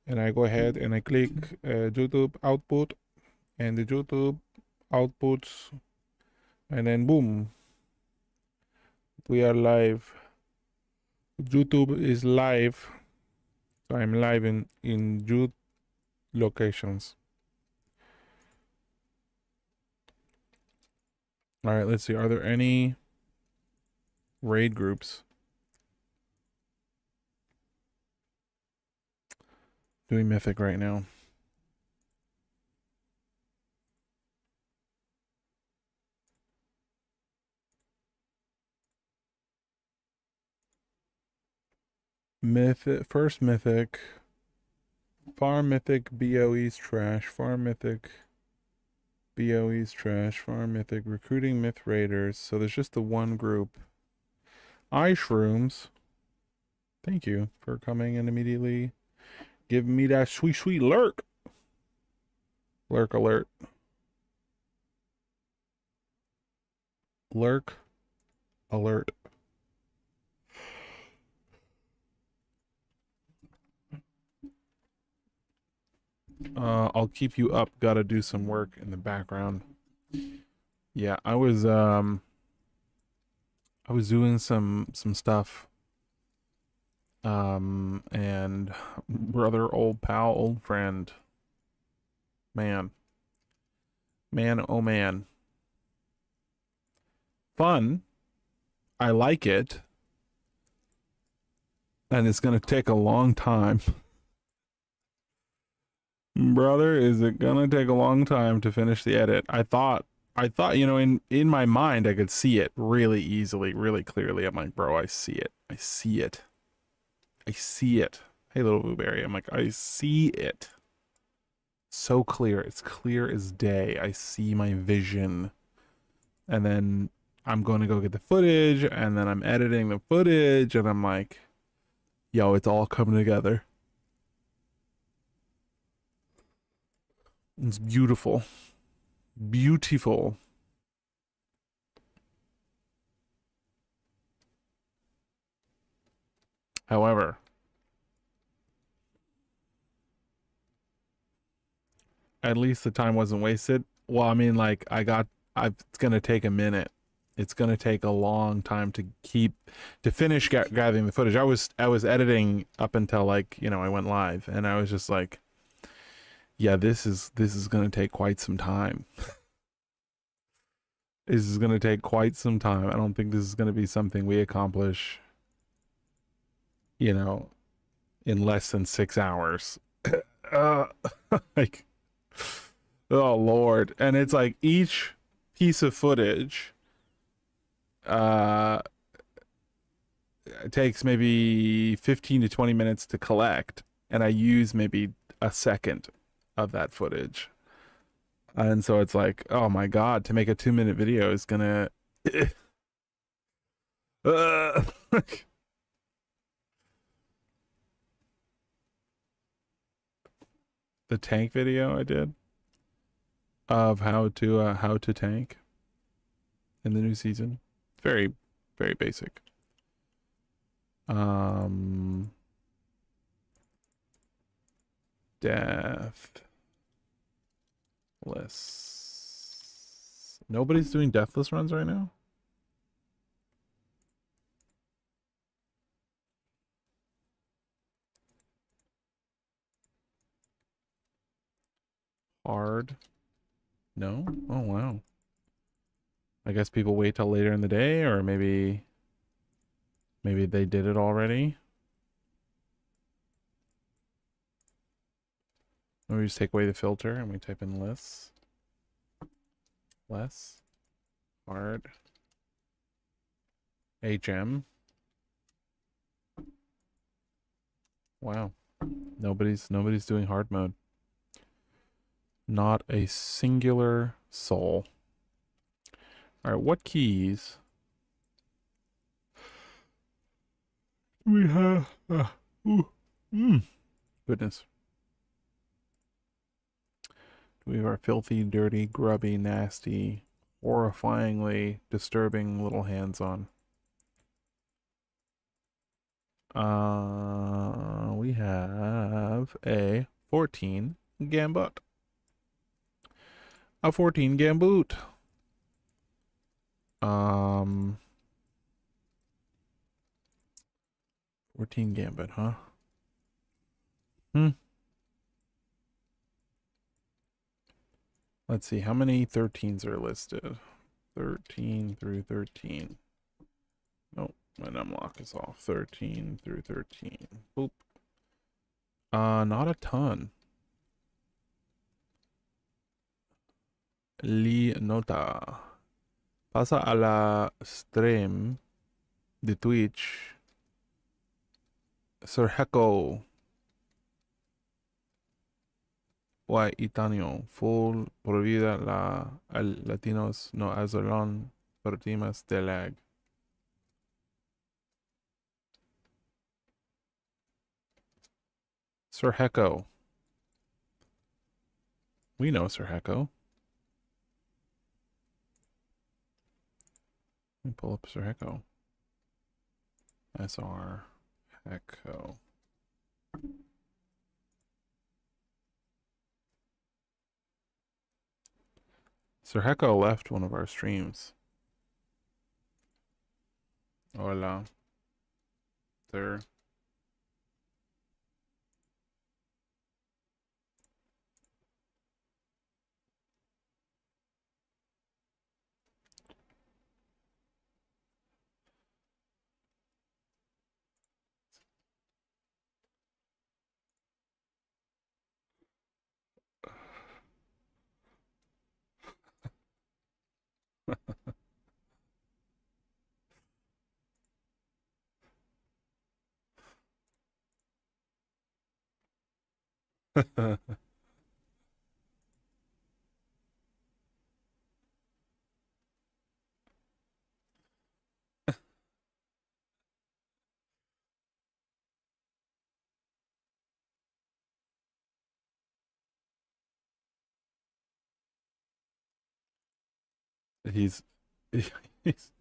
and I go ahead and I click YouTube output, and the YouTube outputs, and then boom, we are live. YouTube is live, so I'm live in YouTube locations. All right, let's see. Are there any raid groups doing Mythic right now? Mythic, first Mythic, Farm Mythic, BOE's trash, Farm Mythic, BOE's trash, Farm Mythic, Recruiting Myth Raiders. So there's just the one group. iShrooms, thank you for coming and immediately giving me that sweet, sweet lurk. Lurk alert. Lurk alert. I'll keep you up. Gotta do some work in the background. Yeah, I was doing some stuff. And brother, old pal, old friend. Man. Man, oh man. Fun. I like it. And it's gonna take a long time. Brother, is it gonna take a long time to finish the edit? I thought, you know, in my mind I could see it really easily, really clearly. I'm like, bro, I see it. I see it. I see it. Hey, little blueberry. I'm like, I see it. So clear. It's clear as day. I see my vision. And then I'm going to go get the footage, and then I'm editing the footage, and I'm like, yo, it's all coming together. It's beautiful. Beautiful. However, at least the time wasn't wasted. Well, I mean, like, it's gonna take a minute. It's gonna take a long time to finish gathering the footage. I was editing up until, like, you know, I went live, and I was just like, yeah, this is gonna take quite some time. This is gonna take quite some time. I don't think this is gonna be something we accomplish, you know, in less than 6 hours. uh, like, oh Lord. And it's like each piece of footage uh takes maybe 15 to 20 minutes to collect, and I use maybe a second of that footage. And so it's like, oh my god, to make a 2-minute video is gonna uh, the tank video I did of how to tank in the new season. Very, very basic. Deathless. Nobody's doing deathless runs right now? Hard. No? Oh wow. I guess people wait till later in the day, or maybe they did it already. Maybe we just take away the filter and we type in less. Hard. HM. Wow. Nobody's doing hard mode. Not a singular soul. All right, what keys do we have? Goodness. We have our filthy, dirty, grubby, nasty, horrifyingly disturbing little hands on. We we have a 14 Gambut. A 14 Gambut. 14 Gambit, huh? Let's see, how many 13s are listed? 13 through 13. Nope, my numlock is off. 13 through 13. Boop. Not a ton. Li nota. Pasa a la stream de Twitch. Sir Hecko. Why Itanio. Full prohibida la al latinos no azalón partimas de lag. Sir Hecko. We know Sir Hecko. Let me pull up Sir Hecko. SR Hecko. Sir Hecko left one of our streams. Hola. Sir. he's he's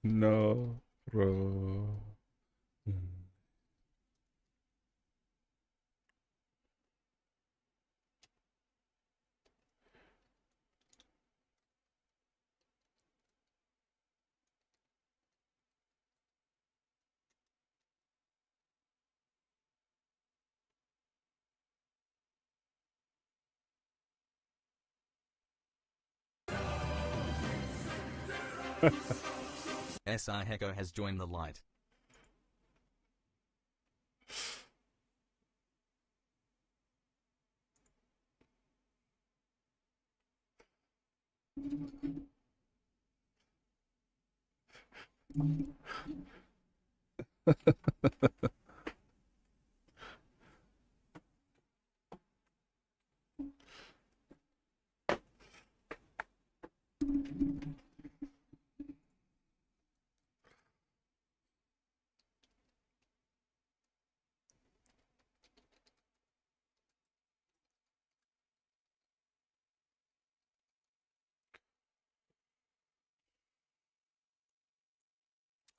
no, bro. SI Hecko has joined the light.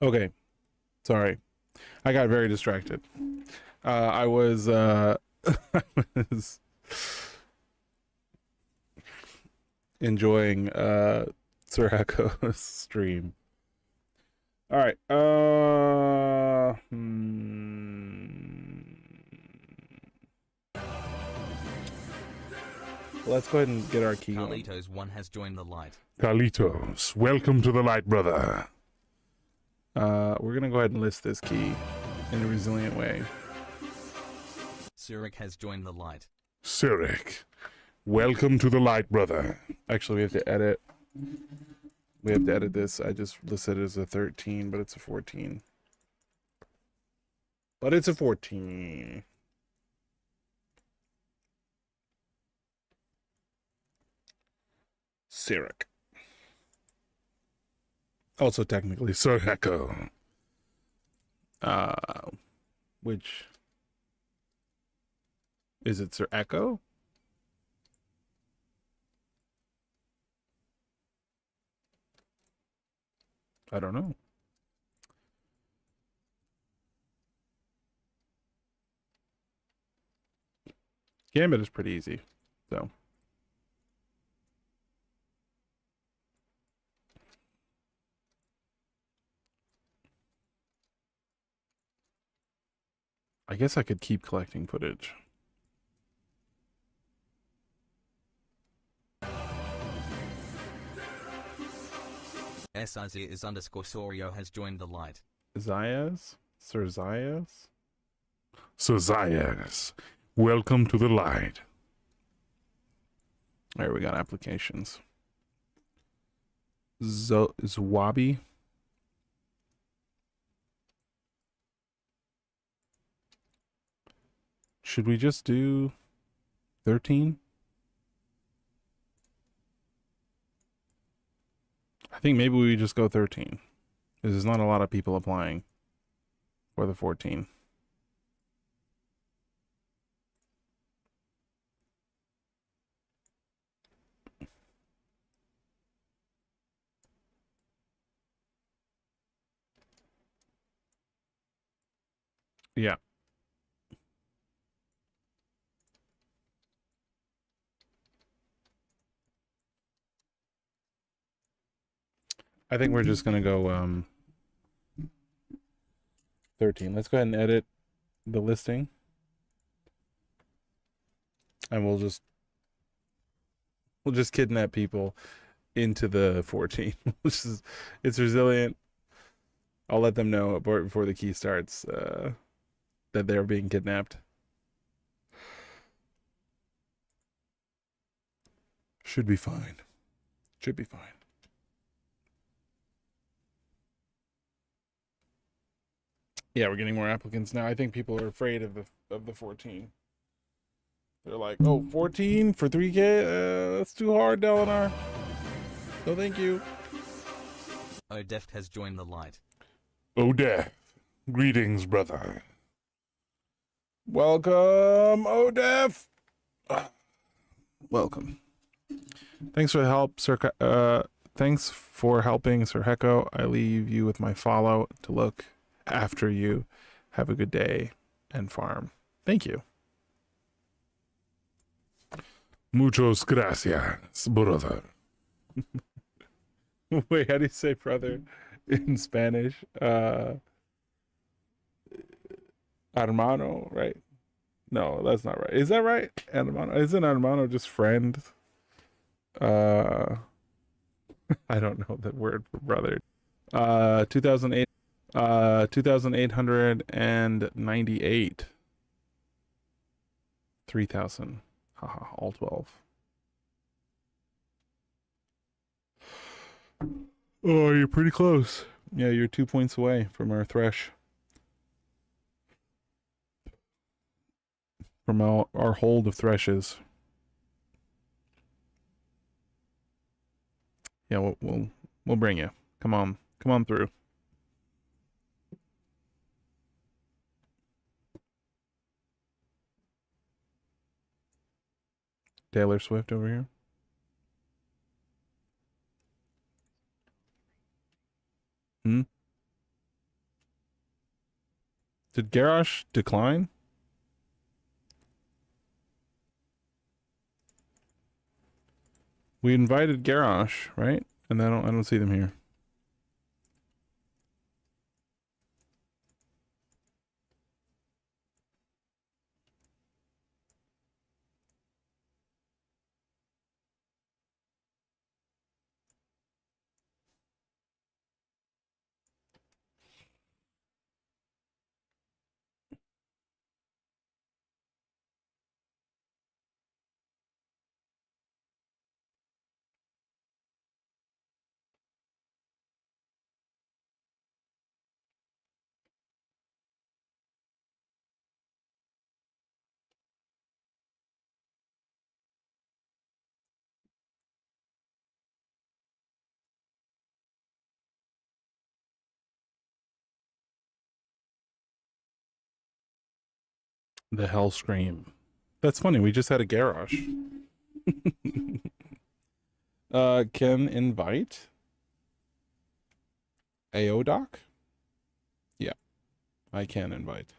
Okay, sorry, I got very distracted. I was I was enjoying Sir Hecko's stream. All right. Let's go ahead and get our key going. Carlitos 1 has joined the light. Carlitos, welcome to the light, brother. We're gonna go ahead and list this key in a resilient way. Surik has joined the light. Surik, welcome to the light, brother. Actually, we have to edit. We have to edit this. I just listed it as a 13, but it's a 14. But it's a 14. Sirik. Also technically Sir Echo. which is it, Sir Echo? I don't know. Gambit is pretty easy, so. I guess I could keep collecting footage. SIZ is underscore Sorio has joined the light. Zayas? Sir Zayas? Sir Zayas, welcome to the light. There, we got applications. Zwabi. Should we just do 13? I think maybe we just go 13. Because there's not a lot of people applying for the 14. Yeah. I think we're just going to go 13. Let's go ahead and edit the listing. And we'll just kidnap people into the 14. It's resilient. I'll let them know before the key starts that they're being kidnapped. Should be fine. Should be fine. Yeah, we're getting more applicants now. I think people are afraid of the 14. They're like, oh, 14 for 3K? That's too hard, Delinar. No, thank you. Odeft has joined the light. Odef, greetings, brother. Welcome, Odef. Welcome. Thanks for the help, Sir. Thanks for helping, Sir Hecko. I leave you with my follow to look after you. Have a good day and farm. Thank you. Muchos gracias, brother. Wait, how do you say brother in Spanish? Hermano, right? No, that's not right. Is that right? Hermano. Isn't hermano just friend? I don't know the word for brother. 2008, 2,898. 3,000. Haha, all 12. Oh, you're pretty close. Yeah, you're 2 points away from our thresh. From our hold of threshes. Yeah, we'll bring you. Come on through. Taylor Swift over here. Did Garrosh decline? We invited Garrosh, right? And I don't see them here. The hell scream. That's funny. We just had a garage. Can invite AODoc? Yeah, I can invite.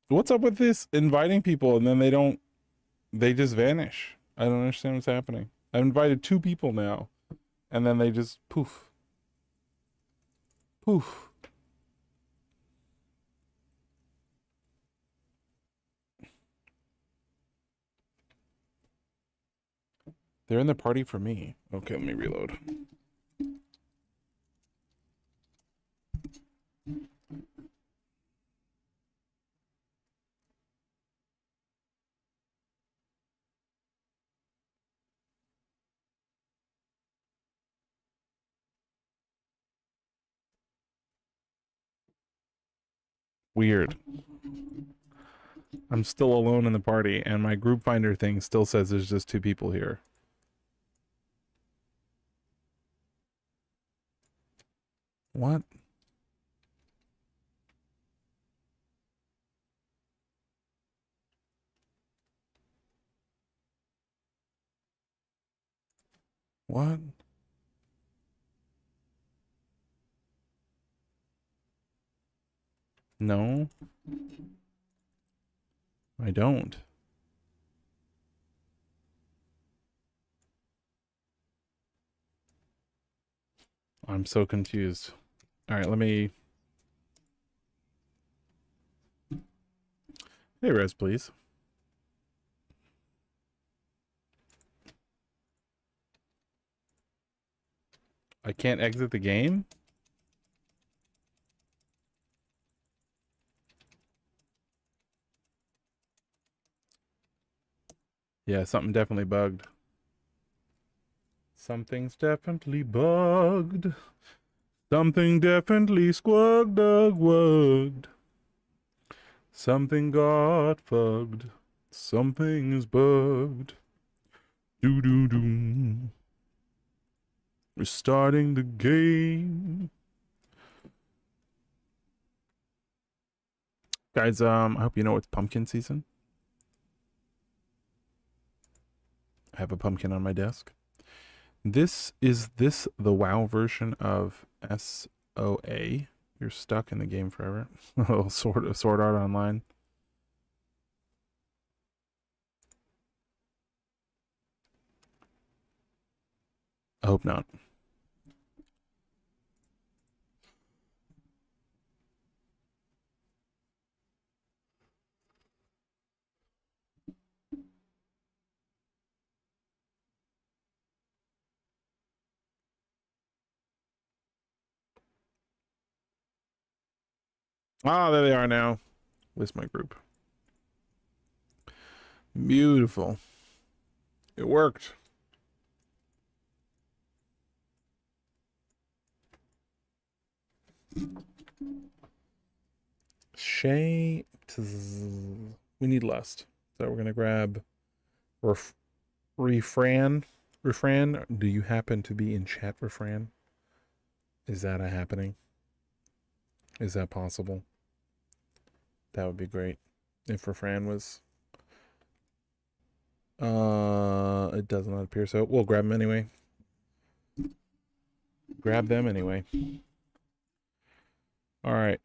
What's up with this inviting people and then they just vanish? I don't understand what's happening. I've invited 2 people now and then they just poof. Poof. They're in the party for me. Okay, let me reload. Weird. I'm still alone in the party, and my group finder thing still says there's just 2 people here. What? What? No, I don't. I'm so confused. All right, let me... Hey, Rez, please. I can't exit the game? Yeah, something definitely bugged. Something's definitely bugged. Something definitely squug dug wugged. Something got fugged. Something is bugged. Doo doo doo. We're starting the game. Guys, I hope you know it's pumpkin season. I have a pumpkin on my desk. Is this the WoW version of SOA? You're stuck in the game forever. Oh, Sword Art Online. I hope not. Ah, there they are now. List my group. Beautiful. It worked. Shay. We need lust. So we're gonna grab Refran. Refran, do you happen to be in chat, Refran? Is that a happening? Is that possible? That would be great if Refran was. It does not appear so. We'll grab them anyway. Grab them anyway. All right.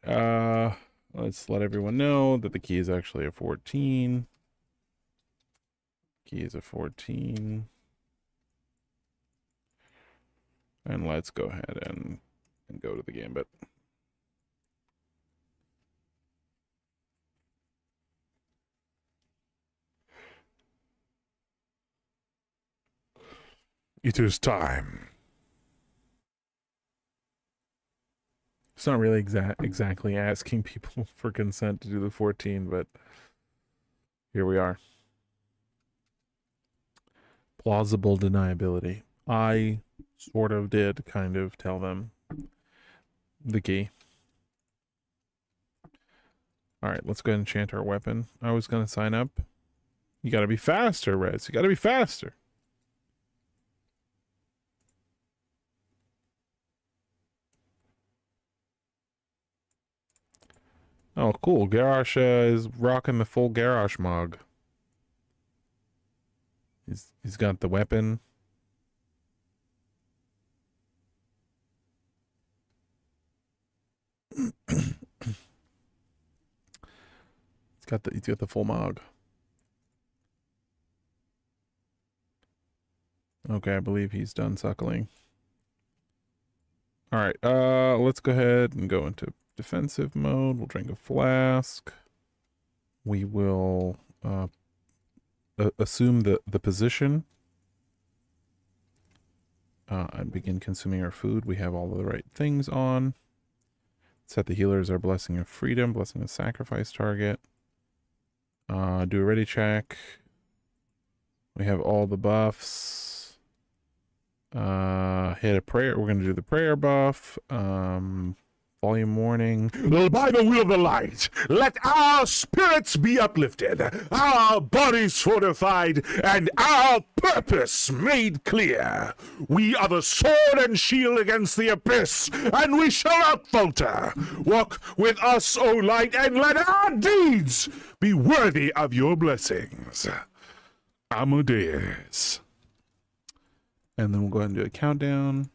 Let's let everyone know that the key is actually a 14. Key is a 14. And let's go ahead and go to the gambit. It is time. It's not really exactly asking people for consent to do the 14, but here we are. Plausible deniability. I sort of did kind of tell them the key. All right, let's go ahead and enchant our weapon. I was going to sign up. You got to be faster, Rez. You got to be faster. Oh, cool. Garrosh is rocking the full Garrosh mug. He's got the weapon. He's got the full mug. Okay, I believe he's done suckling. All right, let's go ahead and go into defensive mode. We'll drink a flask. We will assume the position and begin consuming our food. We have all the right things on. Set the healer as our blessing of freedom, blessing of sacrifice target. Do a ready check. We have all the buffs. Hit a prayer. We're gonna do the prayer buff. Volume warning. By the will of the light, let our spirits be uplifted, our bodies fortified, and our purpose made clear. We are the sword and shield against the abyss, and we shall not falter. Walk with us, O light, and let our deeds be worthy of your blessings. Amadeus. And then we'll go ahead and do a countdown.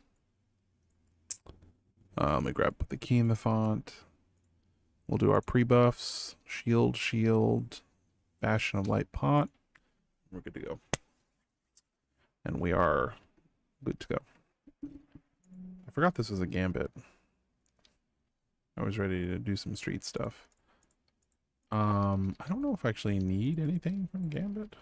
Let me put the key in the font. We'll do our pre-buffs. Shield, Bastion of Light Pot. We're good to go. And we are good to go. I forgot this was a gambit. I was ready to do some street stuff. I don't know if I actually need anything from gambit.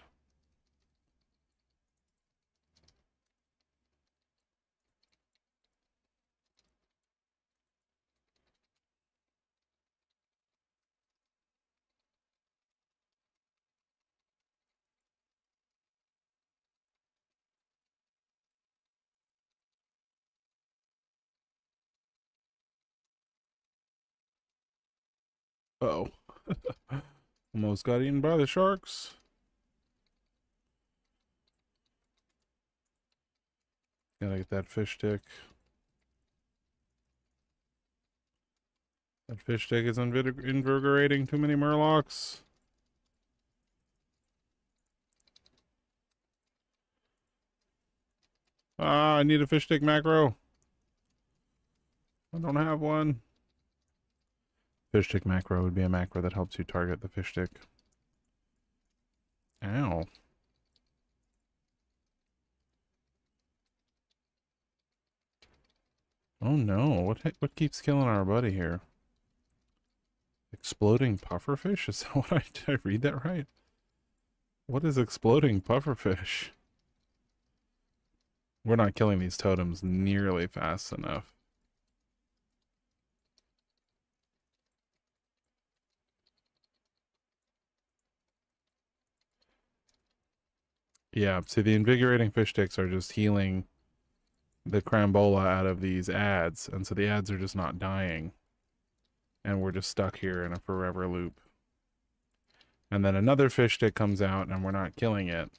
Uh-oh. Almost got eaten by the sharks. Gotta get that fish stick. That fish stick is invigorating too many murlocs. Ah, I need a fish stick macro. I don't have one. Fish stick macro would be a macro that helps you target the fish stick. Ow. Oh no, what keeps killing our buddy here? Exploding pufferfish? Is that what did I read that right? What is exploding pufferfish? We're not killing these totems nearly fast enough. Yeah, see the invigorating fish sticks are just healing the crambola out of these ads, and so the ads are just not dying. And we're just stuck here in a forever loop. And then another fish stick comes out and we're not killing it.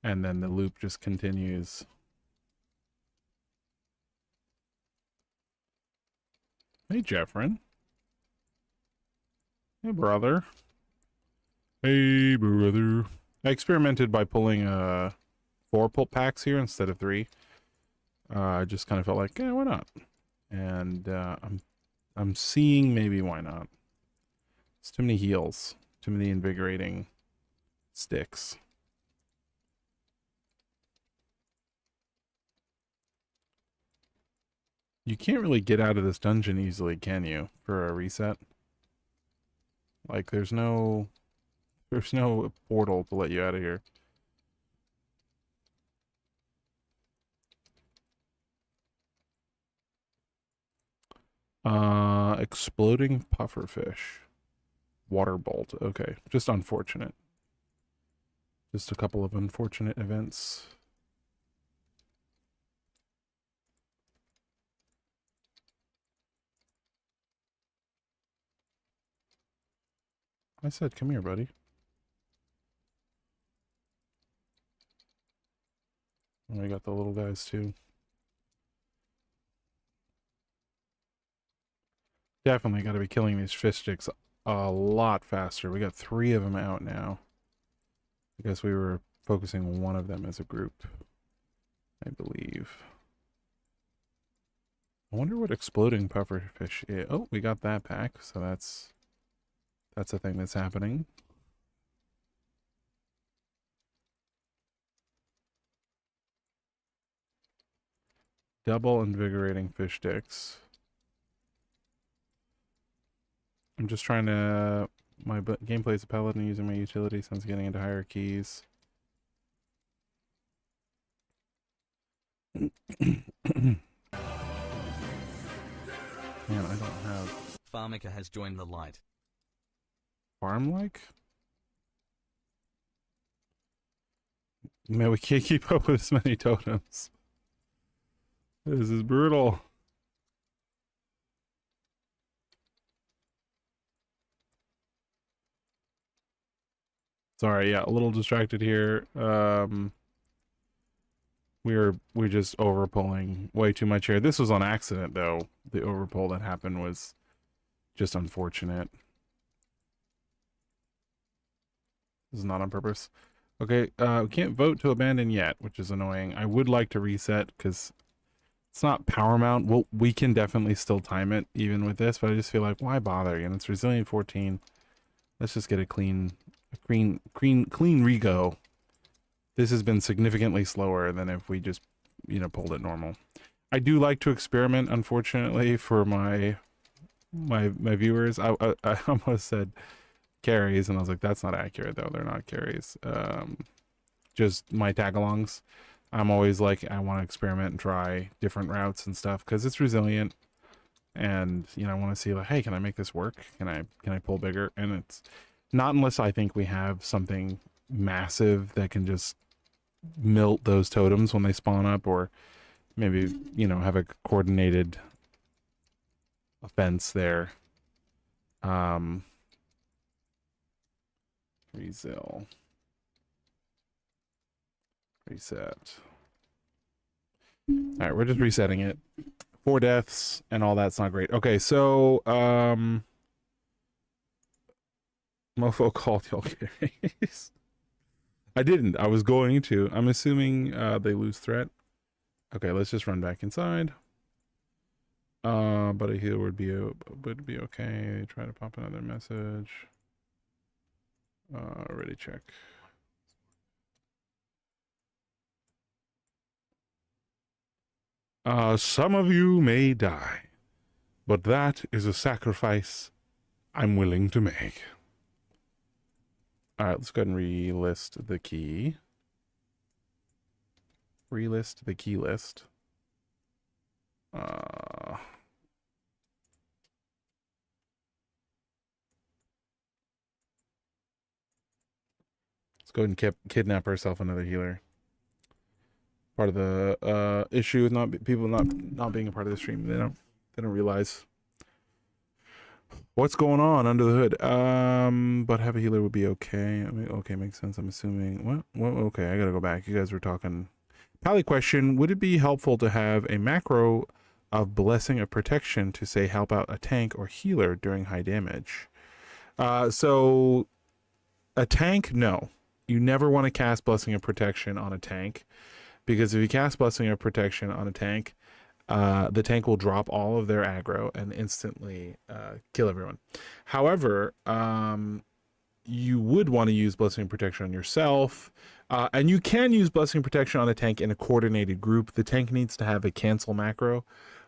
And then the loop just continues. Hey, Jeffrin. Hey, brother. Hey, brother. I experimented by pulling 4 pulp packs here instead of 3. I just kind of felt like, why not? And I'm seeing maybe why not. It's too many heals. Too many invigorating sticks. You can't really get out of this dungeon easily, can you? For a reset? Like, there's no portal to let you out of here. Exploding pufferfish. Water bolt. Okay, just unfortunate. Just a couple of unfortunate events. I said, come here, buddy. And we got the little guys too. Definitely got to be killing these fish sticks a lot faster. We got 3 of them out now. I guess we were focusing on one of them as a group, I believe. I wonder what exploding pufferfish is. Oh, we got that pack, so that's a thing that's happening. Double invigorating fish sticks. I'm just trying to... My gameplay is a paladin using my utility since getting into higher keys. Man, I don't have... Farmika has joined the light. Farm-like? Man, we can't keep up with this many totems. This is brutal. Sorry, yeah, a little distracted here. We're just overpulling way too much here. This was on accident, though. The overpull that happened was just unfortunate. This is not on purpose. Okay, we can't vote to abandon yet, which is annoying. I would like to reset because it's not power mount. Well, we can definitely still time it even with this, but I just feel like why bother? And it's resilient 14. Let's just get a clean rego. This has been significantly slower than if we just, you know, pulled it normal. I do like to experiment, unfortunately, for my viewers. I almost said carries, and I was like, that's not accurate, though. They're not carries. Just my tag-alongs. I'm always like, I want to experiment and try different routes and stuff because it's resilient, and you know, I want to see like, hey, can I make this work? Can I pull bigger? And it's not unless I think we have something massive that can just melt those totems when they spawn up, or maybe, you know, have a coordinated offense there. Resil. Reset. Alright, we're just resetting it. 4 deaths and all that's not great. Okay, so Mofo called y'all carries. I didn't. I was going to. I'm assuming they lose threat. Okay, let's just run back inside. But a heal would be okay. Try to pop another message. Ready check. Some of you may die, but that is a sacrifice I'm willing to make. Alright, let's go ahead and relist the key. Relist the key list. Let's go ahead and kidnap ourselves another healer. Part of the issue with people not being a part of the stream. They don't realize what's going on under the hood. But have a healer would be okay. I mean, okay, makes sense. I'm assuming. Well, okay. I gotta go back. You guys were talking. Pally question: would it be helpful to have a macro of Blessing of Protection to say help out a tank or healer during high damage? So a tank, no. You never want to cast Blessing of Protection on a tank, because if you cast Blessing of Protection on a tank, the tank will drop all of their aggro and instantly kill everyone. However, you would want to use Blessing of Protection on yourself, and you can use Blessing of Protection on a tank in a coordinated group. The tank needs to have a cancel macro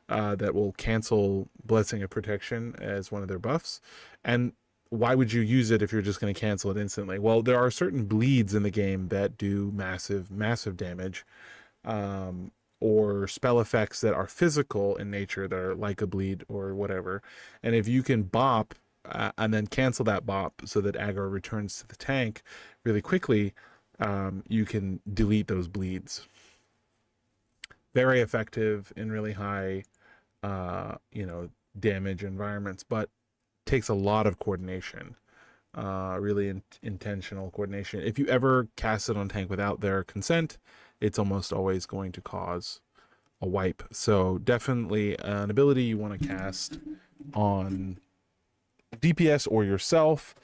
that will cancel Blessing of Protection as one of their buffs. And why would you use it if you're just going to cancel it instantly? Well, there are certain bleeds in the game that do massive damage, or spell effects that are physical in nature that are like a bleed or whatever. And if you can bop and then cancel that bop so that aggro returns to the tank really quickly, you can delete those bleeds. Very effective in really high, damage environments, but takes a lot of coordination, really intentional coordination. If you ever cast it on tank without their consent, it's almost always going to cause a wipe. So definitely an ability you want to cast on DPS or yourself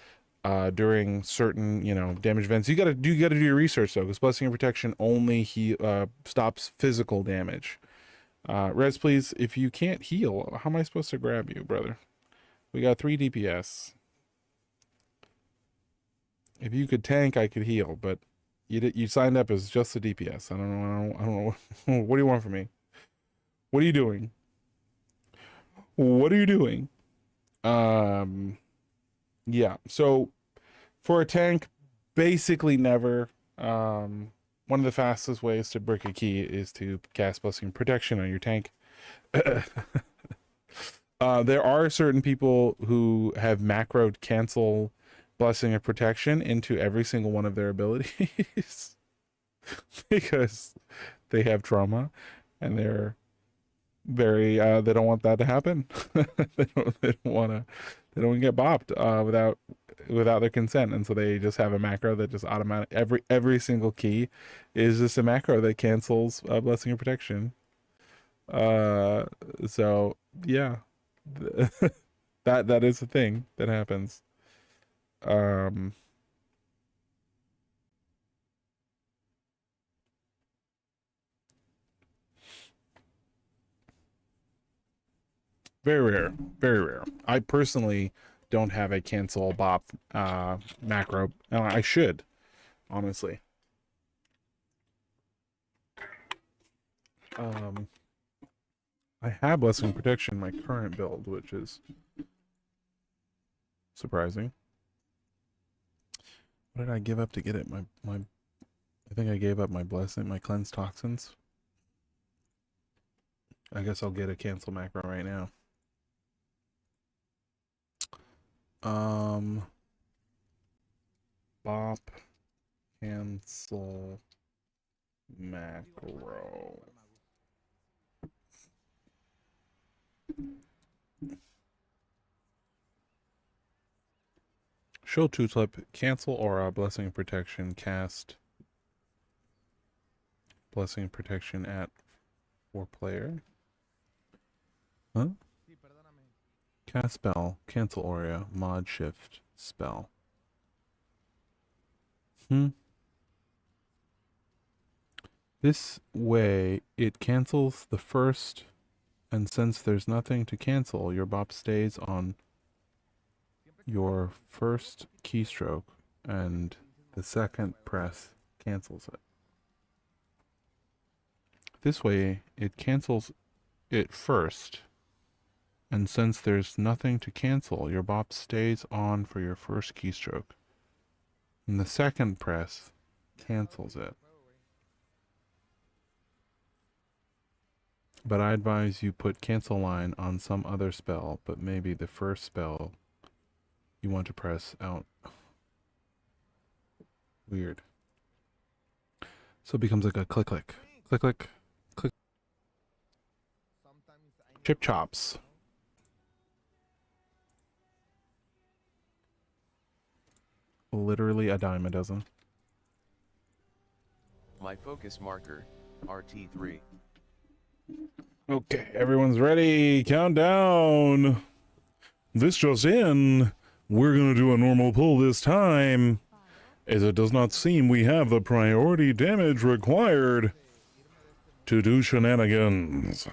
during certain, you know, damage events. You gotta do your research though, because Blessing and Protection only stops physical damage. Res, please, if you can't heal, how am I supposed to grab you, brother? We got 3 DPS. If you could tank, I could heal, but you signed up as just a DPS. I don't know. What do you want from me? What are you doing? What are you doing? Yeah. So for a tank, basically never. One of the fastest ways to brick a key is to cast Blessing Protection on your tank. There are certain people who have macroed cancel Blessing of Protection into every single one of their abilities because they have trauma and they're very they don't want that to happen. They don't want to, they don't get bopped without their consent, and so they just have a macro that just automatic, every single key is just a macro that cancels Blessing of Protection. So yeah, that is a thing that happens. Very rare, very rare. I personally don't have a cancel bop macro. I should, honestly. I have Blessing Protection in my current build, which is surprising. What did I give up to get it? I think I gave up my Blessing, my Cleanse Toxins. I guess I'll get a cancel macro right now. Bop, cancel macro. Show Tulip, cancel aura, Blessing Protection, cast Blessing Protection at 4 player. Huh? Cast spell, cancel aura, mod shift spell. This way, it cancels the first, and since there's nothing to cancel, your bop stays on your first keystroke, and the second press cancels it. This way, it cancels it first, and since there's nothing to cancel, your bop stays on for your first keystroke, and the second press cancels it. But I advise you put cancel line on some other spell, but maybe the first spell you want to press out. Weird. So it becomes like a click click. Click click. Click. Chip chops. Literally a dime a dozen. My focus marker, RT3. Okay, everyone's ready. Countdown. This just in. We're gonna do a normal pull this time, as it does not seem we have the priority damage required to do shenanigans.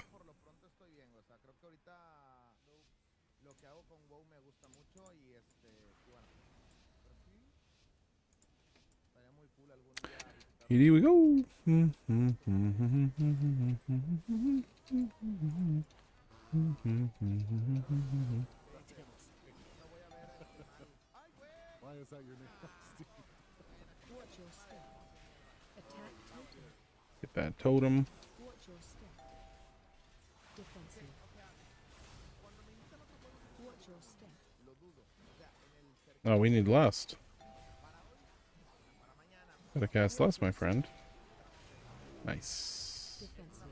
Here we go. Why is that your name? Watch your step. Attack totem. Get that totem. Watch your step. Defensive. Watch your step. Oh, we need lust. Gotta cast lust, my friend. Nice. Defensive.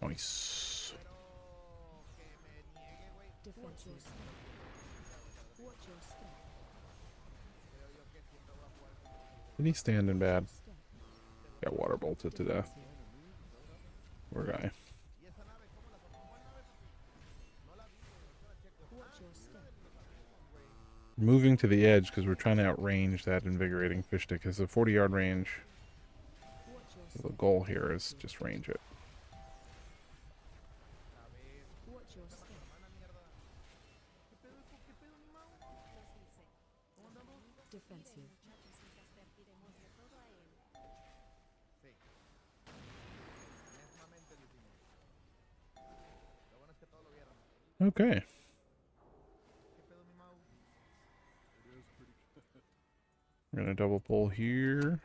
Nice. Defensive. Watch your step. Did he stand in bad? Got water bolted to death. Poor guy. Moving to the edge because we're trying to outrange that invigorating fish stick. It's a 40-yard range. Watch your The step. goal here is just range it. Watch your step. Defensive. Okay. We're gonna double pull here.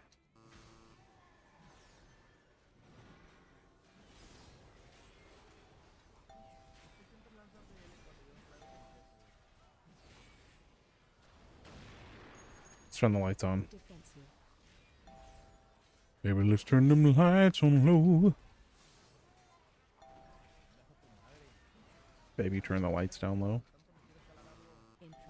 Let's turn the lights on. Defensive. Baby, let's turn them lights on low. Baby, turn the lights down low. Interact.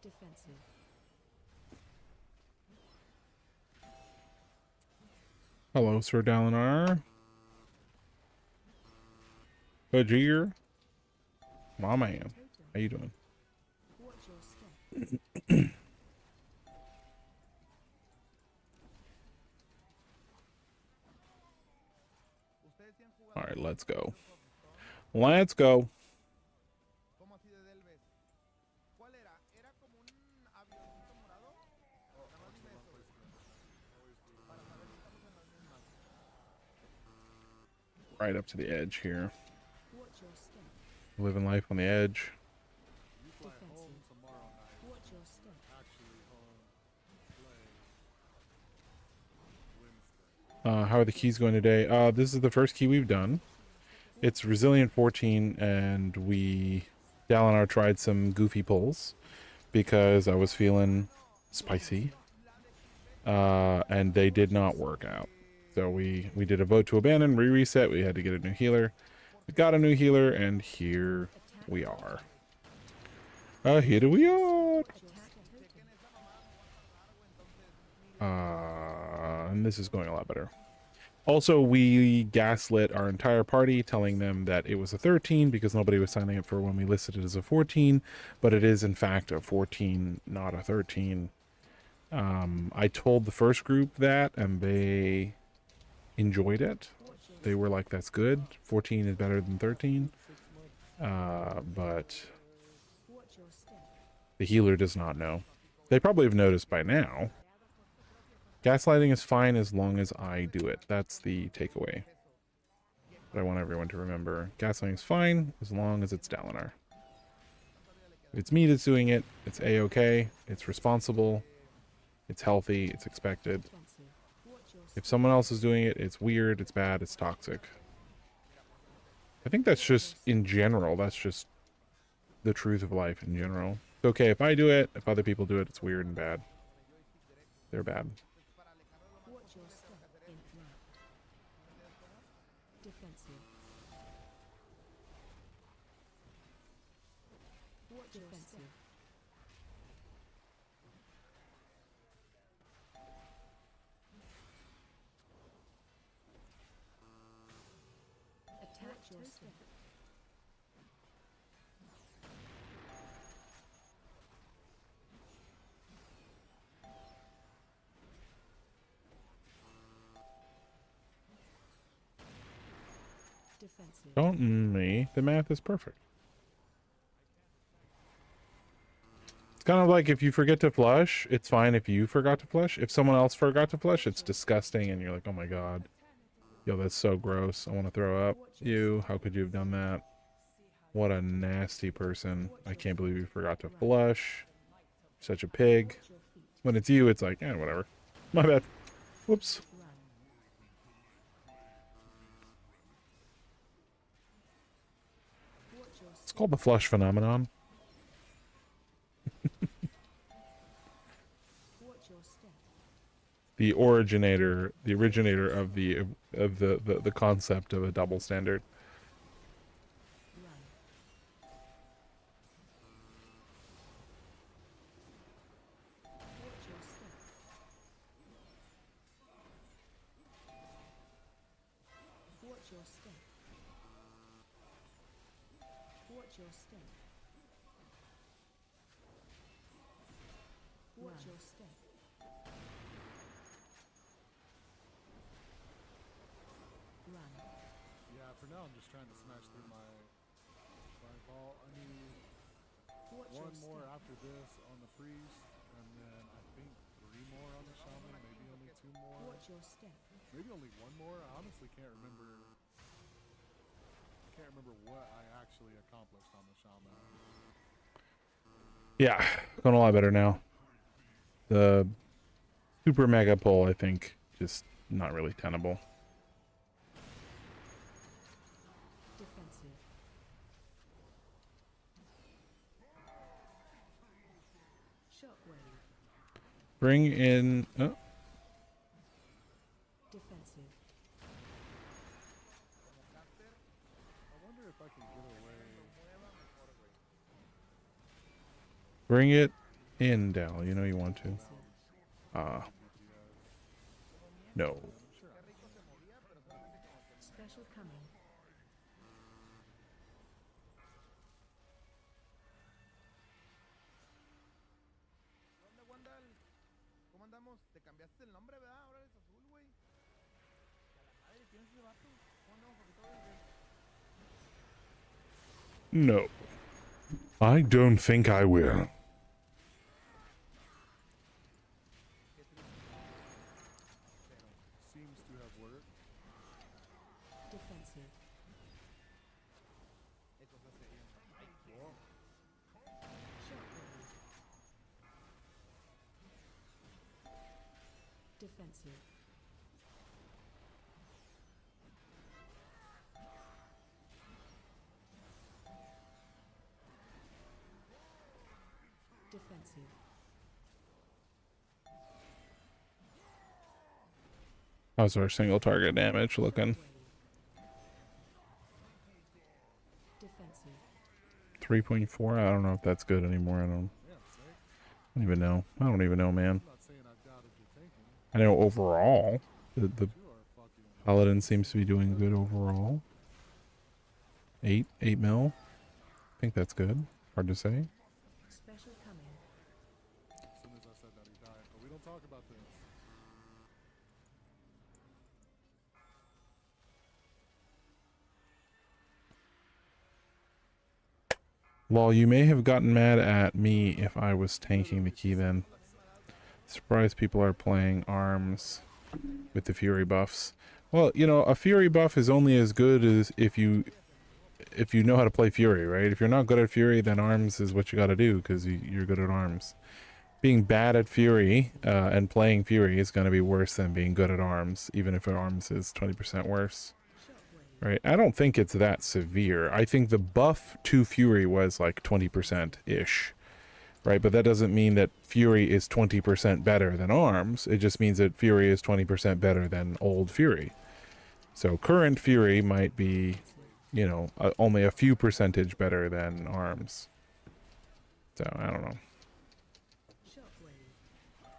Defensive. Hello, Sir Dalinar. Bajir. My man. Totem. How you doing? Watch your step. Alright, let's go. Let's go. ¿Cómo así de Delves? ¿Cuál era? ¿Era como un avioncito morado? Nada más dime eso. Para saber si estamos en las mismas. Right up to the edge here. Watch your step. Living life on the edge. Defensive. Watch your step. How are the keys going today? This is the first key we've done. It's Resilient 14, and Dalinar tried some goofy pulls because I was feeling spicy. And they did not work out. So we did a vote to abandon, reset. We had to get a new healer. We got a new healer, and here we are. Here we are. Attack totem. And this is going a lot better. Also, we gaslit our entire party, telling them that it was a 13 because nobody was signing up for when we listed it as a 14, but it is in fact a 14, not a 13. I told the first group that, and they enjoyed it. They were like, that's good. 14 is better than 13. But Watch your step. the healer does not know. They probably have noticed by now. Gaslighting is fine as long as I do it. That's the takeaway. But I want everyone to remember. Gaslighting is fine as long as it's Dalinar. If it's me that's doing it, it's a-okay. It's responsible. It's healthy. It's expected. Defensive. Watch your step. If someone else is doing it, it's weird. It's bad. It's toxic. I think that's just in general. That's just the truth of life in general. It's okay if I do it. If other people do it, it's weird and bad. They're bad. Watch your step. Interact. Defensive. Watch your step. Attack your step. Defensive. Don't me. The math is perfect. It's kind of like if you forget to flush, it's fine if you forgot to flush. If someone else forgot to flush, it's disgusting and you're like, oh my god. Yo, that's so gross. I want to throw up. You, how could you have done that? What a nasty person. I can't believe you forgot to flush. Such a pig. Watch your feet. When it's you, it's like, whatever. My bad. Whoops. Run. Watch your It's step. called the flush phenomenon. Watch your step. The originator of the concept of a double standard. Run. Watch your step. Watch your step. Watch your step. Watch your step. Run. Yeah, for now I'm just trying to smash through my ball. I need Watch your one more step. after this on the priest, and then I think 3 more on the shaman, maybe only 2 more. Watch your step. Maybe only 1 more. I honestly can't remember. Can't remember what I actually accomplished on the shaman. Yeah, going a lot better now. The super mega pull, I think, just not really tenable. Defensive. Shockwave. Bring in. Oh, Defensive. I wonder if I can get away. bring it in, Dal. You know you want to. Defensive. No. Special coming. ¿Qué onda, Wandal? ¿Cómo andamos? Te cambiaste el nombre, ¿verdad? Ahora eres azul, güey. A la madre, ¿quién es ese vato? ¿Cómo andamos, poquito bien? No. I don't think I will. Qué triste. Pero, Seems to have worked. Defensive. eso se hace bien. Ay, Shockwave. Defensive. Defensive. How's our single target damage looking? Defensive. 3.4. I don't know if that's good anymore. I don't even know. I don't even know, man. I'm not saying I've doubted your thinking. I know overall, the You are fucking. paladin seems to be doing good overall. 8 mil. I think that's good. Hard to say. Special coming. As soon as I said that, he died. But we don't talk about this. Lol, you may have gotten mad at me if I was tanking the key then. Surprised people are playing arms with the fury buffs. Well, you know, a fury buff is only as good as if you know how to play fury, right? If you're not good at fury, then arms is what you got to do because you're good at arms. Being bad at fury and playing fury is going to be worse than being good at arms, even if arms is 20% worse. Shockwave. Right, I don't think it's that severe. I think the buff to Fury was like 20%-ish. Right, but that doesn't mean that Fury is 20% better than Arms. It just means that Fury is 20% better than old Fury. So current Fury might be, you know, only a few percentage better than Arms. So, I don't know. Shockwave.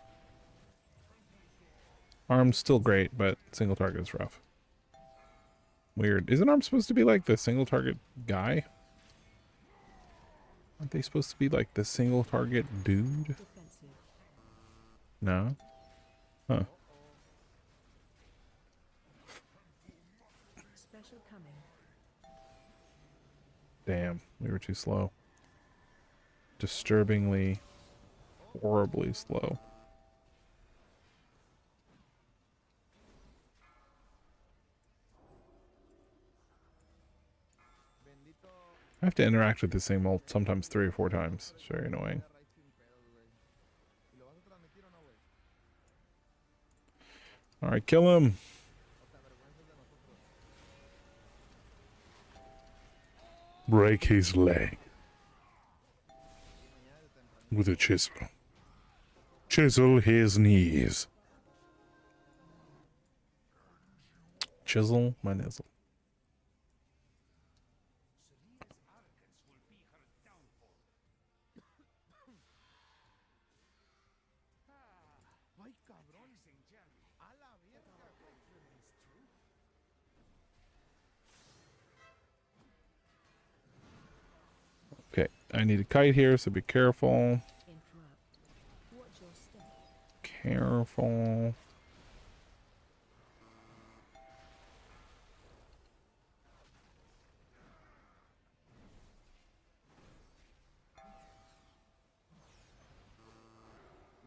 Arms still great, but single target is rough. Weird. Isn't Arms supposed to be like the single target guy? Aren't they supposed to be like the single target dude? Defensive. No? Huh. Special coming. Damn, we were too slow. Disturbingly, horribly slow. Bendito. I have to interact with this thing sometimes 3 or 4 times. It's very annoying. Raid sin pedos, güey. ¿Y lo vas a transmitir o no, güey? Alright, kill him! O te avergüenzas de nosotros. Break his leg Y mañana de tempranito. with a chisel. Chisel his knees. Chisel my nizzle. Ay, cabrón. A la verga, güey. Okay, I need a kite here, so be careful. Interrupt. Watch your step. Careful.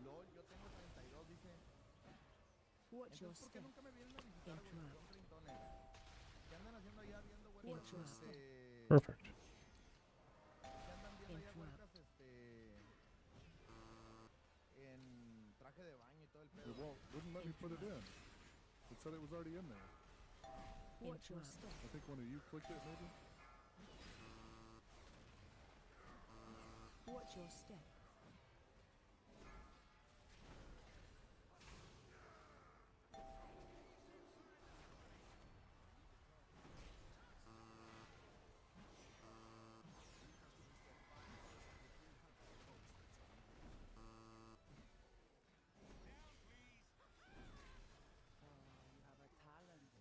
LOL, yo tengo 32, dice. Watch your Entonces, ¿por qué step. nunca me vienen a visitar, güey? Interrupt. Son trintones. ¿Qué andan haciendo allá viendo Watch your huercas, step. Perfect. ¿Qué andan viendo allá Interrupt. huercas, en traje de baño y todo el pedo? It wouldn't let me put it in. It said it was already in there. Watch your step. I think one of you clicked it, maybe? Watch your step.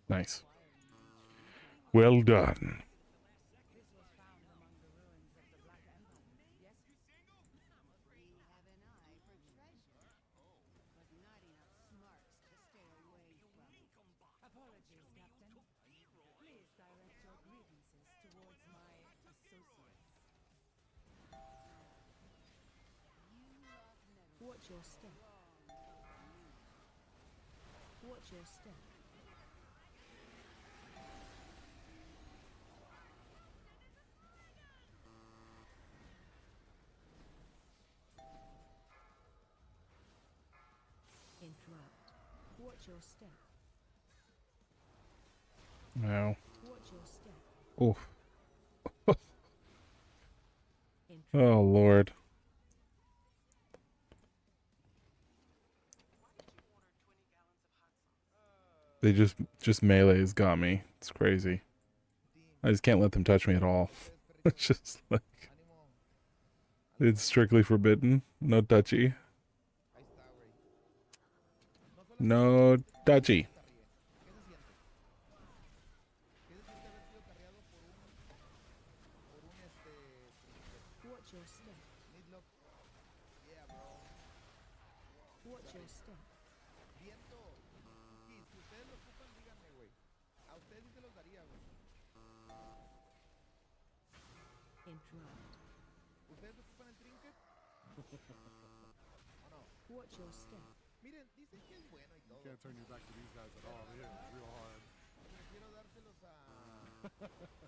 Nice. Well done. Apologies, Captain. Please direct your grievances towards my associates. Watch your step. Watch your step. Interrupt. Watch your step. Now. Watch your step. Oof. Interrupt. Oh Lord. They just melee's got me. It's crazy. I just can't let them touch me at all. It's just like Ánimo. it's strictly forbidden. No touchy. Ahí está, güey. No solamente No touchy. te ríes. ¿Qué se siente? ¿Qué se siente haber sido carreado por un trinket? Watch your step. Nidlock. Yeah, bro. Watch your step. Viento. Y si ustedes lo ocupan, díganme, güey. A ustedes sí se los daría, güey. Interrupt. ¿Ustedes ocupan el trinket? ¿O no? Watch your step. Miren, dicen que es bueno y You todo. can't turn your back to these guys at all. They hit real hard. Prefiero dárselos a...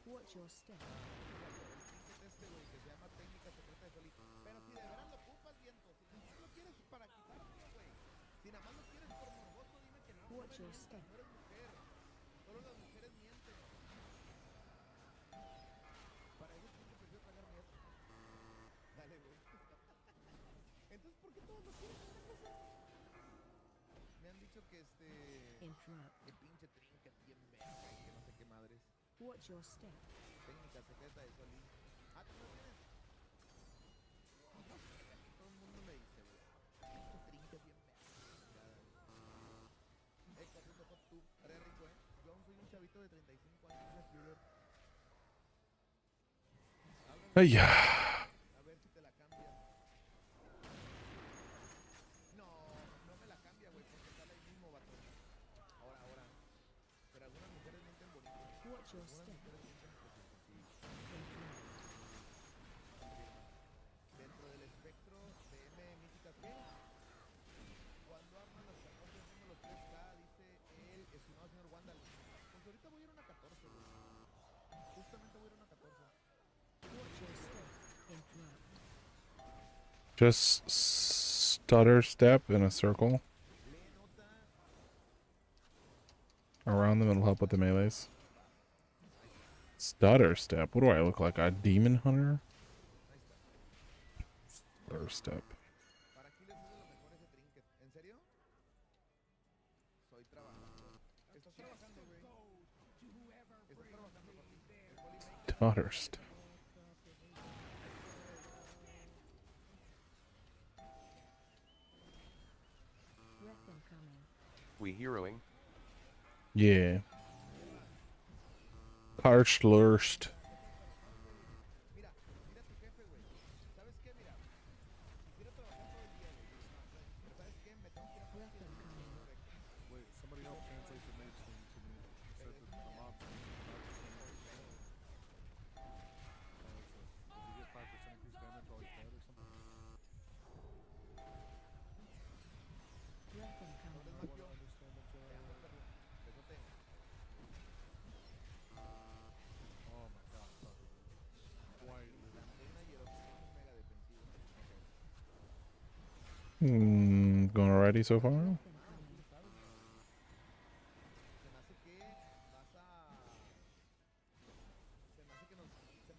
Watch your step. el trinket güey, que se llama técnica secreta de Solí. Pero si de veras lo ocupas, viento. Si nada más lo quieres para quitártelo, güey. Si nada más lo quieres por morboso, dime que no. Watch No your me step. mientas, no eres mujer. Solo las mujeres mienten. Para eso sí que prefiero tragar miel. Dale, güey. Entonces, ¿por qué todos lo quieren a esta cosa? Me han dicho que Interrupt. que pinche trinket bien verga y que no sé qué madres. Watch your step. Técnica secreta de Solí. Ah, ¿tú no tienes? No sé, aquí todo el mundo me dice, güey. Pinche trinket bien verga. ¿Qué haces mejor tú? Estaría rico, ¿eh? Yo aún soy un chavito de 35 años, Veiwer. Ay, ya. A ver si te la cambias. No, no me la cambia, güey, porque sale ahí mismo, vato. Ahora. Pero algunas mujeres mienten bonito. Watch your Algunas step. mujeres mienten precioso, sí. Interrupt. Dentro del espectro de M míticas que cuando arman las 14 haciendo los 3K, dice el estimado señor Wandal. Pues ahorita voy a ir a una 14, güey. Justamente voy a ir a una 14. Watch your step. Interrupt. Just stutter step in a circle Lee nota. around them. It'll help with the melees. Stutter step. What do I look like? A demon hunter? Ahí está. Stutter step. Para aquí les es de lo mejor ese trinket. ¿En serio? Estoy trabajando. ¿Estás trabajando, güey? ¿Estás trabajando, papi? El Polymaker. Stutter step. Breath incoming. We heroing. Yeah. Karslurst. Mira tu jefe, güey. already so far. Breath incoming. Se me hace que vas a. Se me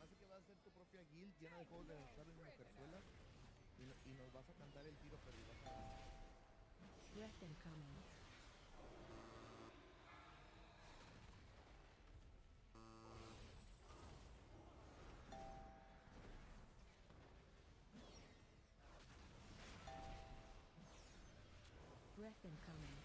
hace que vas a hacer tu propia guild llena de juegos de azar en mujerzuelas y nos vas a cantar el tiro, pero vas a ganar. Breath incoming. Breath incoming.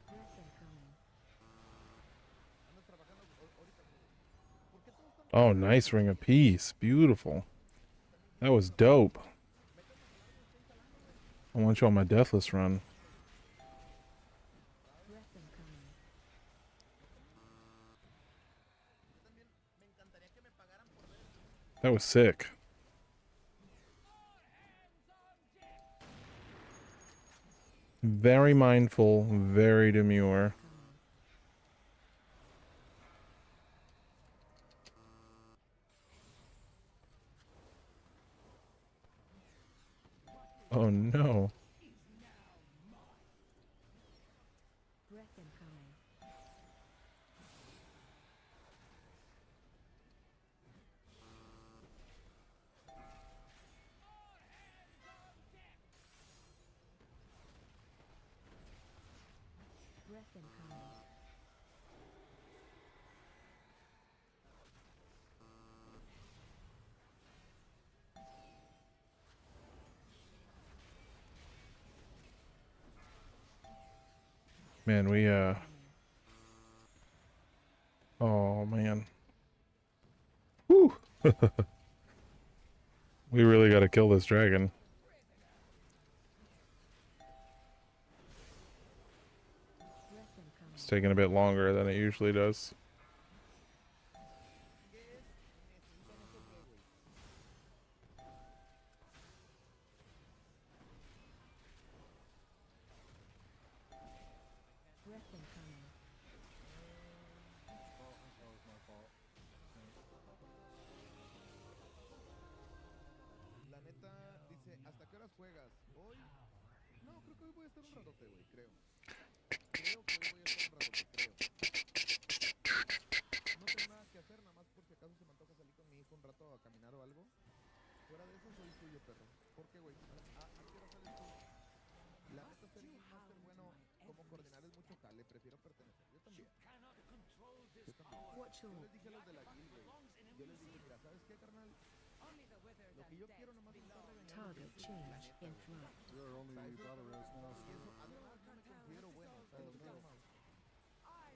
Breath incoming. Andas trabajando ahorita. ¿Por qué todos están Oh, nice ring of peace. Beautiful. That was dope. I want you on my deathless run. Breath incoming. That was sick. Very mindful, very demure. Oh no. Breath incoming. Breath incoming. Man, we oh man. Whew. We really gotta kill this dragon. Breath incoming. It's taking a bit longer than it usually does. Breath incoming. Oh, that was my fault. La neta, dice, ¿hasta qué horas juegas? Hoy. No, creo que hoy voy a estar un ratote, güey, creo. Creo que hoy voy a estar un ratote, creo. No tengo nada que hacer, nada más por si acaso se me antoja salir con mi hijo un rato a caminar o algo. Fuera de eso, soy tuyo, perro. ¿Por qué, güey? ¿A qué hora sales tú? La neta, ser Guild Master, bueno, como coordinar es mucho jale, prefiero pertenecer. Yo también. Yo también. Watch Yo all. les dije a los de la guild, güey. Yo les dije, mira, ¿sabes qué, carnal? Lo que yo quiero nomás es estar regañando Target gente, change. la neta, güey. Interrupt. You're only battle res now, Y so eso, además, no me considero bueno, o sea,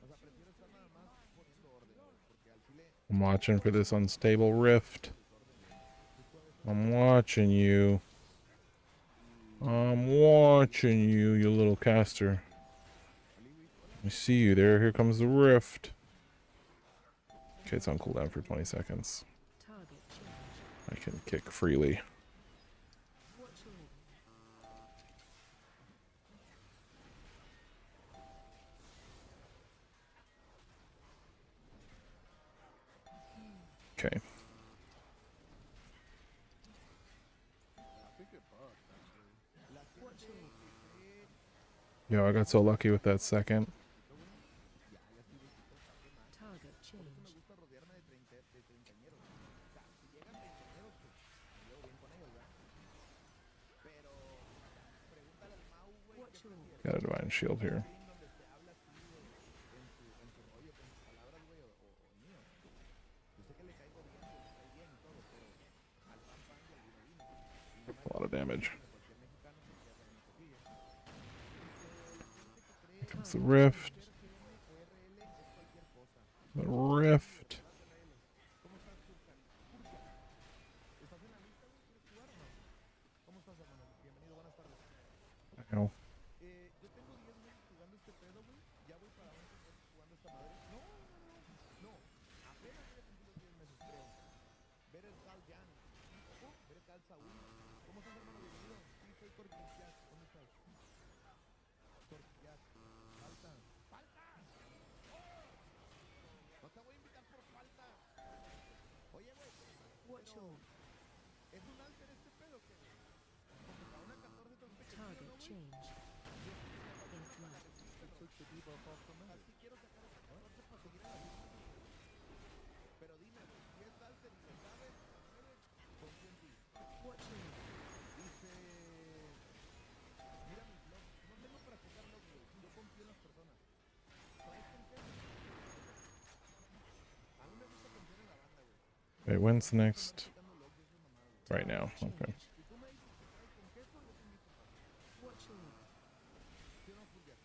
o sea, prefiero estar nada más poniendo orden, güey, porque al chile I'm watching for this unstable rift. I'm watching you. I'm watching you, you little caster. I see you there. Here comes the rift. Okay, it's on cooldown for 20 seconds. Target change. I can kick freely. Watch all. Okay. I think it bugged actually. Watch all. Yo, I got so lucky with that second. Target me change. gusta rodearme de treintañeros. O sea, si llegan treintañeros, pues me llevo bien con ellos, ¿verdad? Pero pregúntale al Mau, güey, Watch ¿qué all. prefieres? Got a divine shield here. Stream donde se habla así, güey, en su rollo, con sus palabras, güey, o el mío. Yo sé que le caigo bien, güey, me cae bien y todo, pero al pan pan y al vino vino. Y no me A lot of damage. como cualquier mexicano, pues ya saben lo que sigue. Dice, la gente que cree Here comes the que rift. ser GM o RL es cualquier cosa. The rift. ¿Cómo estás, Turcan? Turcan, ¿estás en la lista, güey? ¿Quieres jugar o no? ¿Cómo estás, hermano? Bienvenido, buenas tardes. I know. Yo tengo 10 meses jugando este pedo, güey. Ya voy para 11 meses jugando esta madre. No, no, no, no. No, apenas voy a cumplir los 10 meses, creo. Ver el Cal Jan. Ojo, ver el Cal Saúl. ¿Cómo estás, hermano? Bienvenido. Sí, soy Corquillas. ¿Dónde estás? Corquillas. Watch your ¿Es un alter este pedo que porque para una 14 tan pequeño, target ¿no, güey? change. Interrupt. It took the debuff off the mid. Así quiero sacar esta 14 para seguir a la lista. Pero dime, güey, si es alter y lo sabes, la mueves, confío en ti. Watch your Dice, mira mis logs, no tengo para checar logs, güey. Yo confío en las personas. ¿Sabes con qué? A mí me gusta confiar en la banda, güey. Wait, when's the next? Checando logs y esas mamadas, güey. Right now. target Okay. change. Si tú me dices que sabes con queso, yo te invito, pa. Watch your ¿Sí o no, Fulger?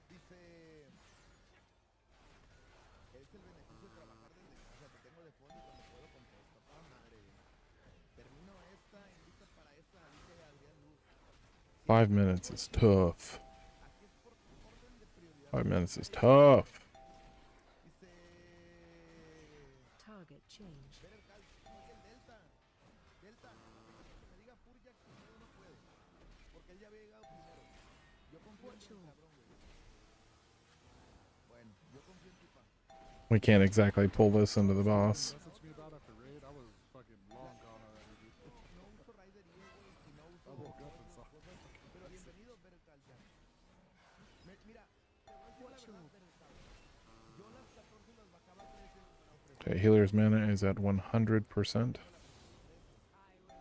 Dice, es el beneficio de trabajar desde casa. Te tengo de fondo y cuando puedo contesto. Toda madre, güey. Termino esta, invita para esa, dice Adrián Luz. 5 minutes is tough. Aquí es por orden de prioridad. 5 minutes is tough. Dice, target change. ver el cal, oye el Delta. Delta, que me diga Furjack si puede o no puede. Porque él ya había llegado primero. Yo confío en ti, cabrón, güey. Bueno, yo confío en ti, pa. We can't exactly pull this into the boss. Messaged me about after raid. I was fucking long gone already, dude. No uso Rider Y, güey, y no uso I woke up and todas saw. esas cosas. Pero bienvenido, ver el cal, ya. Mira, te voy a decir la verdad, ver el cal. Yo las 14 las bajaba a 13 para ofrecer. Okay, healer's mana is at 100%.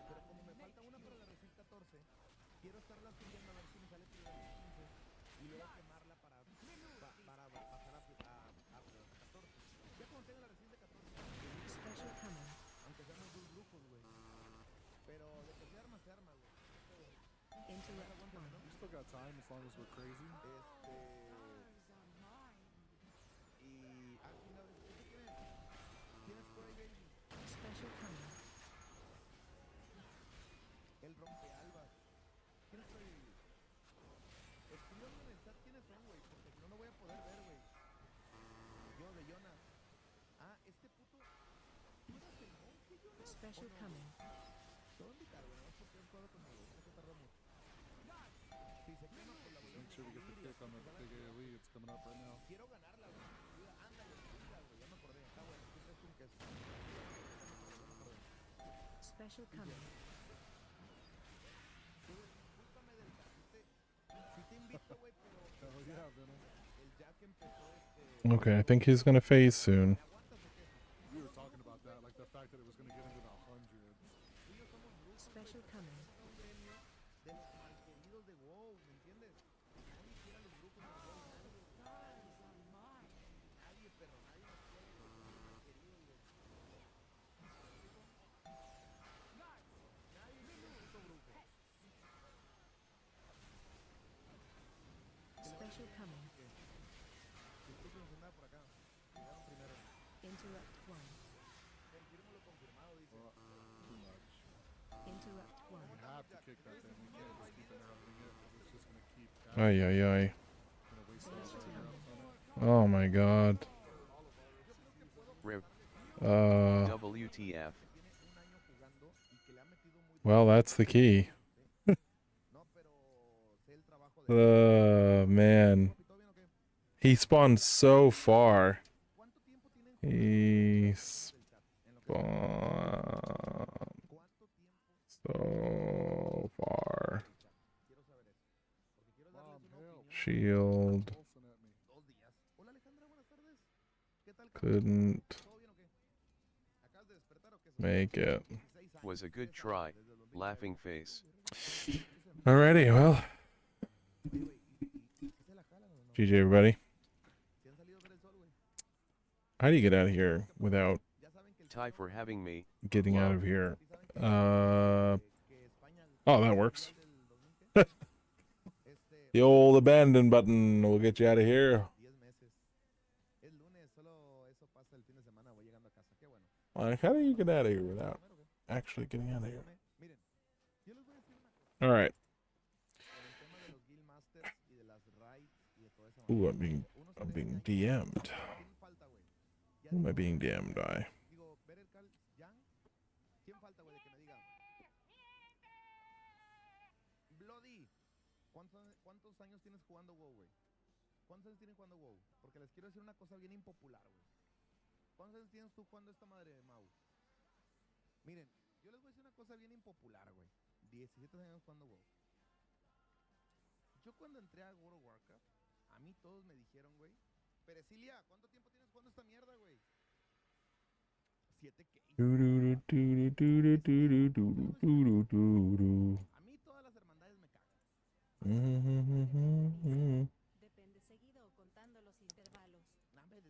Pero como me falta una para la recibir 14, quiero estarla subiendo a ver si me sale primero en 15 y luego quemarla para bajar a 14. Ya cuando tenga la recibir de 14, Special coming. aunque seamos dos grupos, güey. Pero de que se arma, güey. Interrupt one. We still got time as long as we're crazy. Y... Ah, chingado, ¿ese quién es? ¿Quién es Cry Baby? Special coming. El rompealbas. ¿Quién es Cry Baby? Escríbanme en el chat quiénes son, güey, porque si no, no voy a poder ver, güey. Yo, de Jonas. Ah, este puto... ¿Tú eras el monje, Jonas? Special ¿O no, coming. güey? Te voy a invitar, güey, nomás porque has jugado conmigo. No se tarda mucho. Si se quema, pues la voy a Make sure we get the kick on the big AoE. It's coming up right now. Quiero ganarla, güey. Ándale, güey, ya me acordé. Está bueno, ¿qué crees tú que es? Special coming. Discúlpame del sí te invito, güey, pero Hell yeah, Venom. el Jack empezó Okay, I think he's gonna phase soon. ¿Me aguantas o qué? We were talking about that, like the fact that it was going to get into the hundreds. Tú y yo somos brujos, Special coming. un gremio de los malqueridos de WoW, ¿me entiendes? Nadie quiere a los brujos de WoW, nadie, perro, nadie nos quiere, güey, somos malqueridos, güey. Nadie quiere un puto brujo. Special coming. Estoy funcionando por acá. Llegaron primero. Interrupt one. Confírmalo confirmado, dice. Well, too much. Interrupt one. We have to kick that thing. We can't just keep interrupting it because it's just going to keep Ay, ay, ay. going to waste all the interrupts on it. Oh my god. Rip. WTF. Tiene un año jugando y que le ha metido muy Well, that's the key. No, pero sé el trabajo de Man. Papi, ¿todo bien o qué? He spawned so far. ¿Cuánto tiempo tienen He del chat? En lo que spawned ¿Cuánto tiempo so far. del chat? Quiero saber eso. Porque quiero darles Mom, una help. opinión. Shield. Pulsing at me. 2 días. Hola Alejandra, buenas tardes. ¿Qué tal? Couldn't ¿Todo bien o qué? ¿Acabas de despertar o qué? make it. 16 años. Was a good try. Laughing face. Alrighty, well. Oye, güey, ¿y si se la jalan o no? GG, everybody. ¿Si han salido a ver el sol, güey? How do you get out of here without Ya saben que el Ty for having me. getting out of here? ¿sí saben que España Oh, that works. del 2000 qué? The old abandon button will get you out of here. 10 meses. Es lunes, solo eso pasa el fin de semana, voy llegando a casa. Qué bueno. Like, how do you get out of here without actually getting out of here? Miren, yo les voy a decir una cosa. All right. Con el tema de los guild masters y de las raids y de toda esa Ooh, mamada. Uno se I'm le being engaña. DM'd. ¿Quién falta, güey? Ya Who am I digo, being DM'd by? digo, ver el cal, Jan. ¿Quién falta, güey, de que me diga? Bloody. ¿Cuántos años tienes jugando WoW, güey? ¿Cuántos años tienes jugando WoW? Porque les quiero decir una cosa bien impopular, güey. ¿Cuántos años tienes tú jugando esta madre de Mau? Miren, yo les voy a decir una cosa bien impopular, güey. 17 años jugando WoW. Yo cuando entré a World of Warcraft, a mí todos me dijeron, güey, Perecilia, ¿cuánto tiempo tienes jugando esta mierda, güey? 7 K. A mí todas las hermandades me cagan. Depende seguido o contando los intervalos.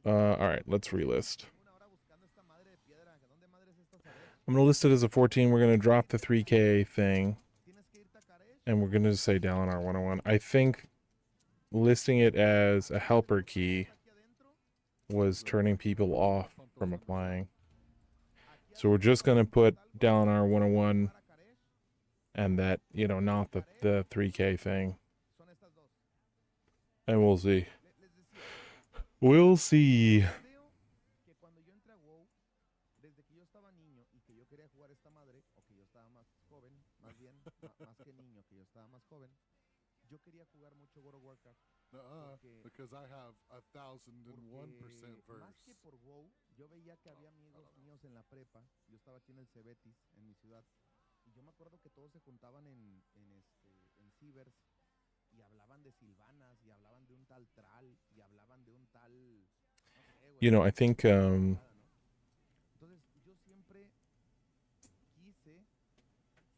All right, let's relist. Tengo una hora buscando esta madre de piedra. ¿Dónde madre es esta saber? I'm gonna list it as a 14. We're gonna drop the 3K thing, Tienes que irte a Karesh. and we're gonna just say Dalinar 101. I think listing it as a helper key Aquí adentro. was turning people off from applying. So we're just gonna put Dalinar 101 Para Karesh and that, you know, not the 3K thing, son estas dos. and we'll see. Les decía, We'll see. creo que cuando yo entré a WoW, desde que yo estaba niño y que yo quería jugar esta madre, o que yo estaba más joven, más bien, más que niño, que yo estaba más joven, yo quería jugar mucho World of Warcraft. Porque- because I have 1,001% Porque más que verse. por WoW, yo veía que había amigos míos en la prepa. Yo estaba aquí en el Cebetis, en mi ciudad. Y yo me acuerdo que todos se juntaban en cibers y hablaban de Silvanas y hablaban de un tal Tral y hablaban de un tal, no sé, güey, You know, I think ¿no? Entonces, yo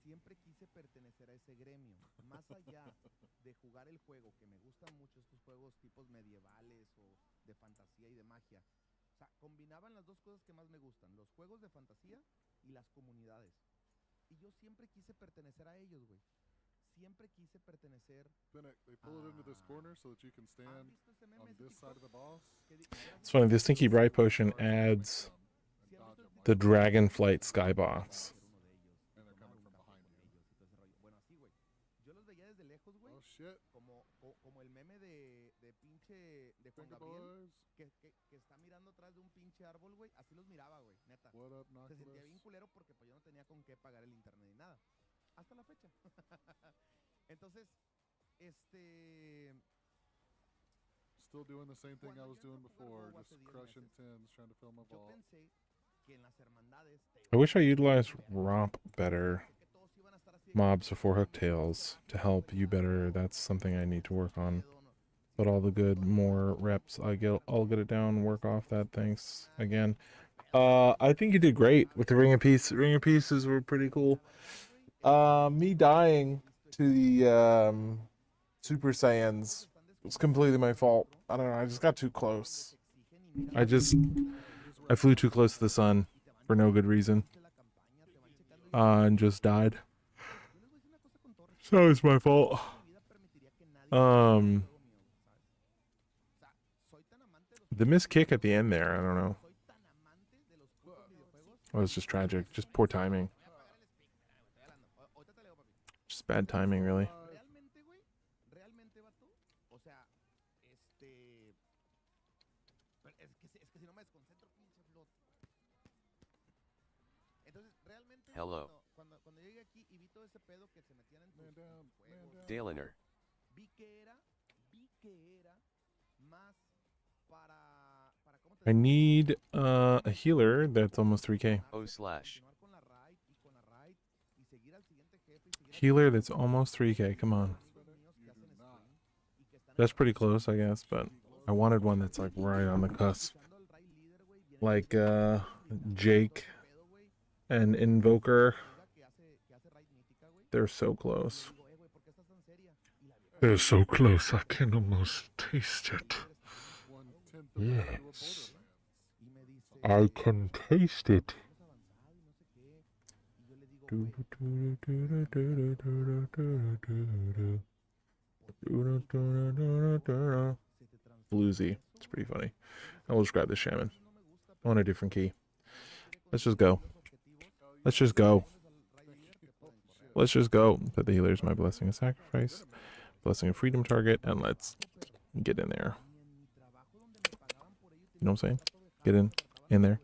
siempre quise pertenecer a ese gremio. Más allá de jugar el juego, que me gustan mucho estos juegos tipos medievales o de fantasía y de magia. O sea, combinaban las dos cosas que más me gustan, los juegos de fantasía y las comunidades. Y yo siempre quise pertenecer a ellos, güey. Siempre quise pertenecer. Fennec, they pull it into this corner so that you can ¿Han stand visto ese meme, on ese this side of TikTok? the boss. Que di- it's funny. This Stinky Bright Potion Guards can, like, adds come and ¿Sí han dodge visto el them the like Dragonflight skybox. ser uno de ellos y And they're tomar coming un from campo behind con you. ellos y todo ese rollo? Bueno, así, güey. Yo los veía desde lejos, güey. Oh shit. Como el meme de pinche de Juan Finger Gabriel boys. que está mirando atrás de un pinche árbol, güey. Así los miraba, güey, neta. What up, Se sentía bien Noculus? culero porque pues yo no tenía con qué pagar el internet ni nada. Hasta la fecha. Entonces, Still doing the same thing I Cuando was yo doing entré a jugar before, WoW just hace 10 crushing meses, tins, trying to fill my yo vault. pensé que en las hermandades I wish I utilized romp better que todos iban a estar así de mobs que, before "No, hooktails que to aquí help no you puede better. nada, That's something I need to work on. pedo, no". But all the good, more reps. I'll get it down, work off that. Thanks again. I think you did great with the Ring of Peace. Ring of Pieces were pretty cool. Me dying to the Super Saiyans was completely my fault. I don't know. I just got too close. I flew too close to the sun for no good reason. And just died. So it's my fault. The missed kick at the end there, I don't know. It was just tragic. Just poor timing. Just bad timing, really. Realmente, güey, realmente, vato, o sea, pero es que si no me desconcentro, pinche flot. Entonces, realmente, Hello. cuando llegué aquí y vi todo ese pedo que se metían en tus, Man down, man down. Dalinar. vi que era más ¿cómo te I digo? need a healer that's almost 3K. O slash. Continuar con la raid y con la raid y seguir al siguiente jefe y seguir al Healer siguiente that's almost 3K. Come on. amigos míos que hacen stream y que están That's pretty close, I guess, but I wanted one that's like right on the cusp. escuchando al raid líder, güey, vienen Like todo Jake ese pedo, güey. and Invoker. Amiga que hace raid mítica, güey. They're so close. Digo, güey, ¿por qué estás tan seria? Y la vieja They're so close, I can almost taste it. One-tenth of that to a Yes. Borderlands. y me dice, I can taste it. hemos avanzado y no sé qué. Y yo le digo, güey, se te transforma Bluesy. eso, It's pretty güey. funny. I will describe the shaman. No me gusta, I want a different key. quiere Let's just go. conseguir los objetivos. Let's just go. Pones al raid líder, te pueden correr. Let's just go. Put the healer is my blessing of sacrifice, blessing of freedom target, and let's get in there. Ni en mi trabajo donde me pagaban por ello You know what I'm saying? tenía un trato de Get in, jale, me in trataban there.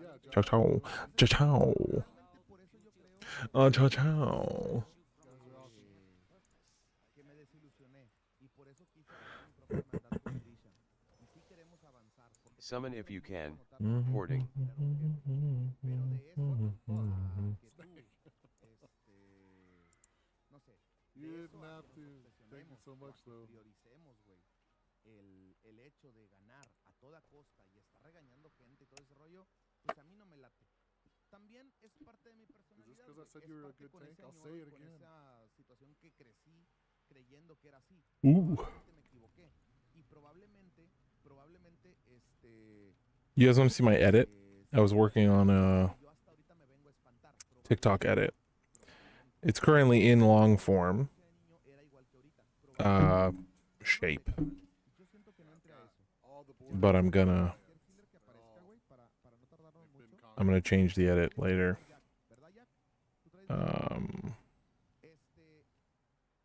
Yeah, Ciao ciao. Ciao ciao. realmente por eso yo creo Ciao ciao. que me desilusioné y por eso quise hacer mi propia hermandad con Trisha. Y sí queremos avanzar porque Summon if you can. Mm-hmm. Hoarding. Pero de eso a que tú, no sé, You de didn't eso a have que nos to. Thank you obsesionemos so o a much, que though. prioricemos, güey, el hecho de ganar a toda costa y estar regañando gente y todo ese rollo, pues a mí no me late. También es parte de mi personalidad, 'cause I güey. said Es you were a parte good con tank? ese I'll añoro say y it con again. esa situación que crecí creyendo que era así. Ooh. Probablemente me equivoqué y probablemente, You guys want to see my edit? I was working on a yo hasta ahorita me vengo a espantar. TikTok edit. It's currently in long form Era igual que ahorita. shape, Yo siento que no entre a eso. All the but I'm gonna Cualquier healer que aparezca, güey, para no tardarnos been mucho. I'm gonna change the edit later. ¿Verdad, Jack? ¿Tú traes Jack? Um,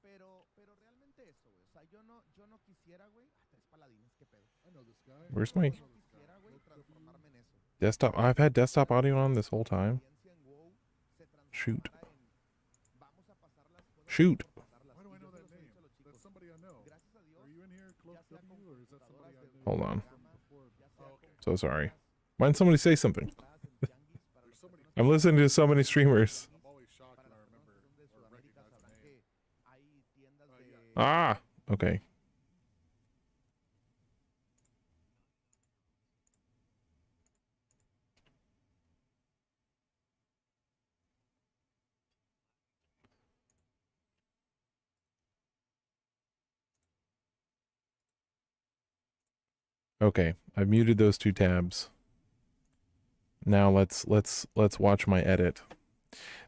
Pero realmente eso, güey. O sea, yo no quisiera, güey. Ah, tres paladines, qué pedo. I know this guy. Where's Yo my no quisiera, güey, transformarme en eso. desktop? I've had desktop audio on this whole time. Experiencia en WoW se Shoot. transformara en vamos a pasar las cosas Shoot. por pasarlas. Why do I Y know yo se that los he name? dicho a los chicos. That's somebody I know. Gracias a Dios, Are you in here, Club ya sea con W, or is that somebody I computadoras know? de Hold on. gama, ya sea Oh, okay. con So sorry. computadoras Why didn't somebody say something? compradas en tianguis para There's las so many. personas I'm listening to so many streamers. I'm always shocked para when I las personas remember que son de or Sudamérica recognize the sabrán name. que hay tiendas de yeah. Ah, okay. Okay, I've muted those two tabs. Now let's watch my edit.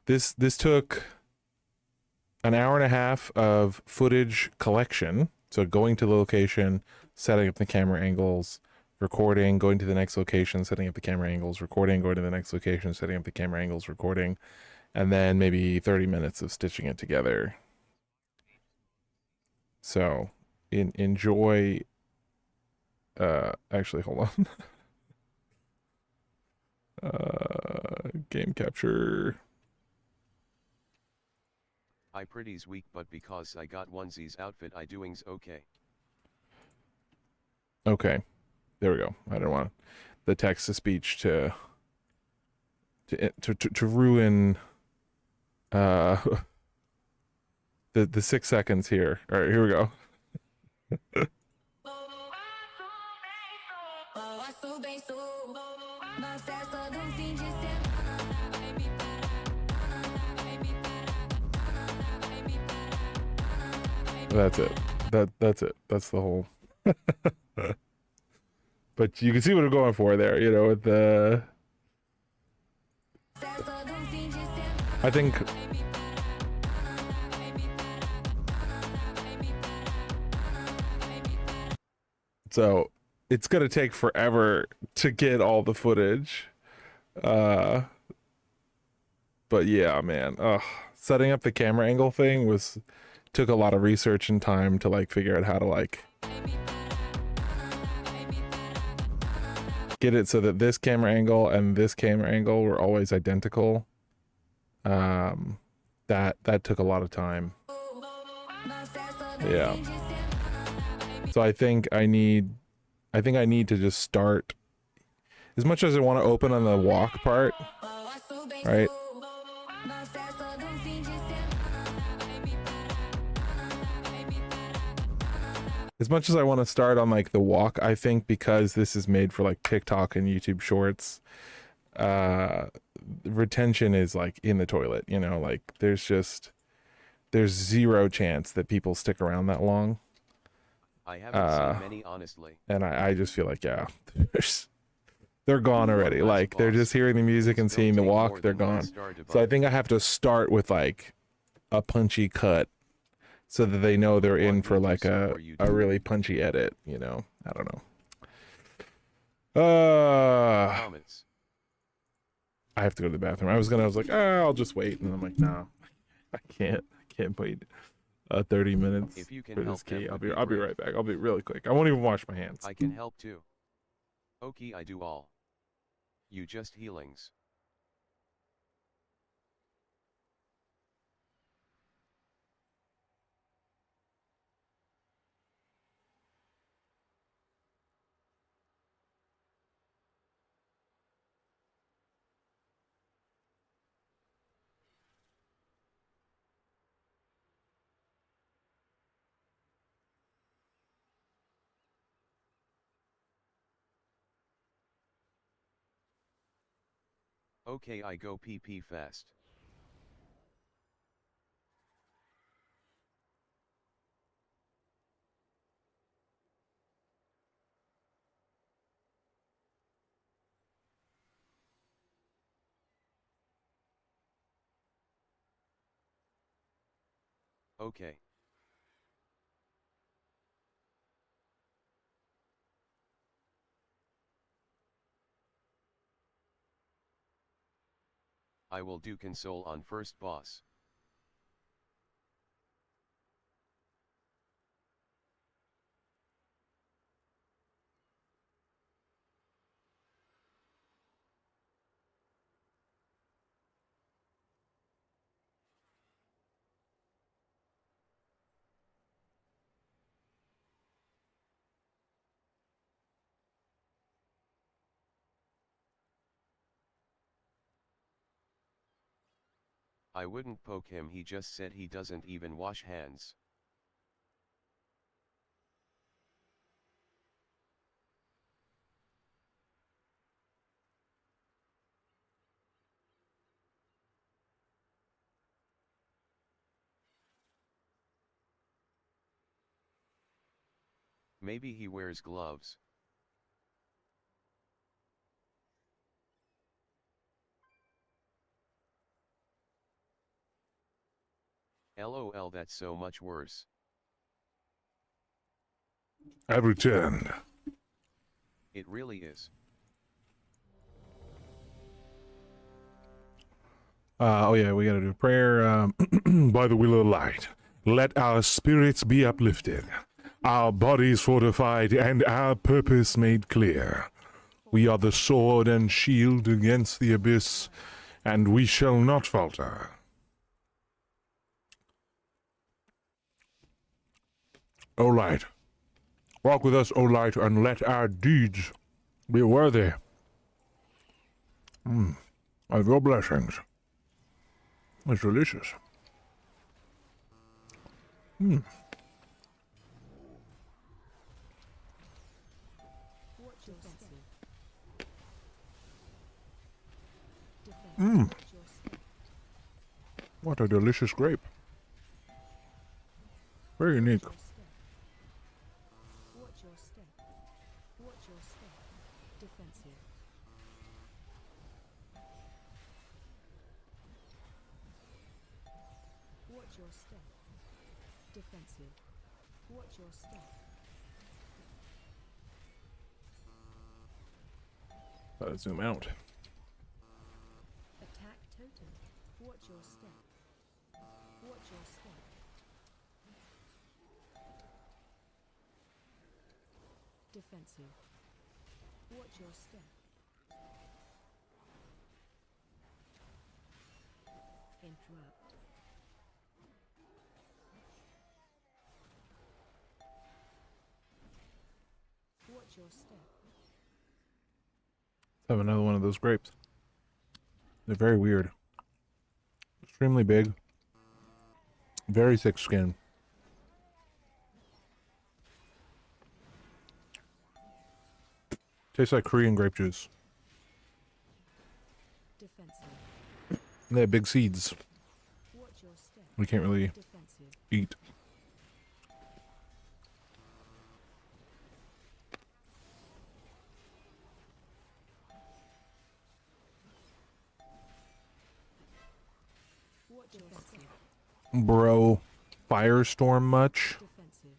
This took an hour and a half of footage collection. So going to the location, setting up the camera angles, recording, going to the next location, setting up the camera angles, recording, going to the next location, setting up the camera angles, recording, and then maybe 30 minutes of stitching it together. So, enjoy. Actually, hold on. Game capture. I pretty's weak, but because I got onesies outfit, I doing's okay. Okay, there we go. I don't want the text to speech to ruin the 6 seconds here. All right, here we go. That's it. That's it. That's the whole. But you can see what I'm going for there, you know, with the. I think. So it's gonna take forever to get all the footage. But yeah, man. Setting up the camera angle thing took a lot of research and time to like figure out how to like get it so that this camera angle and this camera angle were always identical. That took a lot of time. Yeah. So I think I need to just start, as much as I want to open on the walk part, right? As much as I want to start on like the walk, I think because this is made for like TikTok and YouTube Shorts, retention is like in the toilet, you know, like there's zero chance that people stick around that long. I haven't seen many, honestly. And I just feel like, yeah, they're gone already. Like they're just hearing the music and seeing the walk, they're gone. So I think I have to start with like a punchy cut so that they know they're in for like a really punchy edit, you know. I don't know. Comments. I have to go to the bathroom. I was like, I'll just wait, and I'm like, no, I can't wait 30 minutes If you can for this help, key. that I'll would be be right back. I'll be really quick. I won't even wash my hands. I can help too. Okay, I do all. You just healings. Okay, I go PP fast. Okay. I will do console on first boss. I wouldn't poke him, he just said he doesn't even wash hands. Maybe he wears gloves. LOL, that's so much worse. I returned. It really is. Oh yeah, we gotta do prayer. By the will of the light, let our spirits be uplifted, our bodies fortified, and our purpose made clear. We are the sword and shield against the abyss, and we shall not falter. O light, walk with us, O light, and let our deeds be worthy of your blessings. It's delicious. Watch your step. Defensive. Watch your step. What a delicious grape. Very unique. Watch your step. Watch your step. Defensive. Watch your step. Defensive. Watch your step. Gotta zoom out. Attack totem. Watch your step. Watch your step. Defensive. Watch your step. Interrupt. Watch your step. Let's have another one of those grapes. They're very weird. Extremely big. Very thick skin. Tastes like Korean grape juice. Defensive. They have big seeds. Watch your step. We can't really Defensive. eat. Watch your step. Bro, firestorm much? Defensive.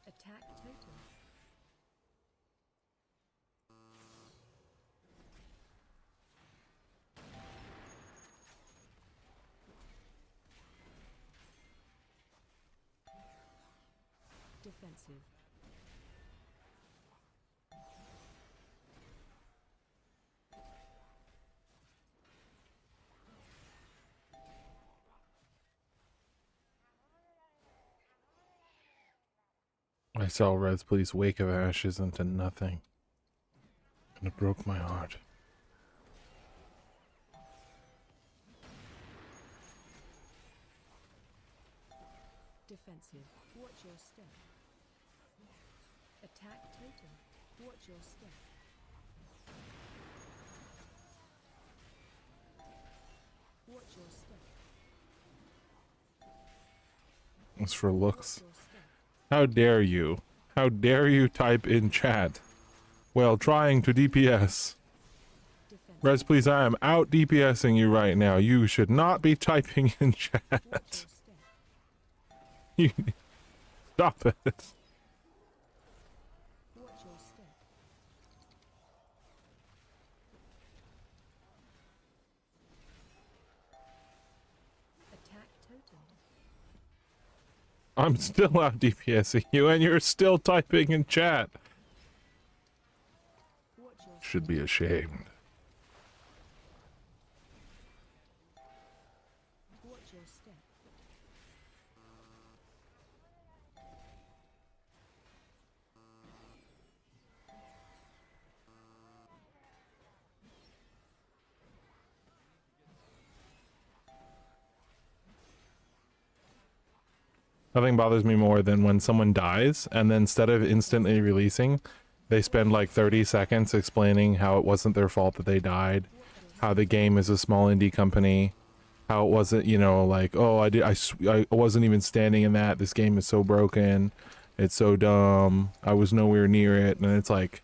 Attack totem. Defensive. I saw Red's Police Wake of Ashes into nothing. And it broke my heart. Defensive. Watch your step. Attack totem. Watch your step. Watch your step. It's for looks. Watch your step. How dare you? How dare you type in chat while trying to DPS? Defensive. Res, please, I am out DPSing you right now. You should not be typing in chat. Watch your step. You stop it. Watch your step. Attack totem. I'm still out DPSing you and you're still typing in chat. Watch your step. Should be ashamed. Watch your step. Nothing bothers me more than when someone dies and then instead of instantly releasing, they spend like 30 seconds explaining how it wasn't their fault that they died, how the game is a small indie company, how it wasn't, you know, like, oh, I wasn't even standing in that. This game is so broken. It's so dumb. I was nowhere near it. And it's like,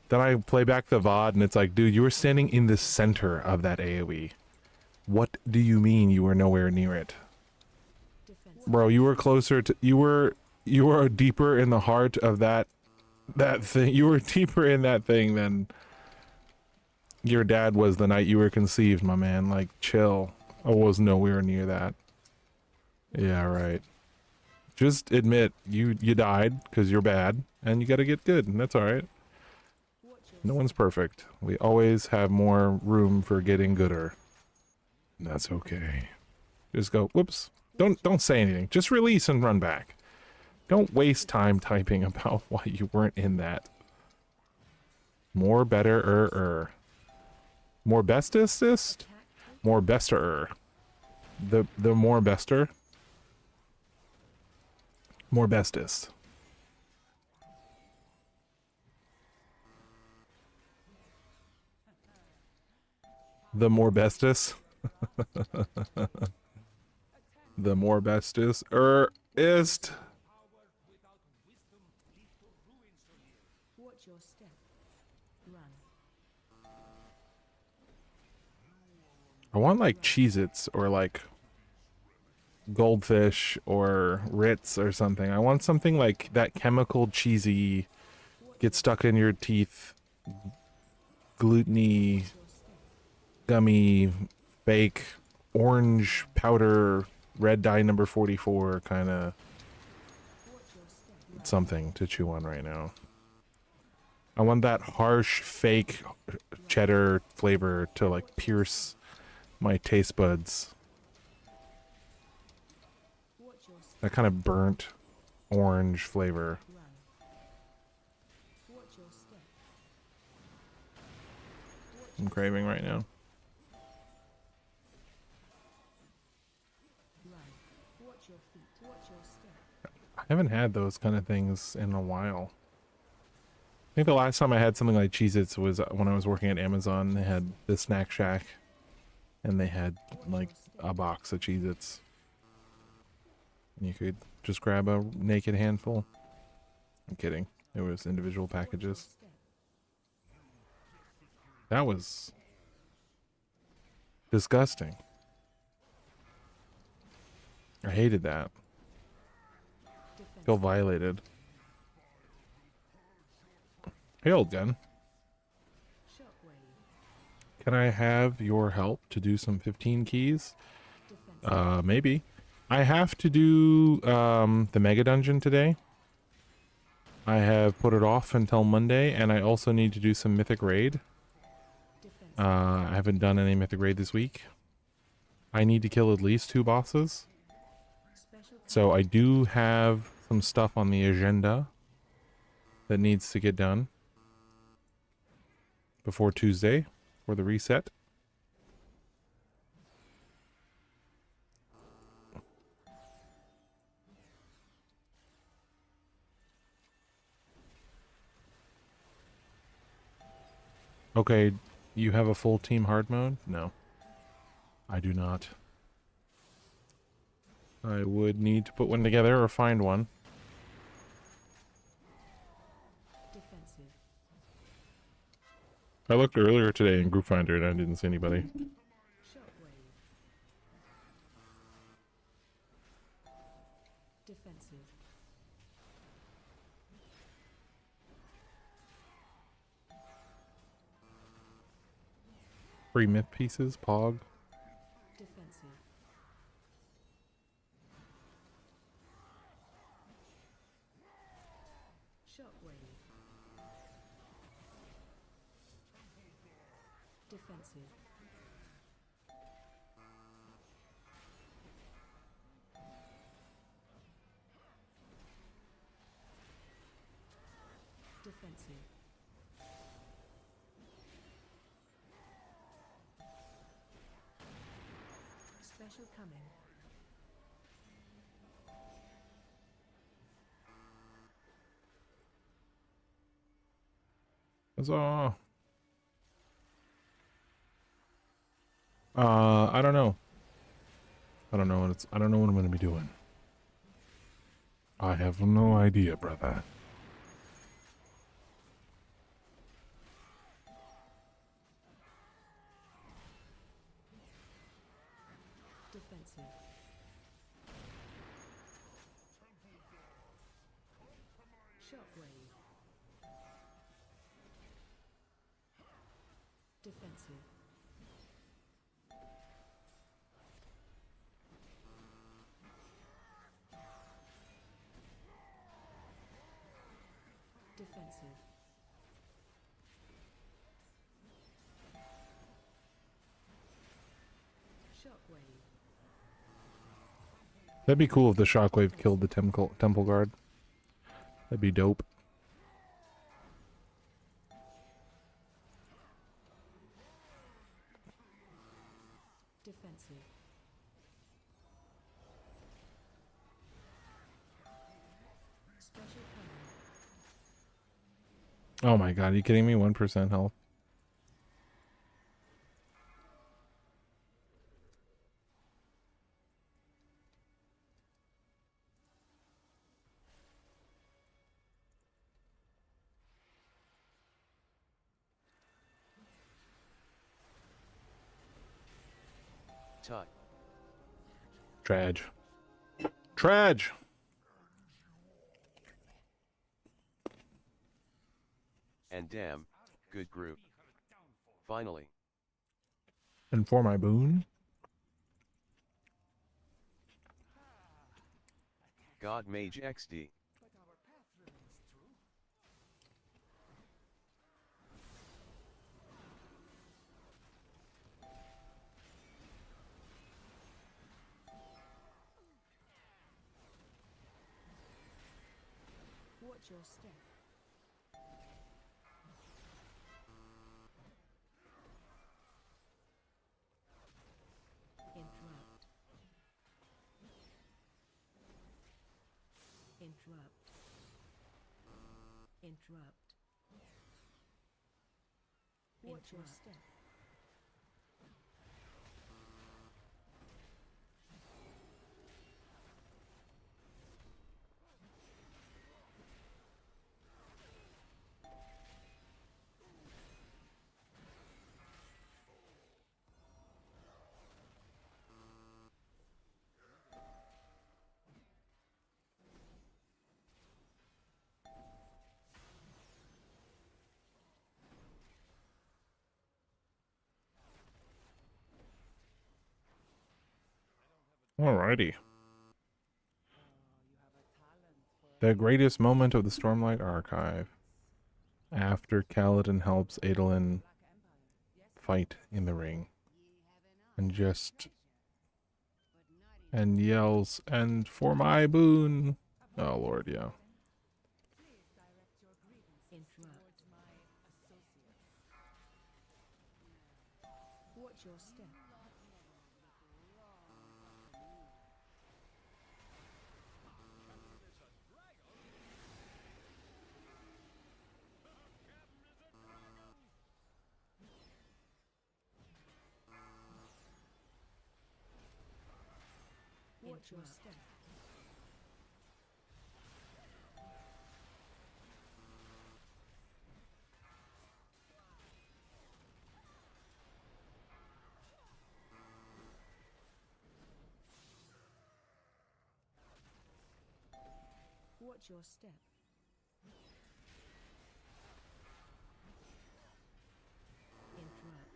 then I play back the VOD and it's like, dude, you were standing in the center of that AoE. What do you mean you were nowhere near it? Defensive. Bro, you were closer to you were deeper in the heart of that thing. You were deeper in that thing than your dad was the night you were conceived, my man. Like, chill. I was nowhere near that. Yeah, right. Just admit you died because you're bad and you gotta get good, and that's alright. Watch your No one's perfect. We always have more room for getting gooder. And that's okay. Just go, whoops. Don't say anything. Just release and run back. Don't waste time typing about why you weren't in that. More better More bestest? More bester. The more bester. More bestest. The more bestest. The more bestest ist. Watch your step. Run. I want like Cheez-Its or like Goldfish or Ritz or something. I want something like that chemical cheesy, get stuck in your teeth, gluteny, gummy, fake, orange powder, red dye number 44 kind of something to chew on right now. I want that harsh, fake cheddar flavor to like pierce my taste buds. Watch your step. That kind of burnt orange flavor. Run. Watch your step. I'm craving right now. Run. Watch your feet. Watch your step. I haven't had those kind of things in a while. I think the last time I had something like Cheez-Its was when I was working at Amazon. They had the Snack Shack, and they had like a box of Cheez-Its. And you could just grab a naked handful. I'm kidding. It was individual packages. Step. That was disgusting. I hated that. Defensive. Feel violated. Hey, old gun. Shockwave. Can I have your help to do some 15 keys? Defensive. Maybe. I have to do the mega dungeon today. I have put it off until Monday, and I also need to do some mythic raid. Defensive. I haven't done any mythic raid this week. I need to kill at least 2 bosses. Special So I do have some stuff on the agenda that needs to get done before Tuesday for the reset. Okay, you have a full team hard mode? No. I do not. I would need to put one together or find one. Defensive. I looked earlier today in Group Finder and I didn't see anybody. Shockwave. Defensive. Free myth pieces, Pog. Defensive. Shockwave. Defensive. Defensive. Special coming. Huzzah! I don't know. I don't know what I don't know what I'm gonna be doing. I have no idea, brother. Defensive. Shockwave. Defensive. Defensive. Shockwave. That'd be cool if the shockwave killed the temple guard. That'd be dope. Defensive. Special coming. Oh my god, are you kidding me? 1% health. Tut. Trage. Trage! And damn, good group. Finally. And for my boon? God Mage XD. Watch your step. Interrupt. Interrupt. Interrupt. Watch your step. Alrighty. The greatest moment of the Stormlight Archive. After Kaladin helps Adolin fight in the ring. And just... and yells, and for my boon! Oh lord, yeah. Interrupt. Watch your step. Watch your step. Watch your step. Interrupt.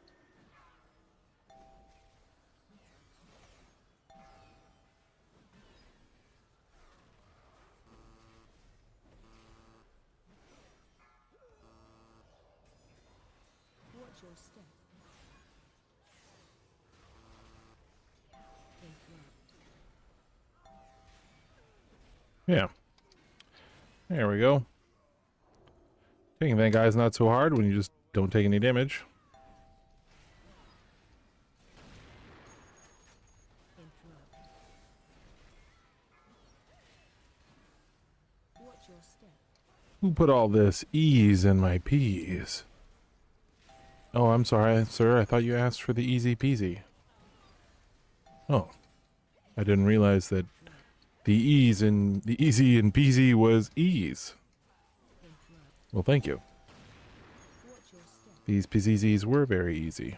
Watch your step. Interrupt. Yeah. There we go. Taking that guy's not so hard when you just don't take any damage. Interrupt. Watch your step. Who put all this ease in my peas? Oh, I'm sorry, sir. I thought you asked for the easy peasy. Oh. I didn't realize that the easy and peasy was ease. Interrupt. Well, thank you. Watch your step. These peasees were very easy.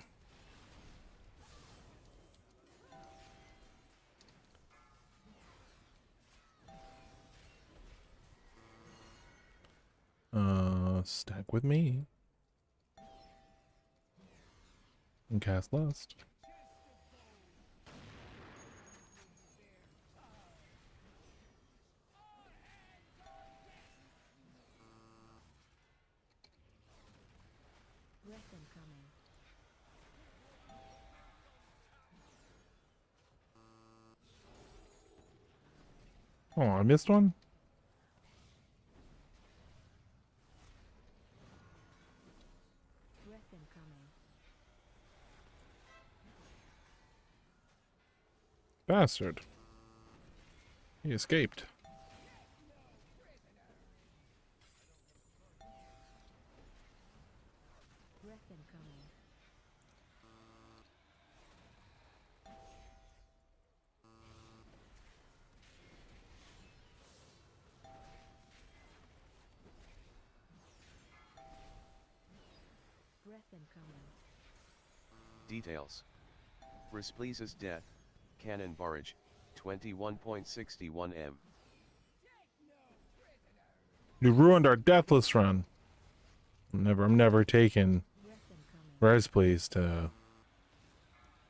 Stack with me. And cast Lust. Breath incoming. Oh, I missed one? Breath incoming. Bastard. He escaped. Breath incoming. Breath incoming. Details. Respleese's death, Cannon Barrage, 21.61 M. You ruined our deathless run. I'm never taking Breath incoming. Res please to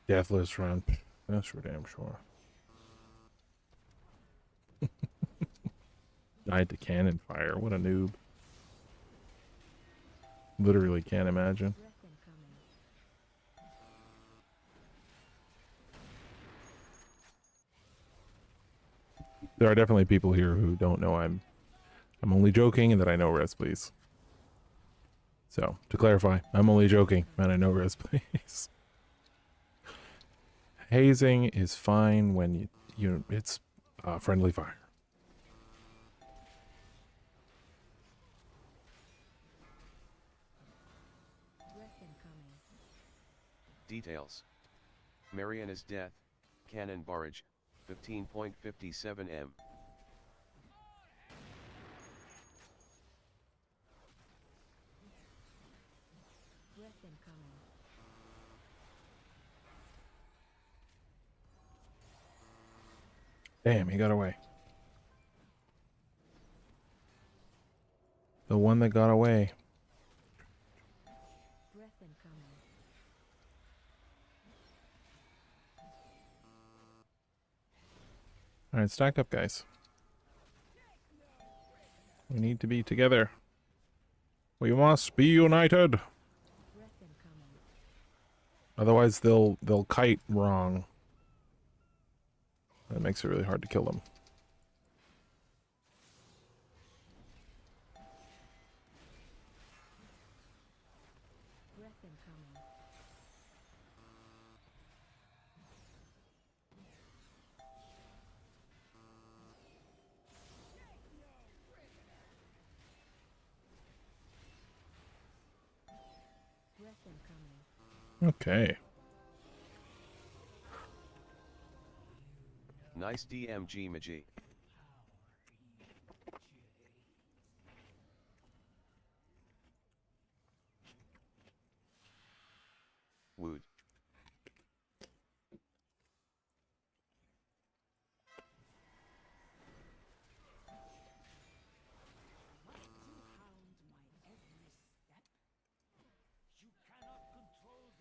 deathless run. That's for damn sure. Died to cannon fire. What a noob. Literally can't imagine. Breath incoming. There are definitely people here who don't know I'm only joking and that I know Res please. So, to clarify, I'm only joking and I know Res please. Hazing is fine when it's friendly fire. Breath incoming. Details. Mariana's death, Cannon Barrage, 15.57 M. Breath incoming. Damn, he got away. The one that got away. Breath incoming. Alright, stack up, guys. We need to be together. We must be united. Breath incoming. Otherwise they'll kite wrong. That makes it really hard to kill them. Breath incoming. Breath incoming. Okay. Nice DMG Maji. Wood.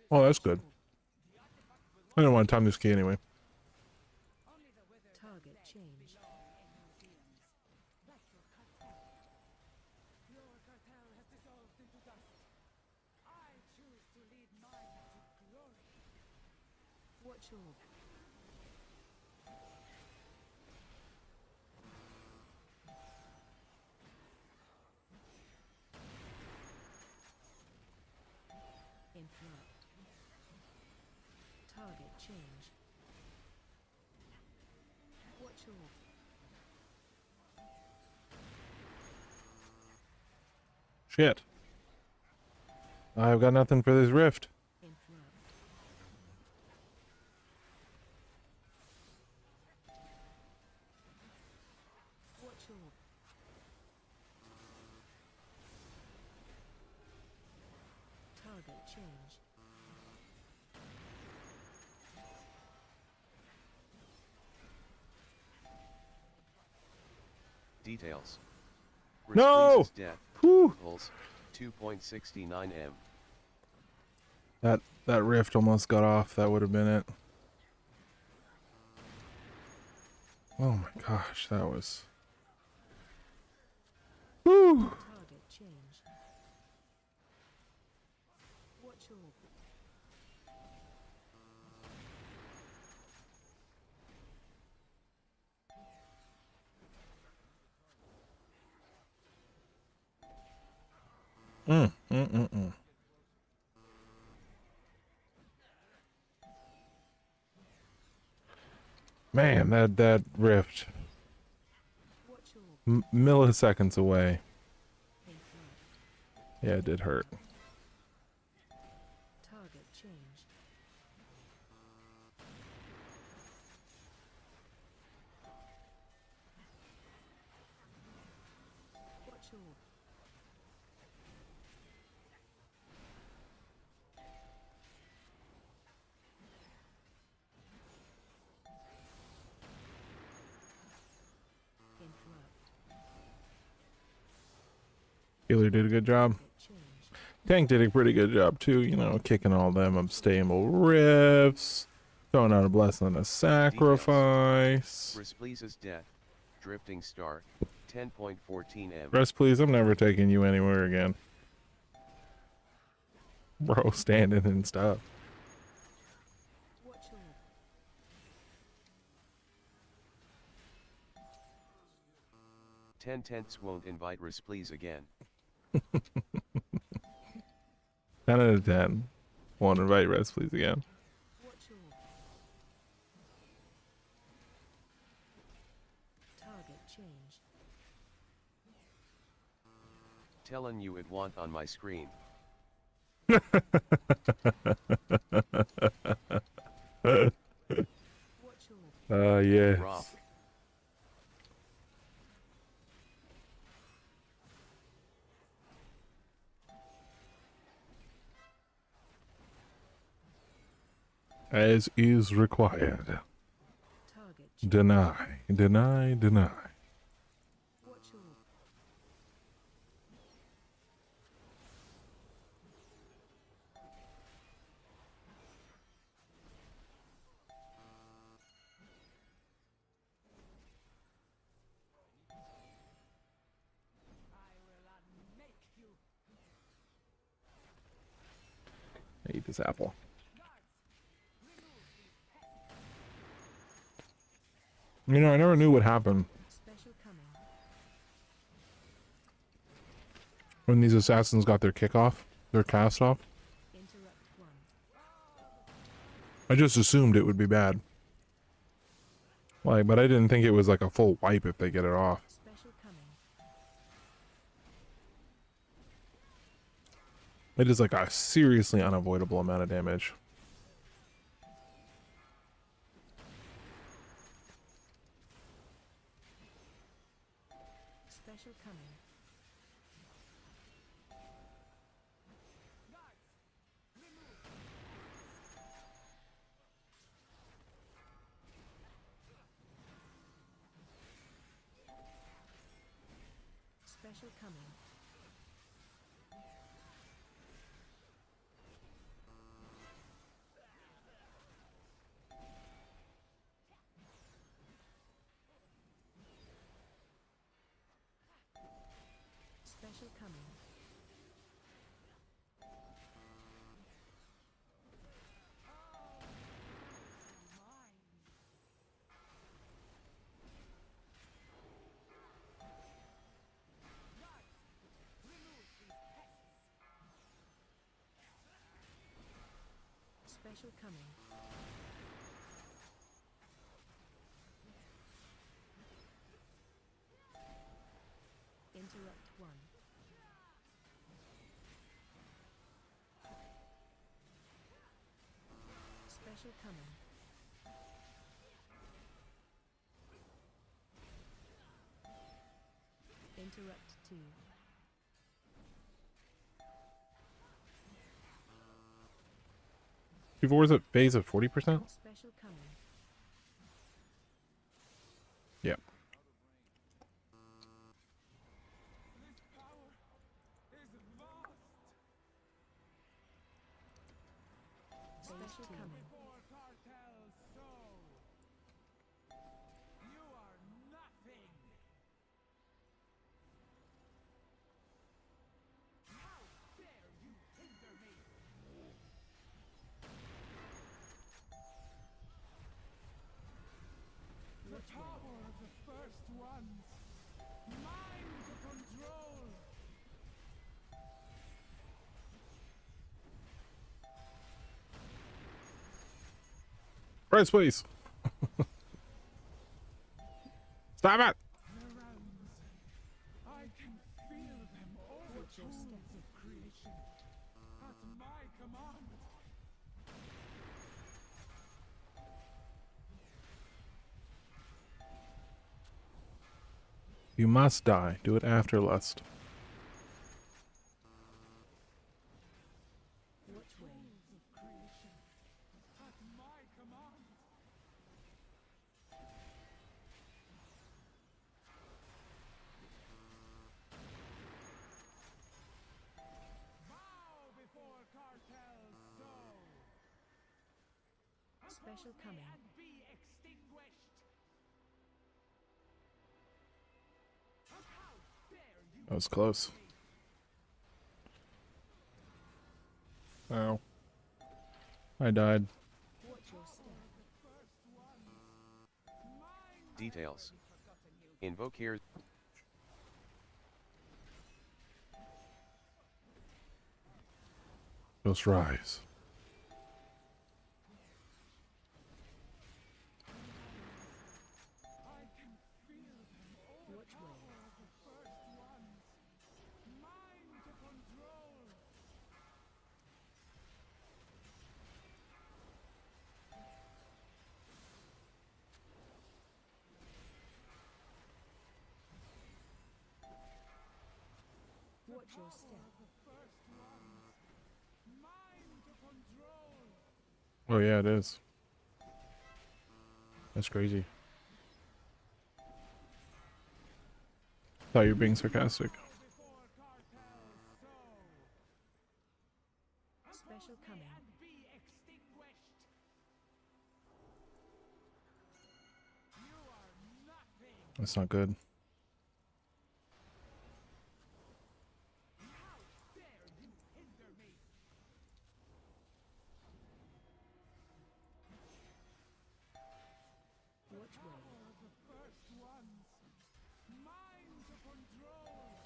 Oh, that's good. I don't want to time this key anyway. Target change. Your cartel has dissolved into dust. I choose to lead mine to glory. Watch orb. Interrupt. Target change. Watch orb. Shit. I've got nothing for this rift. Interrupt. Watch orb. Target change. Details. No! Respleese's death. Whew. Pulse 2.69 M. That rift almost got off. That would have been it. Oh my gosh, that was. Woo! Target change. Watch orb. Mm. Man, that rift. Watch orb. Milliseconds away. Interrupt. Yeah, it did hurt. Target change. Watch orb. Interrupt. Healer did a good job. Change. Tank did a pretty good job too, you know, kicking all them unstable rifts, throwing out a blessing and a sacrifice. Respleese's death. Drifting star. 10.14 M. Rest, please. I'm never taking you anywhere again. Bro, standing and stuff. Watch orb. 10/10 won't invite Respleese again. 10 out of 10. Won't invite Rest, please again. Watch orb. Target change. Telling you it want on my screen. Watch orb. Yes. Rob. As is required. Target change. Deny. Watch orb. I will unmake you. Eat this apple. You know, I never knew what happened Special coming. when these assassins got their kickoff, their cast off. Interrupt 1. I just assumed it would be bad. Like, but I didn't think it was like a full wipe if they get it off. Special coming. It is like a seriously unavoidable amount of damage. Special coming. Special coming. Special coming. Special coming. Interrupt one. Special coming. Interrupt two. Before was it phase of 40%? Special coming. Yep. Special coming. The power of the first ones. Mine to control. Press, please. Stop it! The realms. I can feel them, all the tools of creation. At my command. You must die. Do it after lust. Which way? Of creation. At my command. Bow before cartels sow. Special coming. And be extinguished. How dare you? That was close. Ow. I died. Watch your step. Details. Invoke here. Just rise. Which way? Mine to control. Watch your step. Mine to control. Oh yeah, it is. That's crazy. Thought you were being sarcastic. Before cartels sow. Special coming. And be extinguished. You are nothing. That's not good. Dare you hinder me? Which way? The first ones. Mine to control.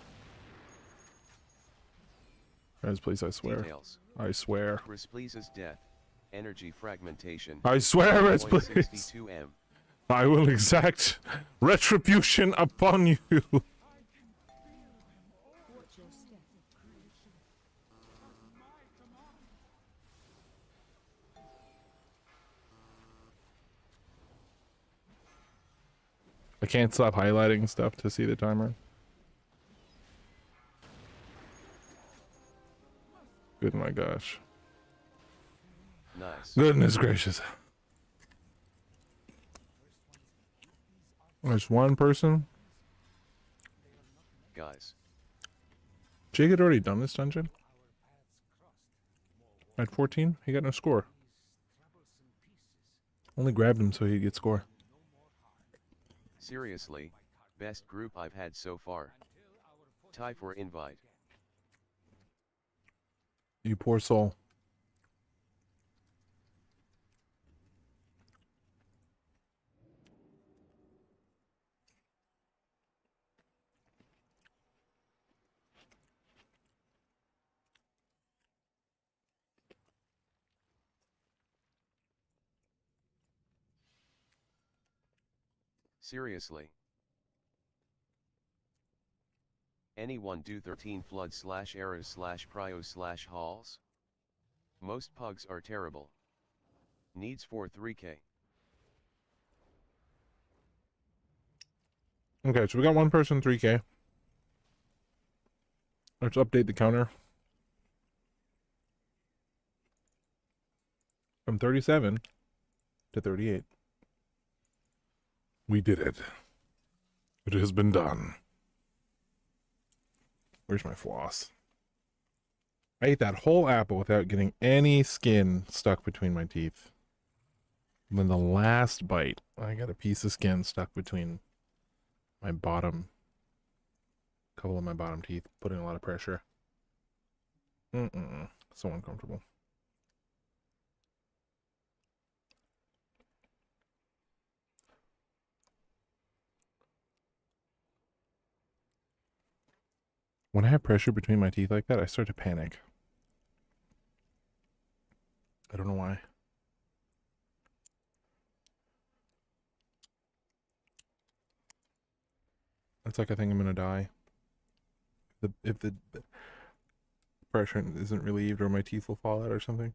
Guys, please, I swear. Details. I swear. Respleese's death. Energy fragmentation. I swear, Reds, please. 0.62 M. I will exact retribution upon you. Watch your step. I can't stop highlighting stuff to see the timer. Good, my gosh. Nice. Goodness gracious. There's one person. Guys. Jake had already done this dungeon. At 14, he got no score. Only grabbed him so he'd get score. Seriously, best group I've had so far. Tie for invite. You poor soul. Seriously. Anyone do 13 flood / eras / prio / halls? Most pugs are terrible. Needs for 3k. Okay, so we got one person 3K. Let's update the counter. From 37 to 38. We did it. It has been done. Where's my floss? I ate that whole apple without getting any skin stuck between my teeth. And then the last bite, I got a piece of skin stuck between my bottom, couple of my bottom teeth, putting a lot of pressure. So uncomfortable. When I have pressure between my teeth like that, I start to panic. I don't know why. It's like I think I'm gonna die. If the pressure isn't relieved, or my teeth will fall out or something.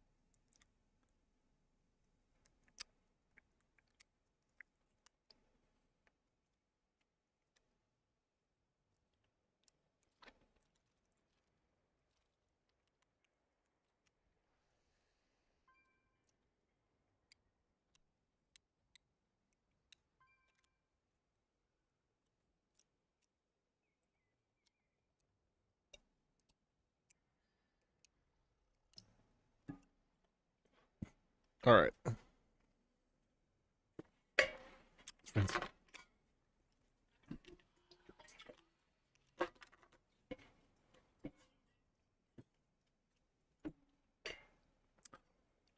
All right.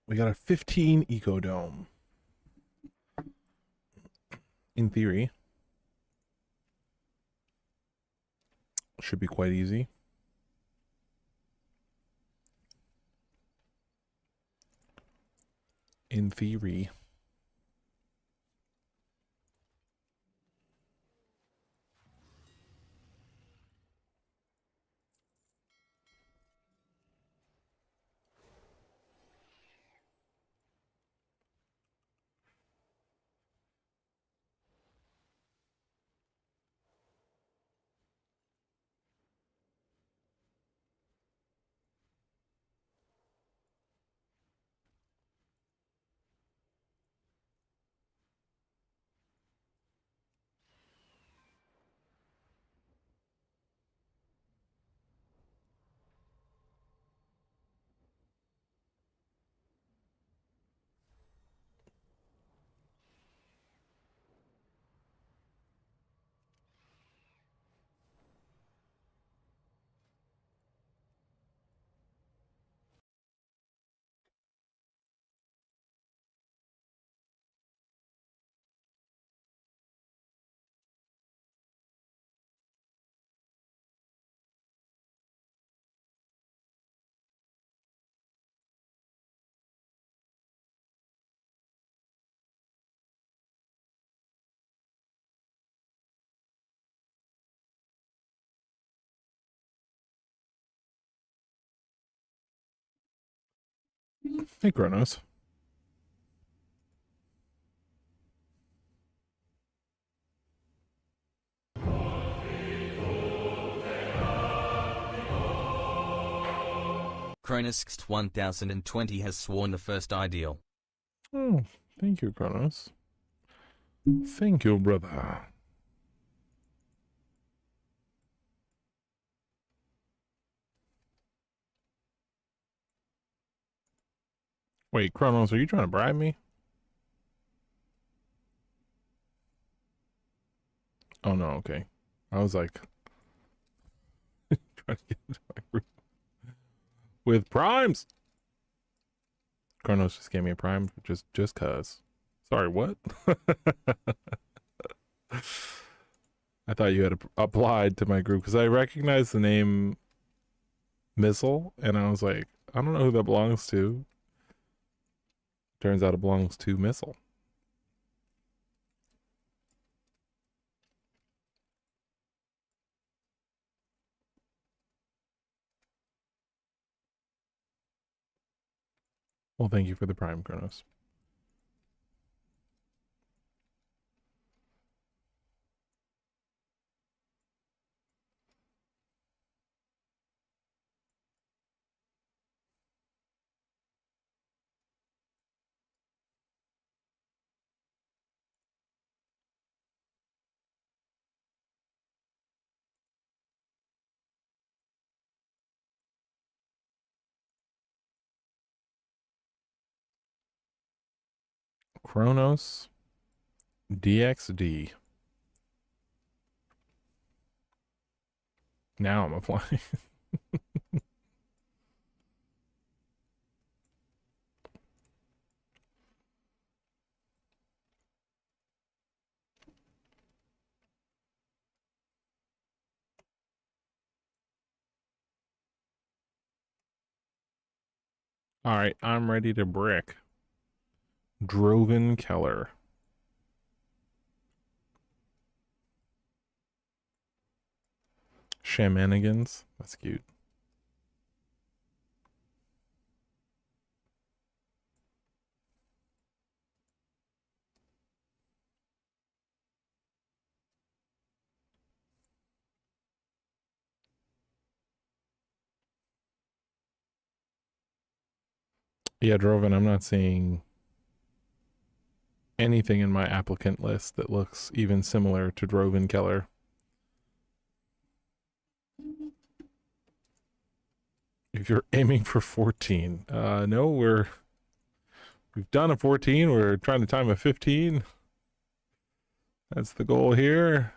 We got a 15 eco dome. In theory, should be quite easy. In theory. Hey, Kronos. Kronosk 1020 has sworn the first ideal. Oh, thank you, Kronos. Thank you, brother. Wait, Kronos, are you trying to bribe me? Oh no, okay. I was like trying to get into my group with primes. Kronos just gave me a prime just cause. Sorry, what? I thought you had applied to my group because I recognized the name Missile, and I was like, I don't know who that belongs to. Turns out it belongs to Missile. Well, thank you for the prime, Kronos. Kronos DXD. Now I'm applying. All right, I'm ready to brick. Droven Keller. Shenanigans. That's cute. Yeah, Droven, I'm not seeing anything in my applicant list that looks even similar to Droven Keller. If you're aiming for 14, no, we've done a 14. We're trying to time a 15. That's the goal here.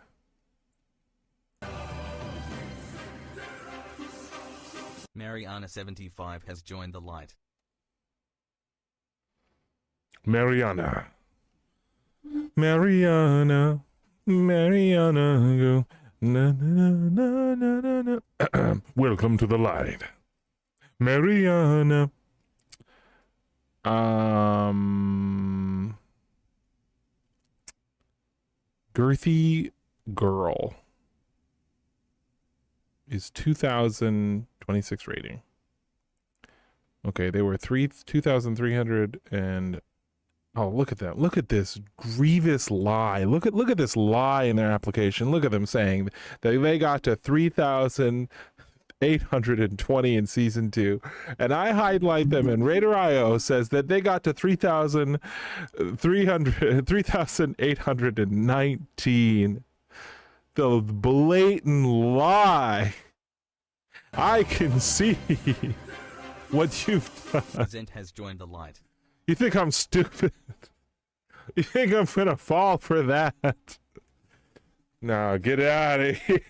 Mariana75 has joined the light. Mariana, Mariana, Mariana, go. Na, na, na, na, na, na. Welcome to the light. Mariana. Girthy Girl is 2026 rating. Okay, they were 2,300 and oh, look at that. Look at this grievous lie. Look at this lie in their application. Look at them saying that they got to 3,820 in season 2. And I highlight them and Raider.io says that they got to 3,819. The blatant lie. I can see what you've done. Zent has joined the light. You think I'm stupid? You think I'm gonna fall for that? No, get out of here.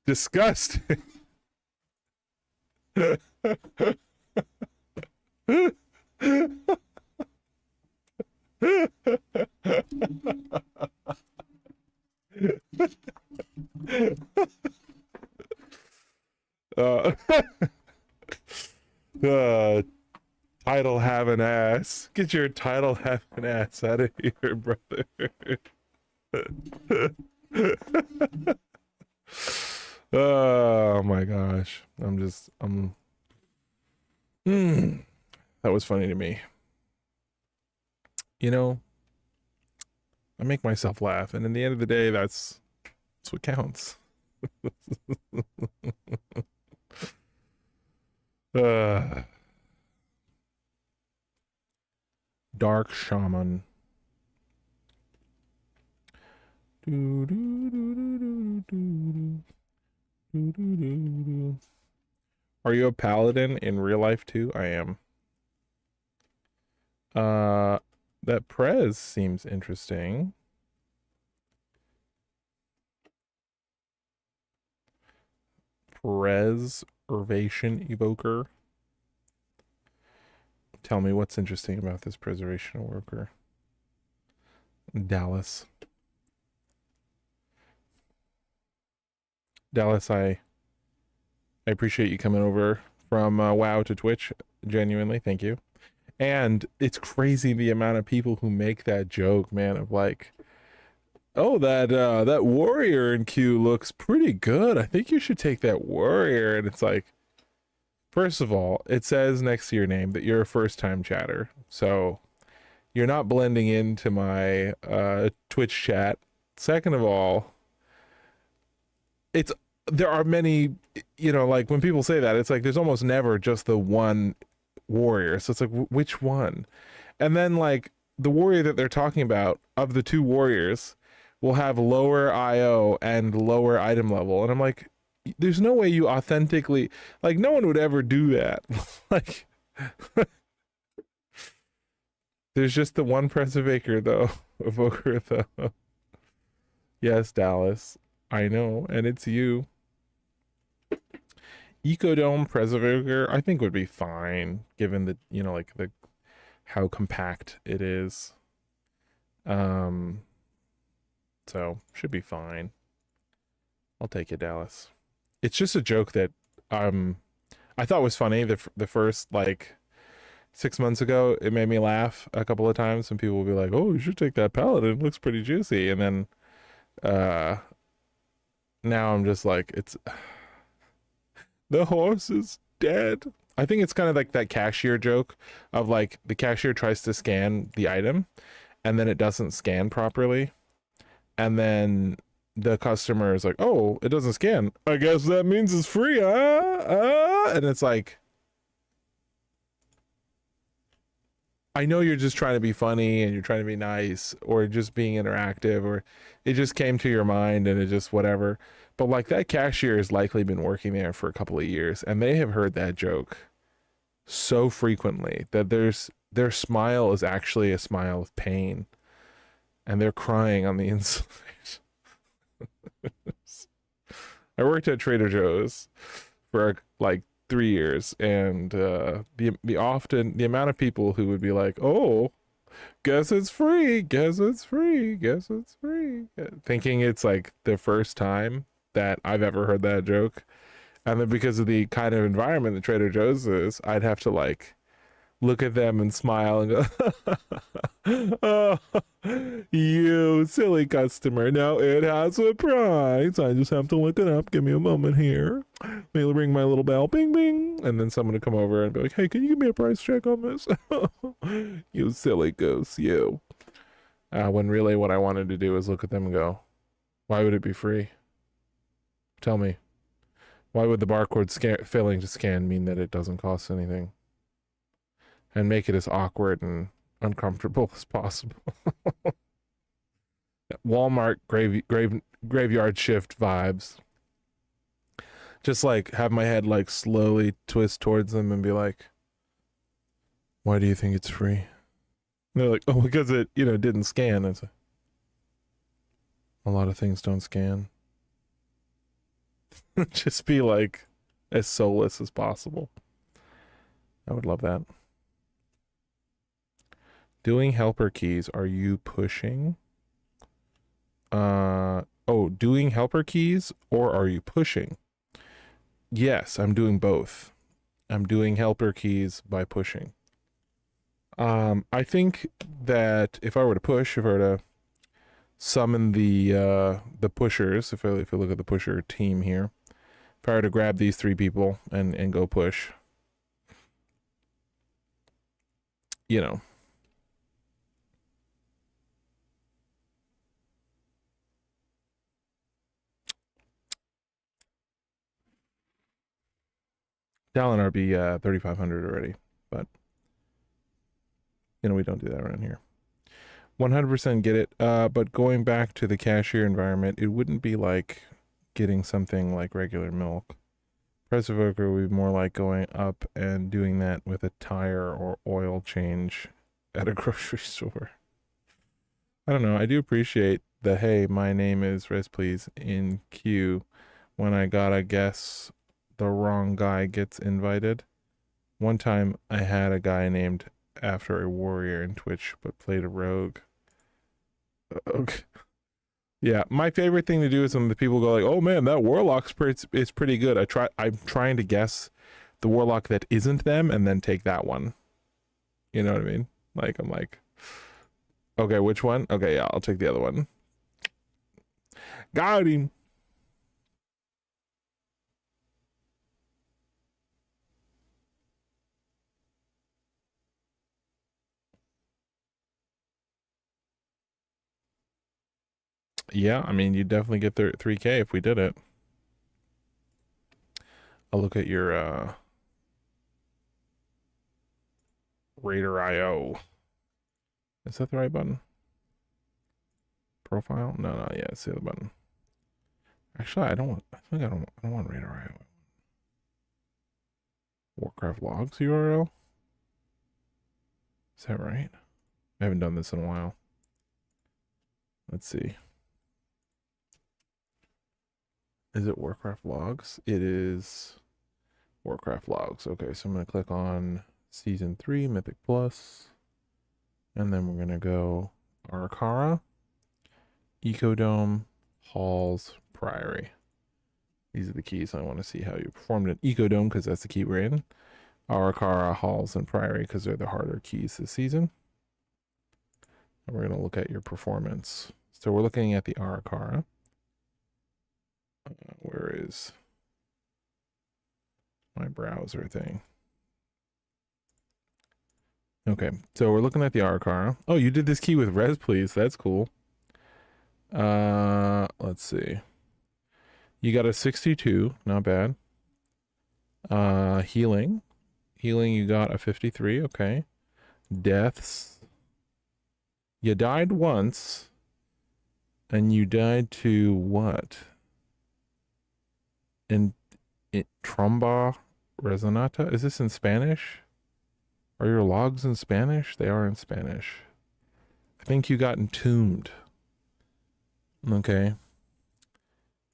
Disgusting. uh, title having ass. Get your title having ass out of here, brother. Oh my gosh. That was funny to me. You know, I make myself laugh, and in the end of the day, that's what counts. Uh, Dark Shaman. Do, do, do, do, do, do, do, do, do, do. Are you a paladin in real life too? I am. That Prez seems interesting. Preservation Evoker. Tell me what's interesting about this preservation worker. Dallas. Dallas, I appreciate you coming over from WoW to Twitch. Genuinely, thank you. And it's crazy the amount of people who make that joke, man, of like, oh, that warrior in queue looks pretty good. I think you should take that warrior. And it's like, first of all, it says next to your name that you're a first-time chatter, so you're not blending into my Twitch chat. Second of all, there are many, you know, like when people say that, it's like there's almost never just the one warrior. So it's like, which one? And then like the warrior that they're talking about, of the two warriors, will have lower IO and lower item level. And I'm like, there's no way you authentically, like, no one would ever do that. Like, there's just the one preservator though, evoker though. Yes, Dallas, I know, and it's you. Ecodome preservator, I think would be fine, given the, you know, like the how compact it is. So should be fine. I'll take it, Dallas. It's just a joke that I thought was funny the first like 6 months ago. It made me laugh a couple of times when people would be like, "Oh, you should take that paladin. It looks pretty juicy." And then now I'm just like, it's the horse is dead. I think it's kind of like that cashier joke of like the cashier tries to scan the item and then it doesn't scan properly. And then the customer is like, "Oh, it doesn't scan. I guess that means it's free." And it's like, I know you're just trying to be funny and you're trying to be nice or just being interactive, or it just came to your mind and it just whatever. But like that cashier has likely been working there for a couple of years and they have heard that joke so frequently that their smile is actually a smile of pain and they're crying on the inside. I worked at Trader Joe's for like 3 years, and the amount of people who would be like, "Oh, guess it's free, guess it's free, guess it's free," thinking it's like the first time that I've ever heard that joke. And then because of the kind of environment that Trader Joe's is, I'd have to like look at them and smile and go, "Oh, you silly customer. Now it has a price. I just have to look it up. Give me a moment here. Let me ring my little bell. Bing, bing." And then someone would come over and be like, "Hey, can you give me a price check on this?" You silly goose, you. When really what I wanted to do is look at them and go, "Why would it be free? Tell me. Why would the barcode failing to scan mean that it doesn't cost anything?" And make it as awkward and uncomfortable as possible. Walmart graveyard shift vibes. Just like have my head like slowly twist towards them and be like, "Why do you think it's free?" And they're like, "Oh, because it, you know, didn't scan." It's a lot of things don't scan. Just be like as soulless as possible. I would love that. Doing helper keys, are you pushing? Doing helper keys or are you pushing? Yes, I'm doing both. I'm doing helper keys by pushing. I think that if I were to push, if I were to summon the pushers, if I look at the pusher team here, if I were to grab these 3 people and go push, you know, Talon RB 3,500 already, but you know we don't do that around here. 100% get it. But going back to the cashier environment, it wouldn't be like getting something like regular milk. Press evoker would be more like going up and doing that with a tire or oil change at a grocery store. I don't know. I do appreciate the hey, my name is Res Please in queue when I gotta guess the wrong guy gets invited. One time I had a guy named after a warrior in Twitch but played a rogue. Okay. Yeah, my favorite thing to do is when the people go like, "Oh man, that warlock's is pretty good." I'm trying to guess the warlock that isn't them and then take that one. You know what I mean? Like I'm like, okay, which one? Okay, yeah, I'll take the other one. Got him. Yeah, I mean, you'd definitely get 3K if we did it. I'll look at your Raider IO. Is that the right button? Profile? No, yeah, it's the other button. Actually, I don't want Raider IO. Warcraft logs URL? Is that right? I haven't done this in a while. Let's see. Is it Warcraft logs? It is Warcraft logs. Okay, so I'm going to click on Season 3, Mythic Plus. And then we're going to go Arakara, Ecodome, Halls, Priory. These are the keys. I want to see how you performed in Ecodome because that's the key we're in. Arakara, Halls, and Priory because they're the harder keys this season. And we're going to look at your performance. So we're looking at the Arakara. Where is my browser thing? Okay, so we're looking at the Arakara. Oh, you did this key with Res Please. That's cool. Let's see. You got a 62, not bad. Healing. Healing, you got a 53, okay. Deaths. You died once. And you died to what? In Tromba Resonata? Is this in Spanish? Are your logs in Spanish? They are in Spanish. I think you got entombed. Okay.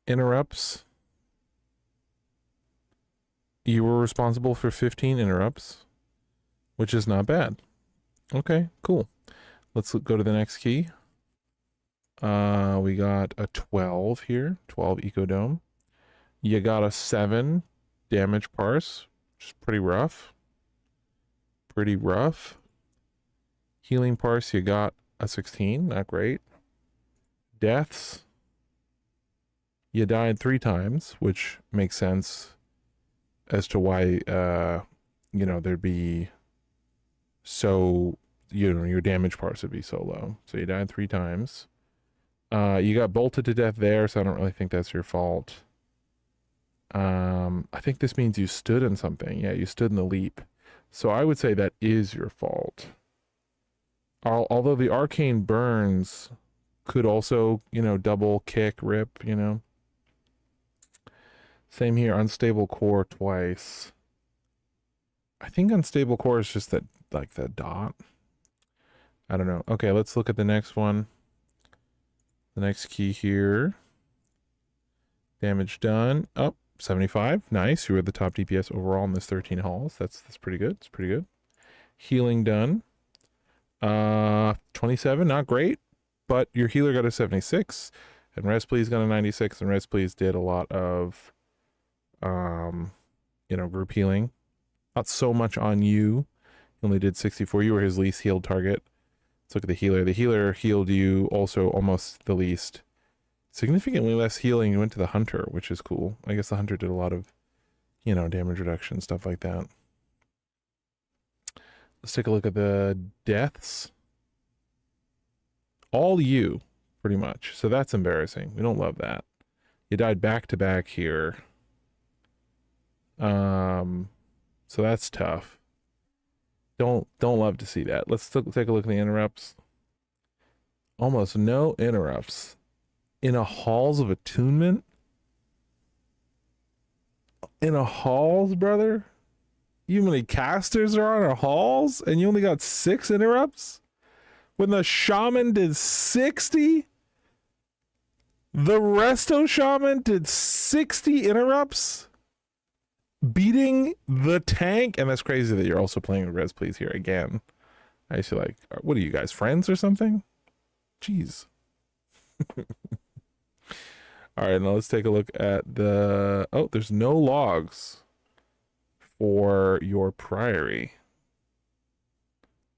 Interrupts. You were responsible for 15 interrupts, which is not bad. Okay, cool. Let's go to the next key. We got a 12 here, 12 Ecodome. You got a 7 damage parse, which is pretty rough. Pretty rough. Healing parse, you got a 16, not great. Deaths, you died 3 times, which makes sense as to why, you know, there'd be so, you know, your damage parse would be so low. So you died 3 times. You got bolted to death there, so I don't really think that's your fault. I think this means you stood in something. Yeah, you stood in the leap. So I would say that is your fault. Although the arcane burns could also, you know, double kick, rip, you know. Same here, unstable core twice. I think unstable core is just that, like that dot. I don't know. Okay, let's look at the next one. The next key here. Damage done. Oh, 75. Nice. You were the top DPS overall in this 13 halls. That's pretty good. It's pretty good. Healing done. 27. Not great, but your healer got a 76, and Res Please got a 96, and Res Please did a lot of, you know, group healing. Not so much on you. He only did 64. You were his least healed target. Let's look at the healer. The healer healed you also almost the least. Significantly less healing. You went to the hunter, which is cool. I guess the hunter did a lot of, you know, damage reduction, stuff like that. Let's take a look at the deaths. All you, pretty much. So that's embarrassing. We don't love that. You died back to back here. So that's tough. Don't love to see that. Let's take a look at the interrupts. Almost no interrupts in a Halls of Attunement. In a Halls, brother. You know how many casters are on a Halls, and you only got 6 interrupts. When the Shaman did 60, the Resto Shaman did 60 interrupts, beating the tank. And that's crazy that you're also playing with Res Please here again. I feel like, what are you guys, friends or something? Jeez. All right, now let's take a look at the... Oh, there's no logs for your Priory.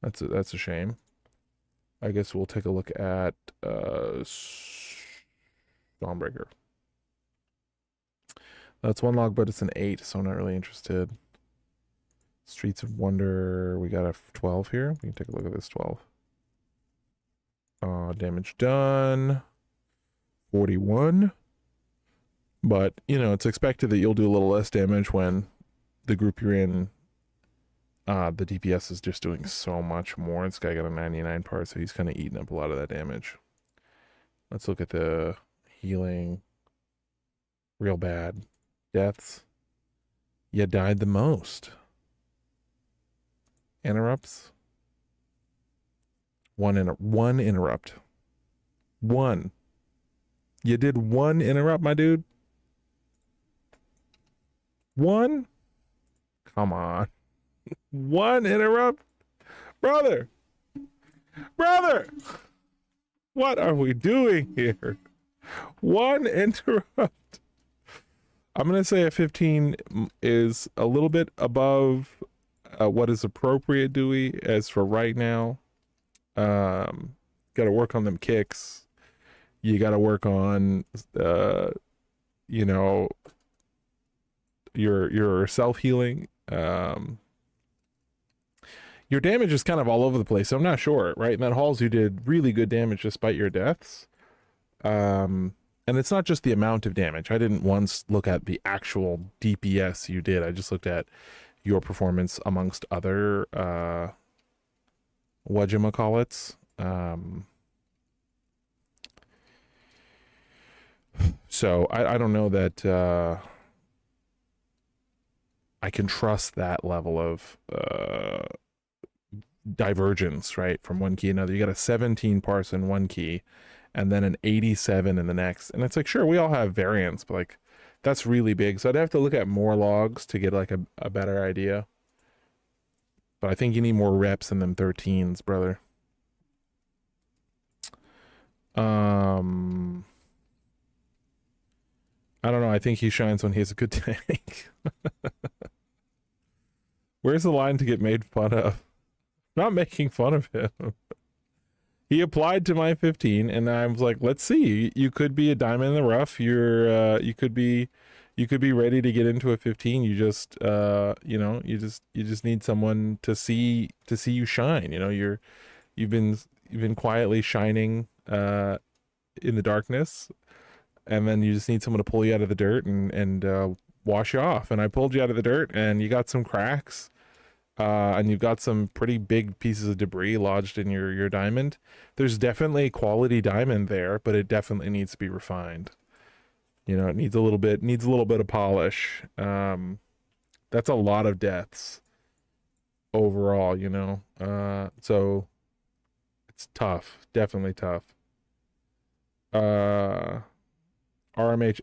That's a shame. I guess we'll take a look at Dawnbreaker. That's 1 log, but it's an 8, so I'm not really interested. Streets of Wonder, we got a 12 here. We can take a look at this 12. Damage done. 41. But, you know, it's expected that you'll do a little less damage when the group you're in, the DPS is just doing so much more. This guy got a 99 part, so he's kind of eating up a lot of that damage. Let's look at the healing. Real bad. Deaths. You died the most. Interrupts. One interrupt. One. You did 1 interrupt, my dude? 1? Come on. 1 interrupt? Brother! Brother! What are we doing here? 1 interrupt. I'm going to say a 15 is a little bit above what is appropriate, Dewey, as for right now. Got to work on them kicks. You got to work on, you know, your self-healing. Your damage is kind of all over the place, so I'm not sure, right? In that Halls, you did really good damage despite your deaths. And it's not just the amount of damage. I didn't once look at the actual DPS you did. I just looked at your performance amongst other whatchamacallits. So I don't know that I can trust that level of divergence, right, from one key to another. You got a 17 parse in one key and then an 87 in the next, and it's like, sure, we all have variance, but like that's really big. So I'd have to look at more logs to get like a better idea, but I think you need more reps in them 13s, brother. I don't know. I think he shines when he has a good tank. Where's the line to get made fun of? Not making fun of him. He applied to my 15, and I was like, "Let's see. You could be a diamond in the rough. You could be ready to get into a 15. You just, you know, you just need someone to see you shine. You know, you've been quietly shining in the darkness, and then you just need someone to pull you out of the dirt and wash you off. And I pulled you out of the dirt, and you got some cracks." And you've got some pretty big pieces of debris lodged in your diamond. There's definitely quality diamond there, but it definitely needs to be refined. You know, it needs a little bit of polish. That's a lot of deaths overall, you know. So it's tough, definitely tough. RMH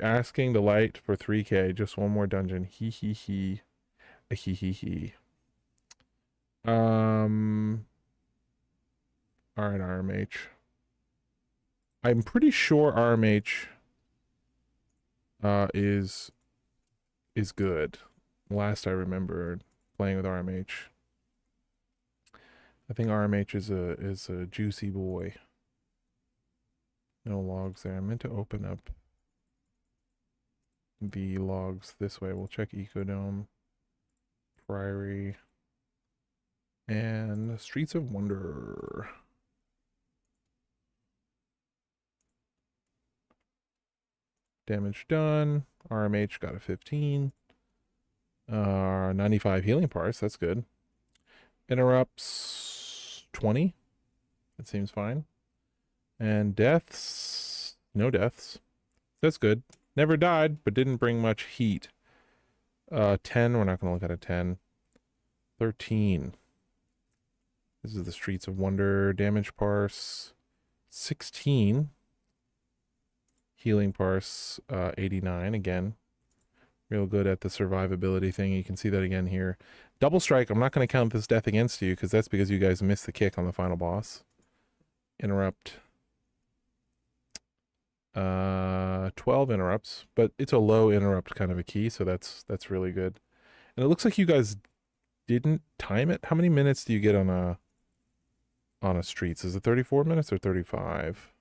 asking the light for 3K, just one more dungeon. He. A he. All right, RMH. I'm pretty sure RMH is good. Last I remember playing with RMH. I think RMH is a juicy boy. No logs there. I meant to open up the logs this way. We'll check Ecodome, Priory, and Streets of Wonder. Damage done. RMH got a 15. 95 healing parts. That's good. Interrupts 20. That seems fine. And deaths, no deaths. That's good. Never died, but didn't bring much heat. 10, we're not going to look at a 10. 13. This is the Streets of Wonder damage parse. 16. Healing parse, 89 again. Real good at the survivability thing. You can see that again here. Double strike, I'm not going to count this death against you because that's because you guys missed the kick on the final boss. Interrupt. 12 interrupts, but it's a low interrupt kind of a key, so that's really good. And it looks like you guys didn't time it. How many minutes do you get on a Streets? Is it 34 minutes or 35?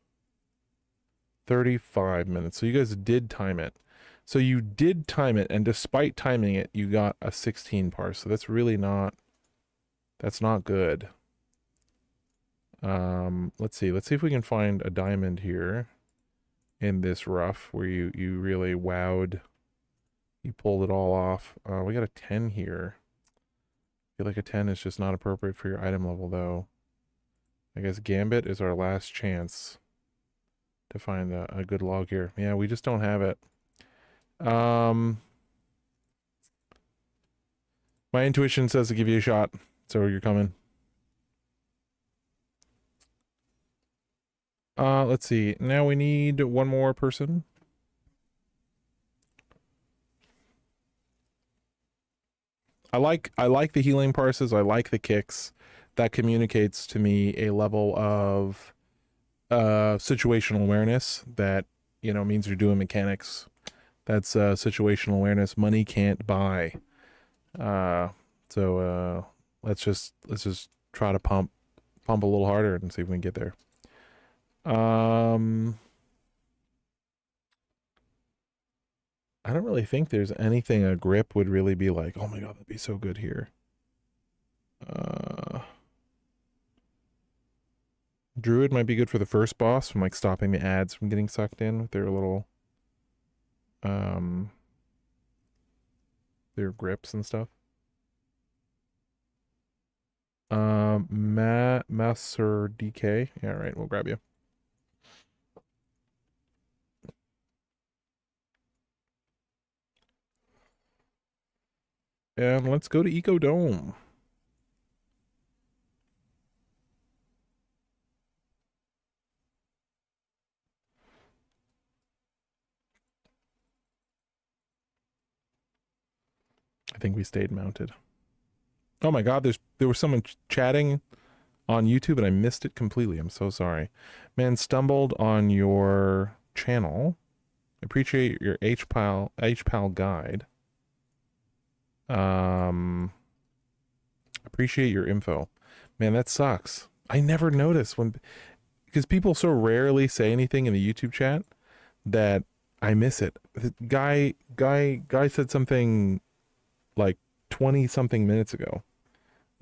35 minutes. So you guys did time it. So you did time it, and despite timing it, you got a 16 parse. So that's really not, that's not good. Let's see if we can find a diamond here in this rough where you really wowed. You pulled it all off. We got a 10 here. I feel like a 10 is just not appropriate for your item level, though. I guess Gambit is our last chance to find a good log here. Yeah, we just don't have it. My intuition says to give you a shot, so you're coming. Let's see. Now we need one more person. I like the healing parses. I like the kicks. That communicates to me a level of situational awareness that, you know, means you're doing mechanics. That's situational awareness money can't buy. So let's just try to pump a little harder and see if we can get there. I don't really think there's anything a grip would really be like, oh my god, that'd be so good here. Druid might be good for the first boss from like stopping the ads from getting sucked in with their little their grips and stuff. Master DK. Yeah, right, we'll grab you. And let's go to Eco Dome. I think we stayed mounted. Oh my god, there was someone chatting on YouTube and I missed it completely. I'm so sorry. Man, stumbled on your channel. Appreciate your HPAL guide. Appreciate your info. Man, that sucks. I never notice because people so rarely say anything in the YouTube chat that I miss it. The guy said something like 20 something minutes ago.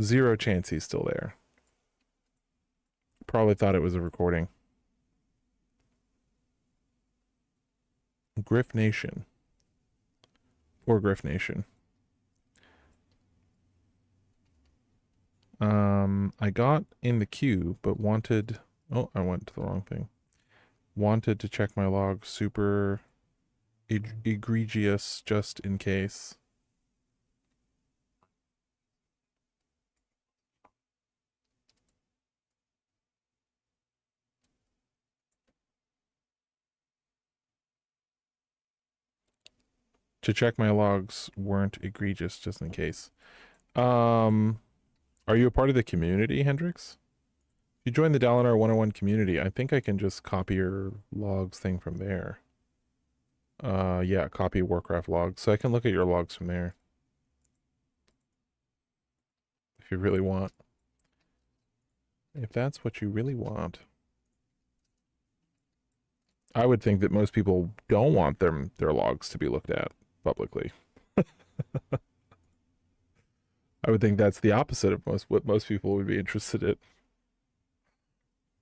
Zero chance he's still there. Probably thought it was a recording. Griff Nation. Or Griff Nation. I got in the queue, but wanted... Oh, I went to the wrong thing. Wanted to check my log super egregious just in case. To check my logs weren't egregious just in case. Are you a part of the community, Hendrix? If you join the Dalinar 101 community, I think I can just copy your logs thing from there. Yeah, copy Warcraft logs. So I can look at your logs from there. If you really want. If that's what you really want. I would think that most people don't want their logs to be looked at publicly. I would think that's the opposite of what most people would be interested in.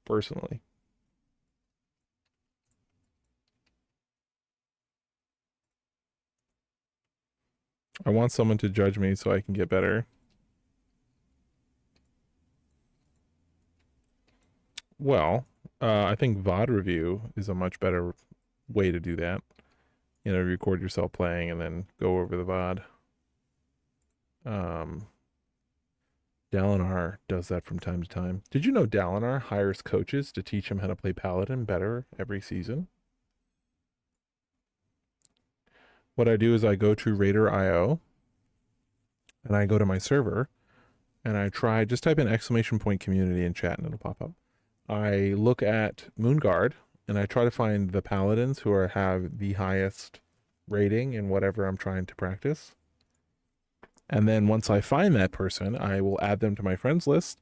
Personally. I want someone to judge me so I can get better. Well, I think VOD review is a much better way to do that. You know, record yourself playing and then go over the VOD. Dalinar does that from time to time. Did you know Dalinar hires coaches to teach him how to play Paladin better every season? What I do is I go to Raider.io and I go to my server and I try, just type in !community in chat and it'll pop up. I look at Moonguard and I try to find the paladins who have the highest rating in whatever I'm trying to practice. And then once I find that person, I will add them to my friends list.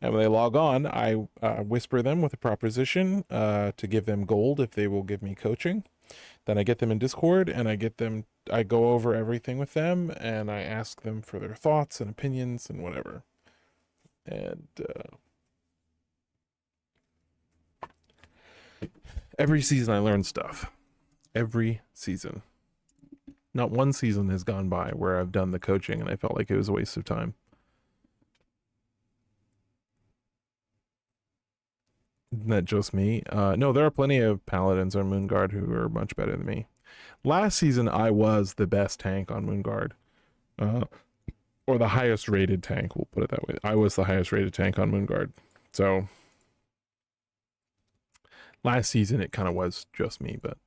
And when they log on, I whisper them with a proposition to give them gold if they will give me coaching. Then I get them in Discord and I go over everything with them and I ask them for their thoughts and opinions and whatever. And every season I learn stuff. Every season. Not one season has gone by where I've done the coaching and I felt like it was a waste of time. Isn't that just me? No, there are plenty of paladins on Moonguard who are much better than me. Last season, I was the best tank on Moonguard. Or the highest rated tank, we'll put it that way. I was the highest rated tank on Moonguard. So, last season, it kind of was just me, but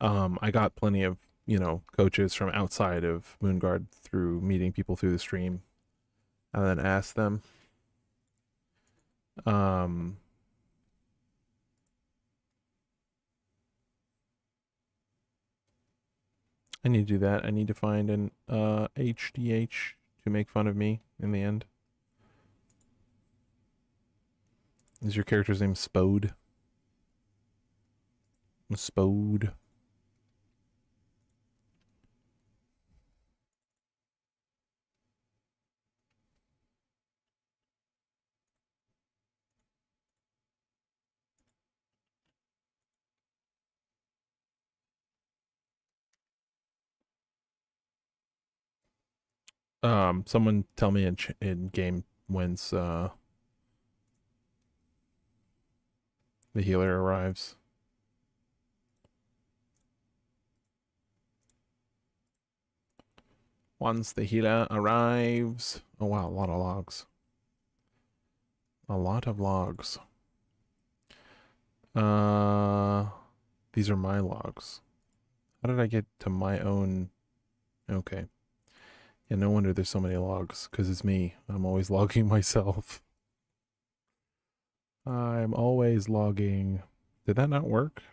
I got plenty of, you know, coaches from outside of Moonguard through meeting people through the stream and then asked them. I need to do that. I need to find an HDH to make fun of me in the end. Is your character's name Spode? Spode. Someone tell me in game when's the healer arrives. Once the healer arrives. Oh wow, a lot of logs. A lot of logs. These are my logs. How did I get to my own? Okay. Yeah, no wonder there's so many logs, because it's me. I'm always logging myself. I'm always logging. Did that not work?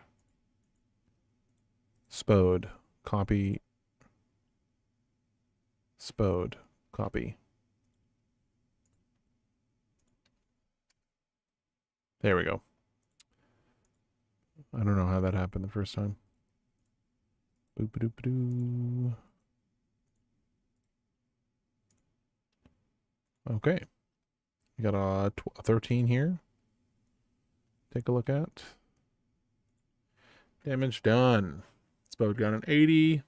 Spode. Copy. Spode. Copy. There we go. I don't know how that happened the first time. Boop-a-doop-a-doo. Okay. We got a 13 here. Take a look at. Damage done. Spode got an 80.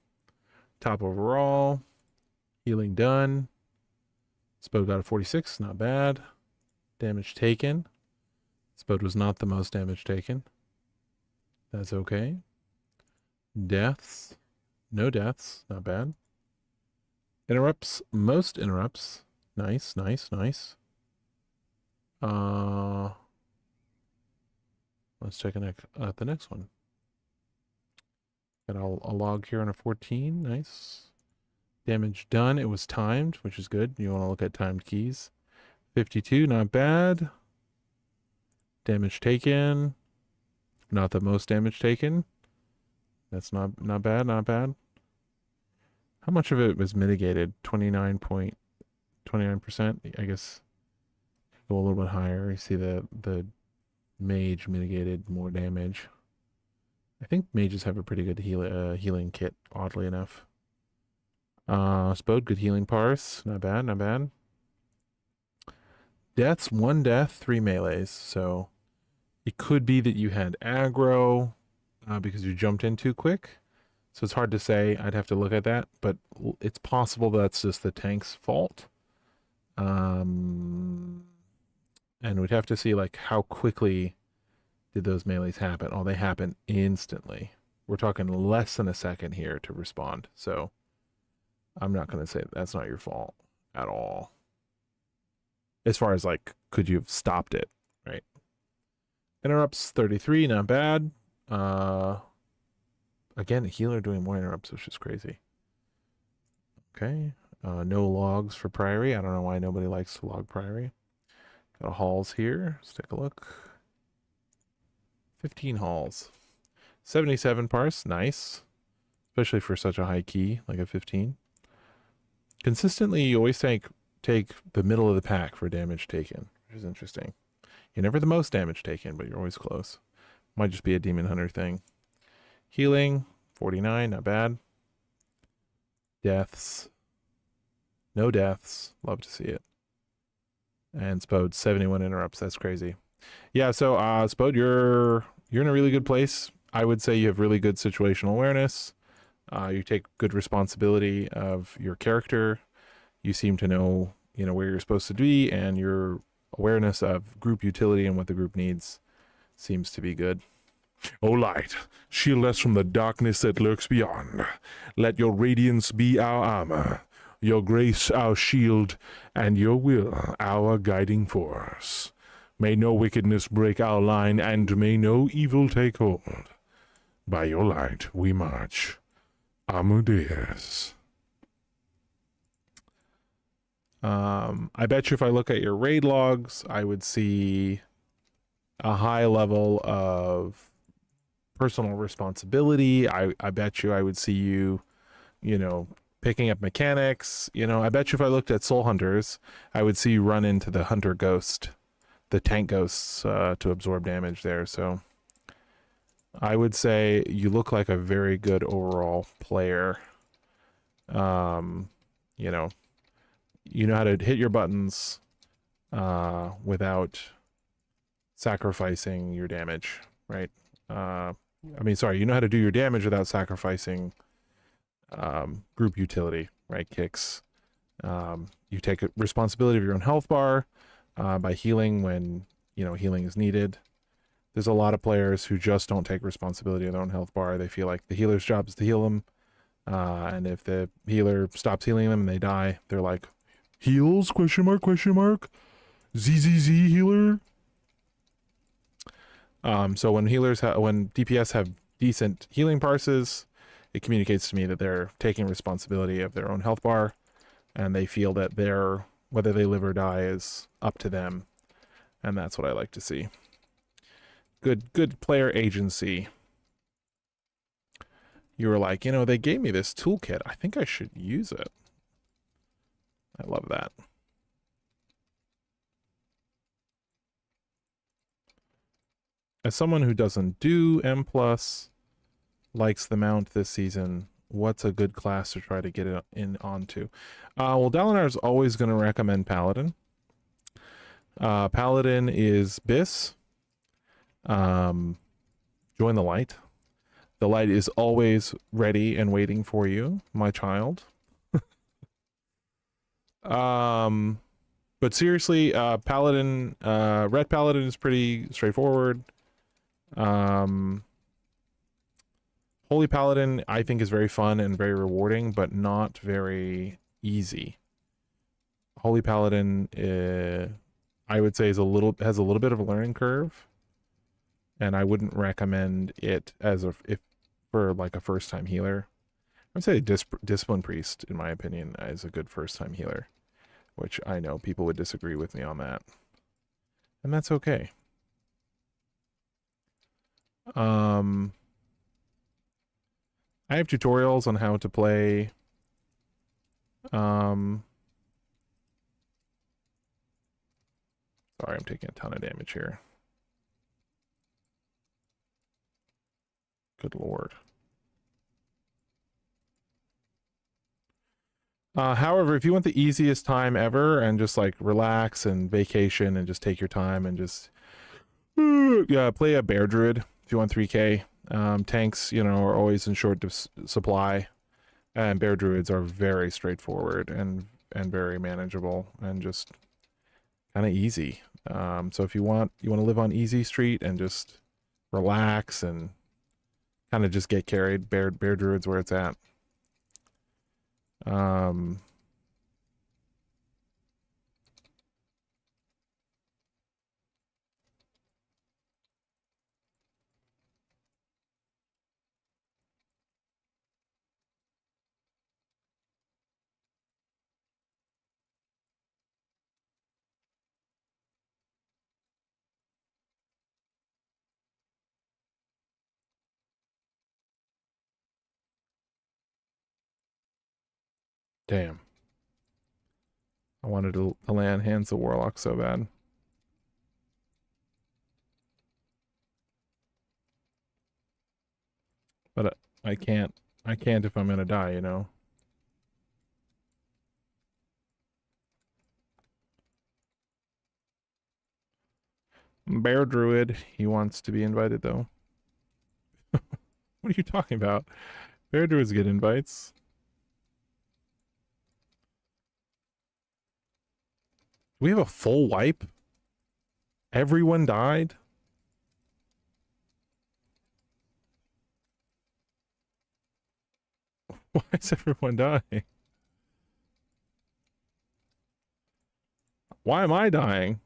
Top overall. Healing done. Spode got a 46. Not bad. Damage taken. Spode was not the most damage taken. That's okay. Deaths. No deaths. Not bad. Interrupts. Most interrupts. Nice, nice, nice. Let's check at the next one. Got a log here on a 14. Nice. Damage done. It was timed, which is good. You want to look at timed keys. 52, not bad. Damage taken. Not the most damage taken. That's not bad, not bad. How much of it was mitigated? 29%. I guess go a little bit higher. You see the mage mitigated more damage. I think mages have a pretty good healing kit, oddly enough. Spode, good healing parse. Not bad, not bad. Deaths, 1 death, 3 melees. So it could be that you had aggro because you jumped in too quick. So it's hard to say. I'd have to look at that, but it's possible that's just the tank's fault. And we'd have to see like how quickly did those melees happen. Oh, they happen instantly. We're talking less than a second here to respond. So I'm not going to say that's not your fault at all. As far as like, could you have stopped it? Right. Interrupts 33, not bad. Again, a healer doing more interrupts, which is crazy. Okay. No logs for Priory. I don't know why nobody likes to log Priory. Got halls here. Let's take a look. 15 halls. 77 parse. Nice. Especially for such a high key, like a 15. Consistently, you always take the middle of the pack for damage taken, which is interesting. You're never the most damage taken, but you're always close. Might just be a Demon Hunter thing. Healing, 49, not bad. Deaths. No deaths. Love to see it. And Spode, 71 interrupts. That's crazy. Yeah, so Spode, you're in a really good place. I would say you have really good situational awareness. You take good responsibility of your character. You seem to know, where you're supposed to be, and your awareness of group utility and what the group needs seems to be good. O light, shield us from the darkness that lurks beyond. Let your radiance be our armor, your grace our shield, and your will our guiding force. May no wickedness break our line, and may no evil take hold. By your light we march. Amadeus. I bet you if I look at your raid logs, I would see a high level of personal responsibility. I bet you I would see you, picking up mechanics. I bet you if I looked at Soul Hunters, I would see you run into the Hunter Ghost, the tank ghosts to absorb damage there. So I would say you look like a very good overall player. You know how to hit your buttons without sacrificing your damage, right? You know how to do your damage without sacrificing group utility, right? Kicks. You take responsibility of your own health bar by healing when, healing is needed. There's a lot of players who just don't take responsibility of their own health bar. They feel like the healer's job is to heal them. And if the healer stops healing them and they die, they're like, heals? Question mark, question mark. ZZZ healer. So when when DPS have decent healing parses, it communicates to me that they're taking responsibility of their own health bar, and they feel that whether they live or die is up to them, and that's what I like to see. Good player agency. You were like, they gave me this toolkit. I think I should use it. I love that. As someone who doesn't do M+, likes the mount this season, what's a good class to try to get it onto? Well, Dalinar is always going to recommend Paladin. Paladin is BIS. Join the light. The light is always ready and waiting for you, my child. But seriously, Paladin, Red Paladin is pretty straightforward. Holy Paladin, I think, is very fun and very rewarding, but not very easy. Holy Paladin, I would say, has a little bit of a learning curve, and I wouldn't recommend it for like a first-time healer. I would say Discipline Priest, in my opinion, is a good first-time healer, which I know people would disagree with me on that, and that's okay. I have tutorials on how to play sorry, I'm taking a ton of damage here. Good lord. However, if you want the easiest time ever and just like relax and vacation and just take your time and just play a Bear Druid if you want 3k. Tanks, you know, are always in short supply, and bear druids are very straightforward and very manageable and just kind of easy. So if you want to live on easy street and just relax and kind of just get carried, bear druids where it's at. Um, damn. I wanted to land Hands of Warlock so bad. But I can't. I can't if I'm gonna die, you know? Bear Druid, he wants to be invited though. What are you talking about? Bear Druids get invites. We have a full wipe? Everyone died? Why is everyone dying? Why am I dying?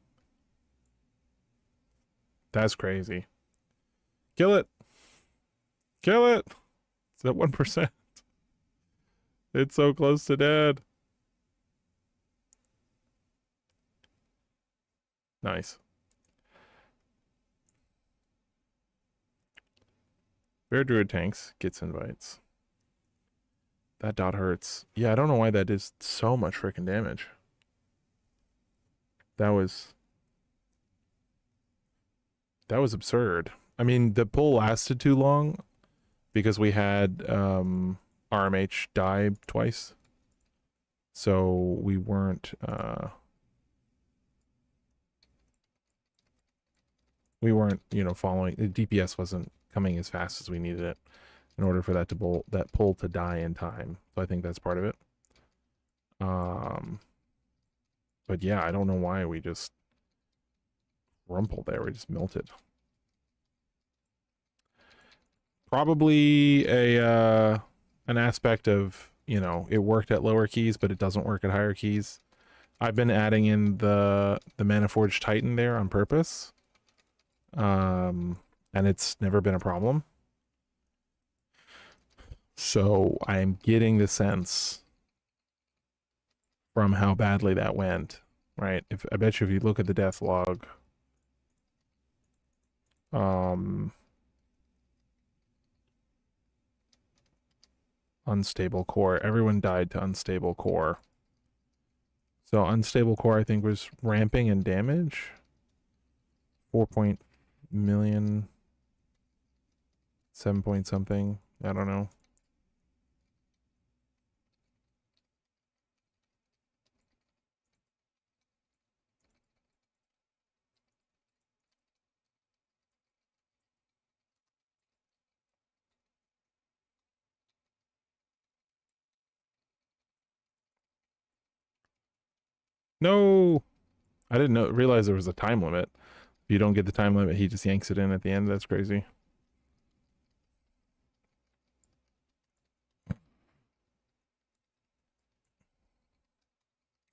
That's crazy. Kill it. Kill it. It's at 1%. It's so close to dead. Nice. Bear Druid tanks gets invites. That dot hurts. Yeah, I don't know why that is so much freaking damage. That was absurd. I mean, the pull lasted too long because we had RMH die twice. So we weren't you know, following the DPS wasn't coming as fast as we needed it in order for that pull to die in time. So I think that's part of it. But yeah, I don't know why we just rumpled there. We just melted. Probably an aspect of, you know, it worked at lower keys, but it doesn't work at higher keys. I've been adding in the Mana Forge Titan there on purpose. And it's never been a problem. So I'm getting the sense from how badly that went, right? I bet you if you look at the death log, unstable core. Everyone died to unstable core. So unstable core, I think, was ramping in damage. 4 point million, 7 point something. I don't know. No, I didn't realize there was a time limit. If you don't get the time limit, he just yanks it in at the end. That's crazy.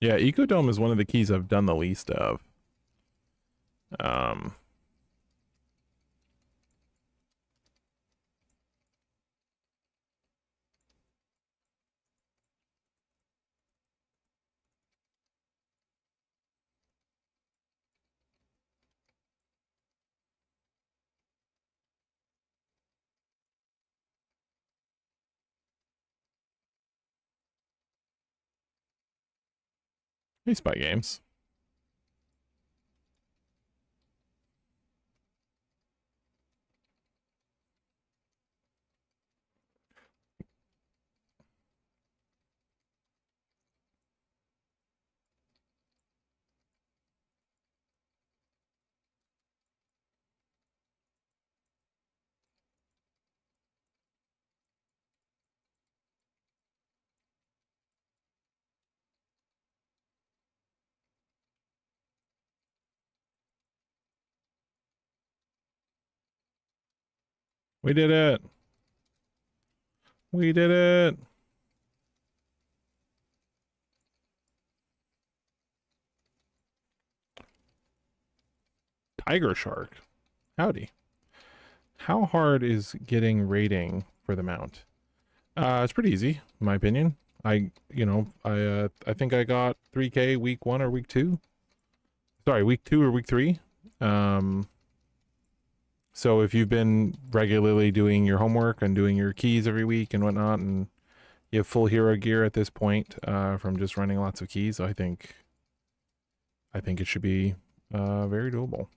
Yeah, Ecodome is one of the keys I've done the least of. Hey, Spy Games. We did it. We did it. Tiger Shark. Howdy. How hard is getting rating for the mount? It's pretty easy, in my opinion. I think I got 3K week 1 or week 2. Sorry, week 2 or week 3. So if you've been regularly doing your homework and doing your keys every week and whatnot, and you have full hero gear at this point, from just running lots of keys, I think it should be very doable.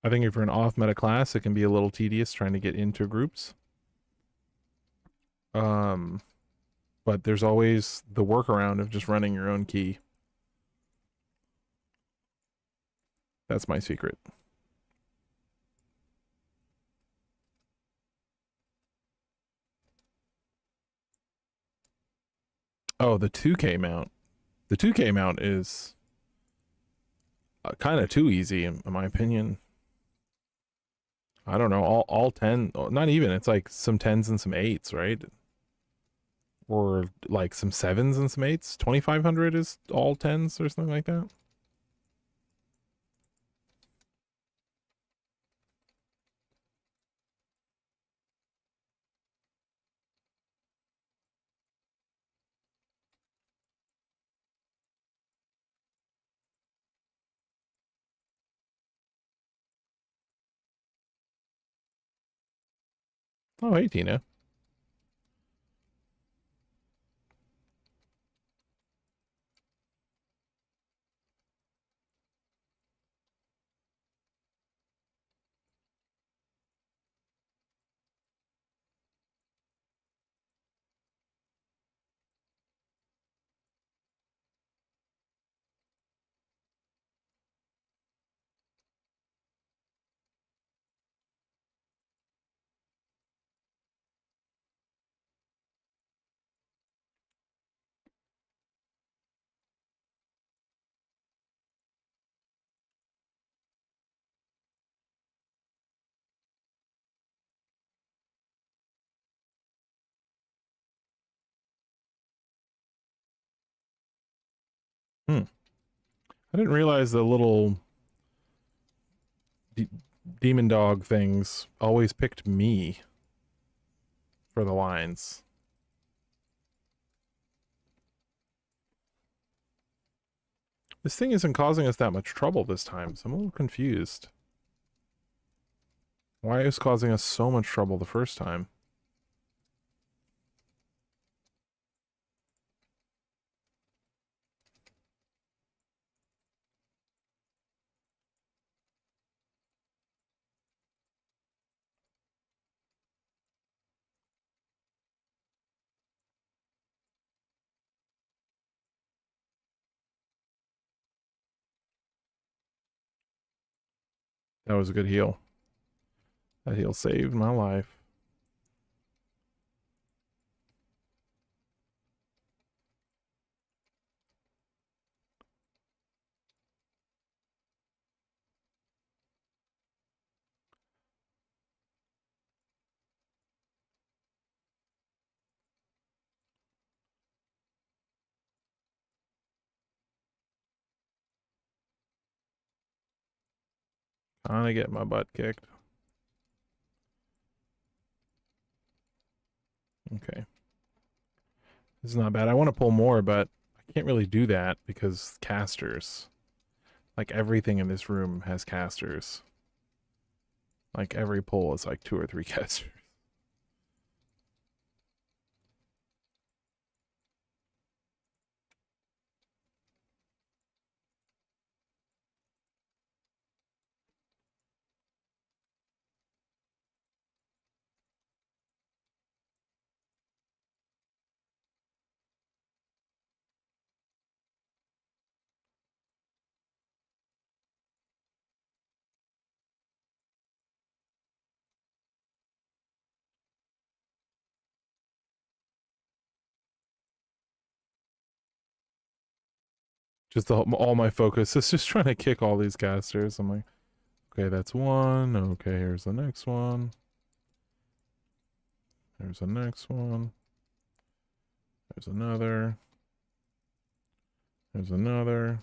I think if you're an off-meta class, it can be a little tedious trying to get into groups. But there's always the workaround of just running your own key. That's my secret. Oh, the 2K mount. The 2K mount is kind of too easy, in my opinion. I don't know, all 10, not even, it's like some 10s and some 8s, right? Or like some 7s and some 8s. 2500 is all 10s or something like that. Oh, hey, Tina. Hmm. I didn't realize the little demon dog things always picked me for the lines. This thing isn't causing us that much trouble this time, so I'm a little confused. Why is causing us so much trouble the first time? That was a good heal. That heal saved my life. Kinda get my butt kicked. Okay. This is not bad. I want to pull more, but I can't really do that because casters. Like everything in this room has casters. Like every pull is like 2 or 3 casters. Just all my focus is just trying to kick all these casters. I'm like, Okay, that's one. Okay, here's the next one. There's the next one. There's another. There's another.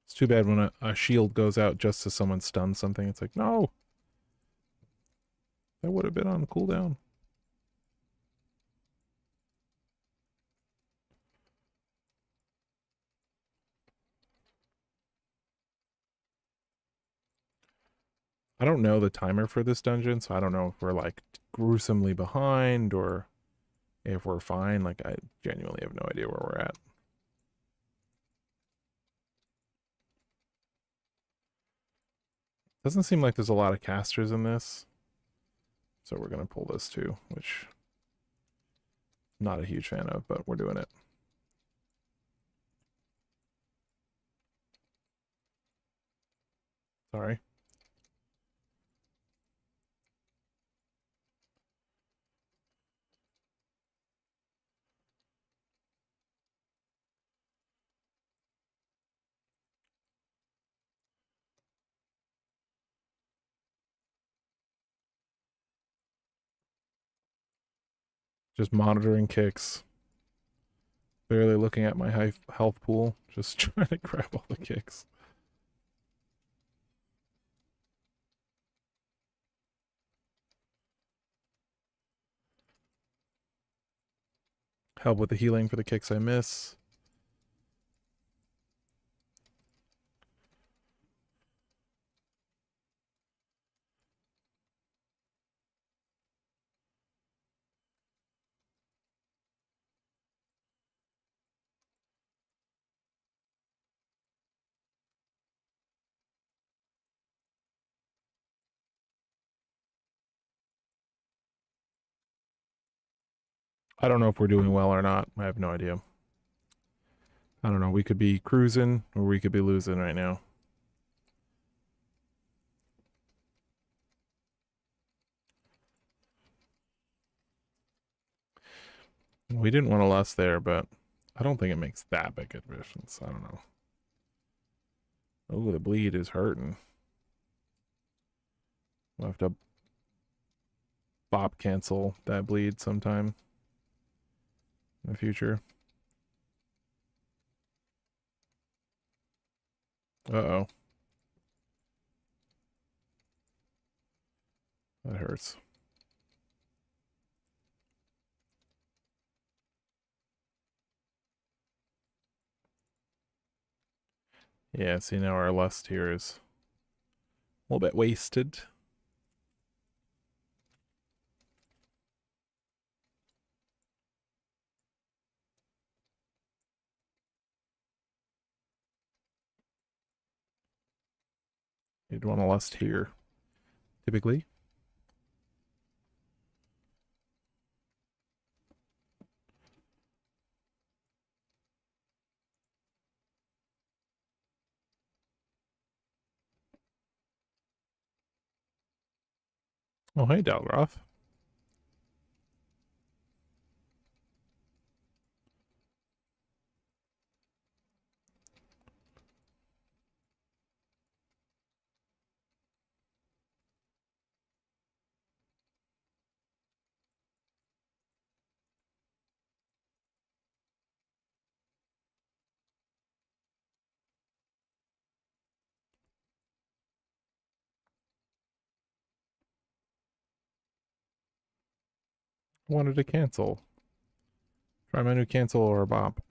It's too bad when a shield goes out just as someone stuns something. It's like, no! That would have been on cooldown. I don't know the timer for this dungeon, so I don't know if we're like gruesomely behind or if we're fine. Like, I genuinely have no idea where we're at. Doesn't seem like there's a lot of casters in this. So we're going to pull this too, which I'm not a huge fan of, but we're doing it. Sorry. Just monitoring kicks. Barely looking at my health pool. Just trying to grab all the kicks. Help with the healing for the kicks I miss. I don't know if we're doing well or not. I have no idea. I don't know. We could be cruising or we could be losing right now. We didn't want to lust there, but I don't think it makes that big a difference. I don't know. Oh, the bleed is hurting. We'll have to bop cancel that bleed sometime in the future. Uh-oh. That hurts. Yeah, see now our lust here is a little bit wasted. You'd want to lust here, typically. Oh, hey, Dalgroth. Wanted to cancel. Try my new cancel or bop.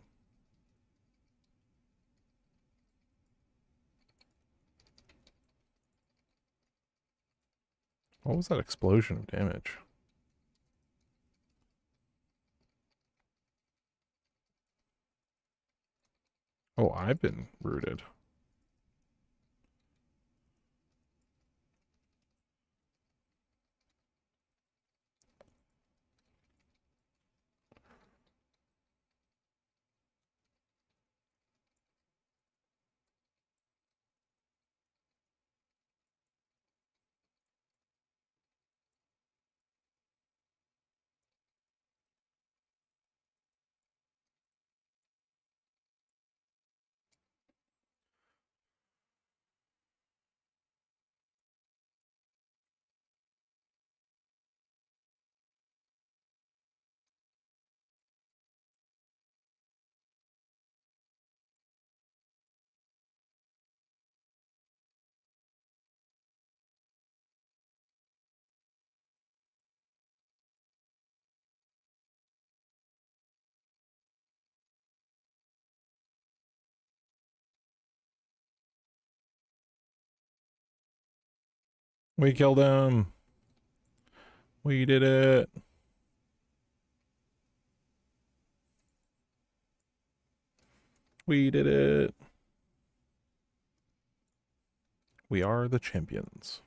What was that explosion of damage? Oh, I've been rooted. We killed him. We did it. We did it. We are the champions.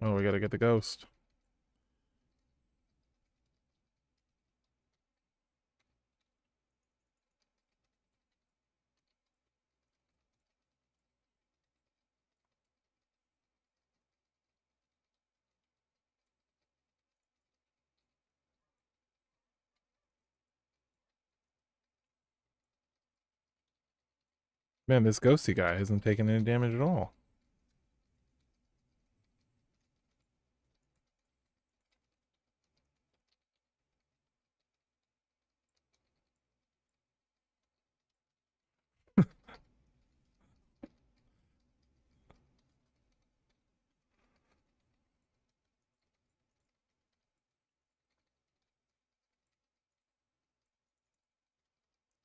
Oh, we gotta get the ghost. Man, this ghosty guy hasn't taken any damage at all.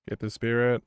Get the spirit.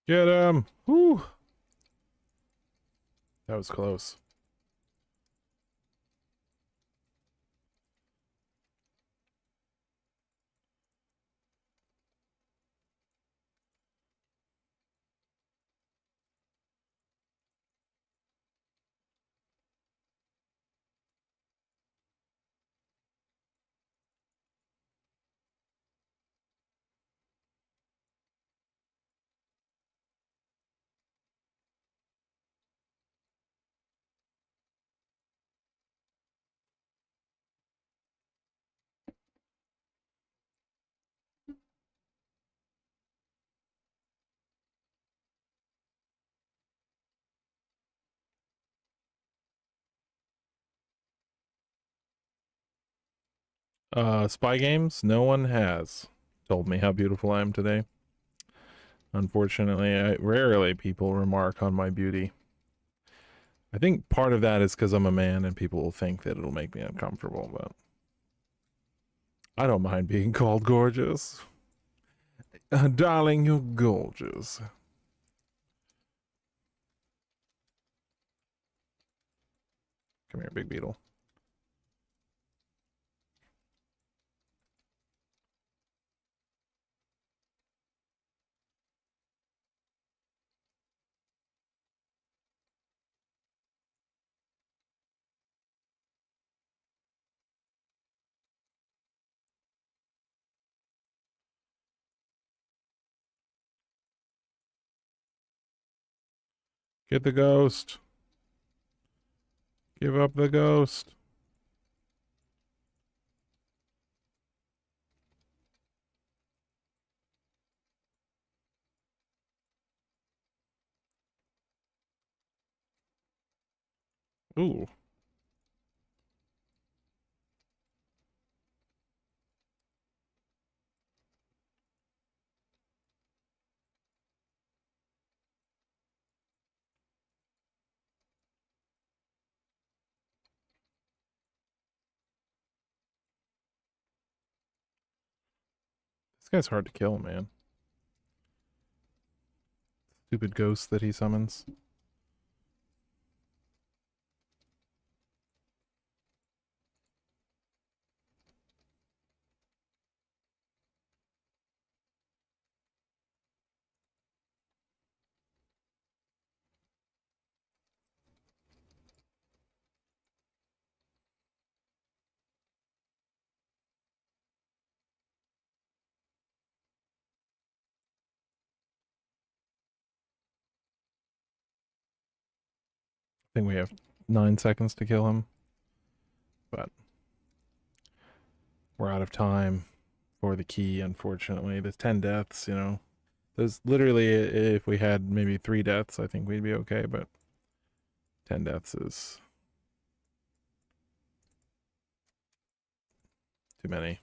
Get him! Whew! That was close. Spy games? No one has told me how beautiful I am today. Unfortunately, rarely people remark on my beauty. I think part of that is because I'm a man and people will think that it'll make me uncomfortable, but I don't mind being called gorgeous. Darling, you're gorgeous. Come here, big beetle. Get the ghost. Give up the ghost. Ooh. guy's hard to kill, man. Stupid ghost that he summons. I think we have 9 seconds to kill him. But we're out of time for the key, unfortunately. There's 10 deaths, you know. There's literally, if we had maybe 3 deaths, I think we'd be okay, but 10 deaths is too many.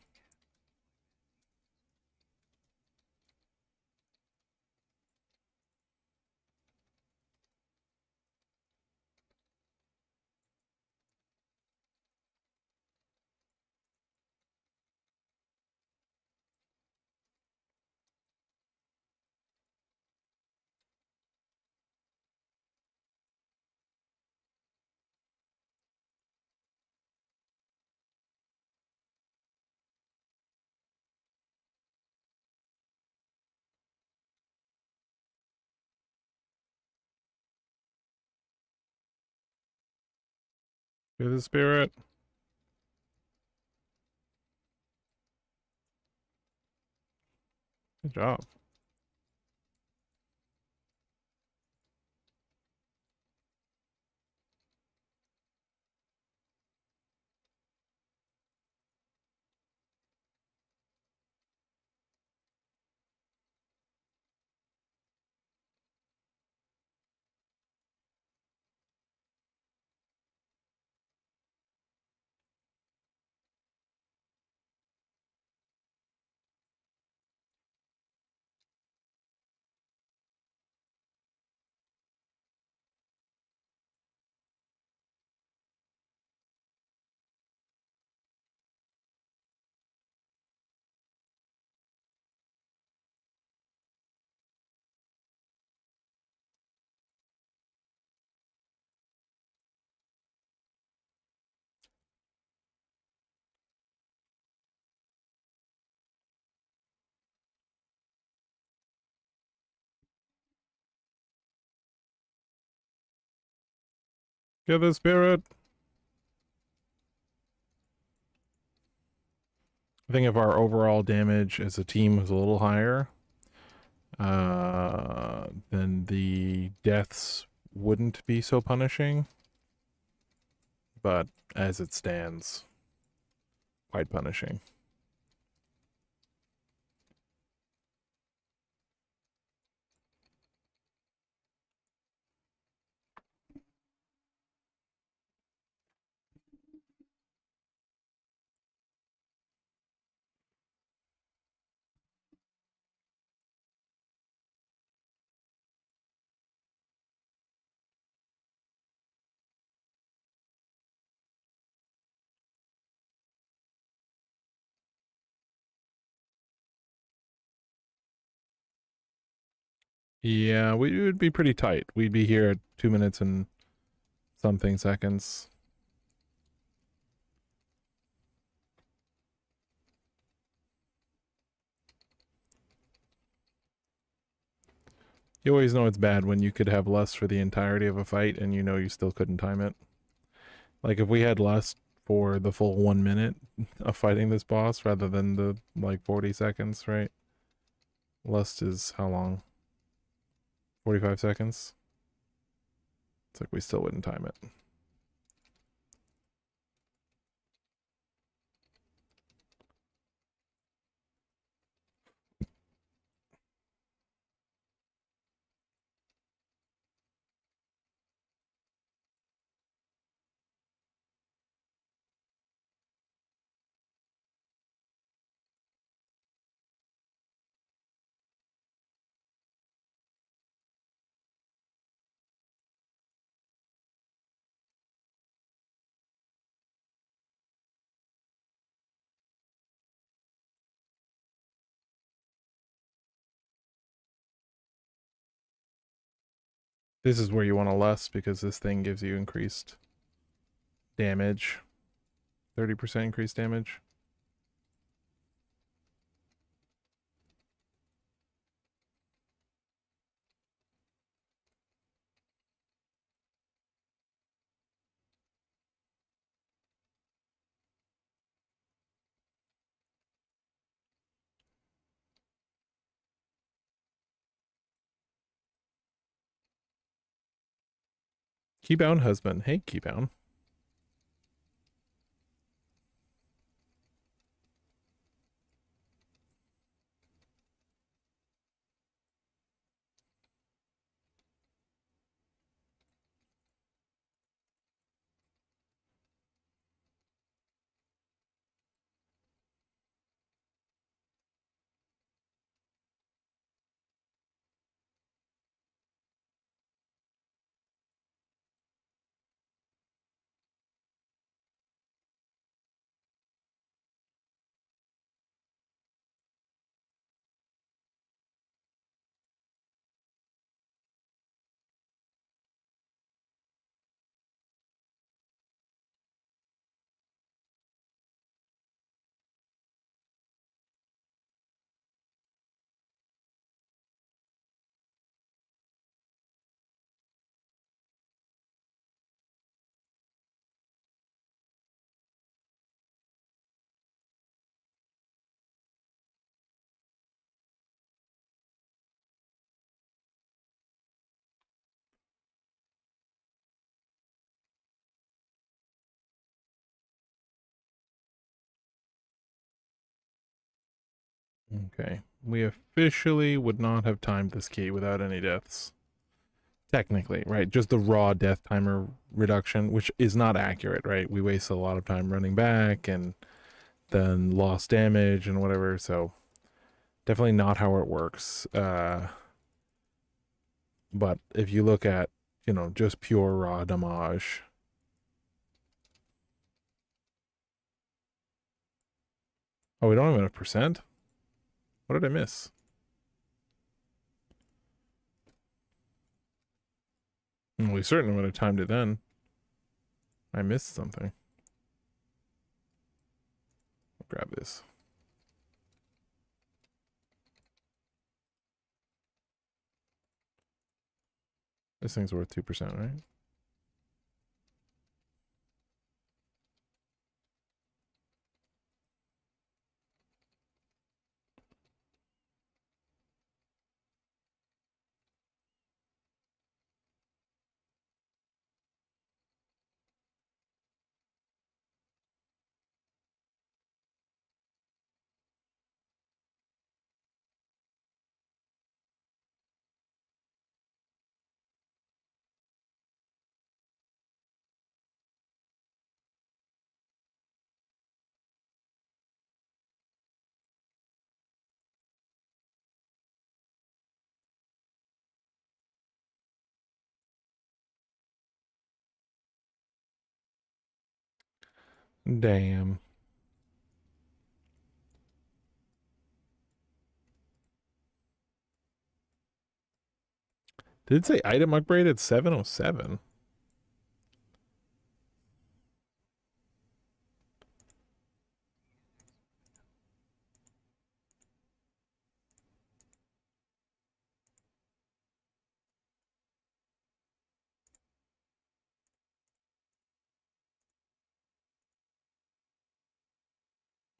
You're the spirit. Good job. You're the spirit. I think if our overall damage as a team was a little higher, then the deaths wouldn't be so punishing. But as it stands, quite punishing. Yeah, we would be pretty tight. We'd be here at 2 minutes and something seconds. You always know it's bad when you could have less for the entirety of a fight and you know you still couldn't time it. Like if we had less for the full 1 minute of fighting this boss rather than the like 40 seconds, right? Lust is how long? 45 seconds? It's like we still wouldn't time it. This is where you want a lust because this thing gives you increased damage. 30% increased damage. Keybound husband. Hey, Keybound. Okay. We officially would not have timed this key without any deaths. Technically, right? Just the raw death timer reduction, which is not accurate, right? We wasted a lot of time running back and then lost damage and whatever, so definitely not how it works. But if you look at, you know, just pure raw damage. Oh, we don't have enough percent? What did I miss? Well, we certainly would have timed it then. I missed something. I'll grab this. This thing's worth 2%, right? Damn. Did it say item upgrade at 707?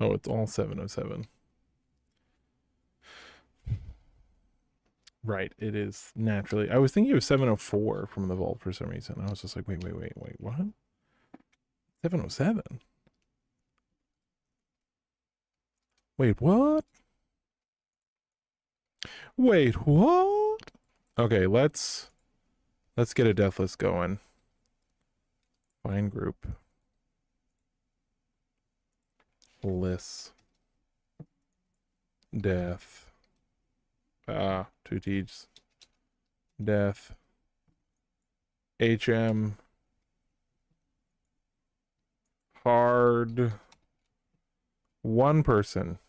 Oh, it's all 707. Right, it is naturally. I was thinking it was 704 from the vault for some reason. I was just like, wait, what? 707? Wait, what? Wait, what? Okay, let's get a death list going. Find group. Lists. Death. 2 T's. Death. HM. Hard. One person.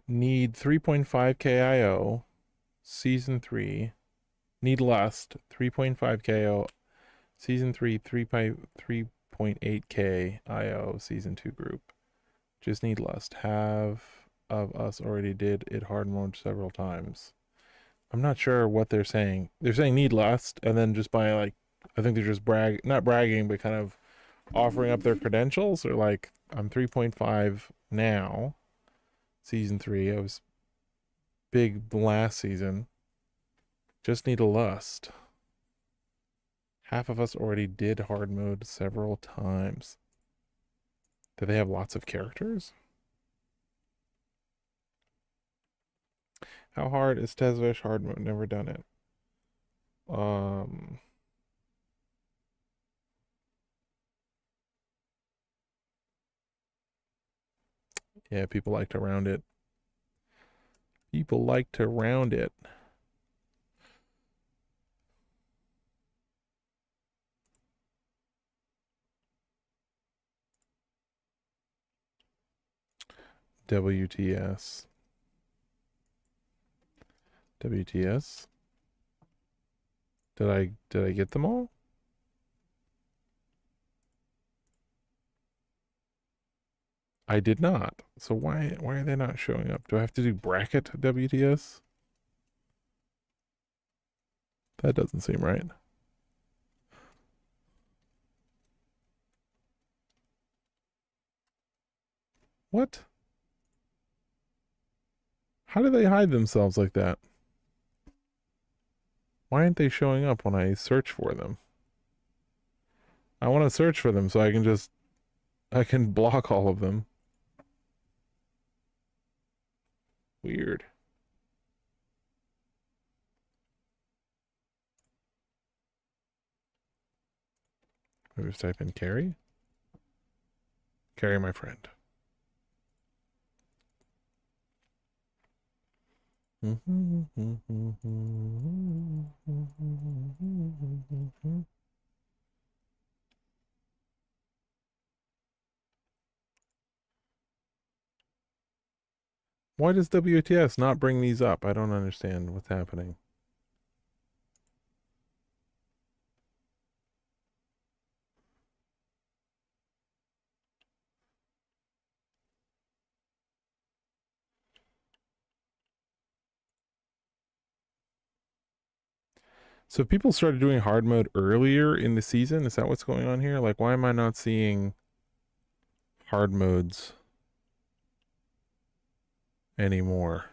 Need 3.5 KIO. Season 3. Need Lust, 3.5 KO. Season 3, 3.8K IO. Season 2 group. Just Need Lust. Half of us already did it hard mode several times. I'm not sure what they're saying. They're saying Need Lust, and then just by like, I think they're just not bragging, but kind of offering up their credentials. Or like, I'm 3.5 now. Season 3. I was big last season. Just Need a Lust. Half of us already did hard mode several times. Do they have lots of characters? How hard is Tezvish hard mode? Never done it. Yeah, people like to round it. People like to round it. WTS. WTS. Did I get them all? I did not. So why are they not showing up? Do I have to do bracket WTS? That doesn't seem right. What? How do they hide themselves like that? Why aren't they showing up when I search for them? I want to search for them so I can block all of them. Weird. Maybe just type in Carrie. Carrie, my friend. Why does WTS not bring these up? I don't understand what's happening. So people started doing hard mode earlier in the season. Is that what's going on here? Like, why am I not seeing hard modes anymore?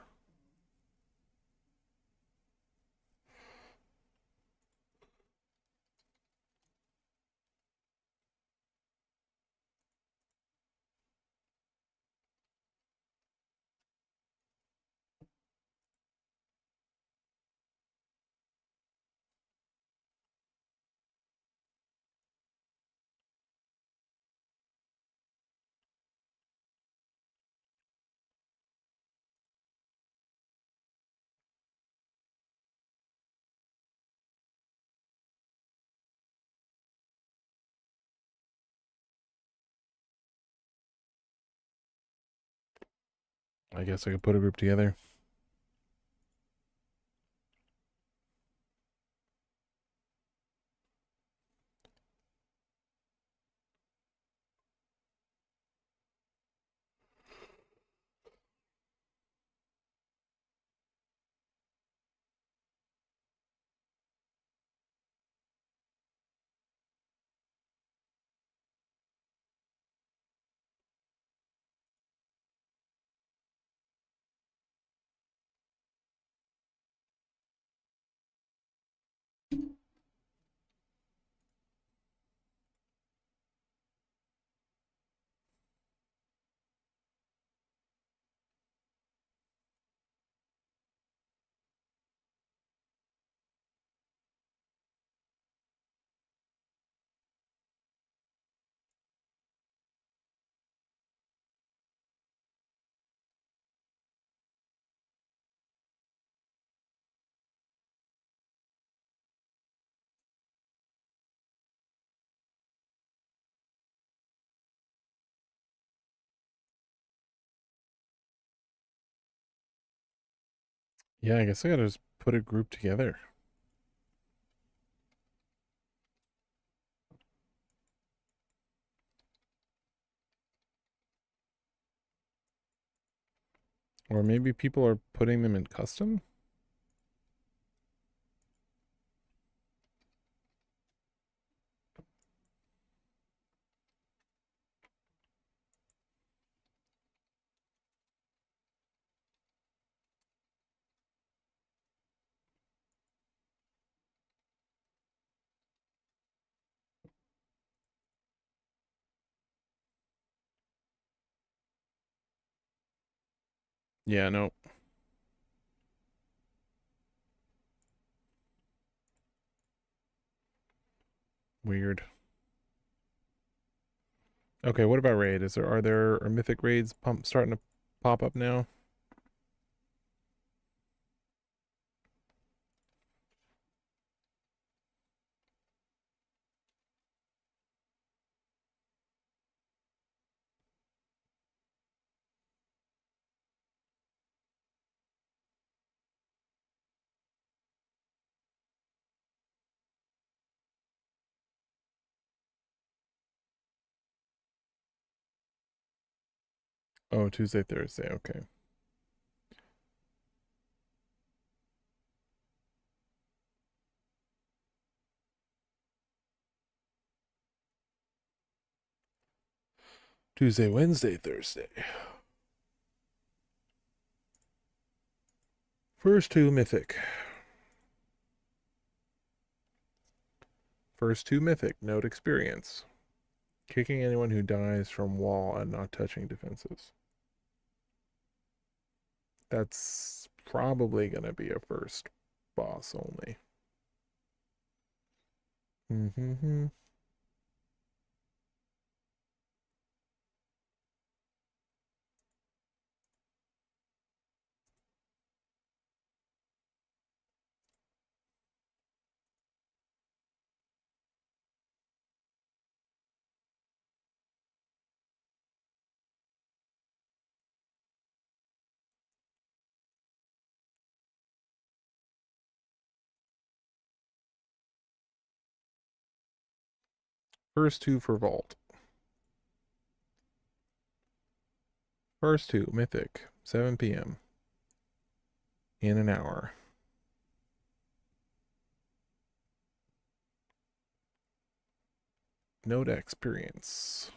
I guess I could put a group together. Yeah, I guess I gotta just put a group together. Or maybe people are putting them in custom? Yeah, no. Weird. Okay, what about raid? Are mythic raids starting to pop up now? Oh, Tuesday, Thursday, okay. Tuesday, Wednesday, Thursday. First two mythic. First two mythic, note experience. Kicking anyone who dies from wall and not touching defenses. That's probably going to be a first boss only. Mm-hmm. First two for Vault. First two, Mythic, 7 p.m. in an hour. Note experience.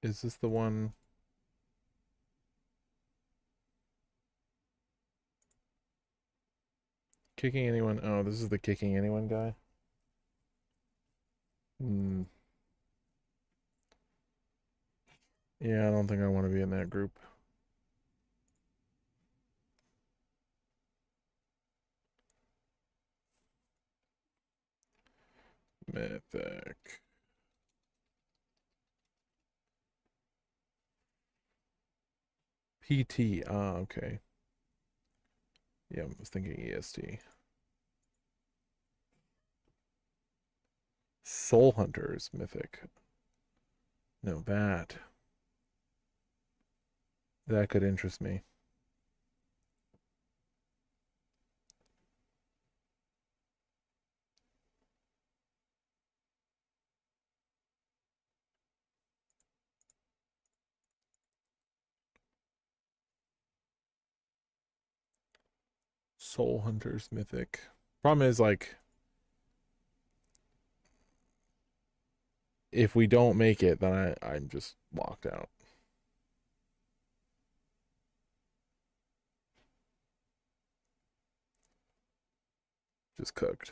Is this the one? Kicking anyone? Oh, this is the kicking anyone guy. Hmm. Yeah, I don't think I want to be in that group. Mythic. PT. Ah, okay. Yeah, I was thinking EST. Soul Hunters, Mythic. No, that. That could interest me. Soul Hunters, Mythic. Problem is, like, if we don't make it, then I'm just locked out. Just cooked.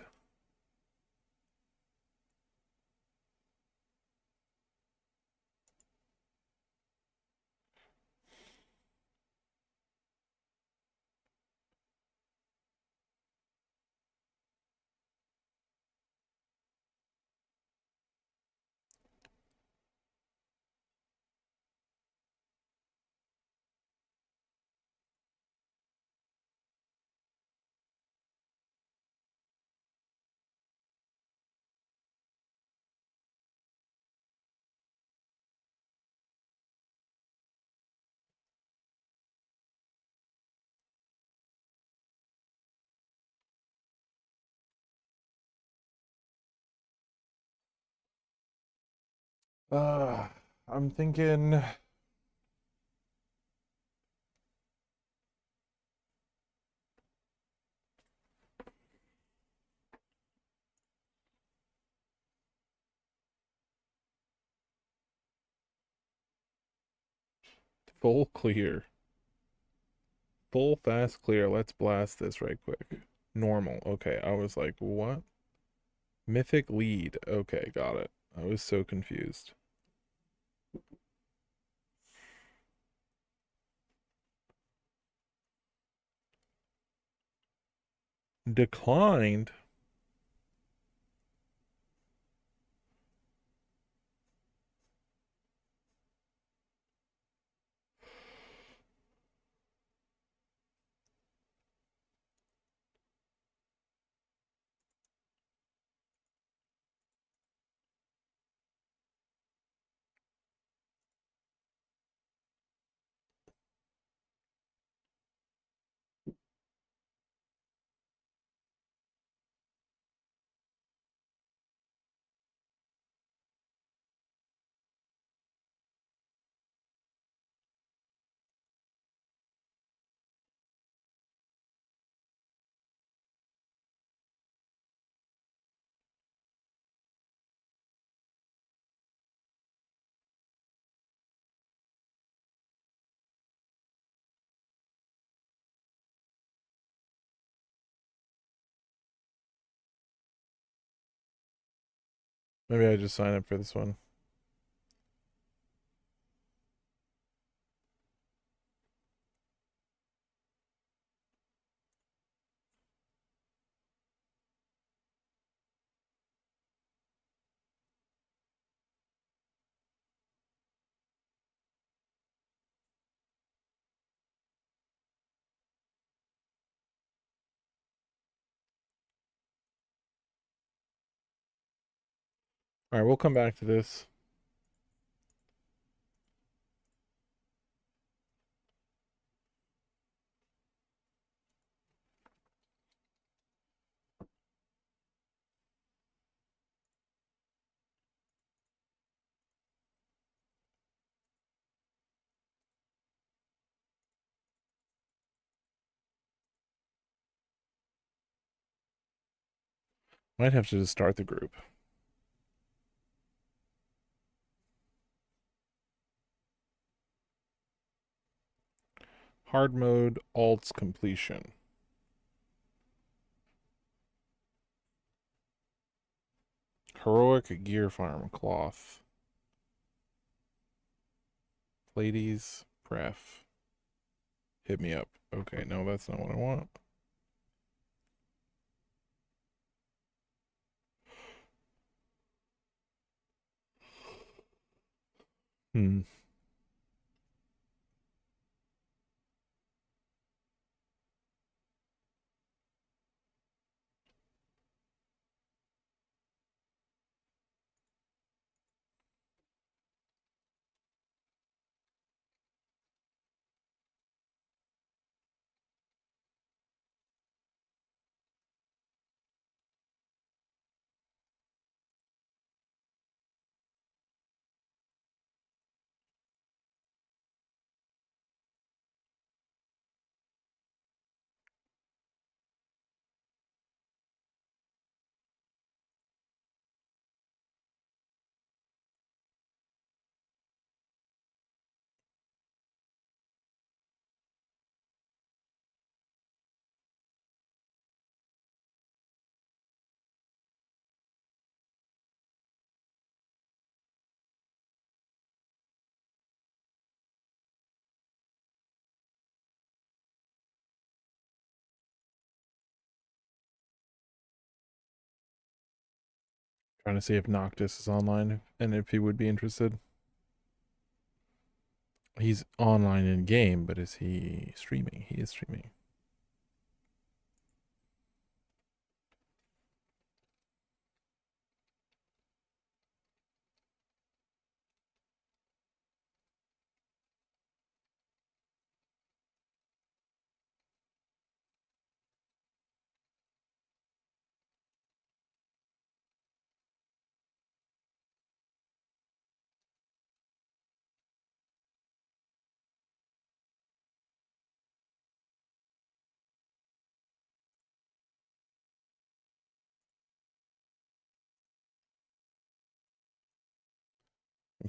I'm thinking full clear. Full fast clear. Let's blast this right quick. Normal. Okay, I was like, what? Mythic lead. Okay, got it. I was so confused. Declined. Maybe I just sign up for this one. All right, we'll come back to this. Might have to just start the group. Hard mode, alts completion. Heroic gear farm cloth. Ladies, pref. Hit me up. Okay, no, that's not what I want. Hmm. Trying to see if Noctis is online and if he would be interested. He's online in game, but is he streaming? He is streaming.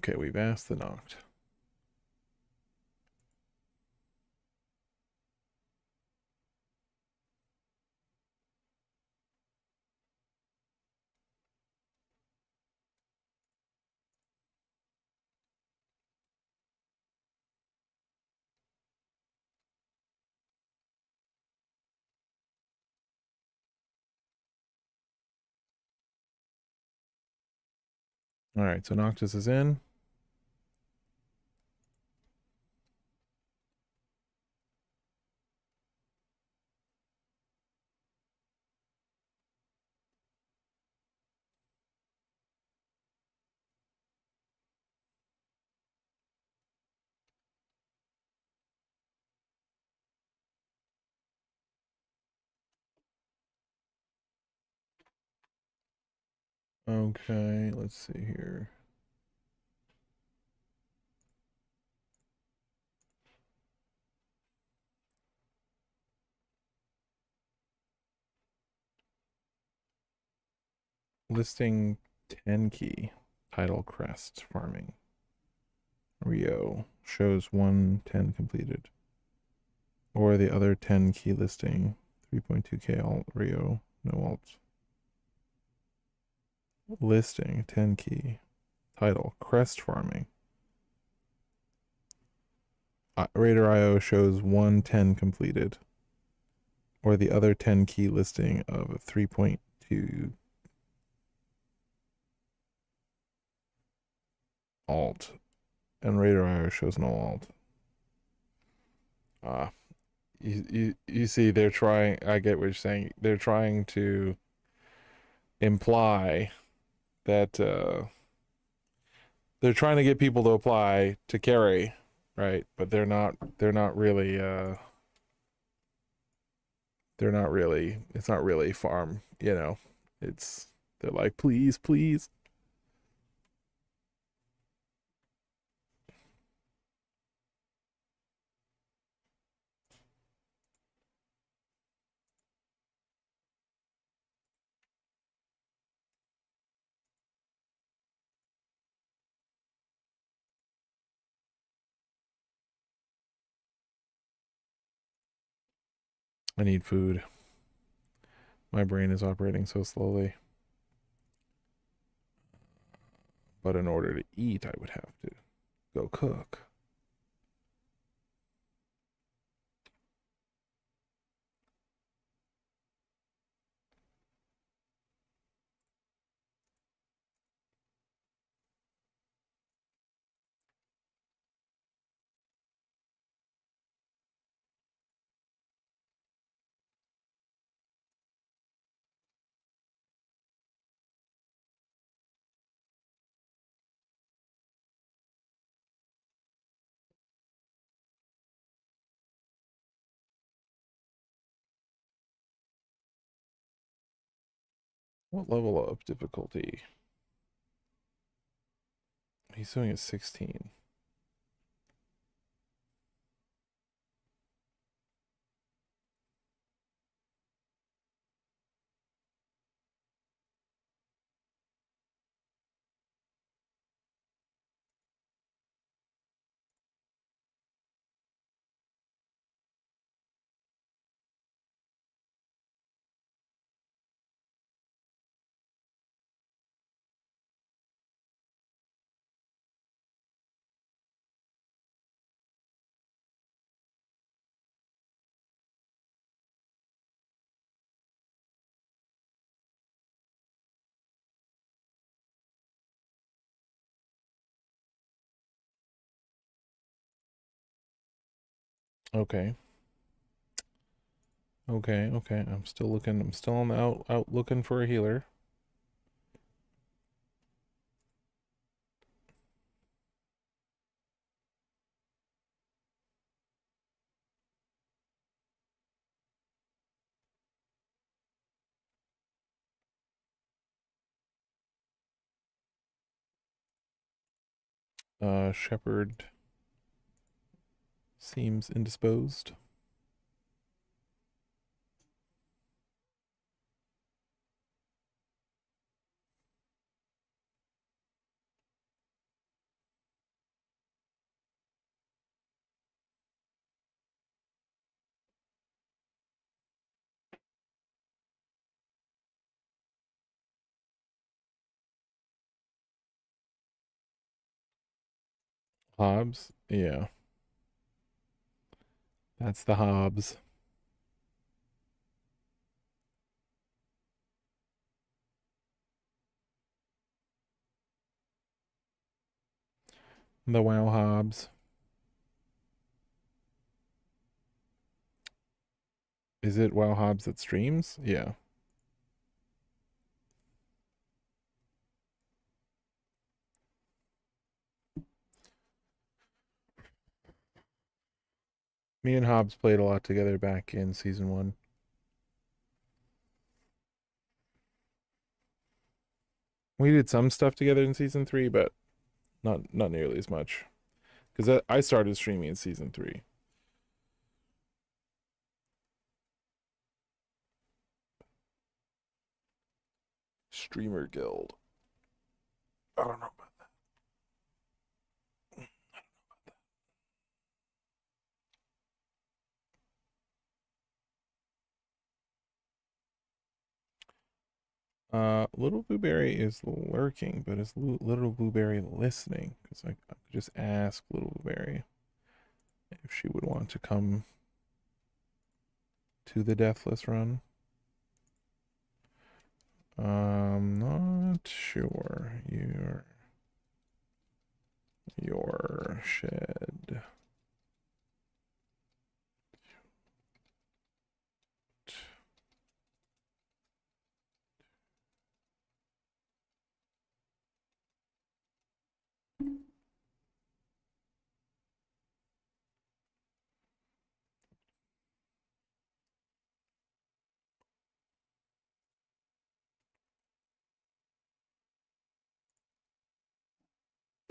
Okay, we've asked the Noct. All right, so Noctis is in. Okay, let's see here. Listing 10 key. Title crest farming. Rio shows 110 completed. Or the other 10 key listing. 3.2k alt Rio. No alt. Listing 10 key. Title crest farming. Raider IO shows 110 completed. Or the other 10 key listing of 3.2 alt. And Raider IO shows no alt. You see, they're trying. I get what you're saying. They're trying to imply that they're trying to get people to apply to carry, right? But they're not. They're not really. They're not really. It's not really farm. You know, it's. They're like, please, please. I need food. My brain is operating so slowly. But in order to eat, I would have to go cook. What level of difficulty? He's doing it 16. Okay. Okay. I'm still looking. I'm still on the out looking for a healer. Shepherd seems indisposed. Hobbs? Yeah. That's the Hobbs. The WoW Hobbs. Is it WoW Hobbs that streams? Yeah. Me and Hobbs played a lot together back in season 1. We did some stuff together in season 3, but not nearly as much. Because I started streaming in season 3. Streamer Guild. I don't know about Little Blueberry is lurking, but is Little Blueberry listening? Because I could just ask Little Blueberry if she would want to come to the Deathless run. Not sure. Your shed.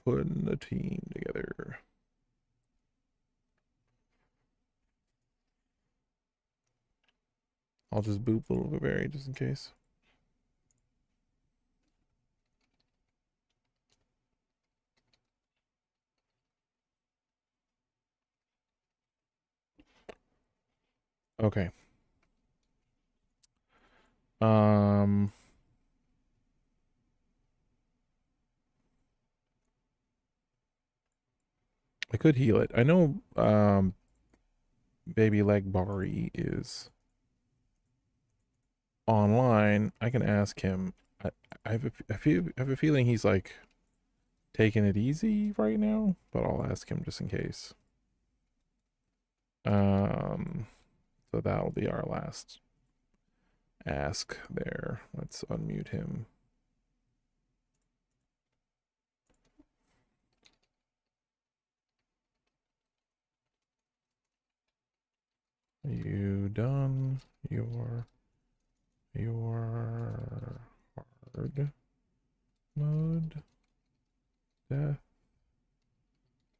Putting a team together. I'll just boop Little Blueberry just in case. Okay. I could heal it. I know Baby Leg Bari is online. I can ask him. I have I have a feeling he's like taking it easy right now, but I'll ask him just in case. So that'll be our last ask there. Let's unmute him. You done your hard mode death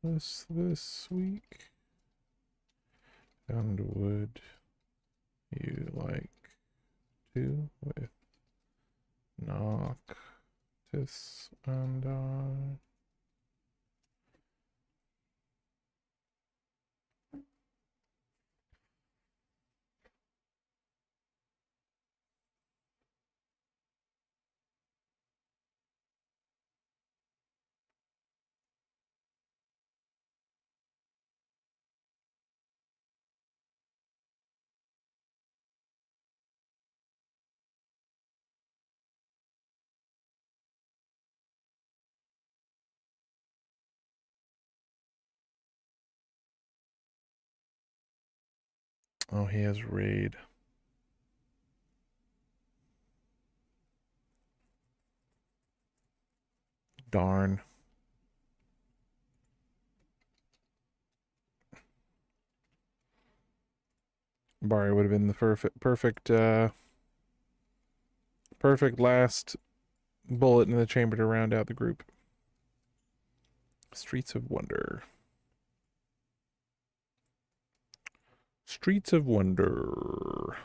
this week? And would you like to with Noctis and I? Oh, he has raid. Darn. Bari would have been the perfect last bullet in the chamber to round out the group. Streets of Wonder. Streets of Wonder.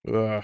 Ugh.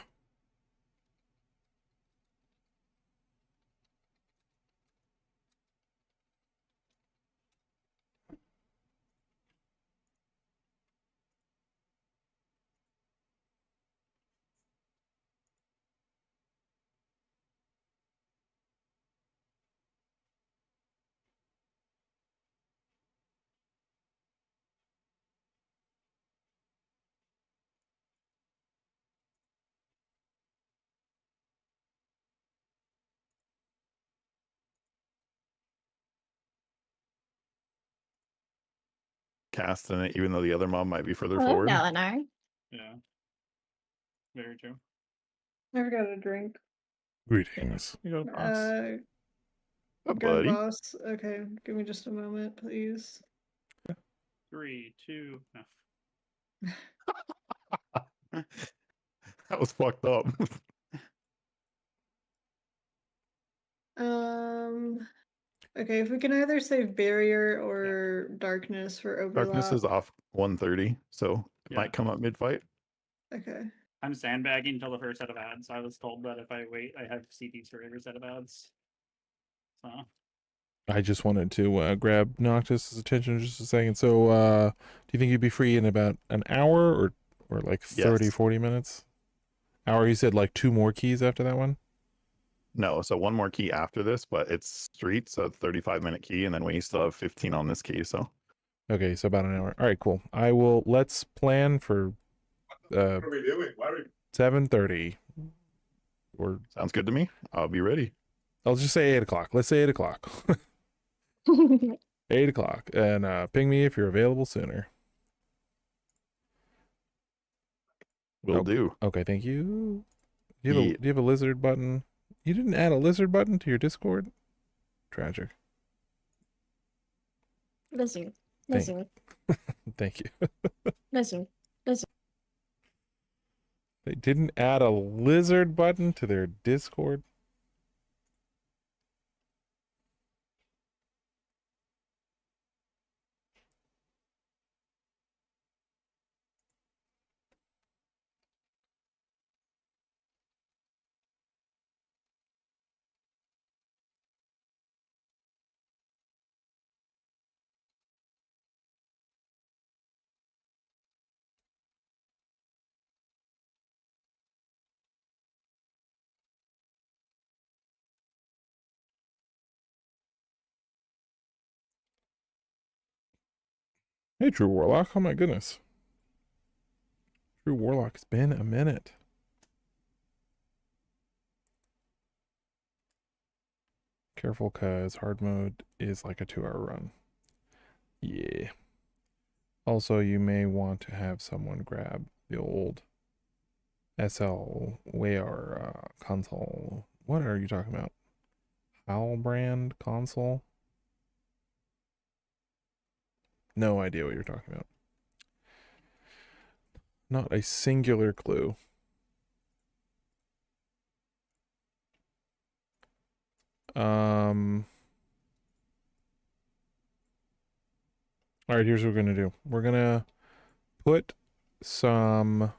Casting it, even though the other mob might be further Hello, forward. Dalinar. Yeah. Very true. Never got a drink. Greetings. You go, boss. Uh, Oh, gun buddy. boss. Okay, give me just a moment, please. 3, 2, no. That was fucked up. Okay, if we can either save barrier or darkness for overlap. Darkness is off 130, so it Yeah. might come up mid-fight. Okay. I'm sandbagging until the first set of ads. I was told that if I wait, I have CDs for every set of ads. So I just wanted to grab Noctis's attention just a second. So, do you think you'd be free in about an hour or like 30, Yes. 40 minutes? Hour, you said like 2 more keys after that one? No, so one more key after this, but it's street, so 35-minute key, and then we still have 15 on this key, so. Okay, so about an hour. All right, cool. Let's plan for What are we doing? Why are we 7:30. Or Sounds good to me. I'll be ready. I'll just say 8 o'clock. Let's say 8 o'clock. 8 o'clock. And ping me if you're available sooner. Will do. Okay, thank you. Do Yeah. you have a lizard button? You didn't add a lizard button to your Discord? Tragic. Listen, Thank- listen, Thank you. listen. They didn't add a lizard button to their Discord? Hey, True Warlock. Oh my goodness. True Warlock, it's been a minute. Careful, cause hard mode is like a 2-hour run. Yeah. Also, you may want to have someone grab the old SL Veiwer console. What are you talking about? Howl brand console? No idea what you're talking about. Not a singular clue. All right, here's what we're gonna do. We're gonna put some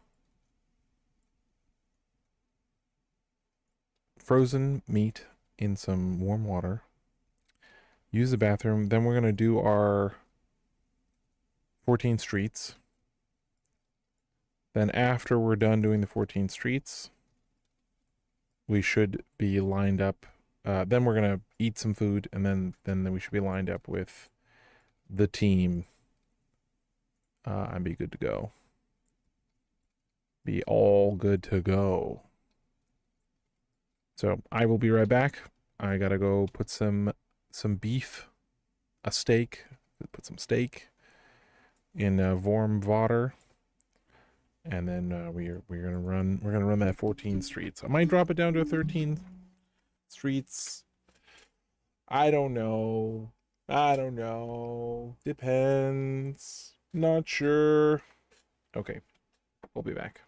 frozen meat in some warm water. Use the bathroom. Then we're gonna do our 14 streets. Then after we're done doing the 14 streets, we should be lined up. Then we're gonna eat some food, and then we should be lined up with the team and be good to go. Be all good to go. So I will be right back. I gotta go put some beef, a steak, put some steak in warm water, and then we're gonna run that 14 streets. I might drop it down to a 13 streets. I don't know. Depends. Not sure. Okay, we'll be back.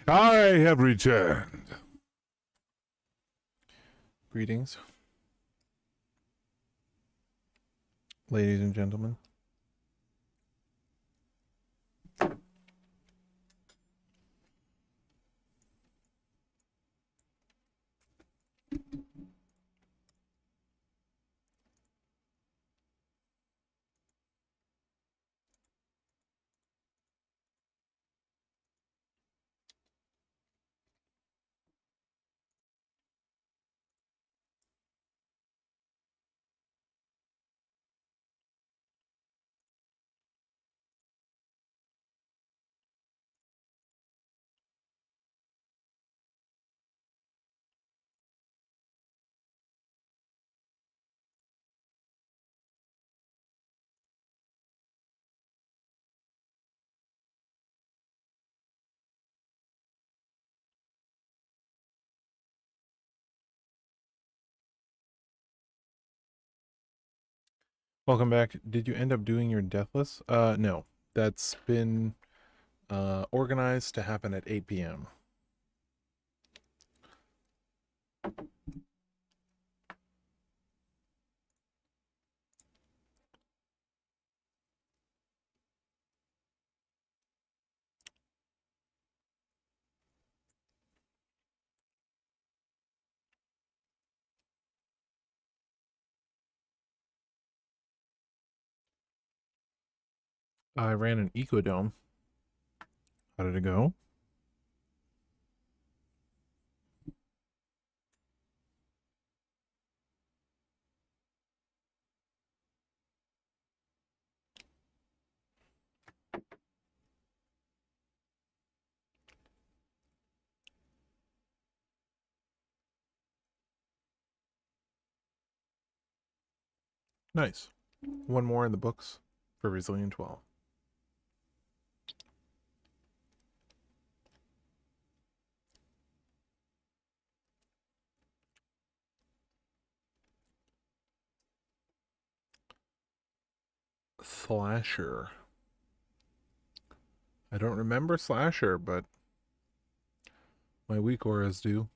I have returned. Greetings, ladies and gentlemen. Welcome back. Did you end up doing your deathless? No. That's been organized to happen at 8 p.m. I ran an ecodome. How did it go? Nice. One more in the books for Resilient 12. Slasher. I don't remember Slasher, but my weak auras do.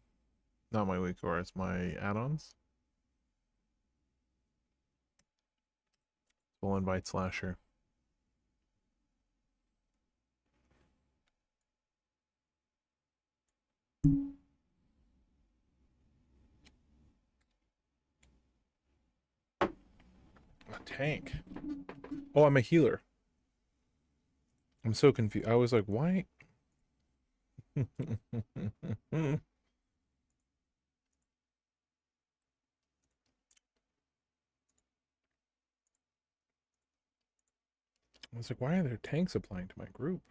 Not my weak auras, my add-ons. We'll invite Slasher. A tank. Oh, I'm a healer. I'm so confused. I was like, why? I was like, why are there tanks applying to my group?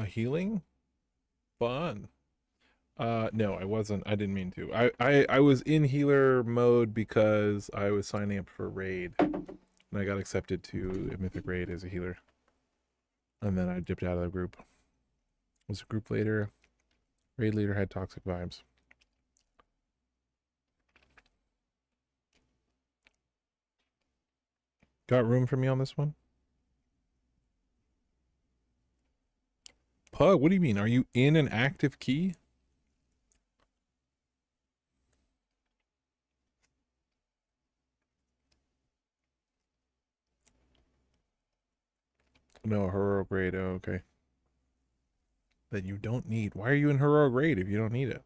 Healing? Fun. No, I wasn't. I didn't mean to. I was in healer mode because I was signing up for raid. And I got accepted to a mythic raid as a healer. And then I dipped out of the group. Was a group leader. Raid leader had toxic vibes. Got room for me on this one? Pug, what do you mean? Are you in an active key? No, heroic raid. Oh, okay. That you don't need. Why are you in heroic raid if you don't need it?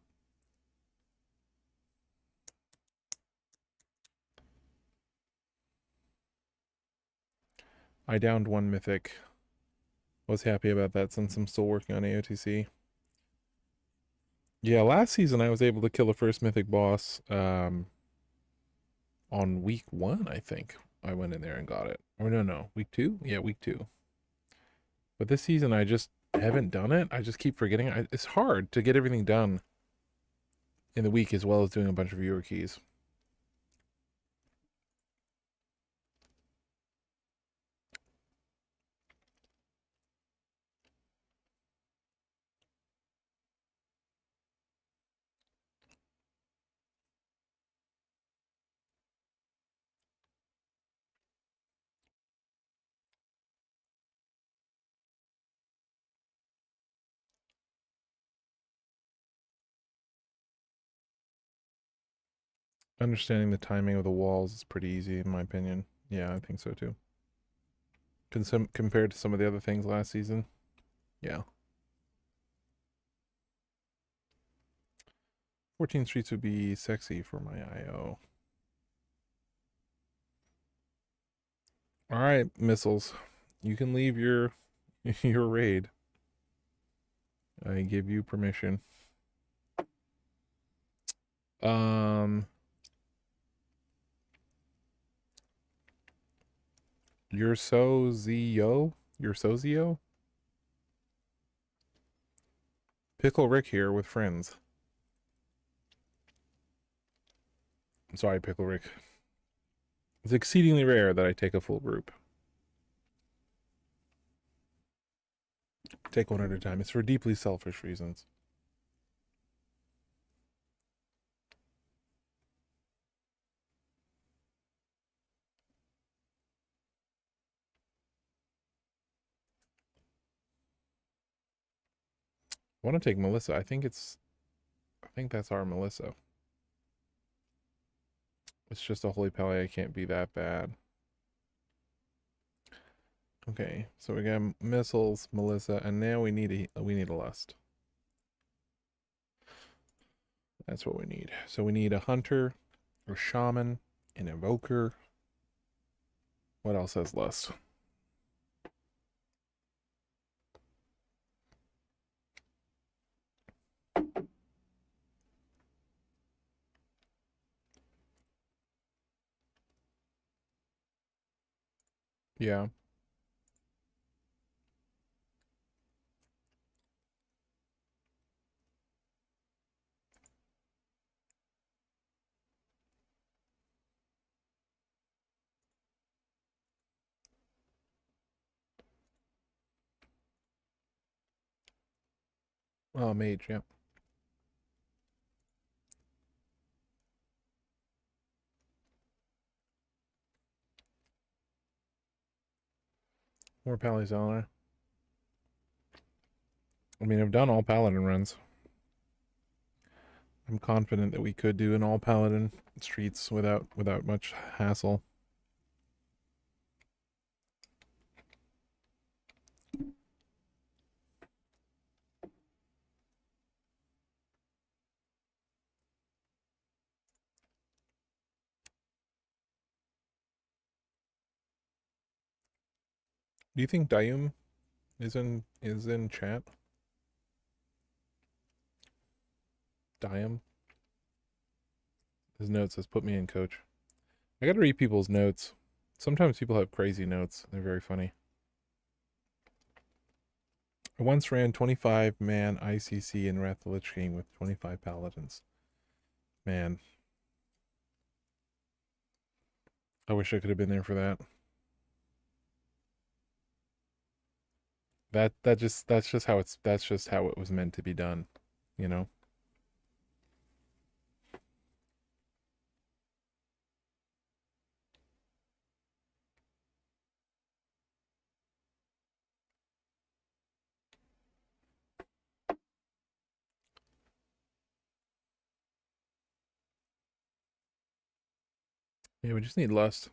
I downed one mythic. Was happy about that since I'm still working on AOTC. Yeah, last season I was able to kill the first mythic boss on week 1, I think. I went in there and got it. Or no, week 2? Yeah, week 2. But this season I just haven't done it. I just keep forgetting. It's hard to get everything done in the week as well as doing a bunch of viewer keys. Understanding the timing of the walls is pretty easy, in my opinion. Yeah, I think so too. Compared to some of the other things last season. Yeah. 14 streets would be sexy for my IO. All right, missiles. You can leave your your raid. I give you permission. You're so Zio? You're so Zio? Pickle Rick here with friends. I'm sorry, Pickle Rick. It's exceedingly rare that I take a full group. Take one at a time. It's for deeply selfish reasons. I want to take Melissa. I think that's our Melissa. It's just a holy pally. I can't be that bad. Okay, so we got missiles, Melissa, and now we need a lust. That's what we need. So we need a hunter, a shaman, an evoker. What else has lust? Yeah. Oh, mage, yeah. More Palizana. I mean, I've done all paladin runs. I'm confident that we could do an all paladin streets without much hassle. Do you think Dayum is in chat? Dayum? His note says, "Put me in, coach." I gotta read people's notes. Sometimes people have crazy notes. They're very funny. I once ran 25-man ICC in Wrath of the Lich King with 25 paladins. Man. I wish I could have been there for that. That's just how it was meant to be done, you know? Yeah, we just need lust.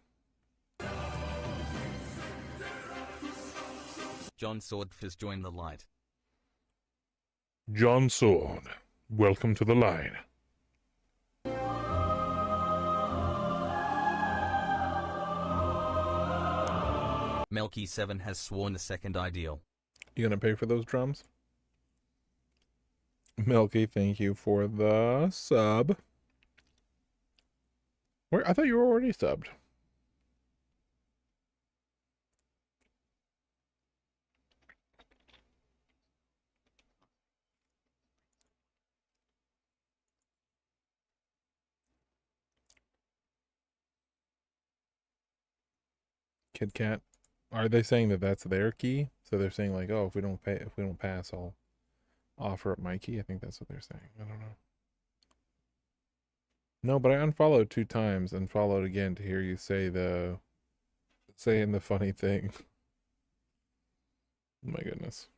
John Sword has joined the light. John Sword, welcome to the line. Melky7 has sworn a second ideal. You gonna pay for those drums? Milky, thank you for the sub. Where I thought you were already subbed. Kid Kat. Are they saying that that's their key? So they're saying like, oh, if we don't pass, I'll offer up my key. I think that's what they're saying. I don't know. No, but I unfollowed 2 times and followed again to hear you saying the funny thing. My goodness.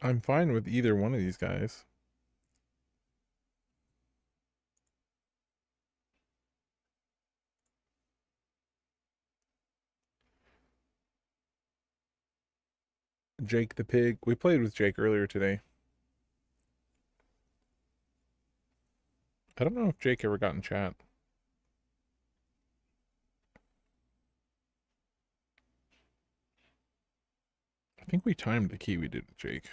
I'm fine with either one of these guys. Jake the pig. We played with Jake earlier today. I don't know if Jake ever got in chat. I think we timed the key we did with Jake.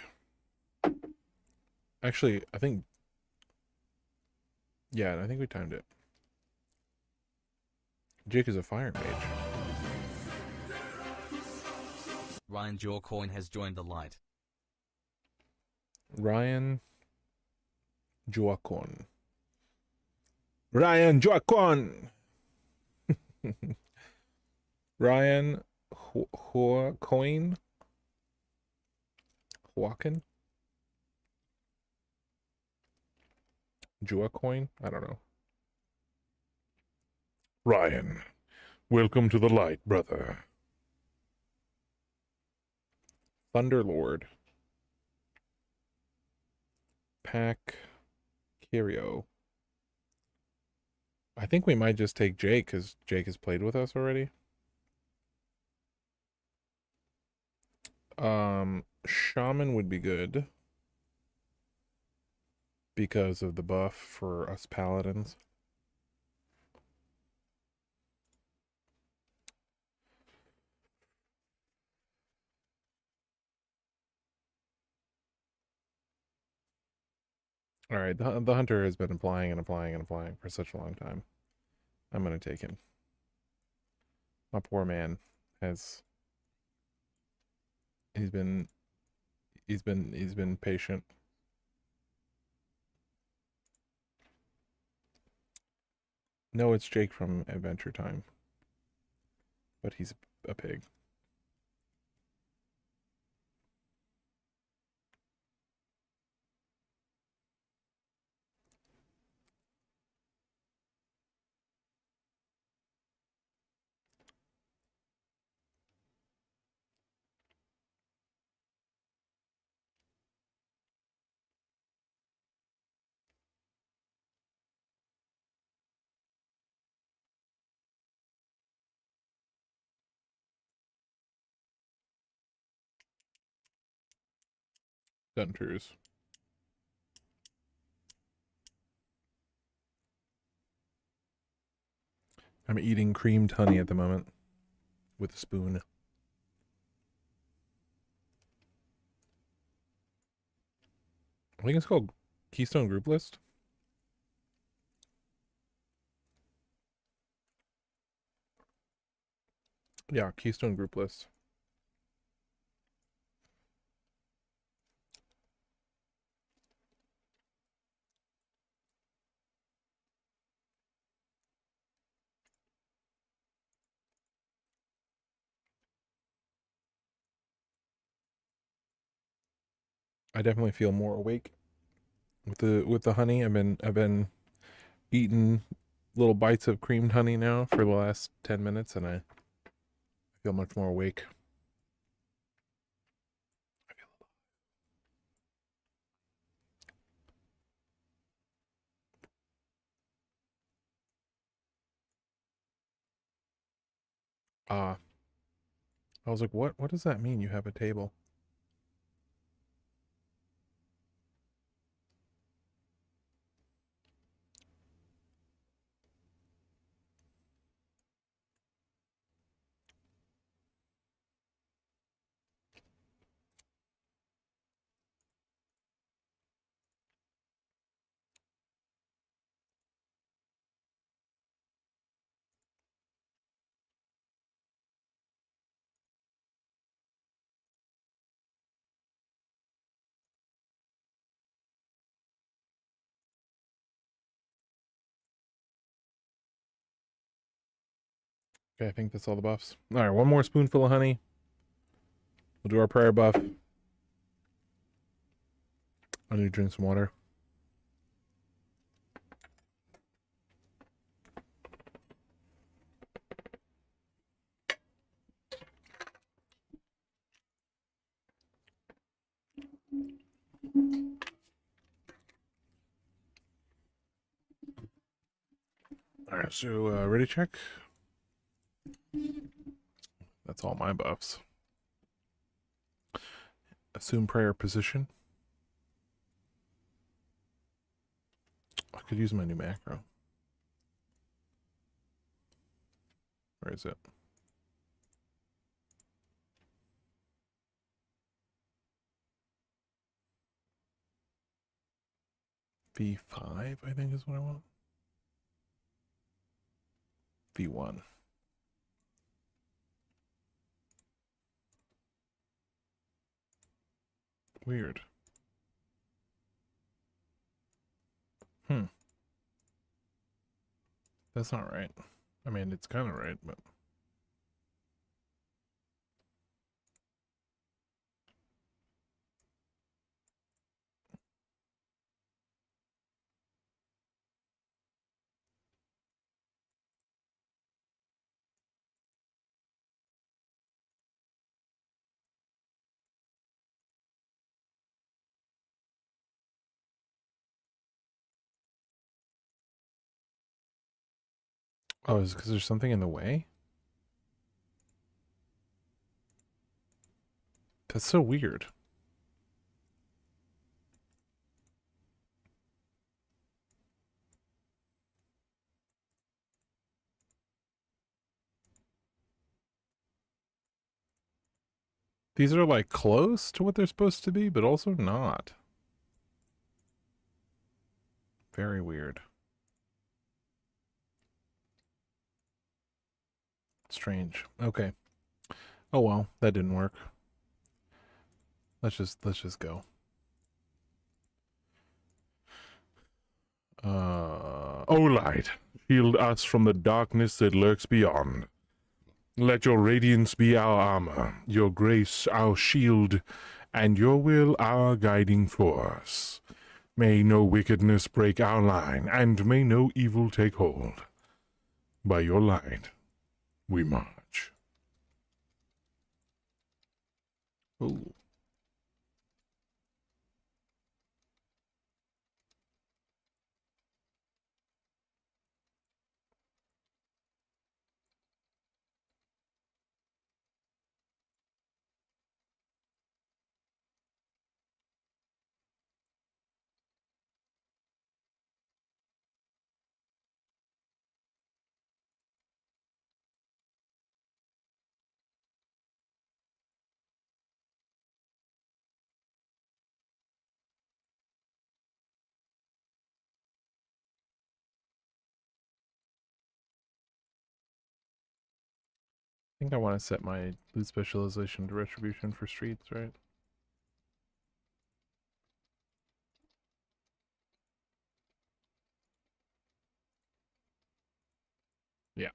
Actually, I think... Yeah, I think we timed it. Jake is a fire mage. Ryan Jourcoin has joined the light. Ryan Joacon. Ryan Joacon! Ryan Joaquin? Joaquin? Joacoin? I don't know. Ryan, welcome to the light, brother. Thunderlord. Pack Kirio. I think we might just take Jake because Jake has played with us already. Shaman would be good because of the buff for us paladins. All right, the hunter has been applying and applying and applying for such a long time. I'm gonna take him. My poor man has he's been patient. No, it's Jake from Adventure Time. But he's a pig. Hunters. I'm eating creamed honey at the moment with a spoon. I think it's called Keystone Group List. Yeah, Keystone Group List. I definitely feel more awake with the honey. I've been eating little bites of creamed honey now for the last 10 minutes and I feel much more awake. I was like, what does that mean you have a table? Okay, I think that's all the buffs. All right, one more spoonful of honey. We'll do our prayer buff. I need to drink some water. So, ready check? That's all my buffs. Assume prayer position. I could use my new macro. Where is it? V5, I think is what I want. V1. Weird. That's not right. I mean, it's kind of right, but... Oh, is it because there's something in the way? That's so weird. These are like close to what they're supposed to be, but also not. Very weird. Strange. Okay. Oh well, that didn't work. Let's just go. O light, shield us from the darkness that lurks beyond. Let your radiance be our armor, your grace our shield, and your will our guiding force. May no wickedness break our line, and may no evil take hold. By your light, we march. Ooh. I think I want to set my loot specialization to retribution for streets, right? Yeah.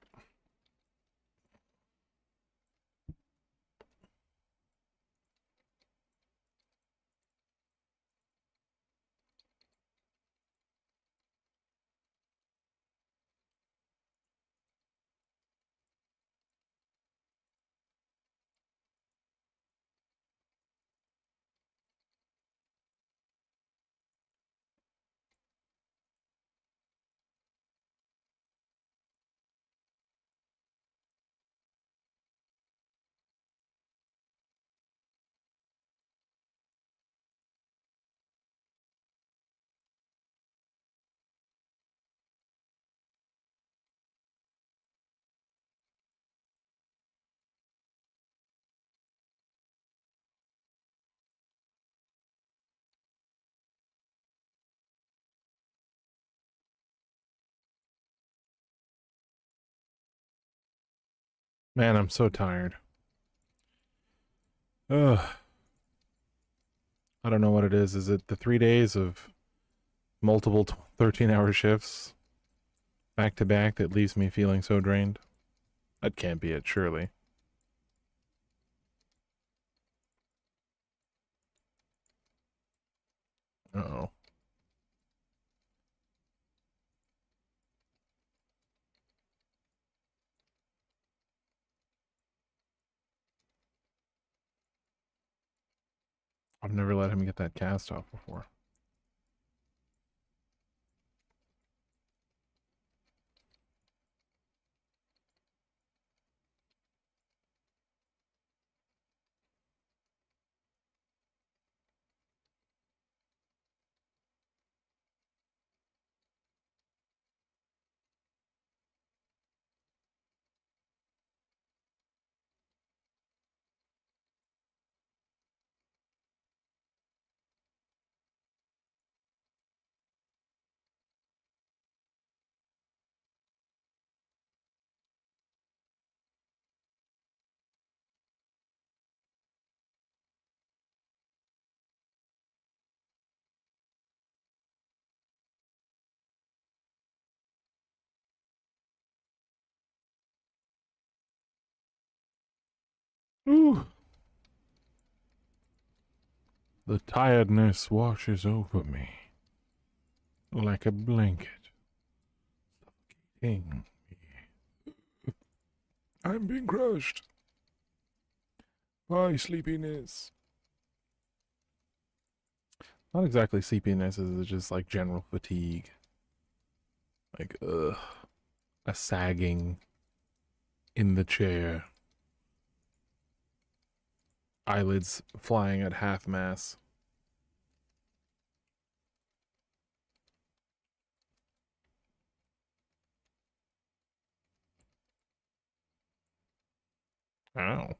Man, I'm so tired. Ugh. I don't know what it is. Is it the 3 days of multiple 13-hour shifts back to back that leaves me feeling so drained? That can't be it, surely. Uh-oh. I've never let him get that cast off before. Ooh. The tiredness washes over me like a blanket, suffocating me. I'm being crushed by sleepiness. Not exactly sleepiness, it's just like general fatigue. Like, a sagging in the chair. Eyelids flying at half mast. Ow.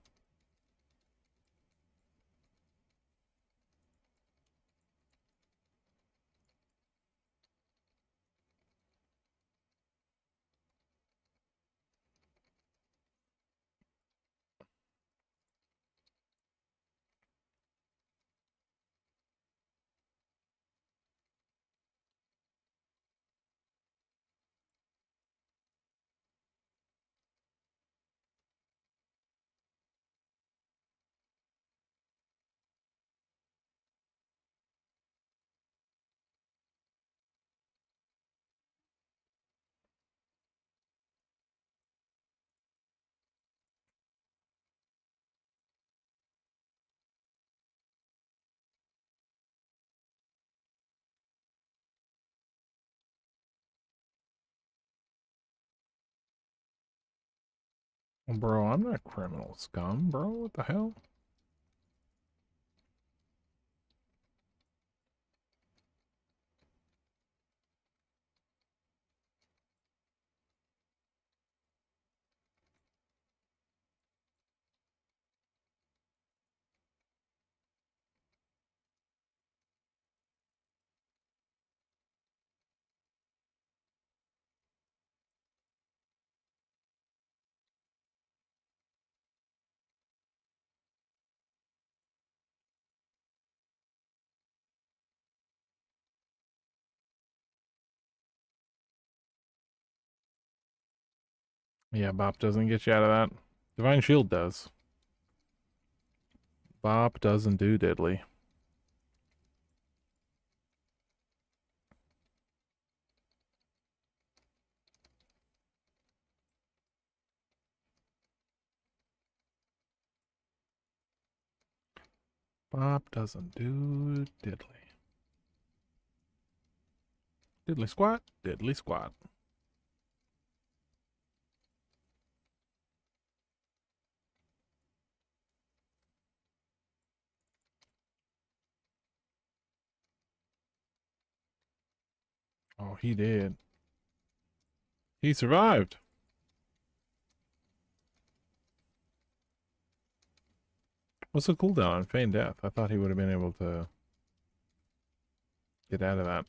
Bro, I'm not criminal scum, bro. What the hell? Yeah, Bop doesn't get you out of that. Divine Shield does. Bop doesn't do diddly. Bop doesn't do diddly. Diddly squat, diddly squat. Oh, he did. He survived. What's the cooldown on Feign Death? I thought he would have been able to get out of that.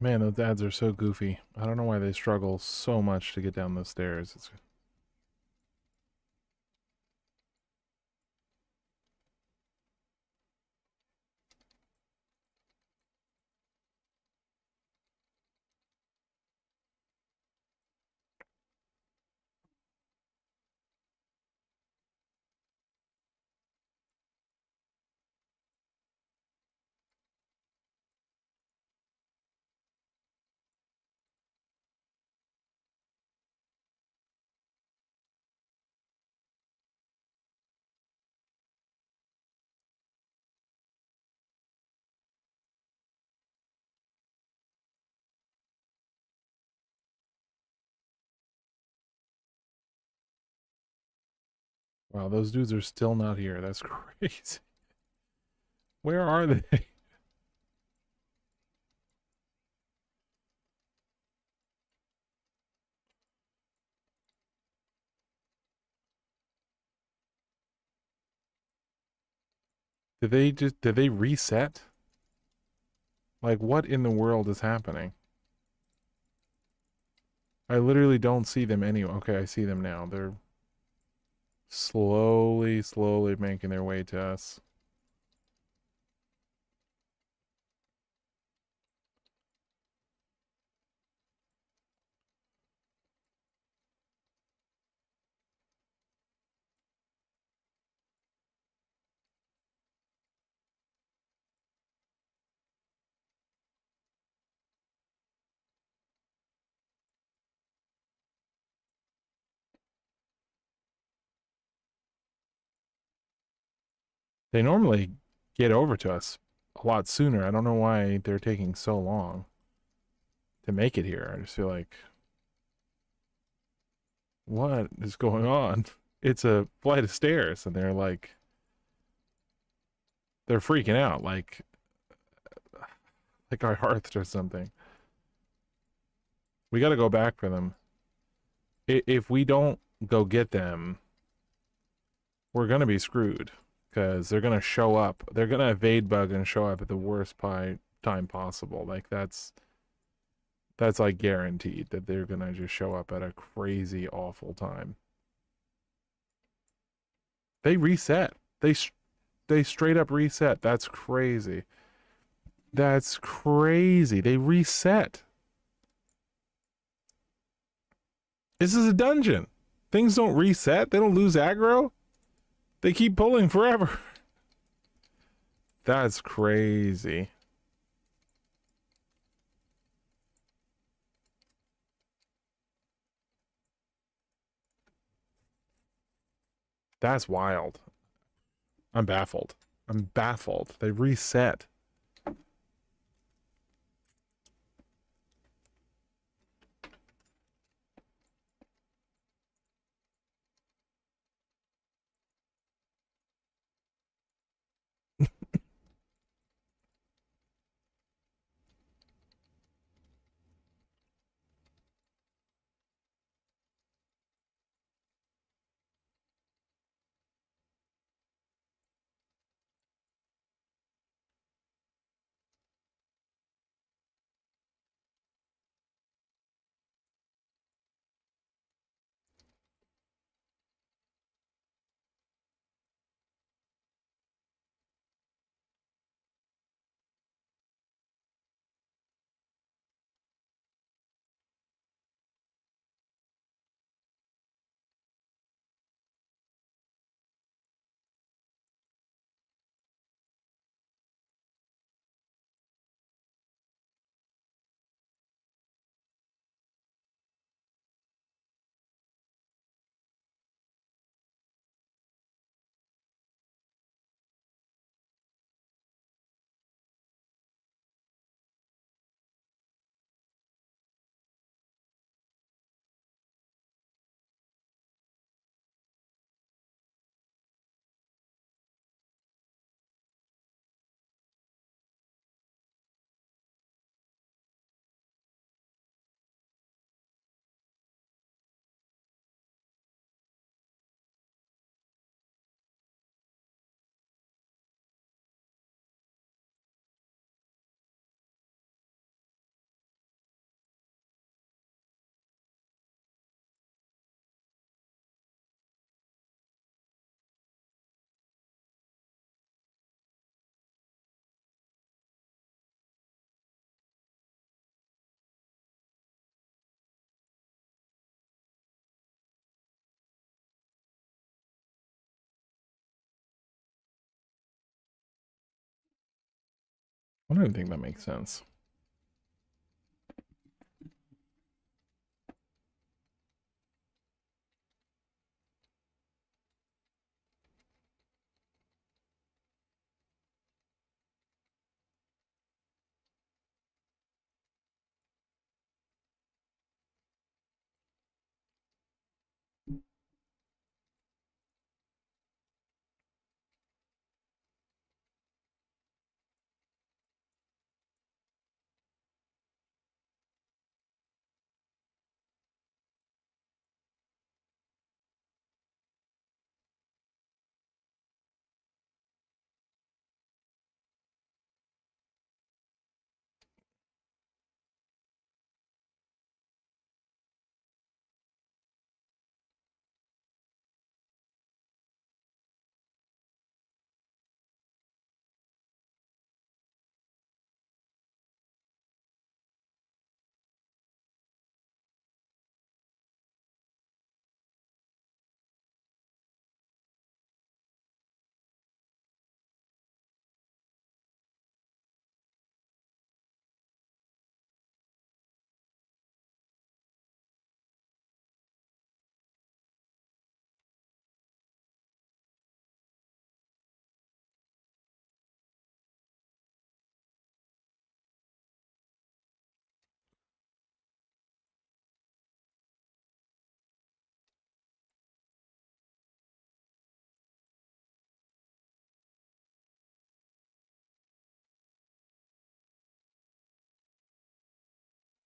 Man, those ads are so goofy. I don't know why they struggle so much to get down those stairs. It's Wow, those dudes are still not here. That's crazy. Where are they? Did they reset? Like, what in the world is happening? I literally don't see them anywhere. Okay, I see them now. They're slowly making their way to us. They normally get over to us a lot sooner. I don't know why they're taking so long to make it here. I just feel like, what is going on? It's a flight of stairs, and they're freaking out, like I hearthed or something. We got to go back for them. If we don't go get them, we're gonna be screwed because they're gonna show up. They're gonna evade bug and show up at the worst time possible. Like that's like guaranteed that they're gonna just show up at a crazy awful time. They reset. They straight up reset. That's crazy. That's crazy. They reset. This is a dungeon. Things don't reset. They don't lose aggro. They keep pulling forever. That's crazy. That's wild. I'm baffled. I'm baffled. They reset. I don't even think that makes sense.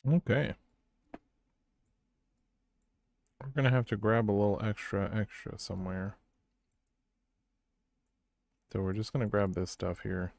Okay. We're gonna have to grab a little extra somewhere. So we're just gonna grab this stuff here.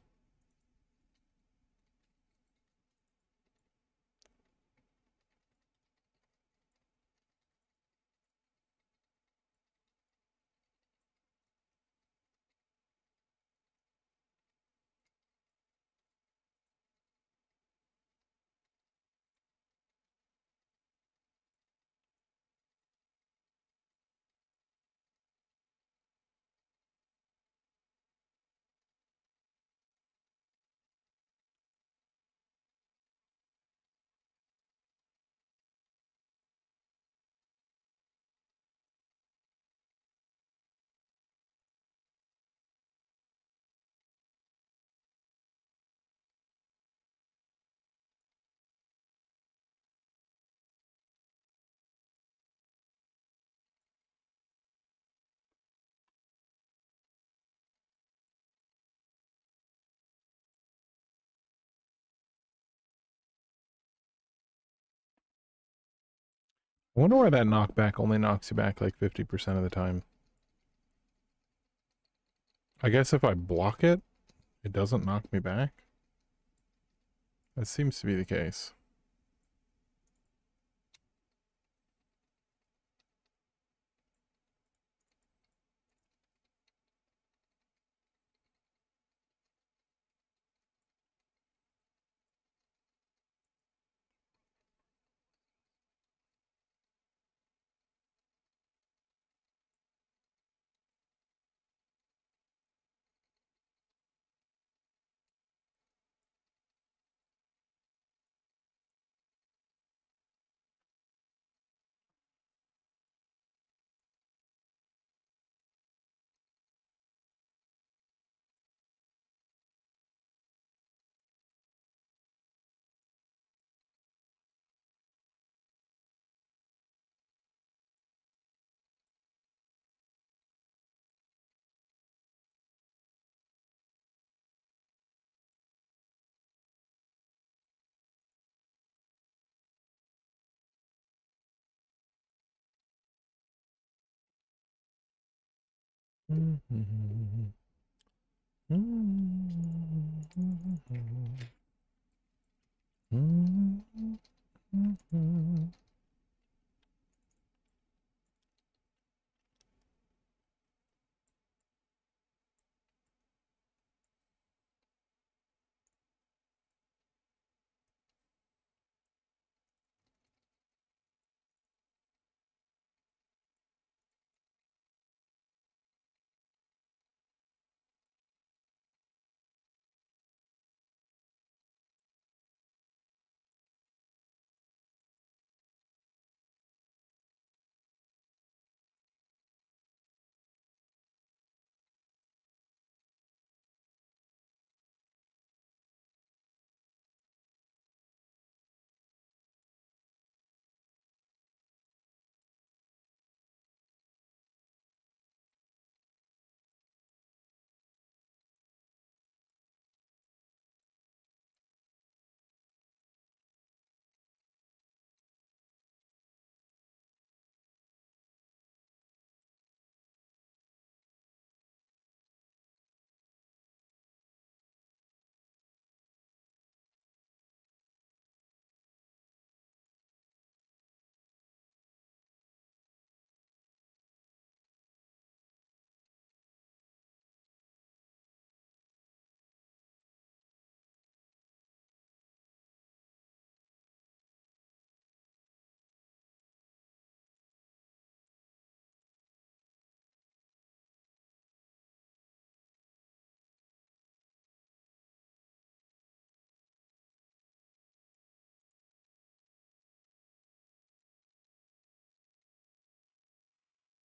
I wonder why that knockback only knocks you back like 50% of the time. I guess if I block it, it doesn't knock me back. That seems to be the case.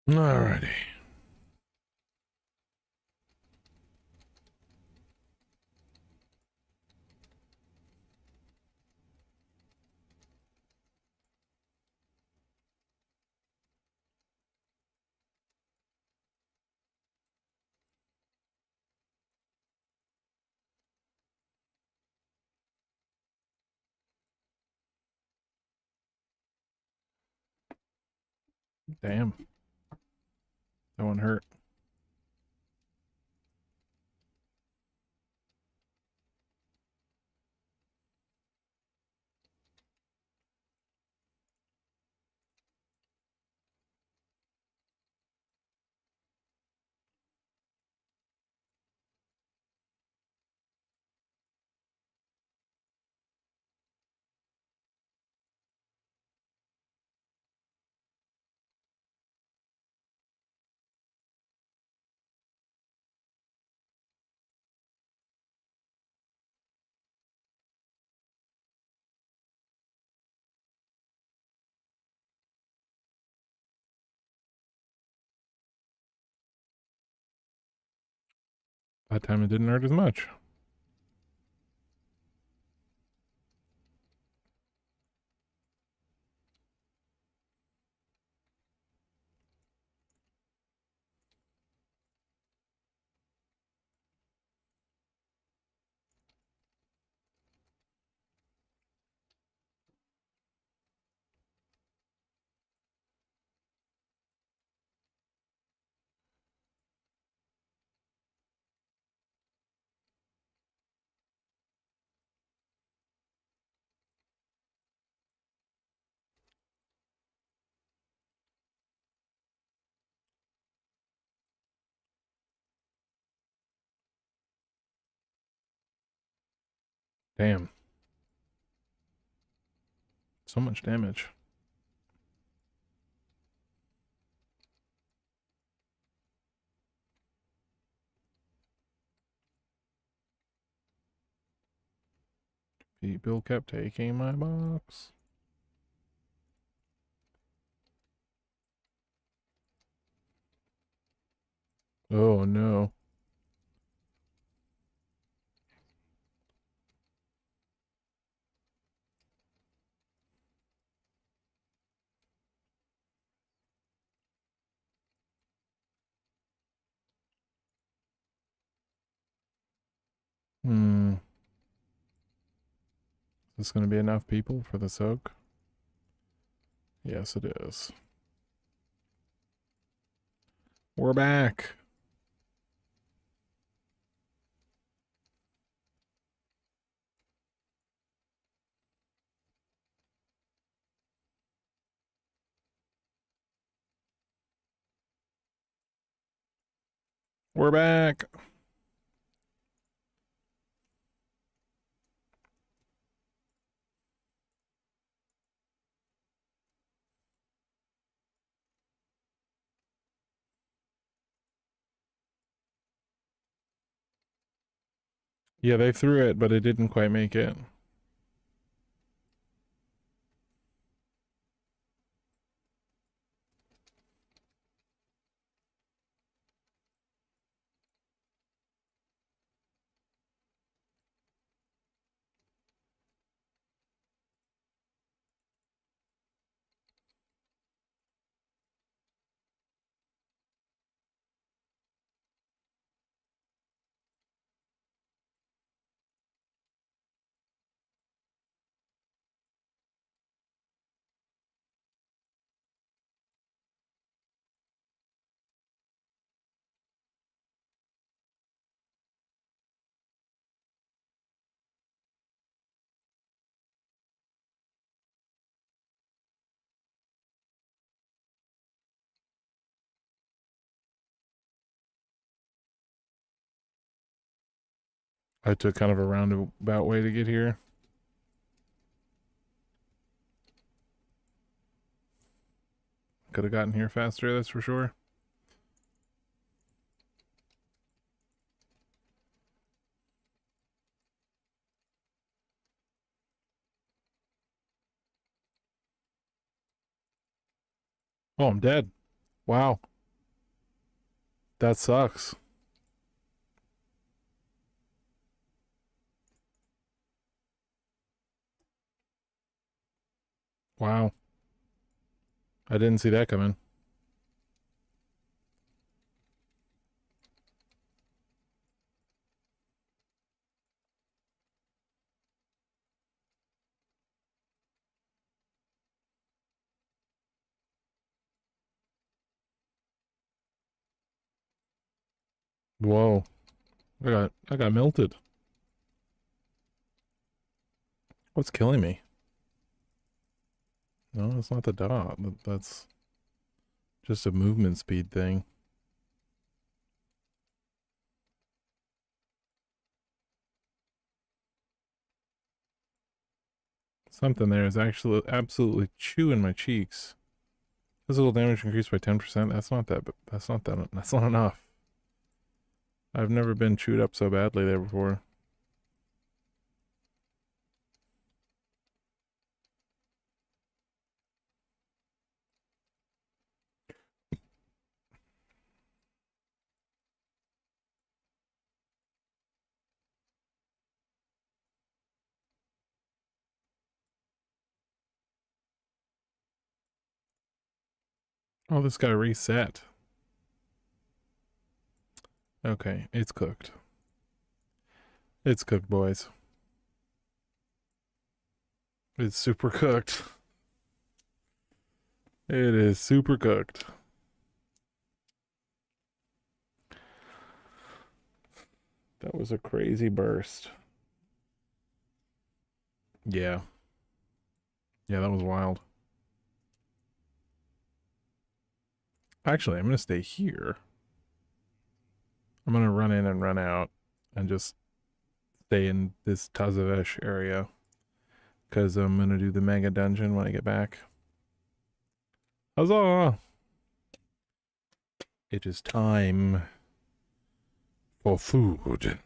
Alrighty. Damn. That one hurt. That time it didn't hurt as much. Damn. So much damage. People kept taking my box. Oh no. Hmm. Is this going to be enough people for the soak? Yes, it is. We're back. We're back. Yeah, they threw it, but it didn't quite make it. I took kind of a roundabout way to get here. Could have gotten here faster, that's for sure. Oh, I'm dead. Wow. That sucks. Wow. I didn't see that coming. Whoa. I got melted. What's killing me? No, it's not the dot. That's just a movement speed thing. Something there is actually absolutely chewing my cheeks. Physical damage increased by 10%. That's not that's not enough. I've never been chewed up so badly there before. Oh, this got reset. Okay, it's cooked. It's cooked, boys. It's super cooked. It is super cooked. That was a crazy burst. Yeah. Yeah, that was wild. Actually, I'm going to stay here. I'm going to run in and run out and just stay in this Tazavesh area. Because I'm going to do the mega dungeon when I get back. Huzzah! It is time for food.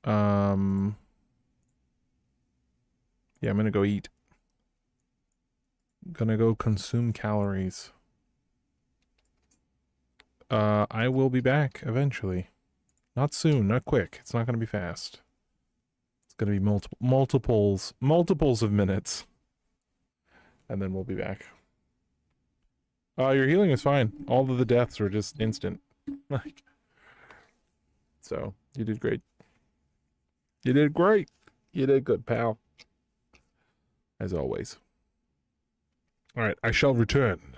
Yeah, I'm going to go eat. Gonna go consume calories. I will be back eventually. Not soon, not quick. It's not gonna be fast. It's gonna be multiples of minutes. And then we'll be back. Your healing is fine. All of the deaths were just instant. Like, so, you did great. You did great. You did good, pal. As always. Alright, I shall return.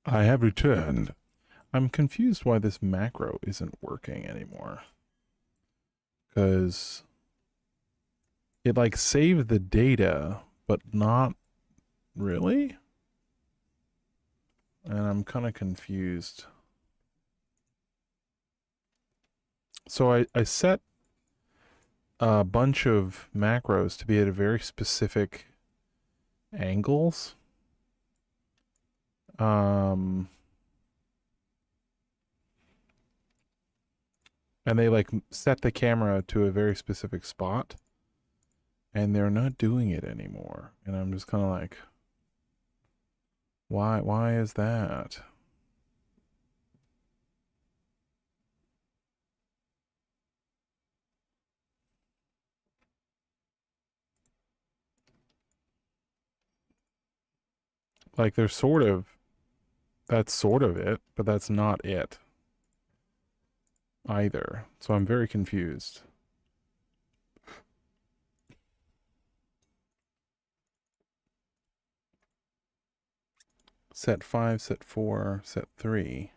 I have returned. I'm confused why this macro isn't working anymore. Because it like saved the data, but not really? And I'm kind of confused. So I set a bunch of macros to be at a very specific angles. And they like set the camera to a very specific spot, and they're not doing it anymore. And I'm just kind of like, why is that? Like they're sort of, that's sort of it, but that's not it either. So I'm very confused. Set 5, set 4, set 3.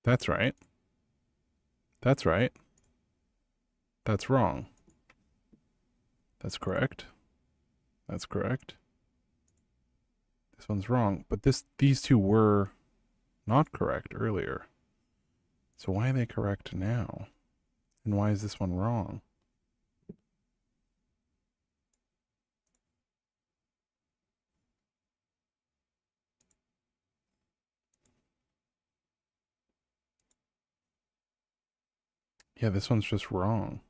That's right. That's right. That's wrong. That's correct. That's correct. This one's wrong, but these two were not correct earlier. So why are they correct now? And why is this one wrong? Yeah, this one's just wrong.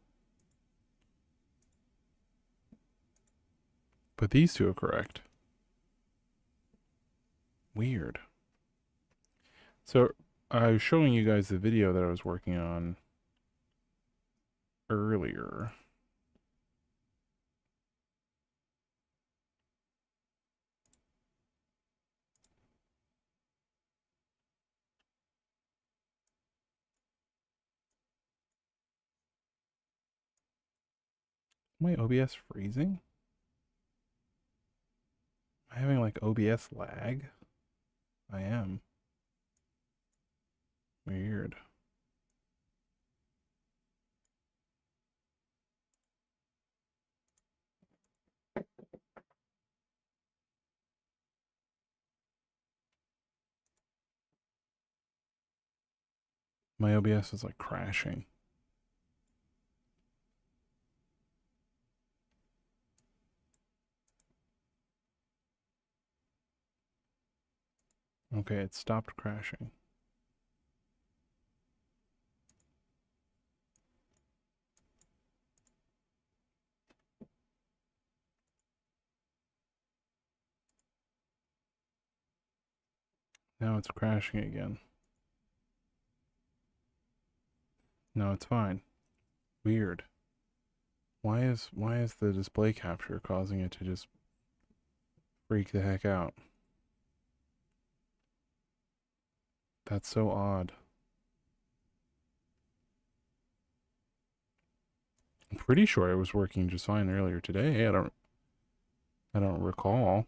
But these two are correct. Weird. So I was showing you guys the video that I was working on earlier. My OBS freezing? Am I having like OBS lag? I am. Weird. My OBS is like crashing. Okay, it stopped crashing. Now it's crashing again. No, it's fine. Weird. Why is the display capture causing it to just freak the heck out? That's so odd. I'm pretty sure it was working just fine earlier today. I don't recall.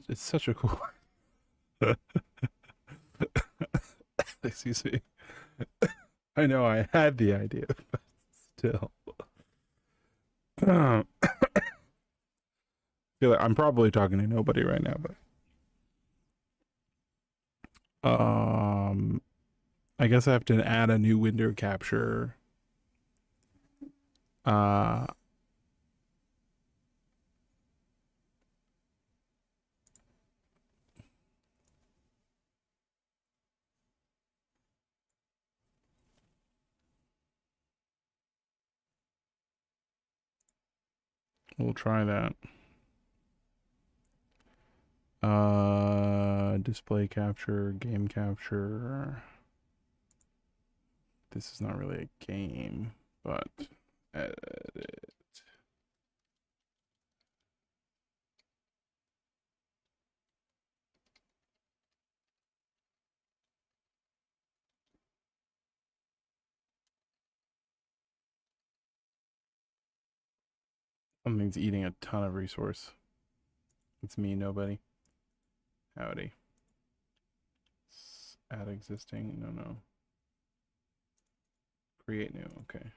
It's such a cool. Excuse me. I know I had the idea, but still. I feel like I'm probably talking to nobody right now, but I guess I have to add a new window capture. We'll try that. Display capture, game capture. This is not really a game, but edit. Something's eating a ton of resource. It's me, nobody. Howdy. Add existing. No. Create new. Okay.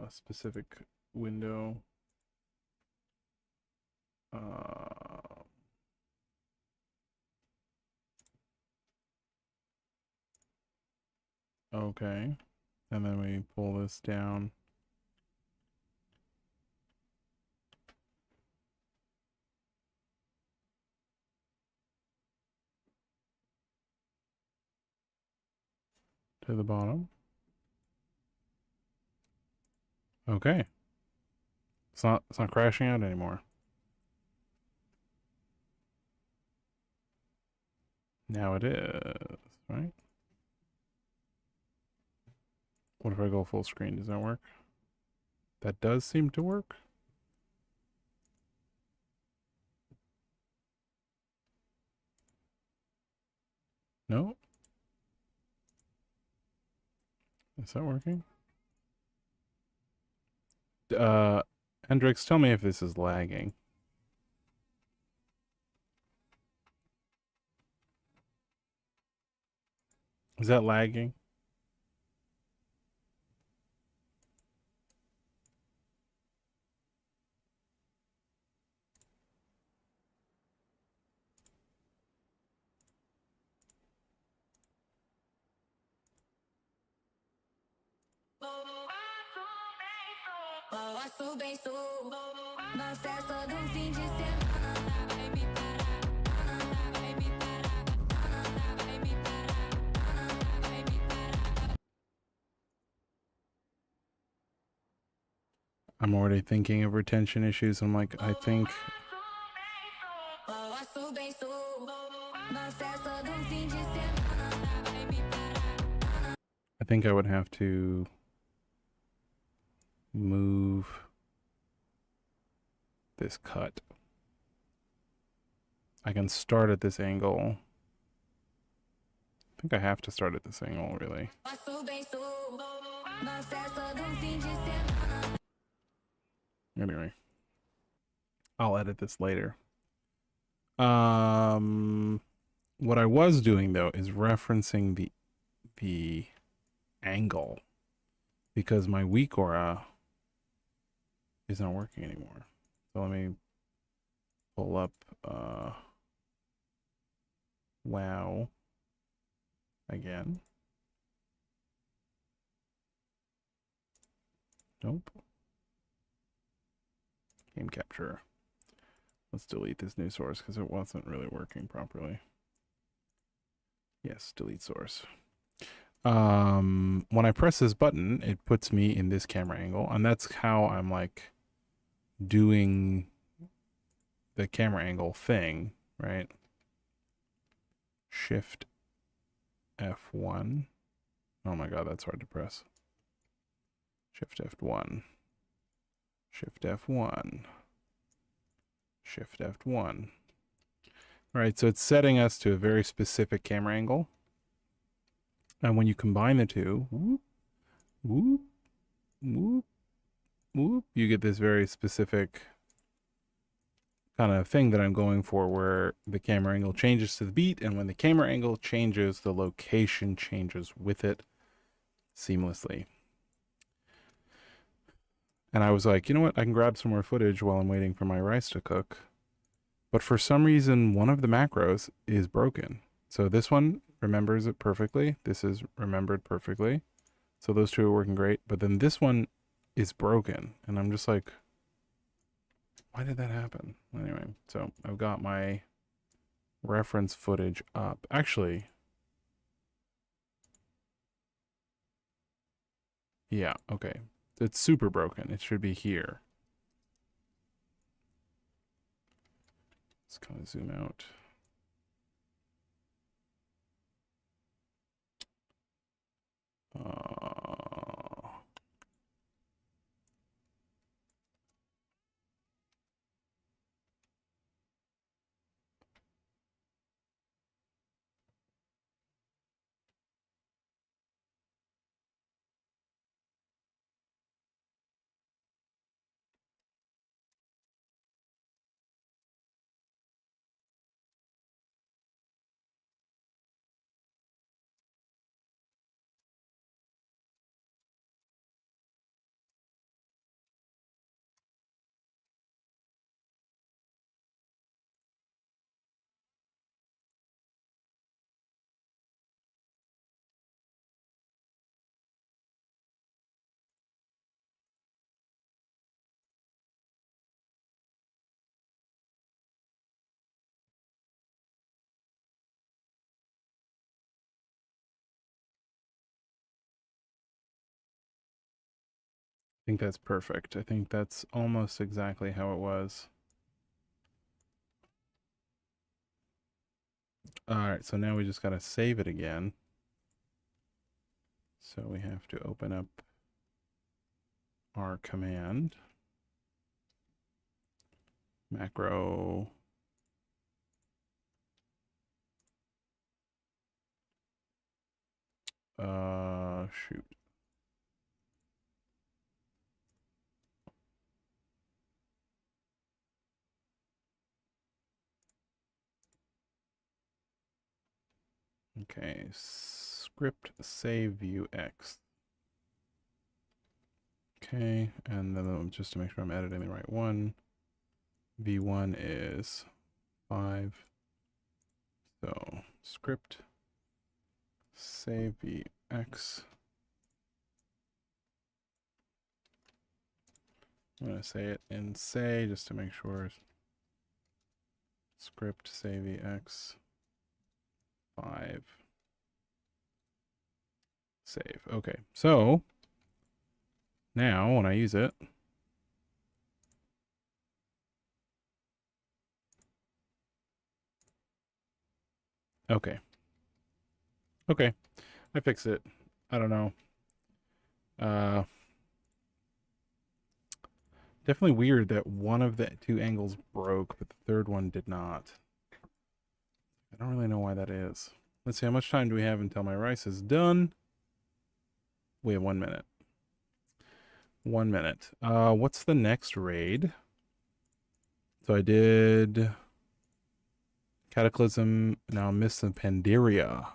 Specific window. Okay. And then we pull this down. To the bottom. Okay. It's not crashing out anymore. Now it is, right? What if I go full screen? Does that work? That does seem to work. No? Is that working? Hendrix, tell me if this is lagging. Is that lagging? I'm already thinking of retention issues. I'm like, I think I would have to move this cut. I can start at this angle. I think I have to start at this angle, really. Anyway, I'll edit this later. What I was doing though is referencing the angle because my weak aura is not working anymore. So let me pull up WoW again. Nope. Game capture. Let's delete this new source because it wasn't really working properly. Yes, delete source. When I press this button, it puts me in this camera angle, and that's how I'm like doing the camera angle thing, right? Shift F1. Oh my god, that's hard to press. Shift F1. Shift F1. Shift F1. All right, so it's setting us to a very specific camera angle. And when you combine the two, whoop, whoop, whoop, whoop, you get this very specific kind of thing that I'm going for where the camera angle changes to the beat, and when the camera angle changes, the location changes with it seamlessly. And I was like, you know what? I can grab some more footage while I'm waiting for my rice to cook. But for some reason, one of the macros is broken. So this one remembers it perfectly. This is remembered perfectly. So those two are working great. But then this one is broken. And I'm just like, why did that happen? Anyway, so I've got my reference footage up. Actually, yeah, okay. It's super broken. It should be here. Let's kind of zoom out. I think that's perfect. I think that's almost exactly how it was. All right, so now we just got to save it again. So we have to open up our command. Macro. Shoot. Okay, script save view X. Okay, and then just to make sure I'm editing the right one, V1 is 5. So script save VX. I'm going to say it in say just to make sure. Script save VX 5. Save. Okay, so now when I use it, okay. Okay, I fixed it. I don't know. Definitely weird that one of the two angles broke, but the third one did not. I don't really know why that is. Let's see, how much time do we have until my rice is done? We have 1 minute. 1 minute. What's the next raid? So I did Cataclysm, now Mist of Pandaria.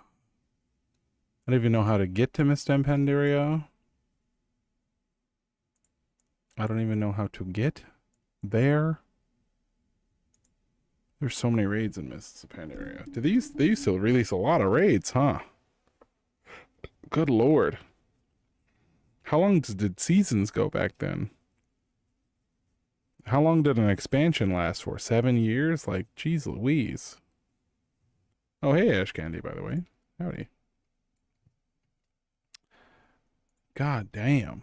I don't even know how to get to Mist of Pandaria. I don't even know how to get there. There's so many raids in Mists of Pandaria. They used to release a lot of raids, huh? Good lord. How long did seasons go back then? How long did an expansion last for? 7 years? Like, geez Louise. Oh, hey, Ash Candy, by the way. Howdy. God damn.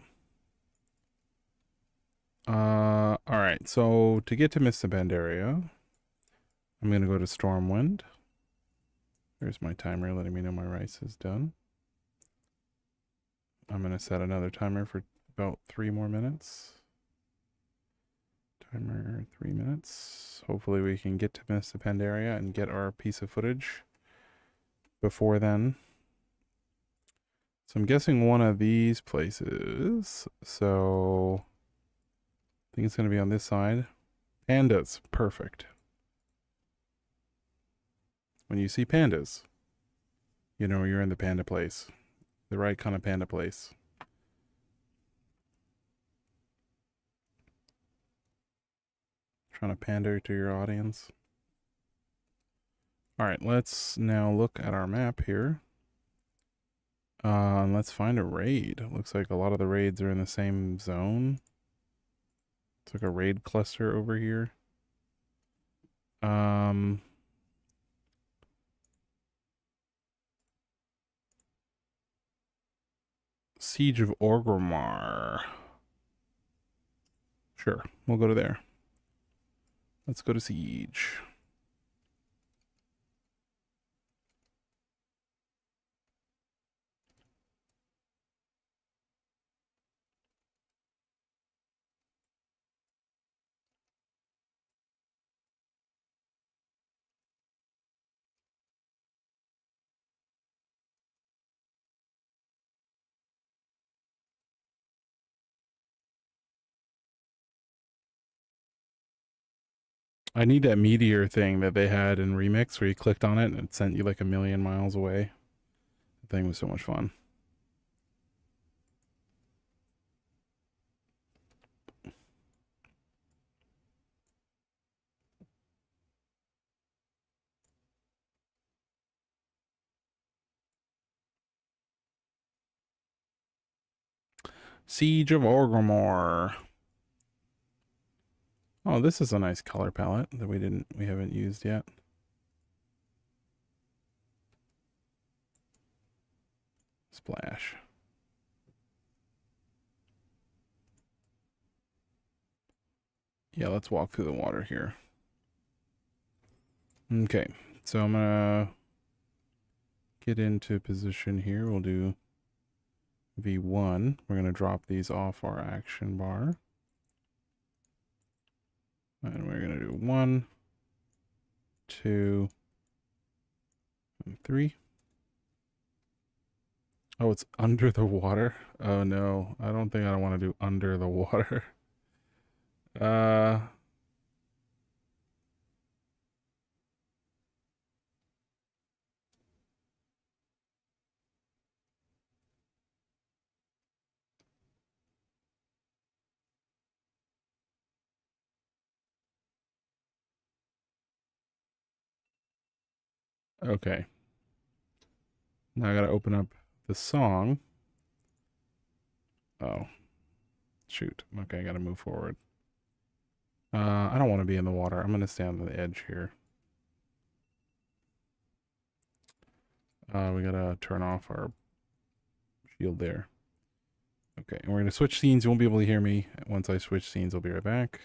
Alright, so to get to Mist of Pandaria, I'm gonna go to Stormwind. There's my timer letting me know my rice is done. I'm gonna set another timer for about 3 more minutes. Timer 3 minutes. Hopefully we can get to Mist of Pandaria and get our piece of footage before then. So I'm guessing one of these places. So I think it's going to be on this side. Pandas. Perfect. When you see pandas, you know you're in the panda place. The right kind of panda place. Trying to pander to your audience. All right, let's now look at our map here. Let's find a raid. Looks like a lot of the raids are in the same zone. It's like a raid cluster over here. Siege of Orgrimmar. Sure, we'll go to there. Let's go to Siege. I need that meteor thing that they had in Remix where you clicked on it and it sent you like a million miles away. The thing was so much fun. Siege of Orgrimmar. Oh, this is a nice color palette that we haven't used yet. Splash. Yeah, let's walk through the water here. Okay, so I'm gonna get into position here. We'll do V1. We're gonna drop these off our action bar. And we're gonna do 1, 2, and 3. Oh, it's under the water? Oh no, I don't think I want to do under the water. Okay. Now I gotta open up the song. Oh. Shoot. Okay, I gotta move forward. I don't want to be in the water. I'm gonna stand on the edge here. We gotta turn off our shield there. Okay, and we're gonna switch scenes. You won't be able to hear me. Once I switch scenes, I'll be right back.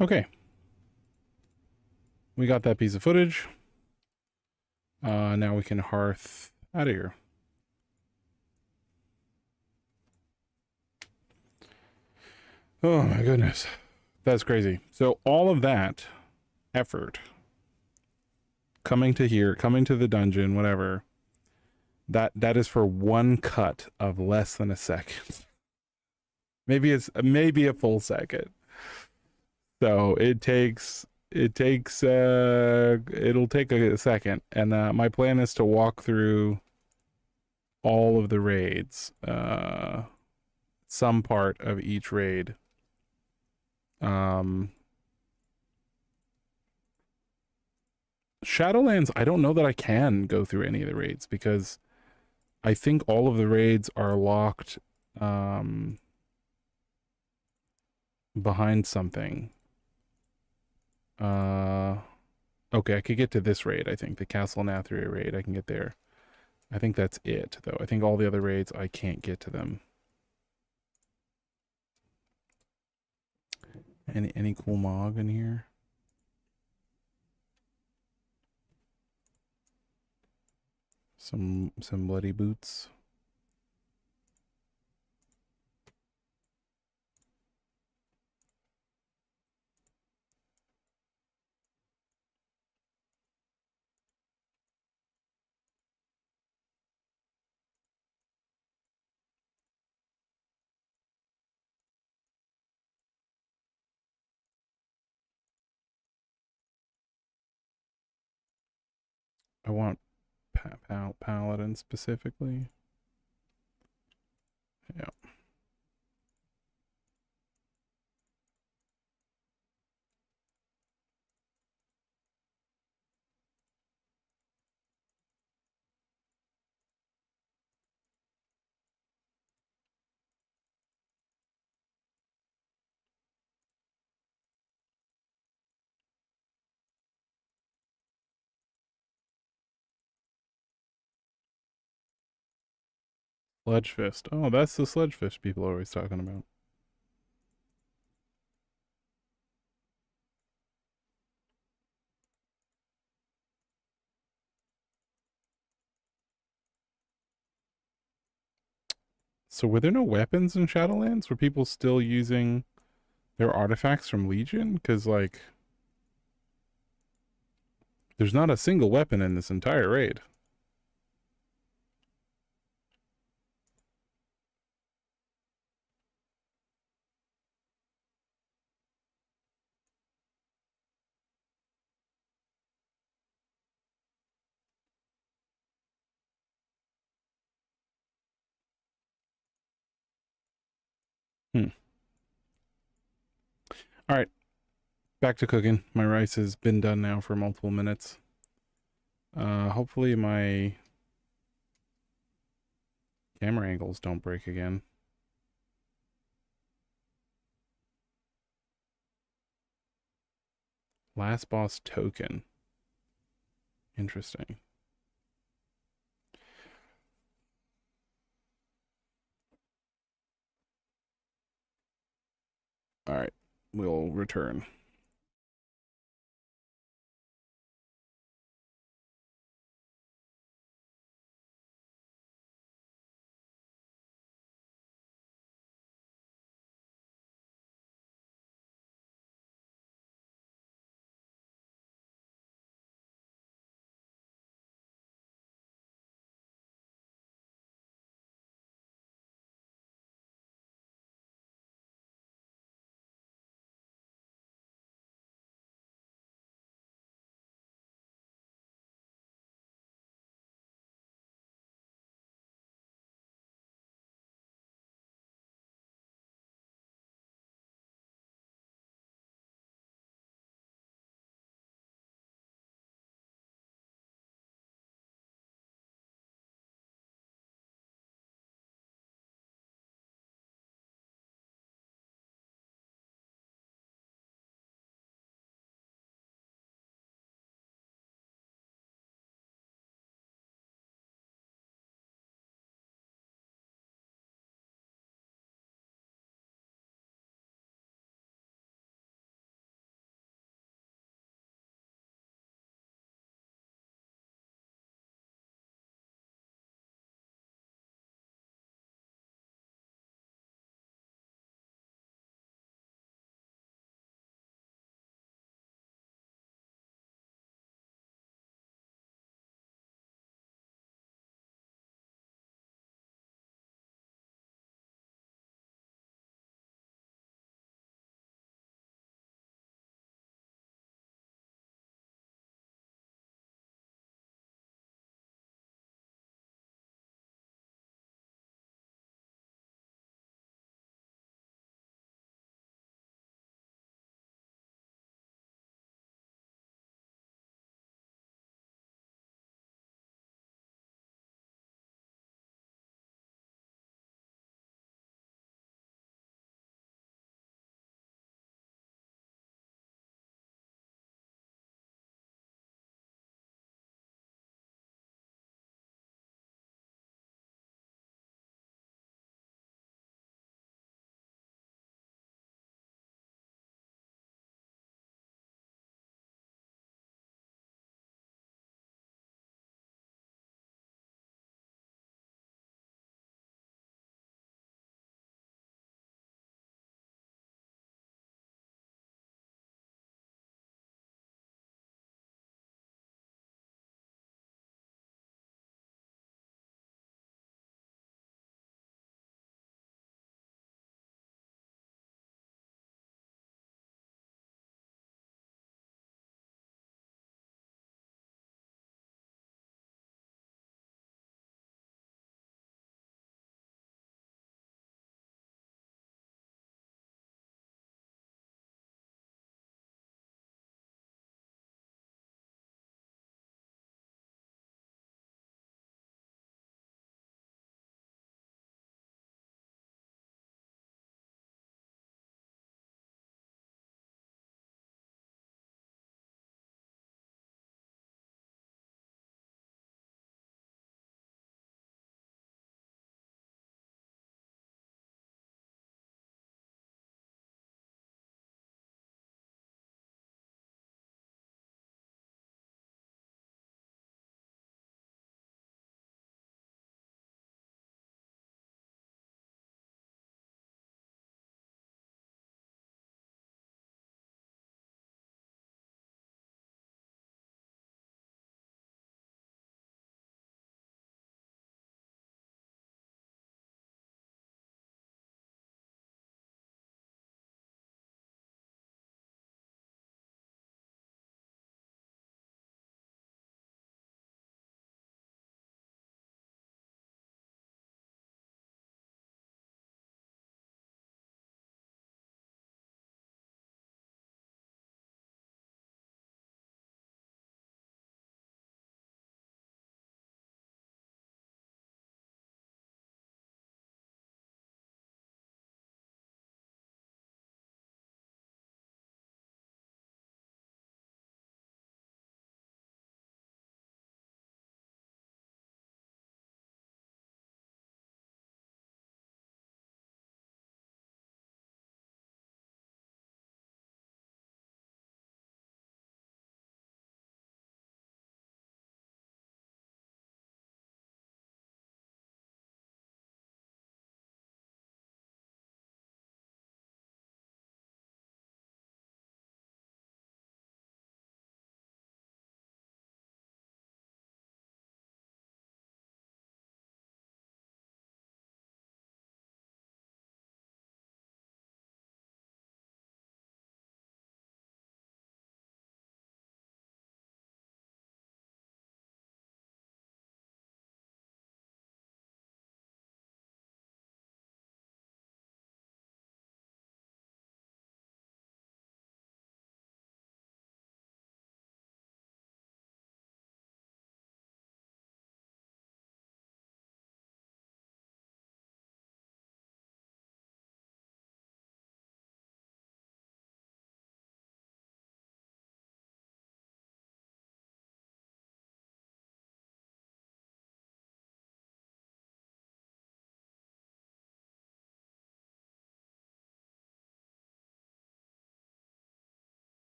Okay. We got that piece of footage. Now we can hearth out of here. Oh my goodness. That's crazy. So all of that effort coming to here, coming to the dungeon, whatever, that is for one cut of less than a second. Maybe a full second. So it'll take a second. And my plan is to walk through all of the raids, some part of each raid. Shadowlands, I don't know that I can go through any of the raids because I think all of the raids are locked behind something. Okay, I could get to this raid, I think. The Castle Nathria raid, I can get there. I think that's it, though. I think all the other raids, I can't get to them. Any cool Mog in here? Some bloody boots. I want Paladin specifically. Yeah. Sledge Fist. Oh, that's the Sledge Fist people are always talking about. So were there no weapons in Shadowlands? Were people still using their artifacts from Legion? Because, like, there's not a single weapon in this entire raid. All right. Back to cooking. My rice has been done now for multiple minutes. Hopefully my camera angles don't break again. Last boss token. Interesting. All right. We'll return.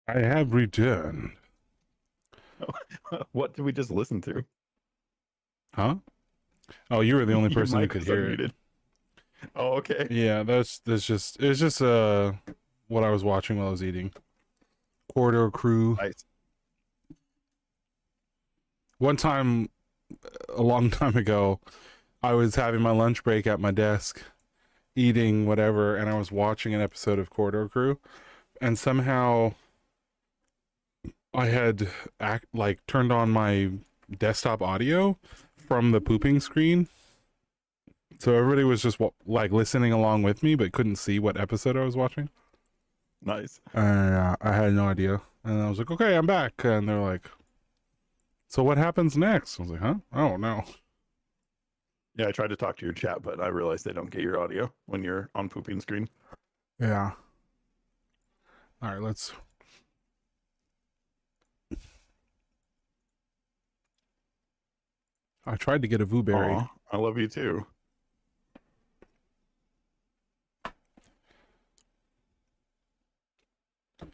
I have returned. What did we just listen to? Huh? Oh, you were the only Your person who mic could was hear it. unmuted. Oh, okay. Yeah, that's just it's just what I was watching while I was eating. Corridor Crew. Nice. One time, a long time ago, I was having my lunch break at my desk, eating whatever, and I was watching an episode of Corridor Crew, and somehow I had turned on my desktop audio from the pooping screen, so everybody was just like listening along with me, but couldn't see what episode I was watching. Nice. I had no idea, and I was like, "Okay, I'm back," and they're like, "So what happens next?" I was like, "Huh? Oh no." Yeah, I tried to talk to your chat, but I realized they don't get your audio when you're on pooping screen. Yeah. All right, let's. I tried to get a Vooberry. Aw, I love you too.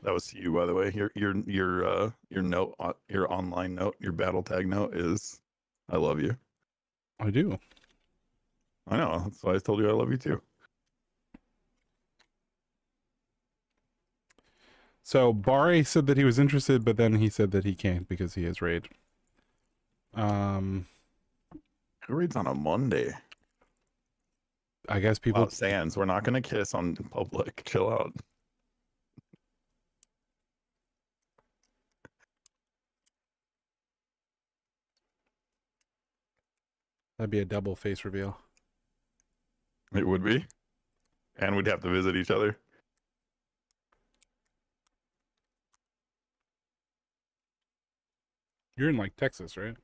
That was to you, by the way. Your note, your online note, your battle tag note is, "I love you." I do. I know. That's why I told you I love you too. So Barre said that he was interested, but then he said that he can't because he has raid. Who reads on a Monday? I guess people. Wow, Sans, we're not gonna kiss on public. Chill out. That'd be a double face reveal. It would be, and we'd have to visit each other. You're in like Texas, right?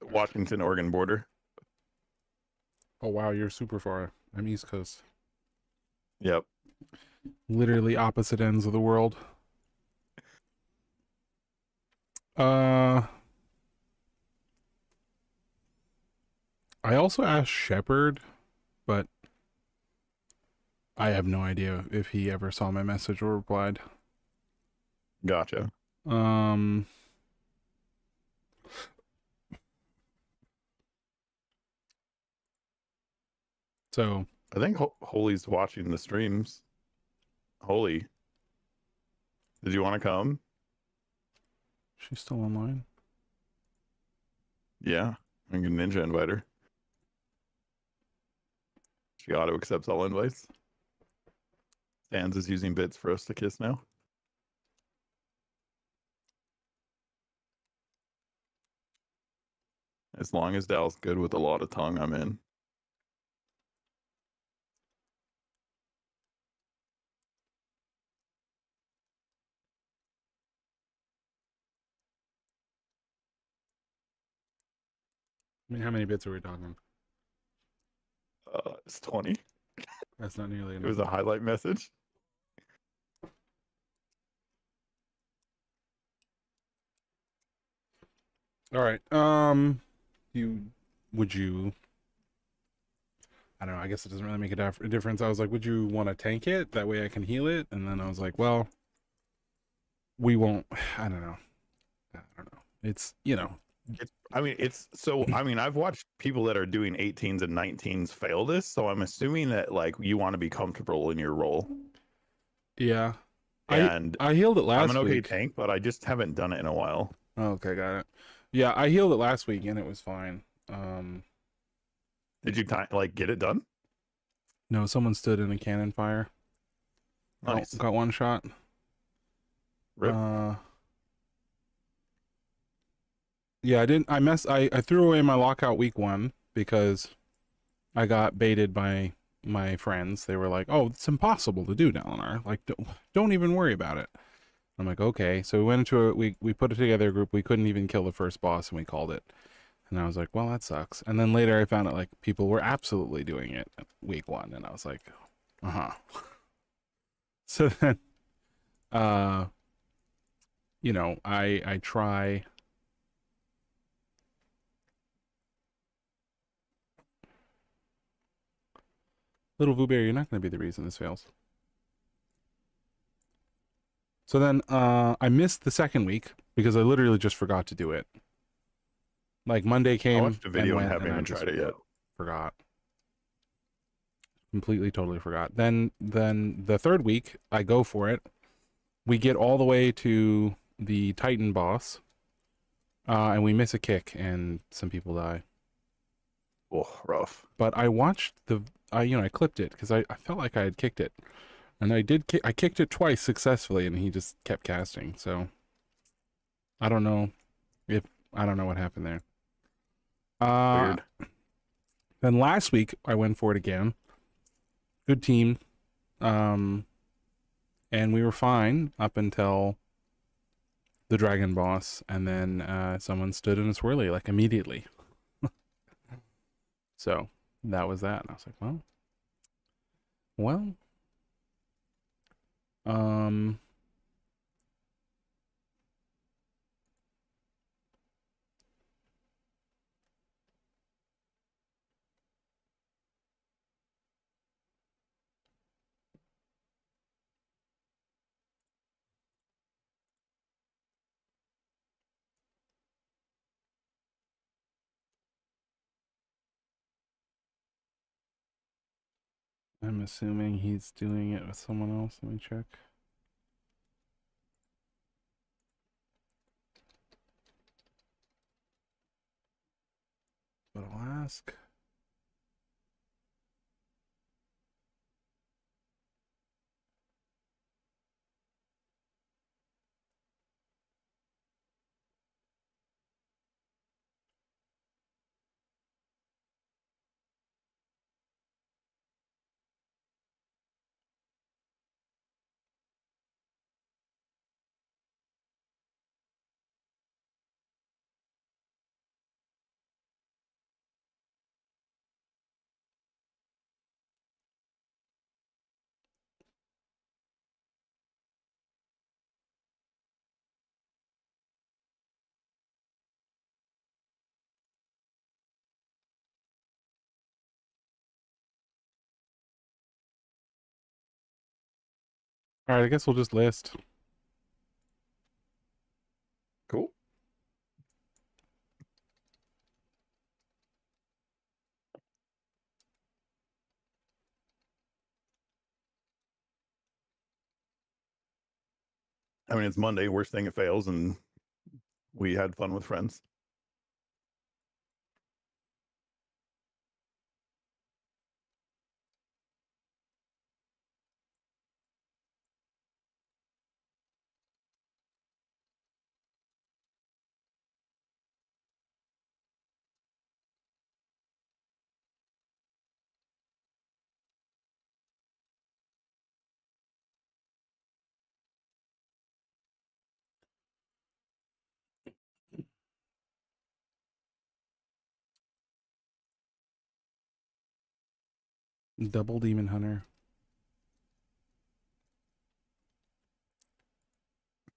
Washington, Oregon border. Oh wow, you're super far. I'm East Coast. Yep. Literally opposite ends of the world. I also asked Shepard, but I have no idea if he ever saw my message or replied. Gotcha. So I think Holy's watching the streams. Holy, did you want to come? she's still online. Yeah, I can ninja invite her. She auto accepts all invites. Sans is using bits for us to kiss now. As long as Dal's good with a lot of tongue, I'm in. I mean, how many bits are we talking? It's 20. That's not nearly It enough. was a highlight message. All right. Would you? I don't know. I guess it doesn't really make a difference. I was like, would you want to tank it? That way I can heal it. And then I was like, well, we won't. I don't know. I don't know. It's, I've watched people that are doing 18s and 19s fail this. So I'm assuming that like you want to be comfortable in your role. Yeah. And I healed it last I'm an okay week. tank, but I just haven't done it in a while. Okay, got it. Yeah, I healed it last week and it was fine. Did you get it done? No, someone stood in a cannon fire. Nice. Got one shot. Rip. Yeah, I threw away my lockout week 1 because I got baited by my friends. They were like, "Oh, it's impossible to do, Dalinar. Like, don't even worry about it." I'm like, "Okay." So we went into we put together a group. We couldn't even kill the first boss, and we called it. And I was like, "Well, that sucks." And then later, I found out like people were absolutely doing it week 1, and I was like, So then, I try. Little Vooberry, you're not going to be the reason this fails. So then I missed the second week because I literally just forgot to do it. Like Monday I came watched a and video and went, haven't and I even just tried it yet. forgot. Completely, totally forgot. Then the third week, I go for it. We get all the way to the Titan boss, and we miss a kick, and some people die. Oh, rough. But I watched I clipped it because I felt like I had kicked it, and I did. I kicked it twice successfully, and he just kept casting. So I don't know I don't know what happened there. Weird. Then last week I went for it again. Good team. And we were fine up until the dragon boss, and then someone stood in a swirly like immediately. So that was that. And I was like, well, I'm assuming he's doing it with someone else. Let me check. But I'll ask. All right, I guess we'll just list. Cool. I mean, it's Monday. Worst thing, it fails, and we had fun with friends. Double Demon Hunter.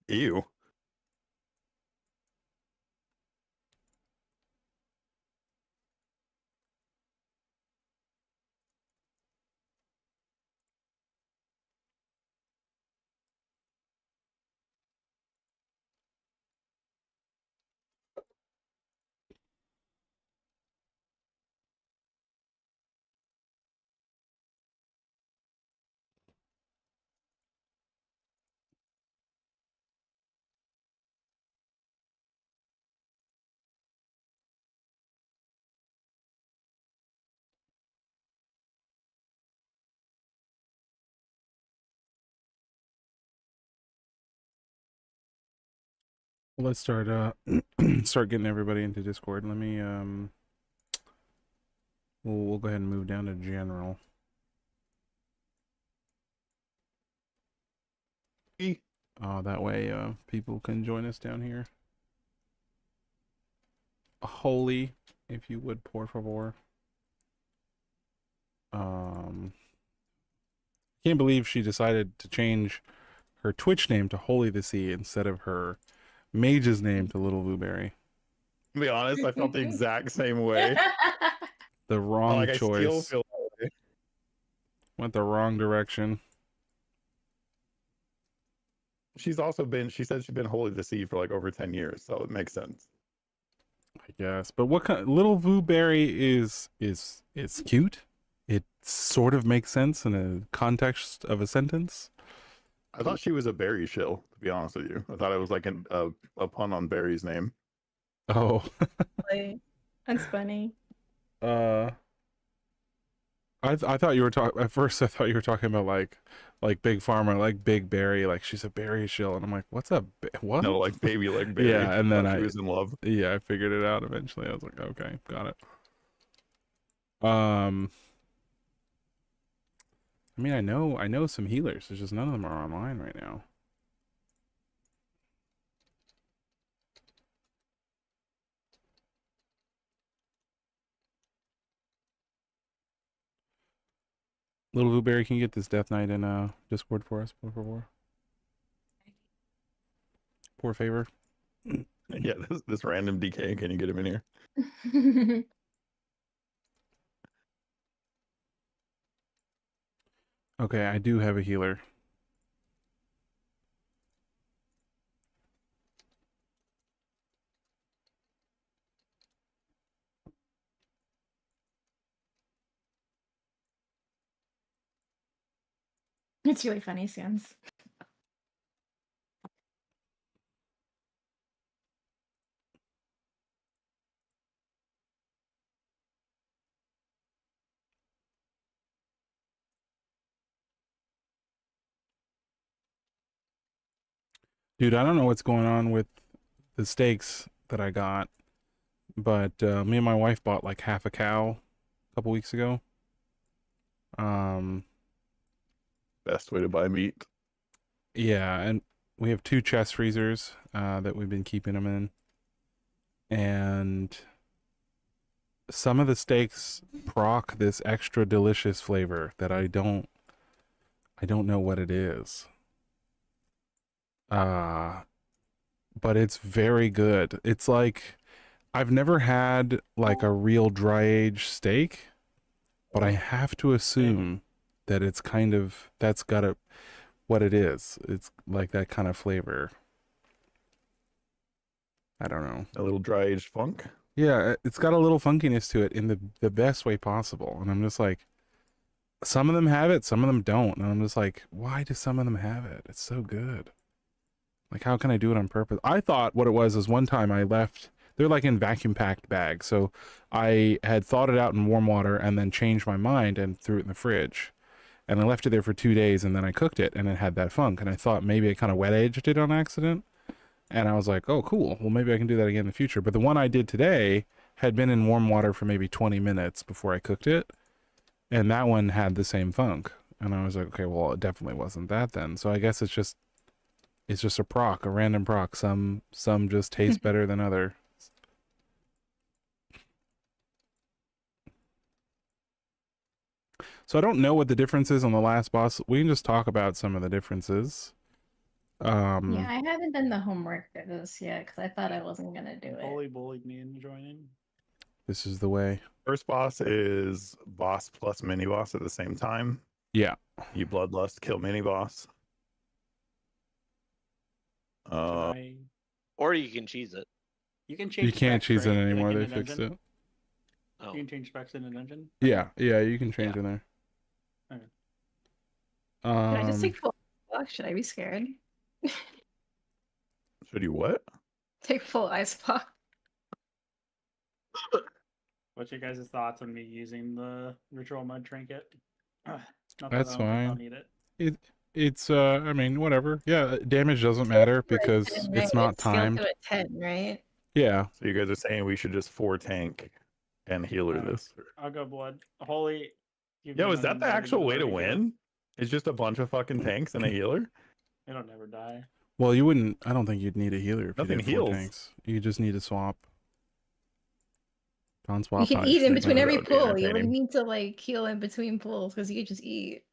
Ew. Well, let's start start getting everybody into Discord. Let me we'll go ahead and move down to general. That way people can join us down here. Holy, if you would, por favor. Can't believe she decided to change her Twitch name to Holy the Sea instead of her mage's name to Little Blueberry. To be honest, I felt the exact same way. The wrong Like, I still choice. feel that way. Went the wrong direction. she's also been. She said she's been holy to sea for like over 10 years, so it makes sense. I guess. But what kind? Little Voo Berry is cute. It sort of makes sense in a context of a sentence. I thought she was a berry shill. To be honest with you, I thought it was like a pun on Barry's name. Oh. Like, that's funny. I thought you were talking at first. I thought you were talking about like Big Pharma, like Big Berry, like she's a berry shill, and I'm like, what's a what? No, like baby, like Barry. Yeah, and then she was in love. I figured it out eventually. I was like, okay, got it. I mean, I know some healers. There's just none of them are online right now. Little Blueberry, can you get this Death Knight in Discord for us, por favor? Poor favor. Yeah, this random DK. Can you get him in here? Okay, I do have a healer. It's really funny, Sans. Dude, I don't know what's going on with the steaks that I got, but me and my wife bought like half a cow a couple weeks ago. Best way to buy meat. Yeah, and we have 2 chest freezers that we've been keeping them in, and some of the steaks proc this extra delicious flavor that I don't know what it is. But it's very good. It's like I've never had like a real dry aged steak, but I have to assume that it's kind of what it is. It's like that kind of flavor. I don't know. A little dry aged funk. Yeah, it's got a little funkiness to it in the best way possible. And I'm just like, some of them have it, some of them don't. And I'm just like, why do some of them have it? It's so good. Like, how can I do it on purpose? I thought what it was is one time I left, they're like in vacuum packed bags. So I had thawed it out in warm water and then changed my mind and threw it in the fridge. And I left it there for 2 days and then I cooked it and it had that funk. And I thought maybe I kind of wet aged it on accident. And I was like, oh, cool. Well, maybe I can do that again in the future. But the one I did today had been in warm water for maybe 20 minutes before I cooked it. And that one had the same funk. And I was like, okay, well, it definitely wasn't that then. So I guess it's just a proc, a random proc. Some just taste better than other. So I don't know what the difference is on the last boss. We can just talk about some of the differences. Yeah, I haven't done the homework for this yet because I thought I wasn't gonna do it. Holy bullied me into joining. This is the way. First boss is boss plus mini boss at the same time. Yeah. You bloodlust, kill mini boss. Or you can cheese it. You can change. You can't specs, cheese it right? anymore. Like They in a fixed dungeon? it. Oh. You can change specs in a dungeon. Yeah, you can change in there. Okay. Should I just take full block? Should I be scared? Should you what? Take full ice block. What's your guys' thoughts on me using the ritual mud trinket? Not that That's I don't think I'll fine. need it. It's I mean, whatever. Yeah, damage doesn't matter because it's not timed. To a 10, right? Yeah. So you guys are saying we should just 4 tank and healer this? I'll go blood. Holy. Yo, is that the actual way to win? It's just a bunch of fucking tanks and a healer? It'll never die. Well, you wouldn't. I don't think you'd need a healer if Nothing you did 4 heals. tanks. You just need to swap. Don't swap. You can pipes, eat in they between don't- every that would be pull. You wouldn't entertaining. need to like heal in between pulls because you could just eat.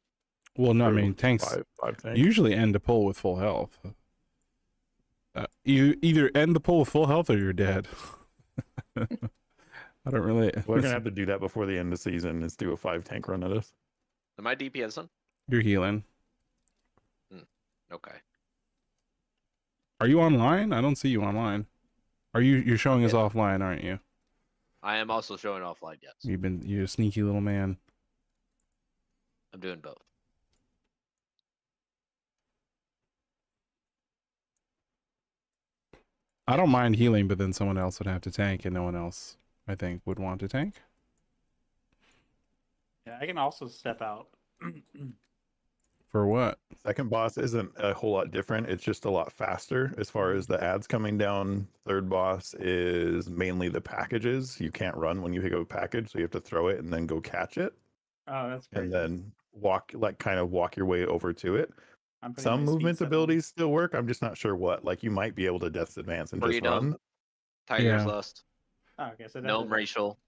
Well, no, I True. mean tanks Five tanks. usually end a pull with full health. You either end the pull with full health or you're dead. I don't really. We're gonna have to do that before the end of the season. Is do a 5 tank run of this. Am I DPS on? You're healing. Okay. Are you online? I don't see you online. You're showing us offline, aren't you? I am also showing offline, yes. You're a sneaky little man. I'm doing both. I don't mind healing, but then someone else would have to tank, and no one else, I think, would want to tank. Yeah, I can also step out. For what? Second boss isn't a whole lot different. It's just a lot faster as far as the ads coming down. Third boss is mainly the packages. You can't run when you pick up a package, so you have to throw it and then go catch it. Oh, that's great. And then kind of walk your way over to it. I'm putting Some my speed movement set on. abilities still work. I'm just not sure what. Like you might be able to Death's Advance and just Freedom, run. Tiger's Yeah. Lust, Oh, okay, so that Gnome Racial.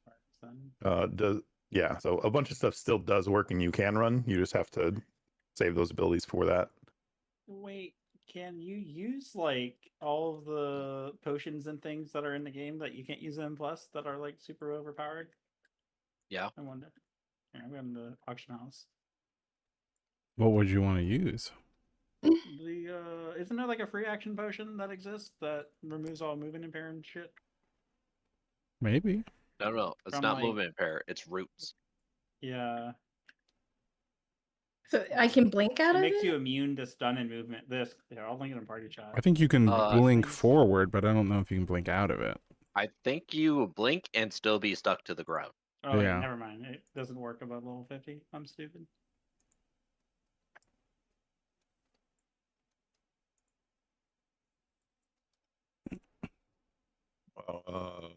Yeah, so a bunch of stuff still does work and you can run. You just have to save those abilities for that. Wait, can you use like all of the potions and things that are in the game that you can't use in Plus that are like super overpowered? Yeah. I wonder. Here, I'm going to the auction house. What would you want to use? Isn't there like a free action potion that exists that removes all movement impairment shit? Maybe. No, it's From, not like- movement impair. It's roots. Yeah. So I can blink out It of makes it? you immune to stun and movement. Here, I'll link it in party chat. I think you can blink Things- forward, but I don't know if you can blink out of it. I think you blink and still be stuck to the ground. Oh, yeah. Yeah. Never mind. It doesn't work above level 50. I'm stupid.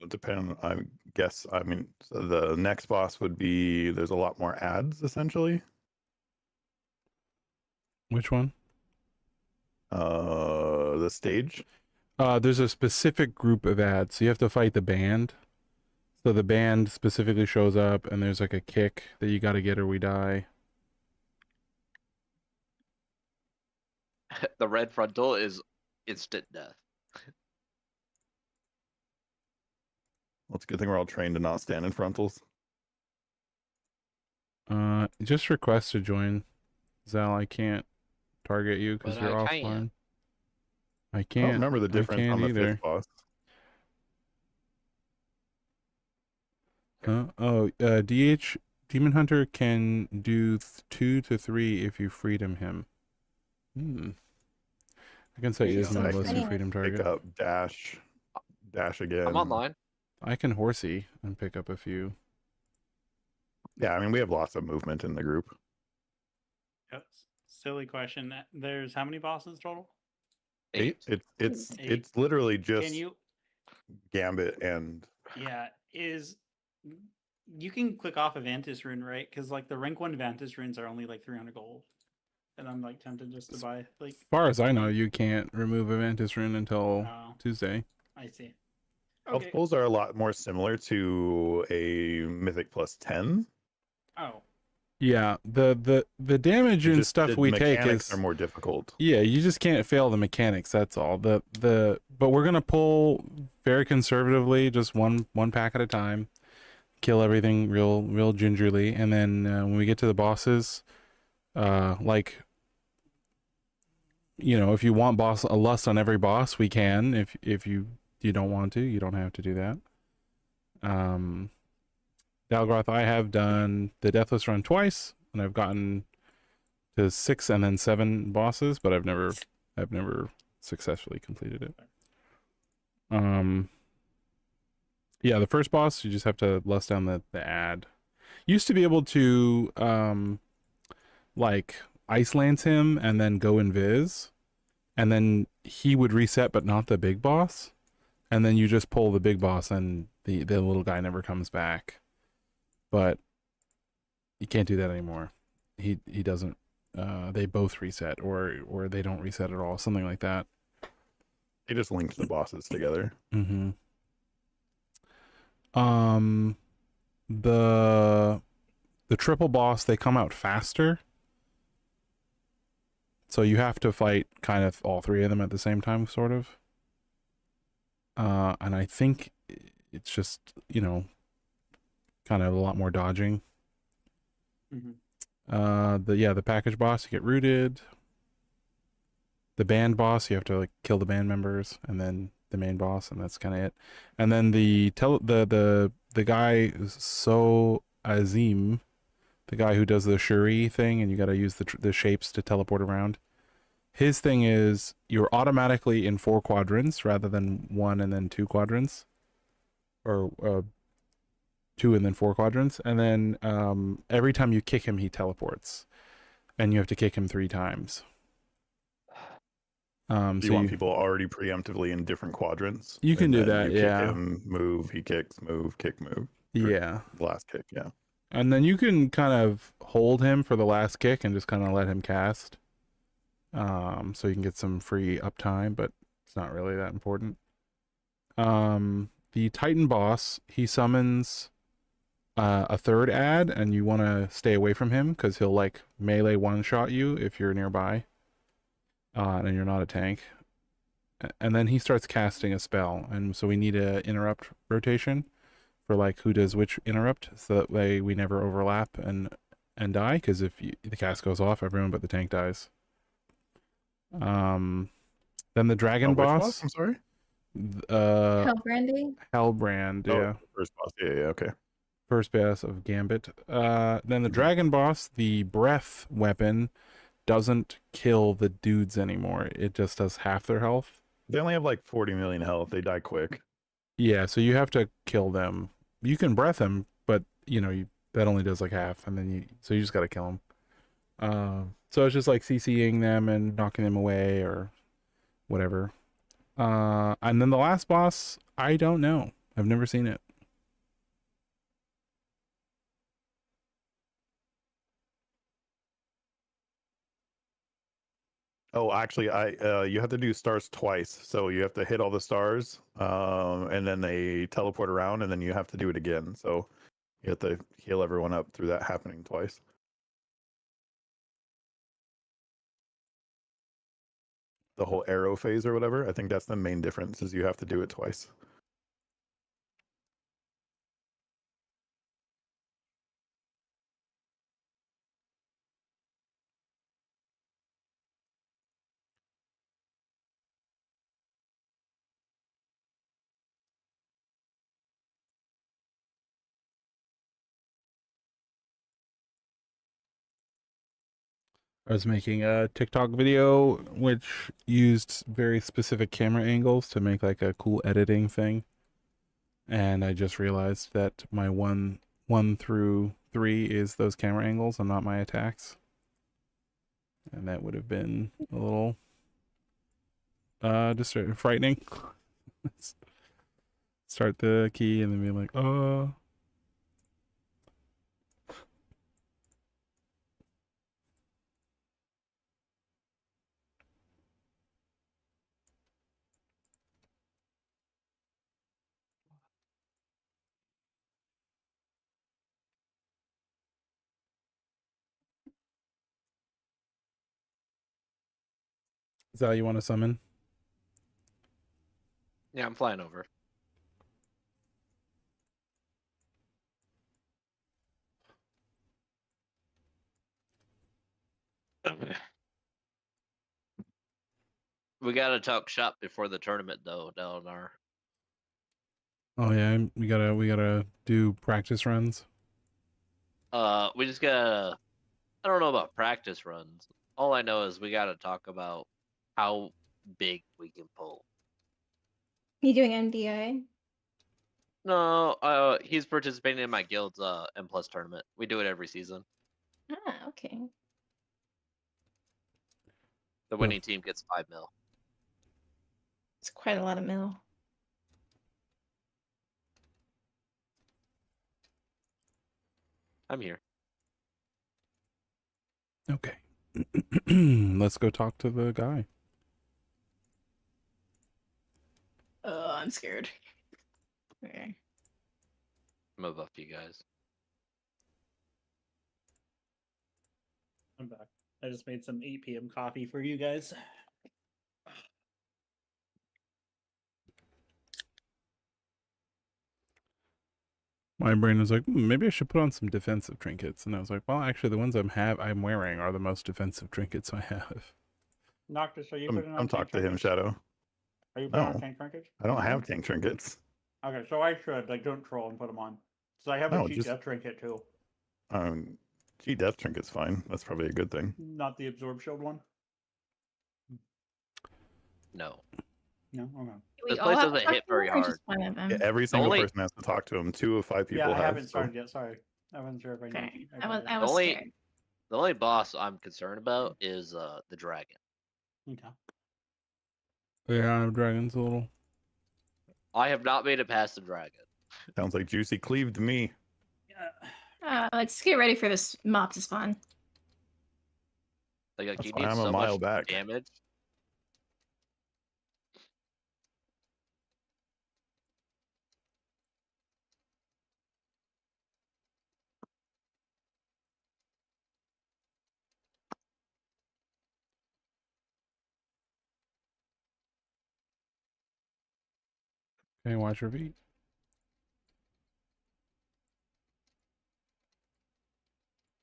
Depend. I guess. I mean, so the next boss would be. There's a lot more ads essentially. Which one? The stage. There's a specific group of ads, so you have to fight the band. So the band specifically shows up, and there's like a kick that you got to get or we die. The red frontal is instant death. Well, it's a good thing we're all trained to not stand in frontals. Just request to join, Zal. I can't target you because But you're I offline. can. I I can't. don't remember the difference can't on the either. fifth boss. DH Demon Hunter can do 2 to 3 if you freedom him. I can set you as my list of freedom target. Pick up dash again. I'm online. I can horsey and pick up a few. Yeah, I mean we have lots of movement in the group. Yep. Silly question. There's how many bosses total? 8. It's Eight. literally just Can you? Gambit and Yeah. You can click off a Vantis rune, right? Because like the rank 1 Vantis runes are only like 300 gold, and I'm like tempted just to buy like. As far as I know, you can't remove a Mantis rune until Tuesday. I see. health pools are a lot more similar to a Mythic plus 10. Oh. Yeah, the damage and stuff the we take mechanics is are more difficult. Yeah, you just can't fail the mechanics. That's all. But we're gonna pull very conservatively, just one pack at a time, kill everything real gingerly, and then when we get to the bosses, like, you know, if you want a lust on every boss, we can. If you don't want to, you don't have to do that. Dalgroth, I have done the Deathless run twice, and I've gotten to 6 and then 7 bosses, but I've never successfully completed it. Yeah, the first boss you just have to lust down the ad. Used to be able to like ice lance him and then go invis, and then he would reset, but not the big boss. And then you just pull the big boss, and the little guy never comes back. But you can't do that anymore. He doesn't. They both reset, or they don't reset at all, something like that. They just linked the bosses together. Mm-hmm. The triple boss, they come out faster, so you have to fight kind of all 3 of them at the same time, sort of. And I think it's just, you know, kind of a lot more dodging. Mm-hmm. The package boss, you get rooted. the band boss, you have to like kill the band members, and then the main boss, and that's kind of it. And then the guy So Azim, the guy who does the Shuri thing, and you got to use the shapes to teleport around. His thing is you're automatically in 4 quadrants rather than 1 and then 2 quadrants, or 2 and then 4 quadrants. And then every time you kick him, he teleports, and you have to kick him 3 times. Do you want people already preemptively in different quadrants? You can do that, you yeah. Kick him, move, he kicks, move, kick, move. Yeah. Last kick, yeah. And then you can kind of hold him for the last kick and just kind of let him cast. So you can get some free uptime, but it's not really that important. The Titan boss, he summons a 3rd ad, and you want to stay away from him because he'll like melee one-shot you if you're nearby, and you're not a tank. And then he starts casting a spell, and so we need a interrupt rotation for like who does which interrupt, so that way we never overlap and die, because if the cast goes off, everyone but the tank dies. Then the dragon boss. I'm sorry. Hellbrand. Yeah. First boss. Yeah, okay. First boss of Gambit. Then the dragon boss, the breath weapon, doesn't kill the dudes anymore. It just does half their health. They only have like 40 million health. They die quick. Yeah, so you have to kill them. You can breath them, but that only does like half, and then you just gotta kill them. So it's just like CCing them and knocking them away or whatever. And then the last boss, I don't know. I've never seen it. Oh, actually, you have to do stars twice. So you have to hit all the stars, and then they teleport around, and then you have to do it again. So you have to heal everyone up through that happening twice. The whole arrow phase or whatever. I think that's the main difference, is you have to do it twice. I was making a TikTok video which used very specific camera angles to make like a cool editing thing. And I just realized that my 1 through 3 is those camera angles and not my attacks. And that would have been a little just frightening. Start the key and then be like, Is that how you want to summon? Yeah, I'm flying over. We gotta talk shop before the tournament, though, Delinar. Oh yeah, we gotta do practice runs. We just gotta. I don't know about practice runs. All I know is we gotta talk about how big we can pull. You doing MDI? No, he's participating in my guild's M+ tournament. We do it every season. Ah, okay. The winning team gets 5 mil. It's quite a lot of mil. I'm here. Okay. Let's go talk to the guy. Oh, I'm scared. Okay. I'm gonna buff you guys. I'm back. I just made some 8 p.m. coffee for you guys. My brain was like, maybe I should put on some defensive trinkets, and I was like, well, actually, the ones I'm wearing are the most defensive trinkets I have. Noctis, are you Come, putting on come talk tank to him, trinkets? Shadow. Are you putting on No, tank trinkets? I don't have tank trinkets. Okay, so I should like don't troll and put them on. So I have No, a cheat just death trinket too. G death trinket's fine. That's probably a good thing. Not the absorb shield one. No. No, okay. This place doesn't hit very hard. Yeah, every single Only- person has to talk to him. 2 of 5 people Yeah, I have. haven't so- started yet. Sorry, I wasn't sure if I knew. I was The only scared. the only boss I'm concerned about is the dragon. Okay. Yeah, dragons a little. I have not made it past the dragon. Sounds like Juicy cleaved me. Let's get ready for this mob to spawn. Like That's he why needs I'm a so mile much back. damage. Okay, watch your feet.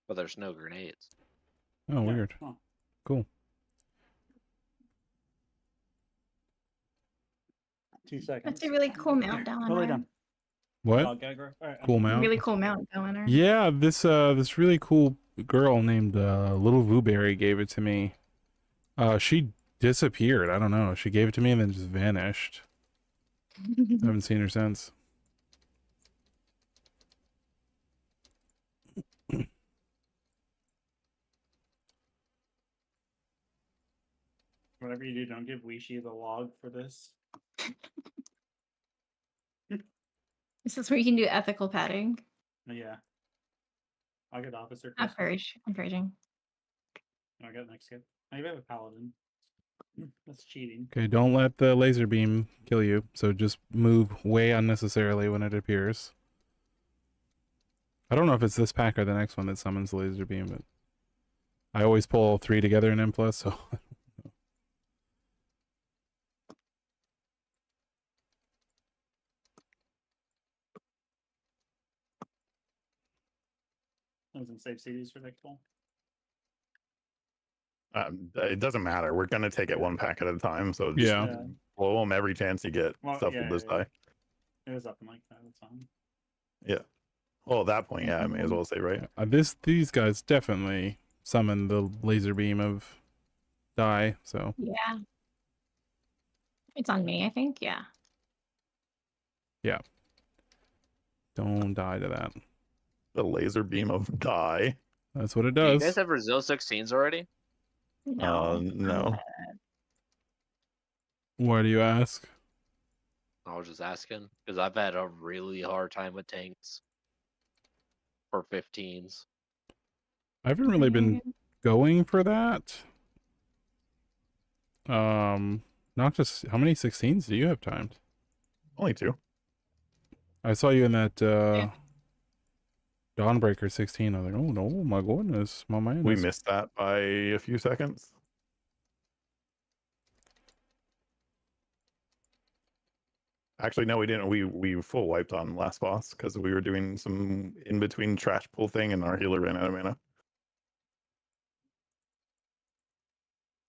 But there's no grenades. Oh, weird. Huh. Cool. 2 seconds. That's a really cool mount down Totally there. done. What? Oh, Gagger. All right, Cool mount. Really cool mount going there. Yeah, this really cool girl named Little Vuberry gave it to me. She disappeared. I don't know. She gave it to me and then just vanished. I haven't seen her since. Whatever you do, don't give Wishi the log for this. This is where you can do ethical padding. Yeah. I'll get officer. Not purge. I'm purging. I got next kid. I have a paladin. That's cheating. Okay, don't let the laser beam kill you. So just move way unnecessarily when it appears. I don't know if it's this pack or the next one that summons the laser beam, but I always pull 3 together in M+, so... Doesn't save CDs predictable. It doesn't matter. We're gonna take it 1 pack at a time. So just Yeah. blow them every chance you get. Well, Stuff yeah, will just die. It was up and like that. That's fine. Yeah. Well, at that point, yeah, I may as well say right. These guys definitely summon the laser beam of die, so... Yeah. It's on me, I think. Yeah. Yeah. Don't die to that. The laser beam of die. That's what it Do you does. guys have Brazil 16s already? No. Why do you ask? I was just asking because I've had a really hard time with tanks for 15s. I haven't really been going for that. Not just... How many 16s do you have timed? Only 2. I saw you in that, Dawnbreaker 16. I was like, oh no, my goodness, my man. We missed that by a few seconds. Actually, no, we didn't. We full wiped on last boss because we were doing some in between trash pull thing and our healer ran out of mana.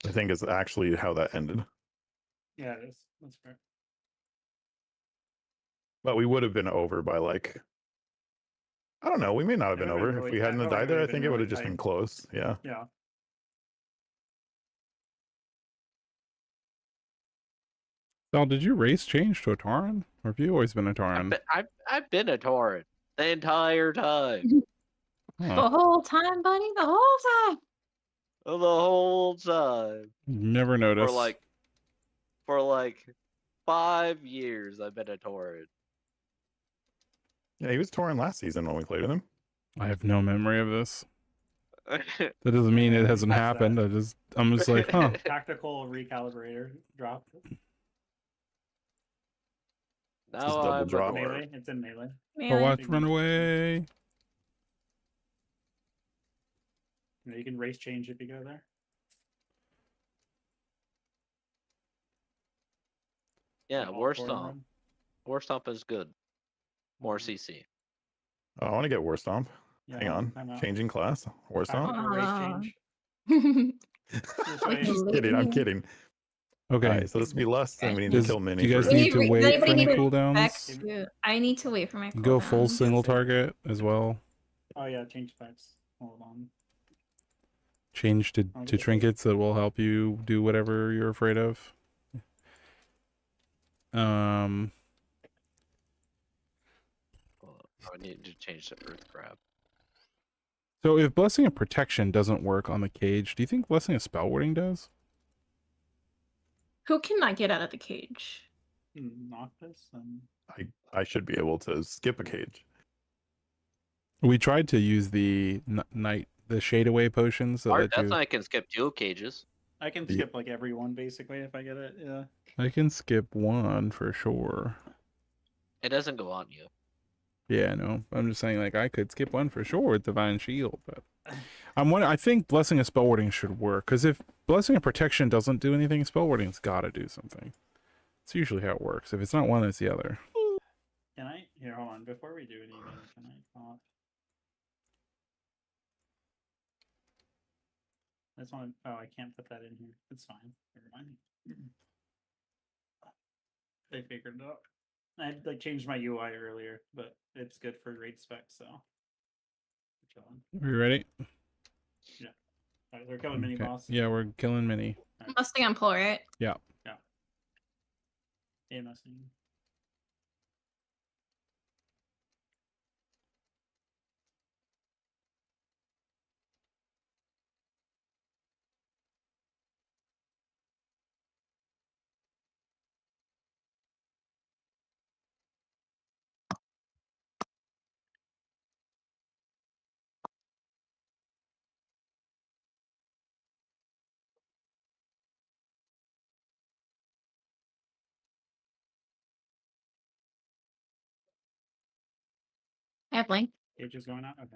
I think is actually how that ended. Yeah, it is. That's fair. But we would have been over by like, I don't know. We may not have It been would've over been if really we hadn't tight. have Oh, it died there. I would've think been it would really have just been tight. close. Yeah. Yeah. Sal, did you race change to a Tauren? Or have you always been a Tauren? I've been a Tauren the entire time. The whole time, buddy. The whole time. The whole time. Never noticed. For like 5 years I've been a Tauren. Yeah, he was Tauren last season when we played with him. I have no memory of this. That doesn't mean it hasn't happened. I'm just like, huh. Tactical recalibrator drop. Now double I'm drop. Melee. It's in melee. Oh, watch, run away. You know, you can race change if you go there. Yeah, All War four of Stomp. them. War Stomp is good. More CC. Oh, I want to get War Stomp. Yeah, Hang on. time out. Changing class. War Stomp. Tactical race Aw. change. This I'm way. Just kidding. I'm kidding. Okay. All right, so this will be lust, and we need to kill Minnie do you guys first. need to wait for anybody any need to cooldowns? I need to wait for my Go full cooldowns. single target as well. Oh yeah, change specs. Hold on. Change to I'll get trinkets that will help you do whatever you're afraid of. I need to change to Earth Grab. So if Blessing of Protection doesn't work on the cage, do you think Blessing of Spellwarding does? Who cannot get out of the cage? Noctis and I should be able to skip a cage. We tried to use the shade away potions that Our let Death you. Knight can skip 2 cages. I can skip like every one basically if I get it. Yeah. I can skip one for sure. It doesn't go on you. Yeah, no. I'm just saying, like, I could skip one for sure with Divine Shield, but I think Blessing of Spellwarding should work, because if Blessing of Protection doesn't do anything, Spellwarding's got to do something. It's usually how it works. If it's not one, it's the other. Can I? Here, hold on. Before we do anything, can I pop? I just want to. Oh, I can't put that in here. It's fine. Never mind. They figured it out. I like changed my UI earlier, but it's good for raid specs, so. We're chilling. Are you ready? Yeah. Alright, we're killing mini boss. Yeah, we're killing Mini. Must be on pull, right? Yeah. Yeah. AMSing. I have Link. Cage is going out? Okay.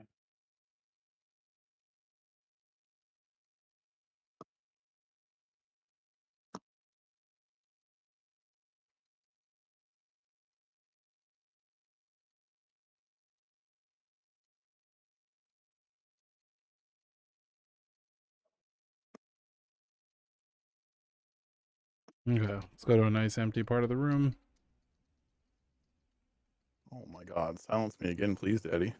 Okay, let's go to a nice empty part of the room. Oh my god, silence me again, please, Daddy.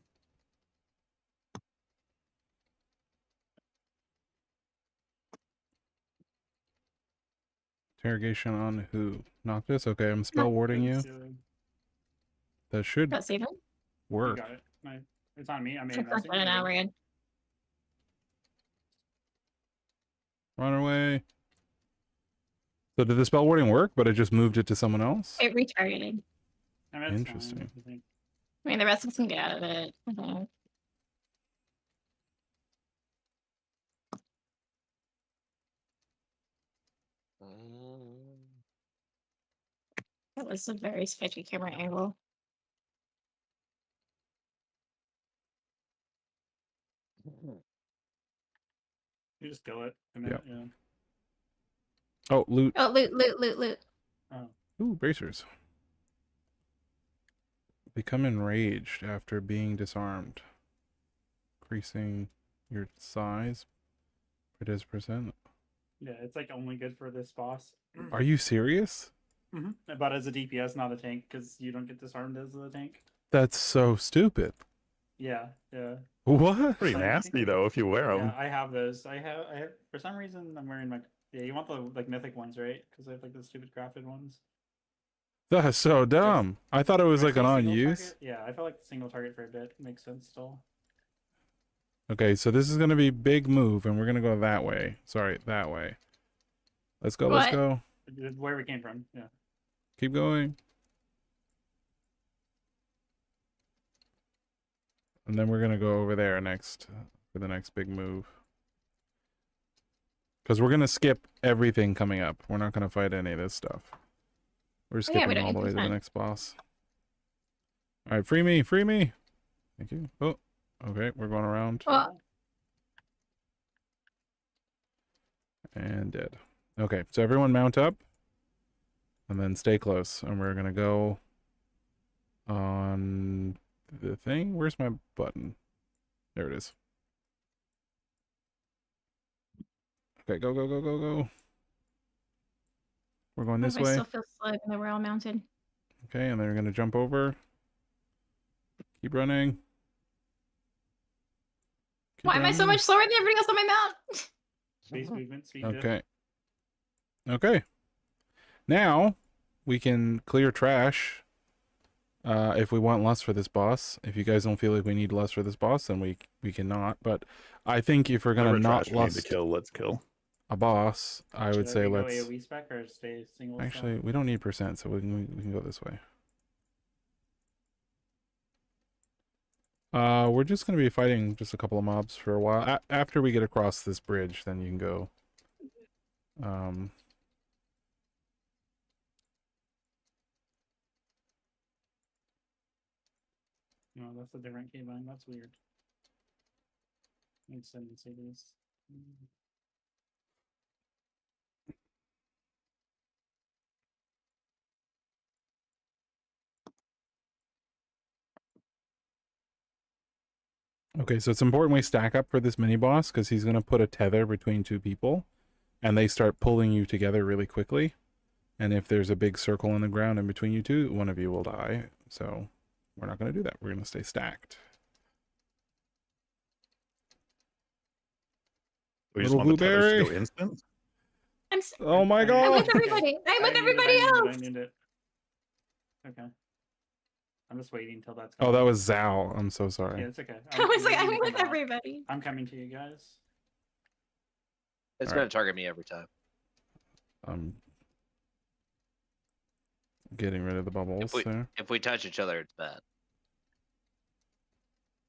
Interrogation on who? Noctis? Okay, I'm spell warding you. That should Got save him. work. You got it. It's on me. I mean, An hour in. Run away. So did the spell warding work, but it just moved it to someone else? It retargeted. I mean, it's Interesting. fine, I mean, the rest of us can get out of it. Okay. That was a very sketchy camera angle. You just kill it. A minute, yeah. Oh, loot. Oh, loot. Oh. Ooh, bracers. Become enraged after being disarmed. Increasing your size. It is percent. Yeah, it's like only good for this boss. Are you serious? But as a DPS, not a tank, because you don't get disarmed as a tank. That's so stupid. Yeah, yeah. What? Pretty nasty though if you wear them. Yeah, I have those. I have. For some reason, I'm wearing my. Yeah, you want the like mythic ones, right? Because I have like the stupid crafted ones. That's so dumb. I thought it was like an on Single use. target? Yeah, I feel like single target for a bit makes sense still. Okay, so this is gonna be big move, and we're gonna go that way. Sorry, that way. Let's go. Let's go. Where we came from. Yeah. Keep going. And then we're gonna go over there next for the next big move. Because we're gonna skip everything coming up. We're not gonna fight any of this stuff. We're skipping all the way to the next boss. All right, free me, free me. Thank you. Oh, okay, we're going around. And dead. Okay, so everyone mount up. And then stay close. And we're gonna go on the thing. Where's my button? There it is. Okay, go, go, go, go, go. We're going What this if I way. still feel slow even though we're all mounted? Okay, and then we're going to jump over. Keep running. Keep Why am I so running. much slower than everybody else on my mount? Space movement, speed Okay. Okay. Now we can clear trash if we want less for this boss. If you guys don't feel like we need less for this boss, then we cannot. But I think if we're gonna Whatever not trash we need to lust kill, let's kill. a boss, I would say go let's. AoE spec or stay single. Actually, we don't need percent, so we can go this way. We're just gonna be fighting just a couple of mobs for a while. After we get across this bridge, then you can go. No, that's a different keybind. That's weird. Let's send and say this. Okay, so it's important we stack up for this mini boss because he's gonna put a tether between two people, and they start pulling you together really quickly. And if there's a big circle in the ground in between you two, one of you will die. So we're not gonna do that. We're gonna stay stacked. We just want the tethers to go instant. Oh my god! I'm with everybody. I'm with everybody else. I need it. Okay. I'm just waiting until that's. Oh, that was Zal. I'm so sorry. Yeah, it's okay. I was like, I'm with everybody. I'm coming to you guys. It's All gonna right. target me every time. I'm getting rid of the bubbles there. If we touch each other, it's bad.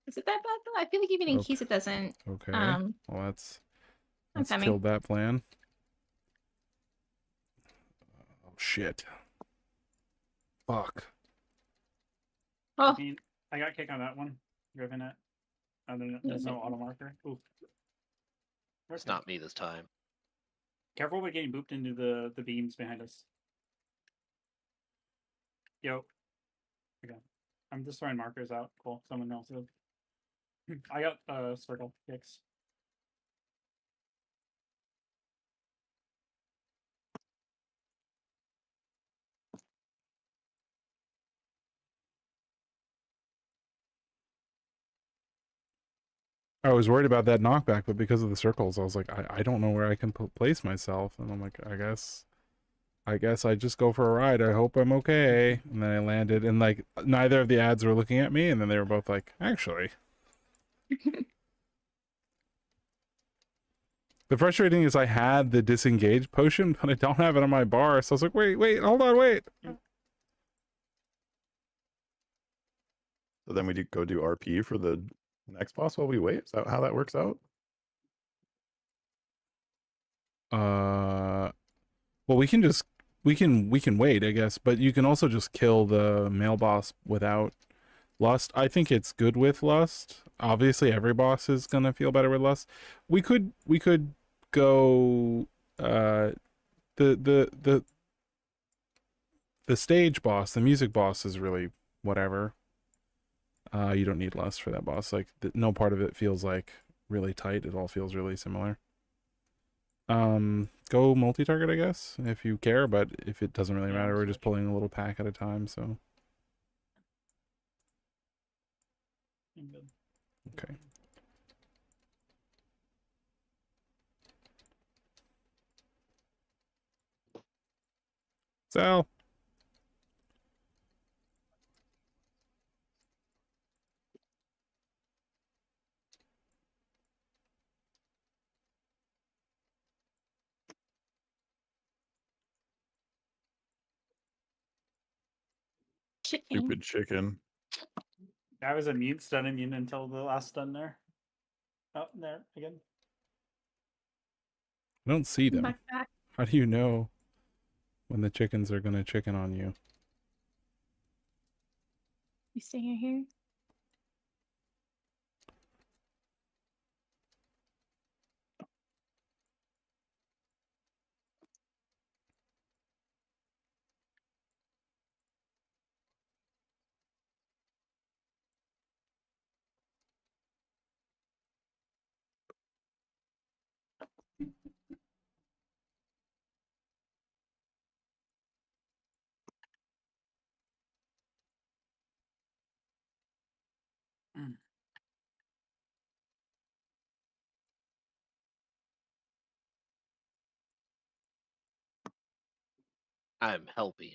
Is it that bad though? I feel like even in Okay. case it doesn't. Okay. Well, let's coming. killed that plan. Oh shit. Fuck. Oh. I got kicked on that one. Driven it. There's no auto marker. Ooh. It's not me this time. Careful with getting booped into the beams behind us. Yo. Okay. I'm just throwing markers out. Cool. Someone else is. I got circle kicks. I was worried about that knockback, but because of the circles, I was like, I don't know where I can place myself. And I'm like, I guess I just go for a ride. I hope I'm okay. And then I landed, and like neither of the ads were looking at me, and then they were both like, actually. The frustrating is I had the disengage potion, but I don't have it on my bar. So I was like, wait, hold on, wait. So then we go do RP for the next boss while we wait. Is that how that works out? Well, we can wait, I guess, but you can also just kill the male boss without lust. I think it's good with lust. Obviously, every boss is gonna feel better with lust. We could go the stage boss, the music boss is really whatever. You don't need lust for that boss. Like no part of it feels like really tight. It all feels really similar. Go multi-target, I guess, if you care, but if it doesn't really matter, we're just pulling a little pack at a time, so. Okay. Sal. Stupid chicken. I was immune, stun immune until the last stun there. Oh, there again. I don't see them. Back. How do you know when the chickens are gonna chicken on you? You stay here. I'm helping.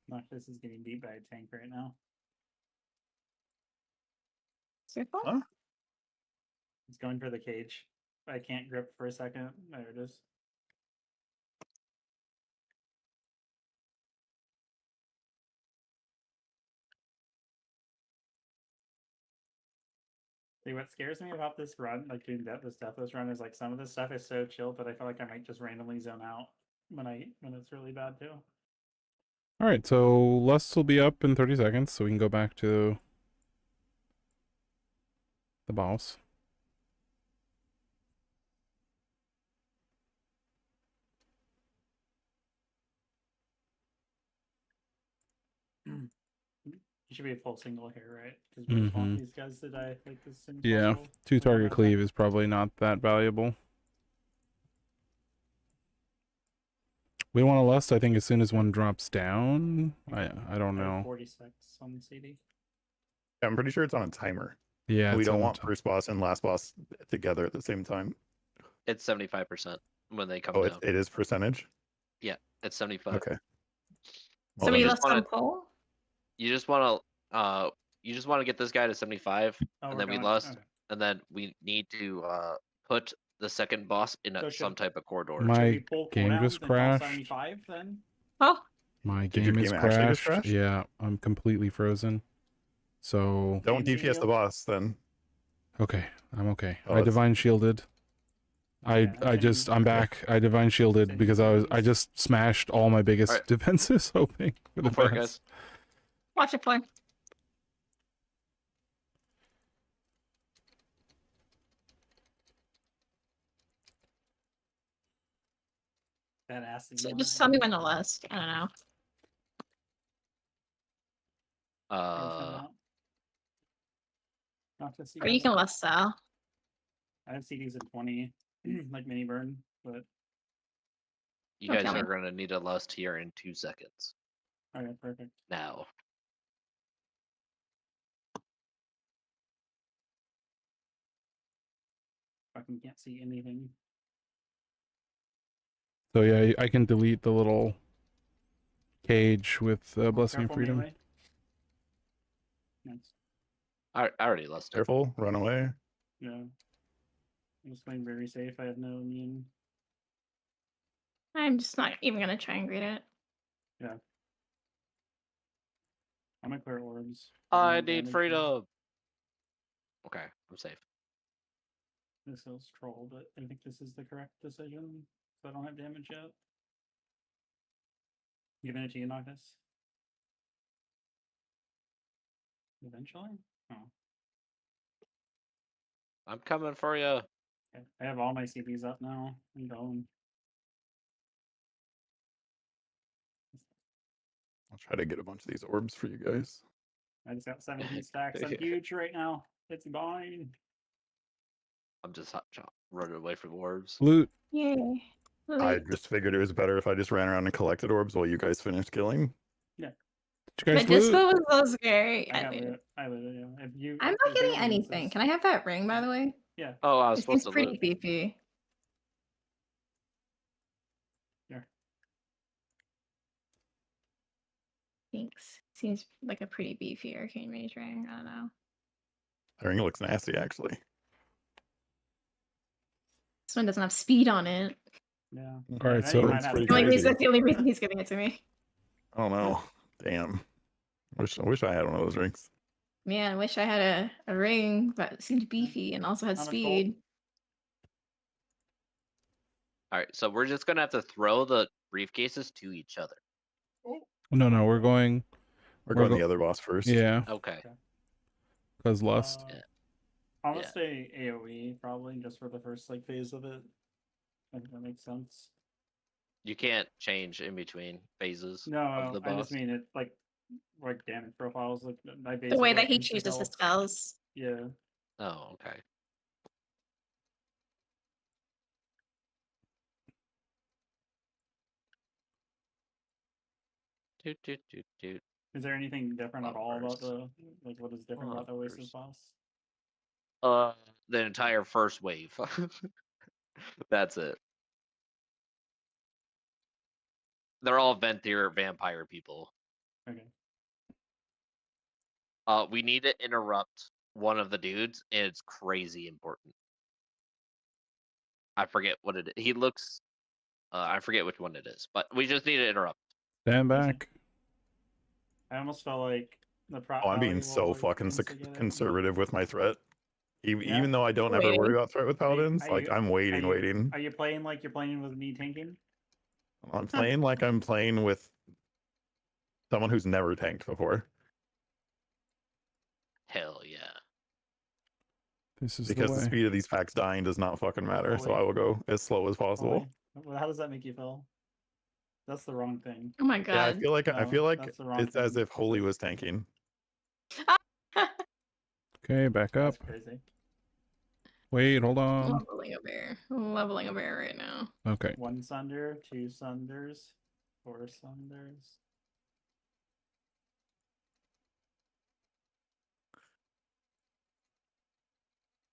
Noctis is getting beat by a tank right now. Circle? Huh? He's going for the cage. I can't grip for a second. There it is. See, what scares me about this run, like doing this Deathless run, is like some of this stuff is so chill that I feel like I might just randomly zone out when it's really bad too. All right, so Lust will be up in 30 seconds, so we can go back to the boss. You should be a full single here, right? Because we just want these guys to die like as soon as Yeah, possible. 2 target cleave is probably not that valuable. We want to Lust, I think, as soon as one drops down. I don't know. 46 on CD. I'm pretty sure it's on a timer. Yeah, we it's don't on a want first boss and last boss together at the same time. It's 75% when they come Oh, down. it is percentage? Yeah, it's 75. Okay. So we left on pole? You just want to get this guy to 75, and then we lost, okay. and then we need to put the second boss in some type of corridor. My game just crashed. 75 then? Oh. My Did your game is game actually just crashed. crash? Yeah, I'm completely frozen. So Don't DPS the boss then. okay, I'm okay. Oh, I it's- divine shielded. I'm back. I divine shielded because I just smashed all my biggest defenses, hoping for the Go for it, best. guys. Watch it play. That acid. So just tell me when to list. I don't know. Or you can list Sal. I have CDs at 20, like mini burn, but You guys are going to need a lust here in 2 seconds. okay, perfect. Now. Fucking can't see anything. So yeah, I can delete the little cage with Blessing of Careful, Freedom. melee. Nice. I already lost. Careful, run away. Yeah. I'm just playing very safe. I have no immune. I'm just not even gonna try and greet it. Yeah. I'm gonna clear orbs. I need freedom. Okay, I'm safe. This is troll, but I think this is the correct decision. So I don't have damage yet. Giving it to you, Noctis. Eventually? Oh. I'm coming for you. Okay. I have all my CPs up now. I'm going. I'll try to get a bunch of these orbs for you guys. I just got 17 stacks. I'm huge right now. It's mine. I'm just running away from orbs. Loot. Yay. I just figured it was better if I just ran around and collected orbs while you guys finished killing. Yeah. Did you guys But Disco was so scary. I looted, yeah. If you, I'm not getting anything. Can I have that ring, by the way? Yeah. Oh, I was It supposed seems to pretty loot. beefy. Yeah. Thanks. Seems like a pretty beefy arcane mage ring. I don't know. The ring looks nasty, actually. This one doesn't have speed on it. Yeah. All right, so That's the only reason he's giving it to me. I don't know. Damn. I wish I had one of those rings. Man, I wish I had a ring that seemed beefy and also had speed. All right, so we're just gonna have to throw the briefcases to each other. No, we're going. We're going the other boss first. Yeah. Okay. Because Lust. I'm gonna stay AoE probably just for the first phase of it. I think that makes sense. You can't change in between phases No, of the boss. I just mean it like damage profiles. Like my base The way is, that he instant chooses his health. spells. Yeah. Oh, okay. Doot. Is there anything different at all about the what is different about the Oasis boss? The entire first wave. That's it. They're all Venthyr vampire people. Okay. We need to interrupt one of the dudes, and it's crazy important. I forget what it is. He looks. I forget which one it is, but we just need to interrupt. Stand back. I almost felt like the Oh, I'm being so fucking conservative with my threat. Even though I don't ever worry about threat with paladins, like I'm waiting. Are you playing like you're playing with me tanking? I'm playing like I'm playing with someone who's never tanked before. Hell yeah. This is because the the way. speed of these packs dying does not fucking matter, so I will go as slow as possible. Well, how does that make you feel? That's the wrong thing. Oh my god. Yeah, I feel like that's the wrong it's as if Holy was tanking. Okay, back up. That's crazy. Wait, hold I'm on. leveling a bear. I'm leveling a bear right now. Okay. 1 sunder, 2 sunders, 4 sunders.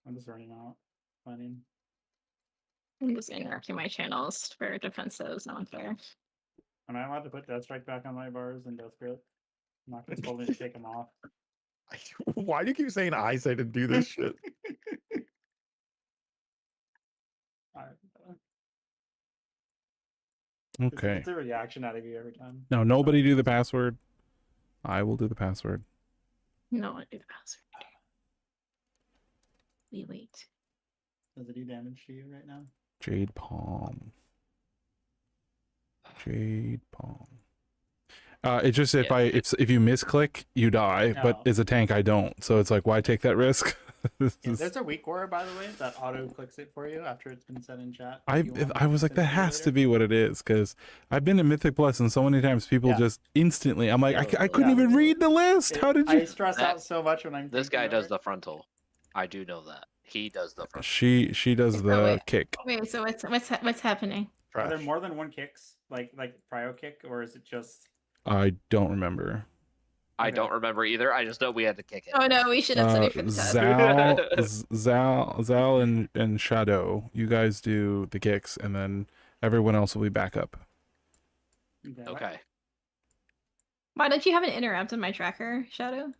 I'm just running out. Finding. I'm just interrupting my channels for defensives, not fair. Am I allowed to put Death Strike back on my bars and Death Grip? I'm not just told me to take them off. Why do you keep saying I say to do this shit? Okay. It's a reaction out of you every time. Now, nobody do the password. I will do the password. No, I do the password. We wait. Does it do damage to you right now? Jade Palm. Jade Palm. It's just if if you misclick, you die. But as a tank, I don't. So it's like, why take that risk? There's a weak word, by the way, that auto clicks it for you after it's been said in chat. I was like, that has to be what it is, because I've been in Mythic Plus and so many times people just instantly. I'm like, I couldn't even read the list. How did you? I stress out so much when I'm. This guy does the frontal. I do know that. He does the frontal. She does the kick. Wait, so what's happening? Are there more than one kicks, like prio kick, or is it just? I don't remember. I don't remember either. I just know we had to kick it. Oh no, we should have studied for the test. Zal and Shadow, you guys do the kicks, and then everyone else will be back up. Okay. Why don't you have an interrupt on my tracker, Shadow?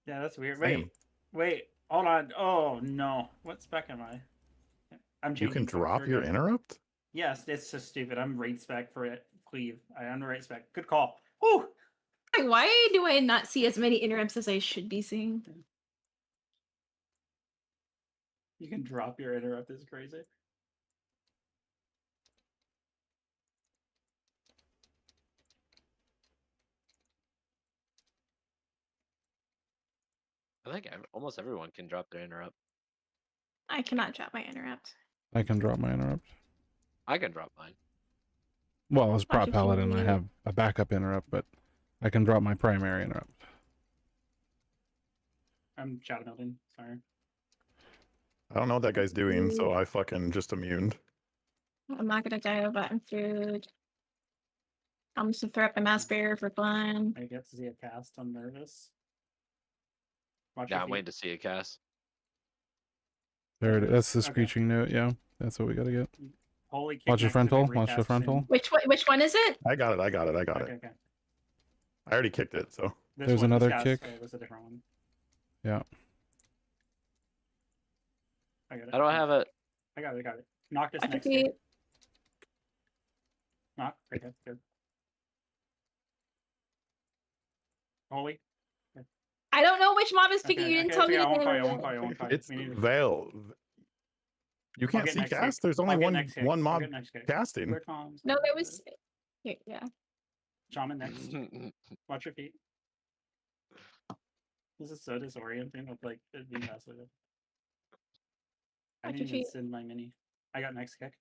Yeah, that's weird. Same. Wait, hold on. Oh no, what spec am I? I'm You can changing specs. drop your interrupt? Yes, it's just stupid. I'm raid spec for it. Cleave. I am the right spec. Good call. Woo! Like, why do I not see as many interrupts as I should be seeing? You can drop your interrupt. Is crazy. I think almost everyone can drop their interrupt. I cannot drop my interrupt. I can drop my interrupt. I can drop mine. Well, as prop Watch if paladin, you- I have a backup interrupt, but I can drop my primary interrupt. I'm shadow building. Sorry. I don't know what that guy's doing, so I fucking just immuned. I'm not gonna die of button food. I'm just gonna throw up a mass barrier for fun. I get to see a cast. I'm nervous. Watch Yeah, your I'm feet. waiting to see a cast. There it is. That's the Okay. screeching note. Yeah, that's what we gotta get. Holy kick Watch the next if it frontal. Watch the recasts frontal. soon. Which one is it? I got it. Okay, I already kicked it, so. This There's one, this another cast, kick. Oh, there's a different one. Yeah. I got it. How do I have it? I got it. Knock this Watch your next feet. kick. Knock. Okay, good. Holy. I don't know which mob is picking. Okay, You didn't okay, tell it's me. okay, I the won't call you, name I of won't call you, I won't call you. It's We need to- Veil. You I'll can't get see next kick. cast. There's only I'll get one next kick. one I'll mob get next kick. casting. Clear comms. No, there was. Yeah. Shaman next. Watch your feet. This is so disorienting with like it being passive. I Watch didn't your even feet. send my mini. I got next kick.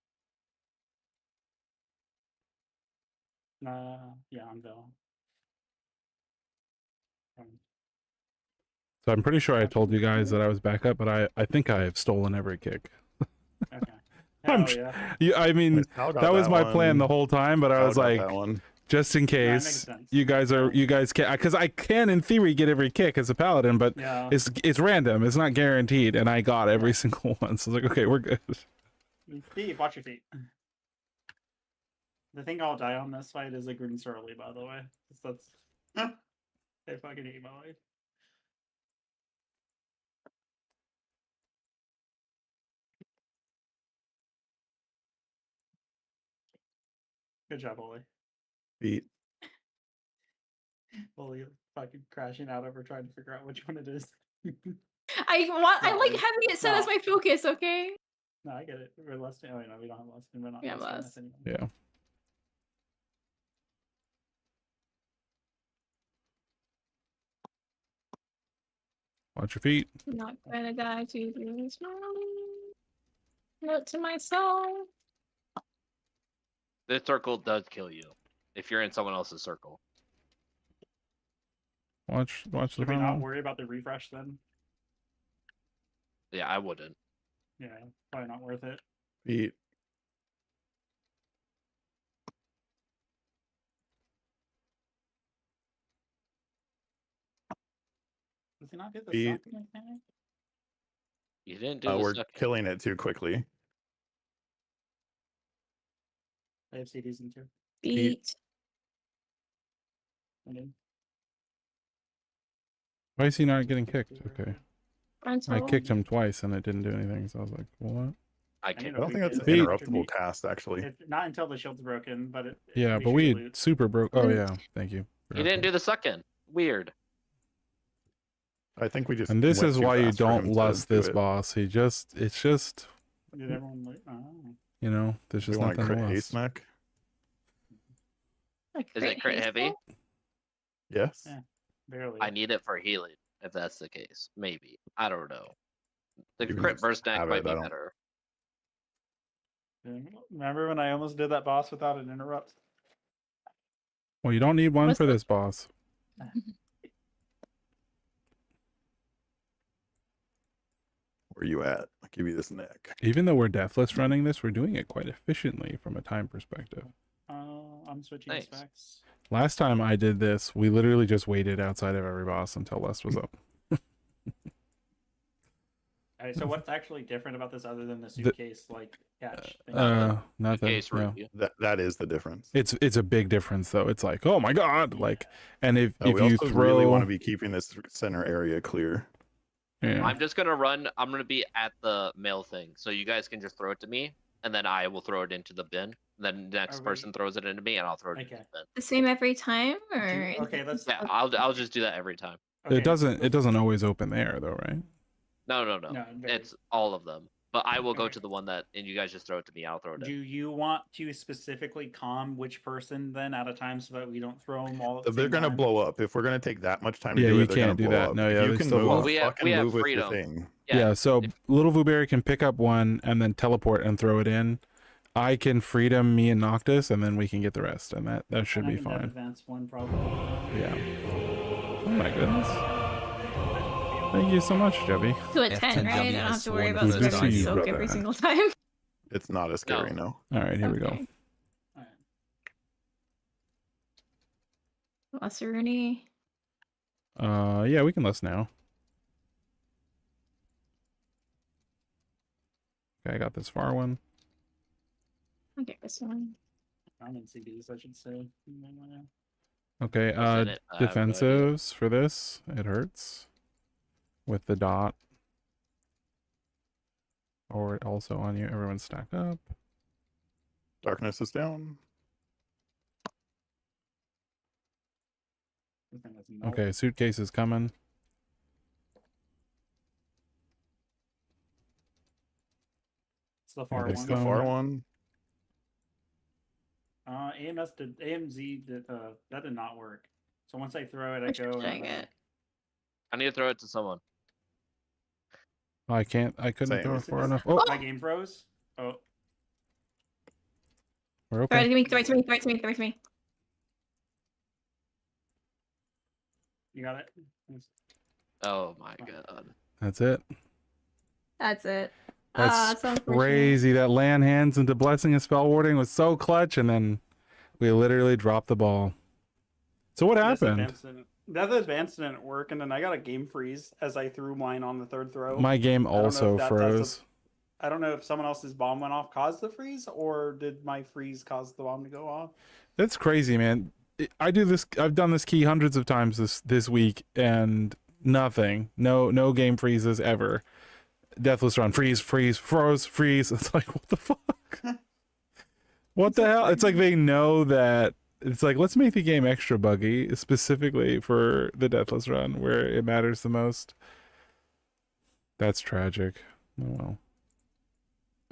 Yeah, I'm Vel. So I'm pretty sure I told you guys that I was back up, but I think I have stolen every kick. Okay. I'm Hell yeah. Yeah, I mean, Sal got that was my plan one. the whole time, but I Sal was got like, that one. just in makes case sense. you guys can, because I can in theory get every kick as a paladin, but Yeah. it's random. It's not guaranteed, and I got every single one. So I was like, okay, we're good. Steve, watch your feet. The thing I'll die on this fight is a green surly, by the way. That's they fucking hate my life. Good job, Oli. Feet. Oli fucking crashing out over trying to figure out which one it is. I like No, having it set as no. my focus, okay? No, I get it. We're less. Oh, wait, no, we don't have less. We're not We have less than less. this anymore. Yeah. Watch your feet. I'm not gonna die to this. Note to myself. This circle does kill you if you're in someone else's circle. Watch the Should we front not one. worry about the refresh then? Yeah, I wouldn't. Yeah, probably not worth it. Feet. Does he not do the Feet. second mechanic? You didn't do the We're second. killing it too quickly. I have CDs in too. Beat. I mean, Why is he not getting kicked? Okay. I Frontal. kicked him twice and it didn't do anything, so I was like, what? I I can. need I don't think that's an Feet. interruptible cast, actually. not until the shield's broken, but it, Yeah, but should we loot. super broke. Oh yeah, thank you. You didn't do the second. Weird. I think we just. And this went is too why you fast for don't him to lust do this it. boss. It's just, Did everyone loot? Oh. you know, there's We just want to nothing crit to haste lust. mech. Is it crit heavy? Yes. Yeah, barely. I need it for healing, if that's the case. Maybe. I don't know. The You can crit just burst neck have might it, be I don't- better. Remember when I almost did that boss without an interrupt? Well, you don't need one What's for the- this boss. Where you at? I'll give you this neck. Even though we're deathless running this, we're doing it quite efficiently from a time perspective. I'm switching Nice. specs. Last time I did this, we literally just waited outside of every boss until Lust was up. Alright, so what's actually different about this other than the suitcase like catch thing? Nothing. Case No. review. That is the difference. It's a big difference though. It's like, oh my god, like, and if We you also throw, really want to be keeping this center area clear. yeah. I'm just gonna run. I'm gonna be at the mail thing, so you guys can just throw it to me, and then I will throw it into the bin. Then the next Are person throws it into me, and I'll throw it into Okay. the bin. The same every time, or Okay, let's. Yeah, I'll just do that every time. Okay, It doesn't always open there though, right? No. No, it varies. It's all of them. But I will go Okay. to the one that, and you guys just throw it to me. I'll throw it Do in. you want to specifically calm which person then at a time so that we don't throw them all? At the They're same gonna time? blow up if we're gonna take that much time to Yeah, do you it. They're gonna can't do blow that. up. No, If yeah, you they can still move, blow up. We have fucking move with freedom. the thing. Yeah. So little Vuberry can pick up one and then teleport and throw it in. I can freedom me and Noctis, and then we can get the rest, and that should And I be can dev fine. advance one probably. Yeah. Oh my goodness. Thank you so much, Jebby. to a F10 10, right? I W don't has have to worry sworn about the first spending idea. soak every Brother. single time. It's not as scary, no. All right, here we go. Okay. Alright. Lesserini. Yeah, we can list now. Okay, I got this far one. I'll get this one. I'm in CDs, I should say. Okay, What's in it? I have no idea. defensives for this. It hurts. With the dot. Or also on you. Everyone's stacked up. Darkness is down. Okay, suitcase is coming. It's the far it's one. The far one. AMZ did that did not work. So once I throw it, I Which go. one should I and get? I need to throw it to someone. I couldn't Same. throw it far enough. Oh, Oh, my game froze. Oh, we're Throw it okay. to me, throw it to me, throw it to me, throw it to me. you got it. Nice. Oh my god. That's it. That's it. That's unfortunate. crazy. That land hands into blessing and spell warding was so clutch, and then we literally dropped the ball. So what happened? That advance didn't work, and then I got a game freeze as I threw mine on the third throw. My game I don't know if also that's froze. I don't know if someone else's bomb went off caused the freeze, or did my freeze cause the bomb to go off? That's crazy, man. I do this. I've done this key hundreds of times this week, and nothing. No game freezes ever. Deathless run. Freeze. Froze. Freeze. It's like, what the fuck? What the hell? It's like they know that. It's like, let's make the game extra buggy, specifically for the Deathless run where it matters the most. That's tragic. Oh well.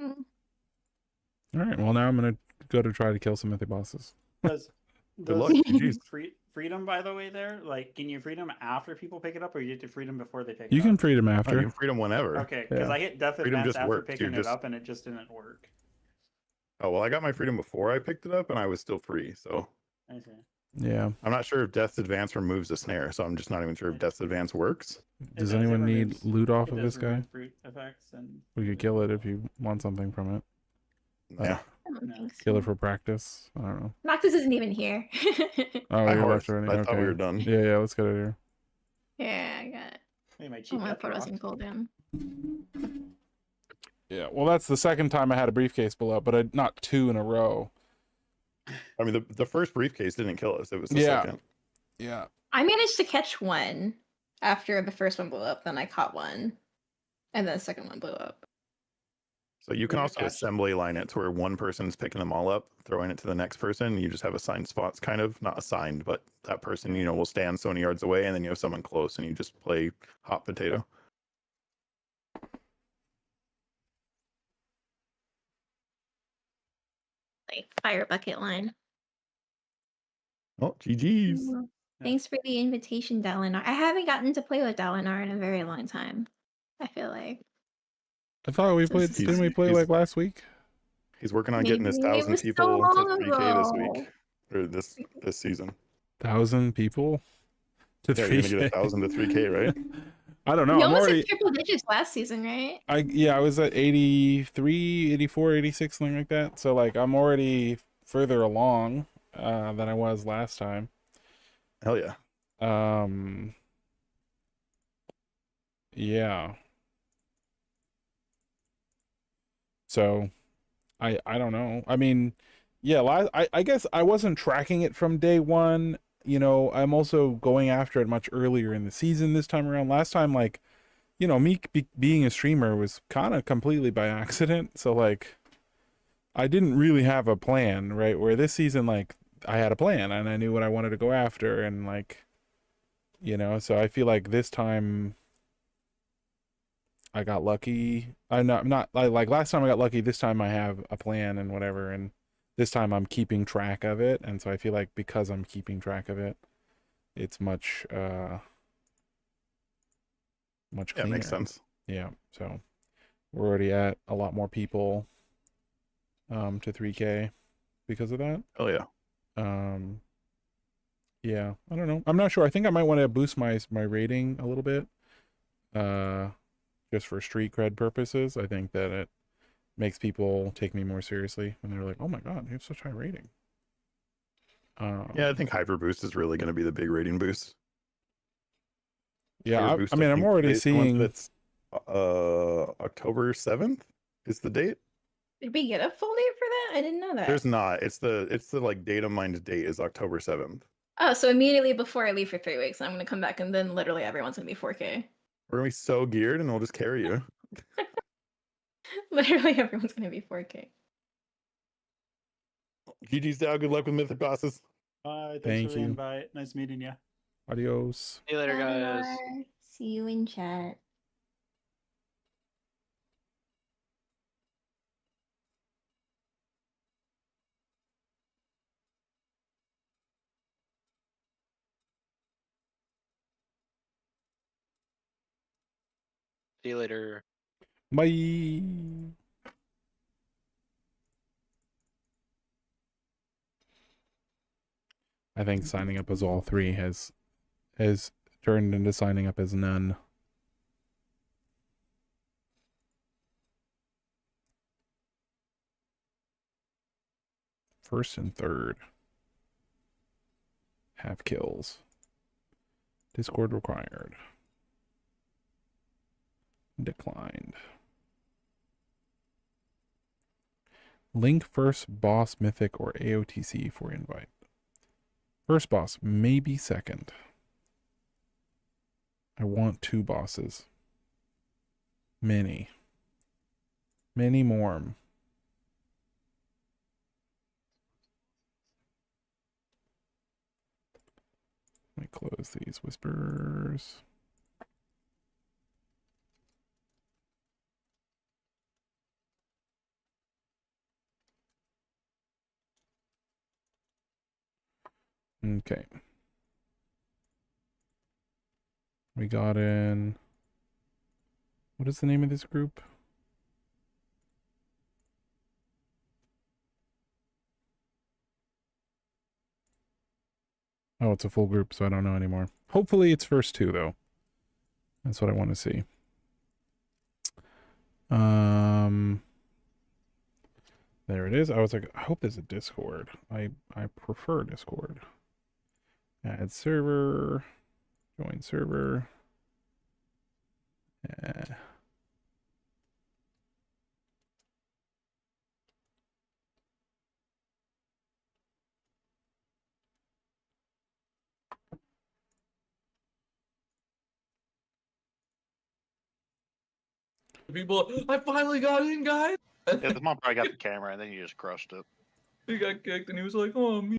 All right. Well, now I'm gonna go to try to kill some mythic bosses. Does luck, GG's. freedom, by the way, there? Like, can you freedom after people pick it up, or you get to freedom before they pick it You up? can freedom Oh, after. you can freedom whenever. Okay, because Yeah. I hit death Freedom advance just after works. picking You're it just- up, and it just didn't work. Oh well, I got my freedom before I picked it up, and I was still free. So I see. Yeah. I'm not sure if Death's Advance removes a snare, so I'm just not even sure if Death's Advance works. Does does, anyone it need removes- loot off it of does this guy? remove fruit effects and We could kill it if you want something from it. Yeah. I don't No. think so. Kill it for practice. I don't know. Noctis isn't even here. Oh, I you're horsed. left already. I Okay. thought we were done. Yeah, let's get it here. Yeah, I got it. Hey, my Oh, cheap my death portal's rock. in cooldown. Yeah, well, that's the second time I had a briefcase blow up, but not two in a row. I mean, the first briefcase didn't kill us. It was the Yeah. second. Yeah. I managed to catch one after the first one blew up, then I caught one, and then the second one blew up. So you can Weird also catch. assembly line it to where one person's picking them all up, throwing it to the next person. You just have assigned spots, kind of not assigned, but that person, will stand so many yards away, and then you have someone close, and you just play hot potato. Like fire bucket line. Oh, GG's. Ooh. Thanks for the invitation, Dalinar. I haven't gotten to play with Dalinar in a very long time. I feel like. I thought we So played. this Didn't is- we play like last week? He's working on getting his Maybe it 1,000 was so people to long 3K this ago. week, or this season. 1,000 people to Yeah, you're gonna get 3K. 1,000 to 3K, right? I don't know. You I'm almost already. hit triple digits last season, right? I was at 83, 84, 86, something like that. So like I'm already further along than I was last time. Hell yeah. Yeah. So I don't know. I mean, yeah, I guess I wasn't tracking it from day one. I'm also going after it much earlier in the season this time around. Last time, like, me being a streamer was kind of completely by accident. So like, I didn't really have a plan, right? Where this season, like, I had a plan and I knew what I wanted to go after, and like, so I feel like this time I got lucky. I'm not like last time I got lucky. This time I have a plan and whatever, and this time I'm keeping track of it, and so I feel like because I'm keeping track of it, it's much much Yeah, cleaner. makes sense. Yeah, so we're already at a lot more people to 3K because of that. Hell yeah. Yeah, I don't know. I'm not sure. I think I might want to boost my rating a little bit. Just for street cred purposes. I think that it makes people take me more seriously when they're like, "Oh my god, you have such high rating." Yeah, I think Hyper Boost is really going to be the big rating boost. Yeah, Hyper I Boost, mean, I'm think already today's the one seeing. that's October 7th is the date. Did we get a full date for that? I didn't know that. There's not. It's the like data mined date is October 7th. Oh, so immediately before I leave for 3 weeks, I'm gonna come back, and then literally everyone's gonna be 4K. We're gonna be so geared, and we'll just carry you. Literally everyone's gonna be 4K. GG's down. Good luck with Mythic bosses. Bye. Thanks Thank for the you. invite. Nice meeting you. Adios. See you later, guys. Bye. See you in chat. See you later. Bye. I think signing up as all three has turned into signing up as none. First and third. Half kills. Discord required. Declined. Link first boss mythic or AOTC for invite. First boss, maybe second. I want 2 bosses. Many. Many more. Let me close these whispers. Okay. We got in. What is the name of this group? Oh, it's a full group, so I don't know anymore. Hopefully it's first 2, though. That's what I want to see. There it is. I was like, I hope there's a Discord. I prefer Discord. Add server. Join server. People, I finally got in, guys. Yeah, the mom probably got the camera and then you just crushed it. He got kicked and he was like, oh, me.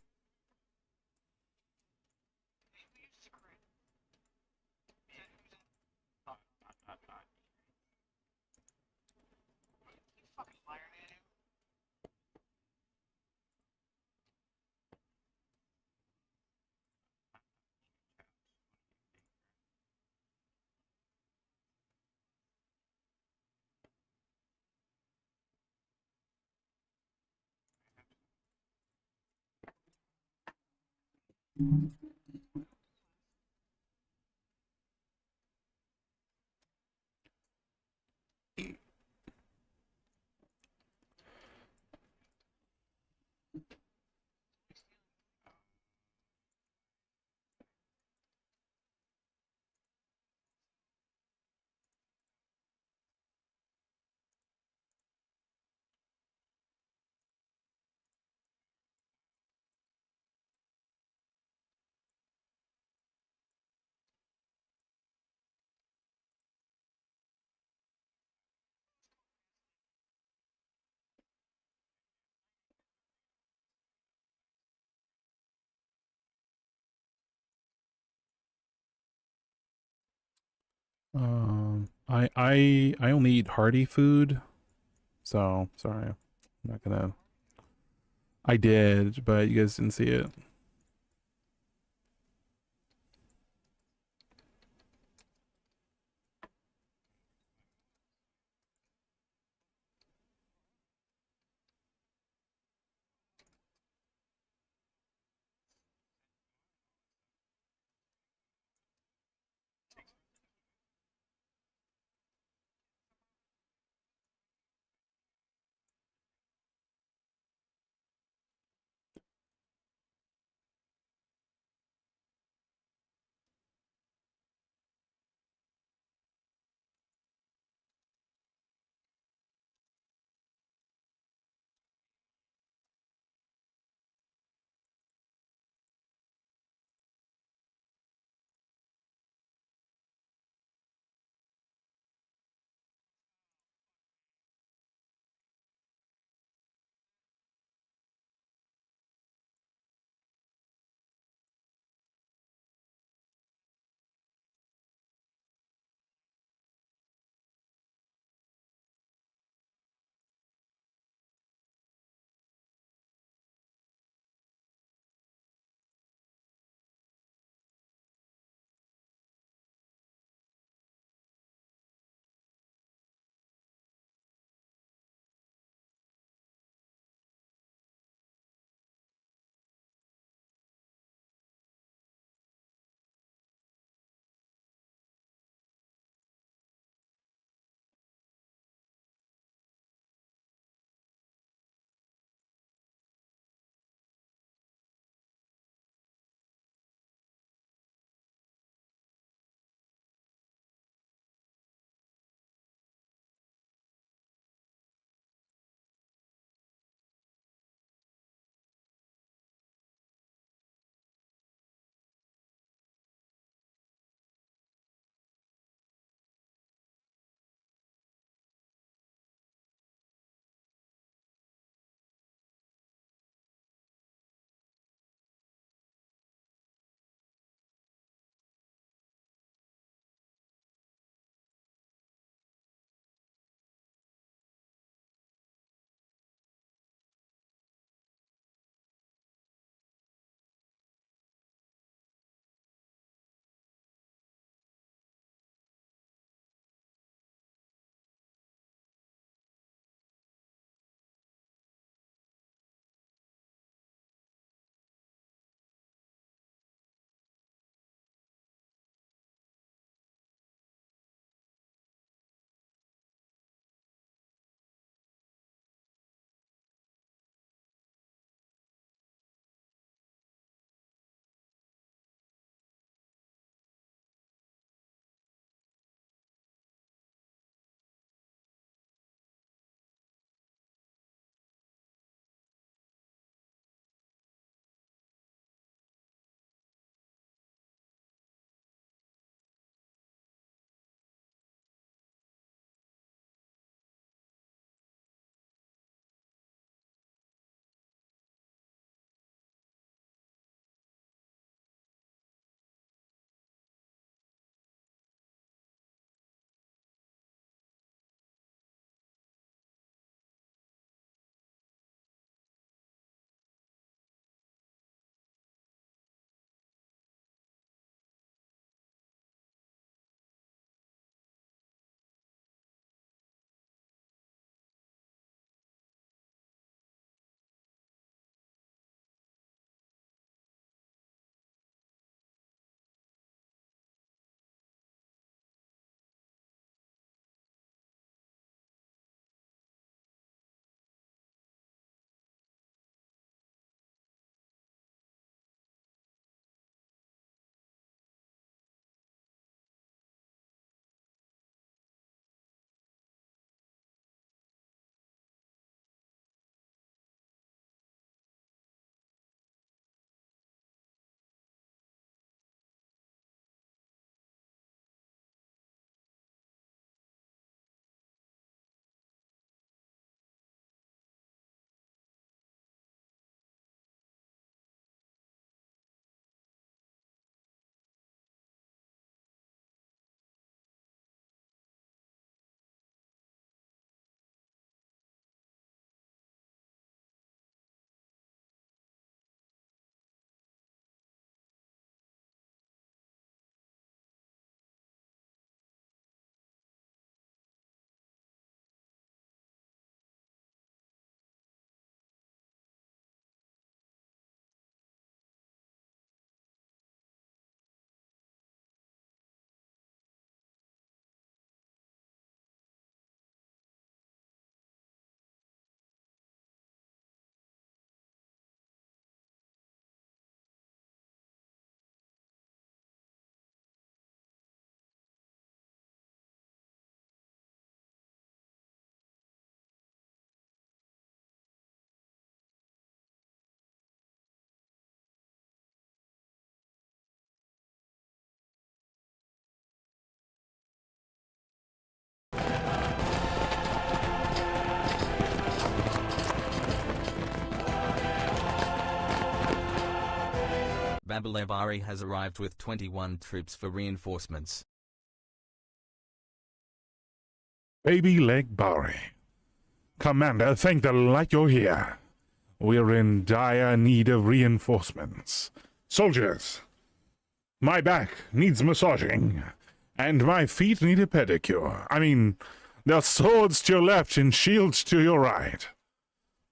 I only eat hearty food, so sorry. I'm not gonna. I did, but you guys didn't see it. Babalebari has arrived with 21 troops for reinforcements. Baby Leg Bari. Commander, thank the light you're here. We're in dire need of reinforcements. Soldiers, my back needs massaging, and my feet need a pedicure. I mean, there are swords to your left and shields to your right.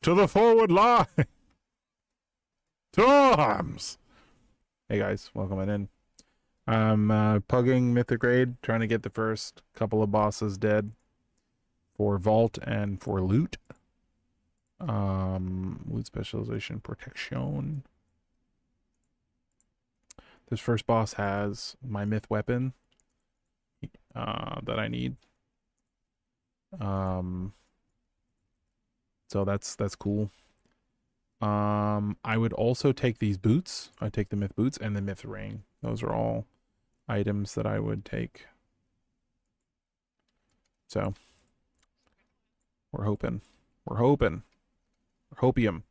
To the forward line! To arms! Hey guys, welcome in. I'm pugging Mythic Raid, trying to get the first couple of bosses dead for Vault and for loot. Loot specialization, protection. This first boss has my myth weapon that I need. So that's cool. I would also take these boots. I take the myth boots and the myth ring. Those are all items that I would take. So we're hoping. We're hoping. We're hopium.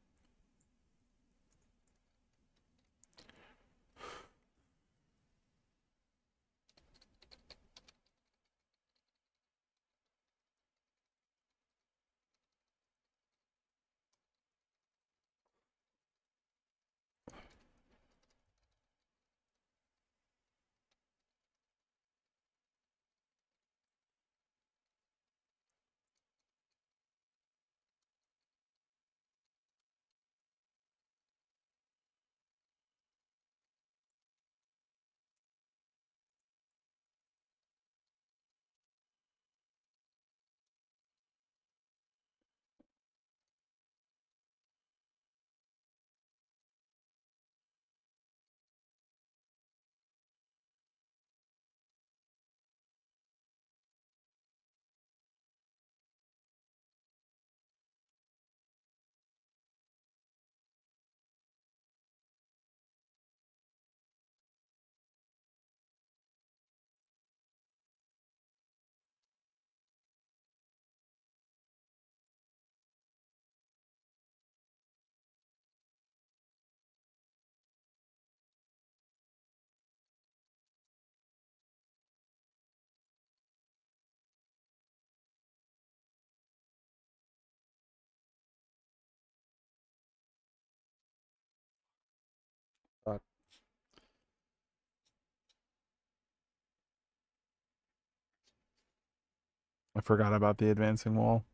I forgot about the advancing wall.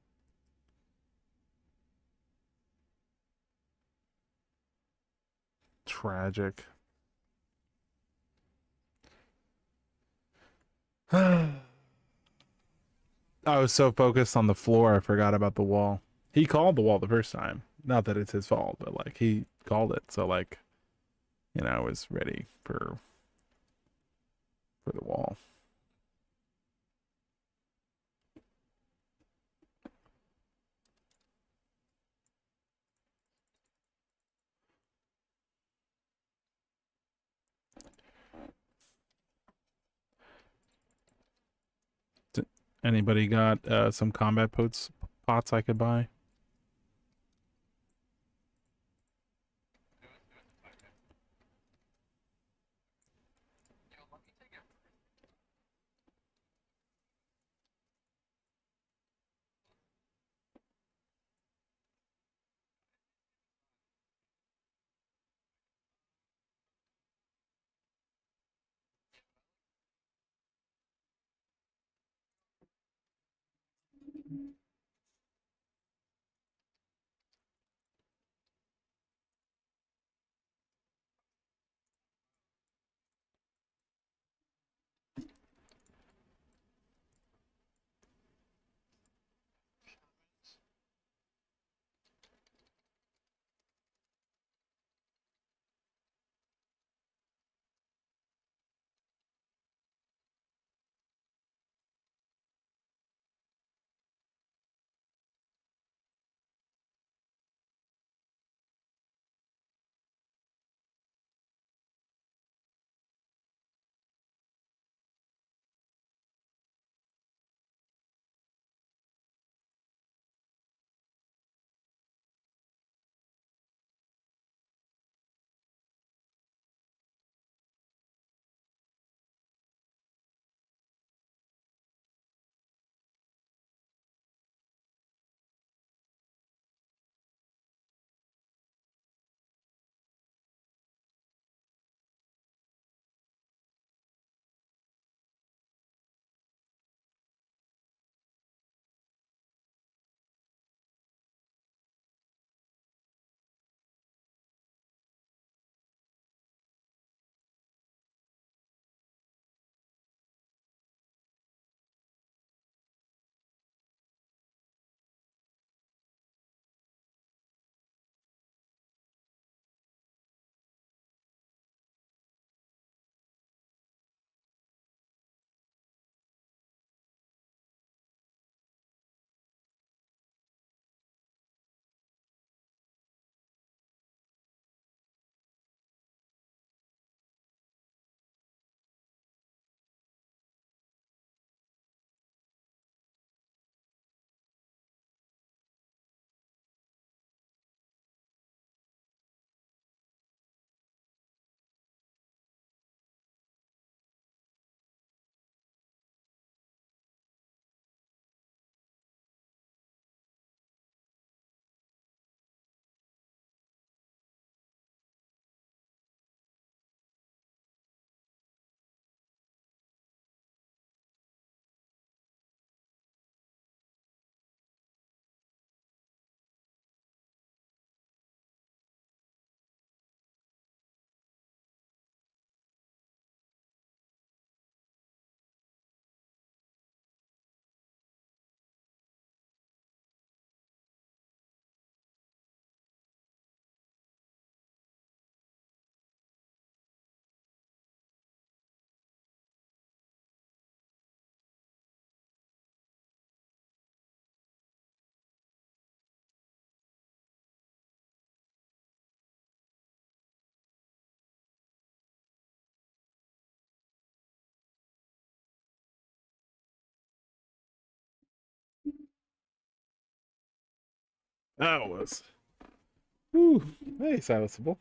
Tragic. I was so focused on the floor, I forgot about the wall. He called the wall the first time. Not that it's his fault, but like he called it. So like, you know, I was ready for the wall. Anybody got some combat pots I could buy? That was. Whew. Hey, silenceable.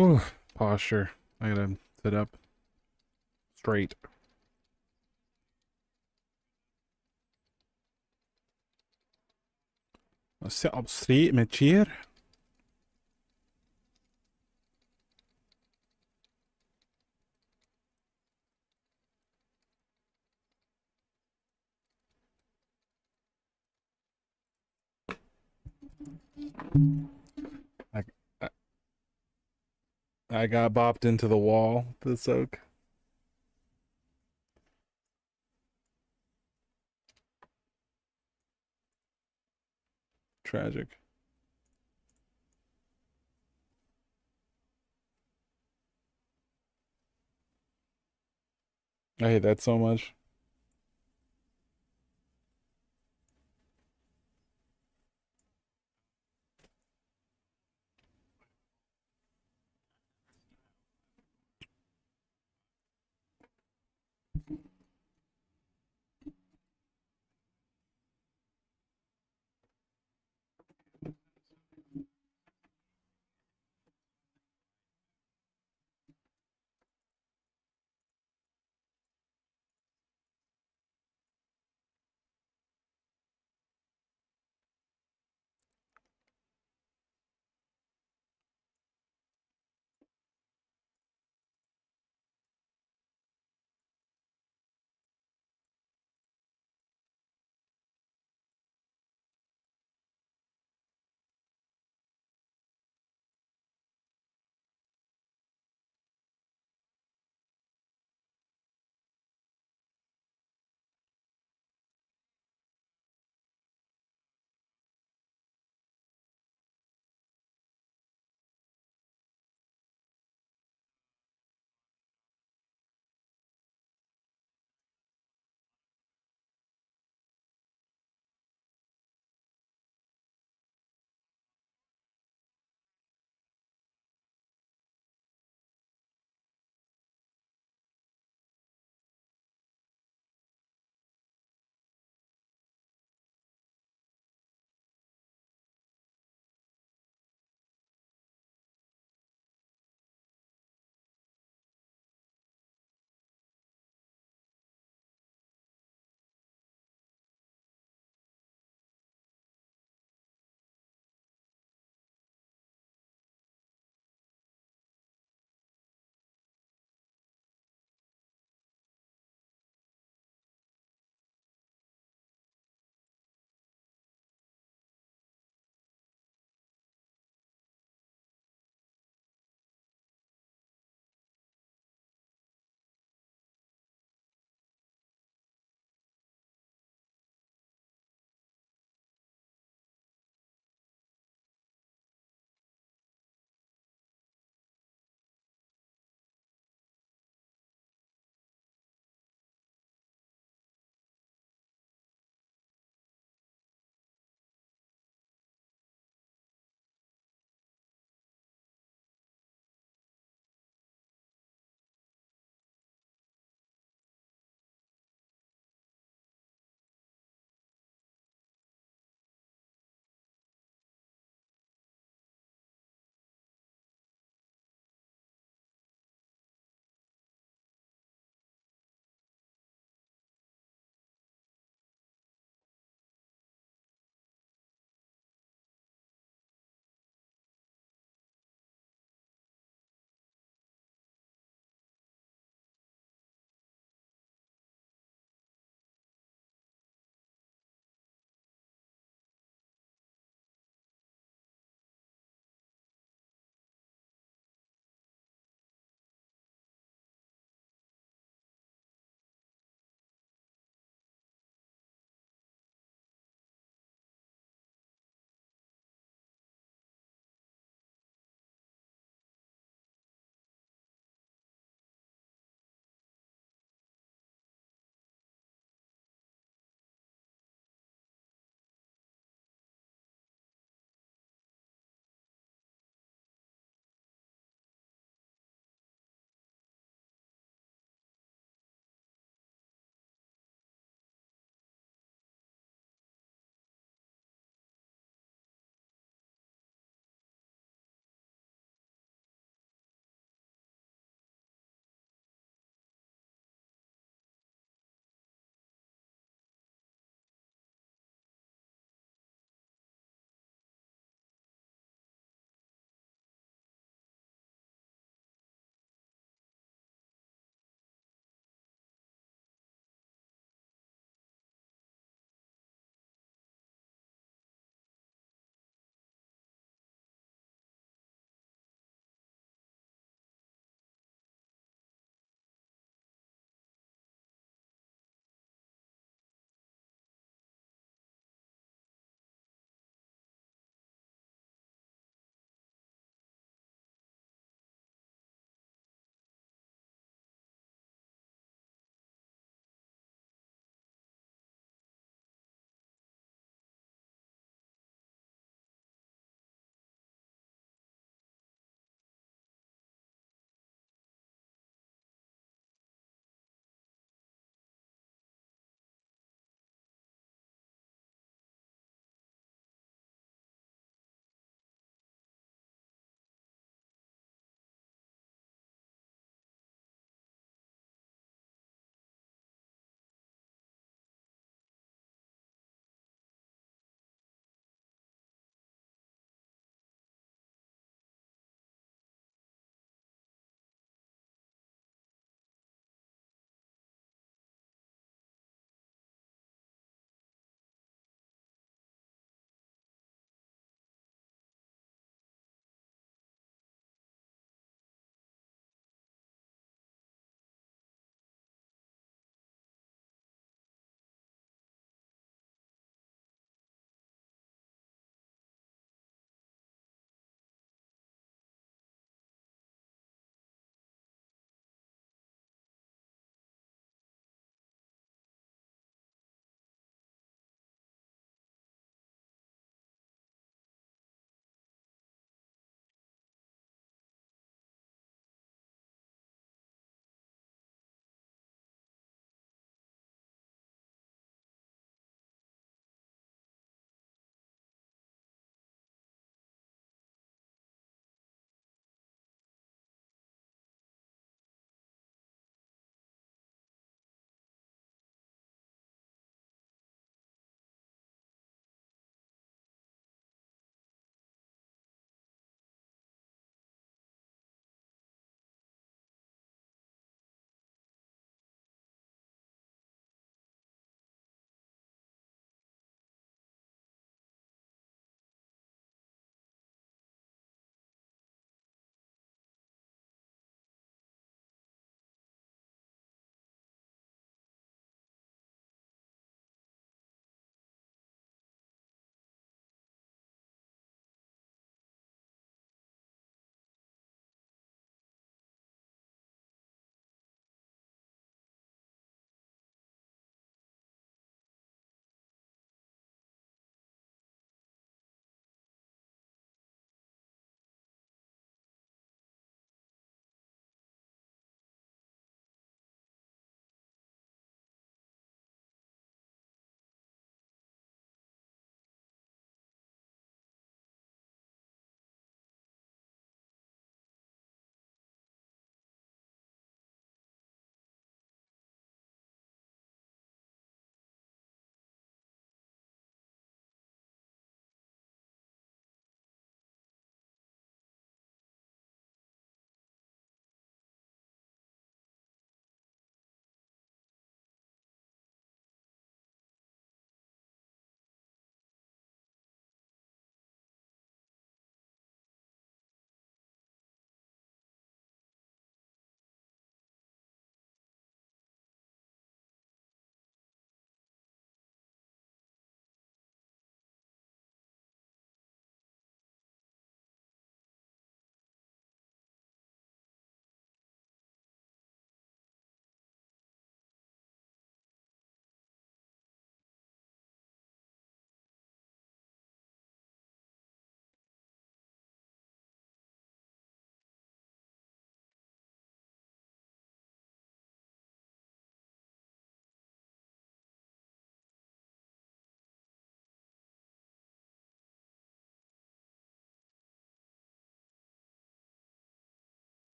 Ooh, posture. I gotta sit up straight. I'll sit up straight in my chair. I, I, I got bopped into the wall, the soak. Tragic. I hate that so much.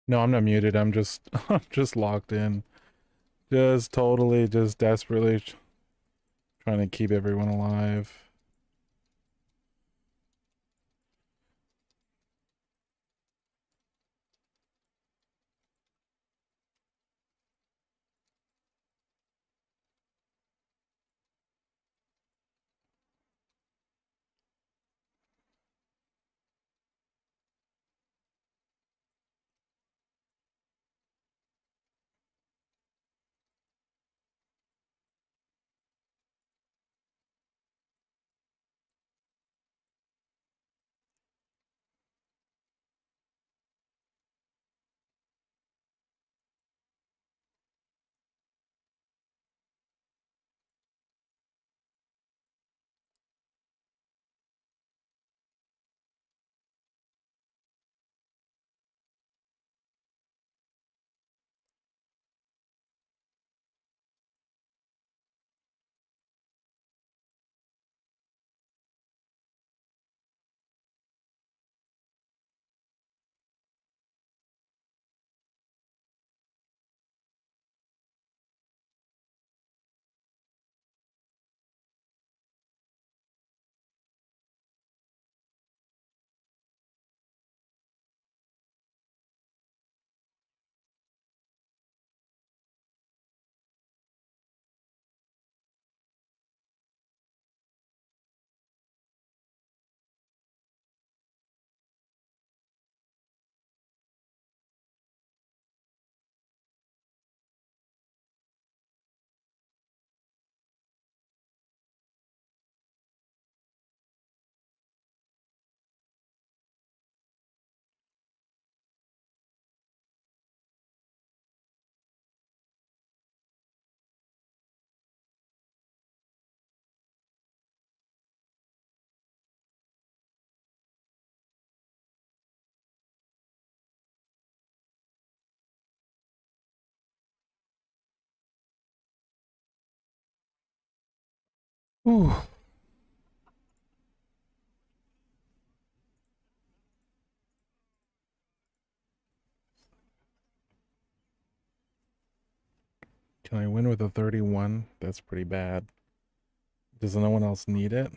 No, I'm not muted. I'm just I'm just locked in. Just totally just desperately trying to keep everyone alive. Whew. Can I win with a 31? That's pretty bad. Does no one else need it?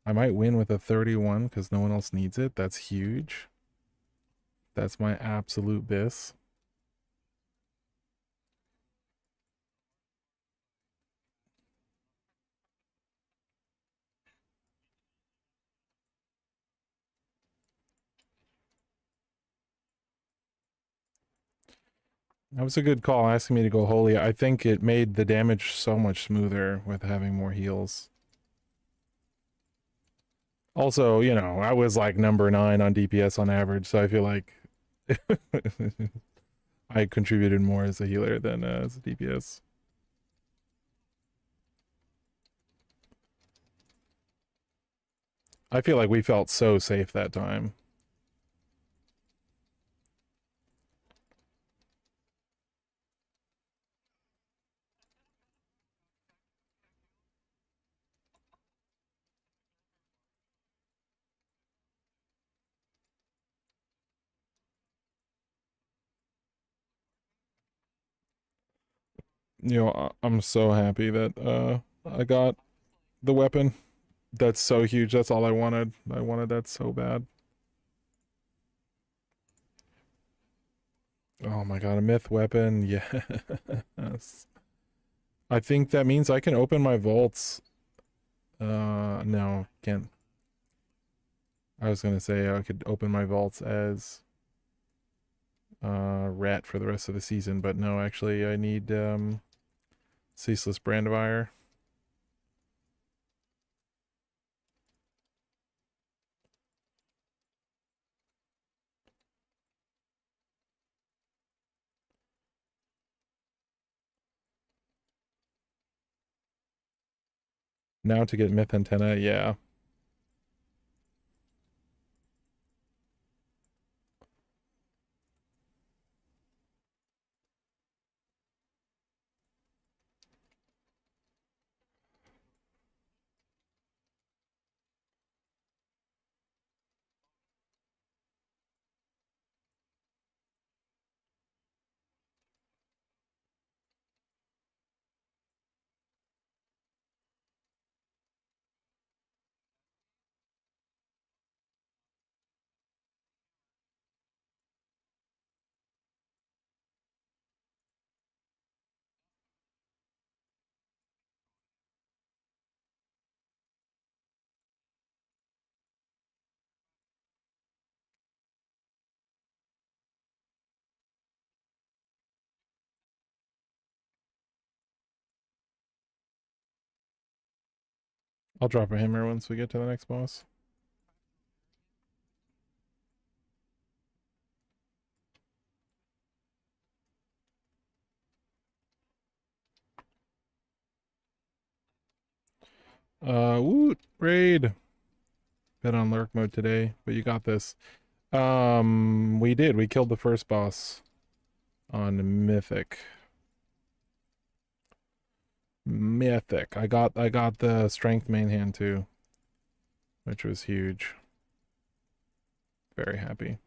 I might win with a 31 because no one else needs it. That's huge. That's my absolute bis. That was a good call asking me to go holy. I think it made the damage so much smoother with having more heals. Also, you know, I was like number 9 on DPS on average, so I feel like I contributed more as a healer than as a DPS. I feel like we felt so safe that time. You know, I'm so happy that I got the weapon. That's so huge. That's all I wanted. I wanted that so bad. Oh my god, a myth weapon. Yes. I think that means I can open my vaults. No, can't. I was gonna say I could open my vaults as rat for the rest of the season, but no, actually I need ceaseless brandwire. Now to get myth antenna, yeah. I'll drop a hammer once we get to the next boss. Woot, raid. Been on lurk mode today, but you got this. We did. We killed the first boss on Mythic. Mythic. I got the strength main hand too, which was huge. Very happy.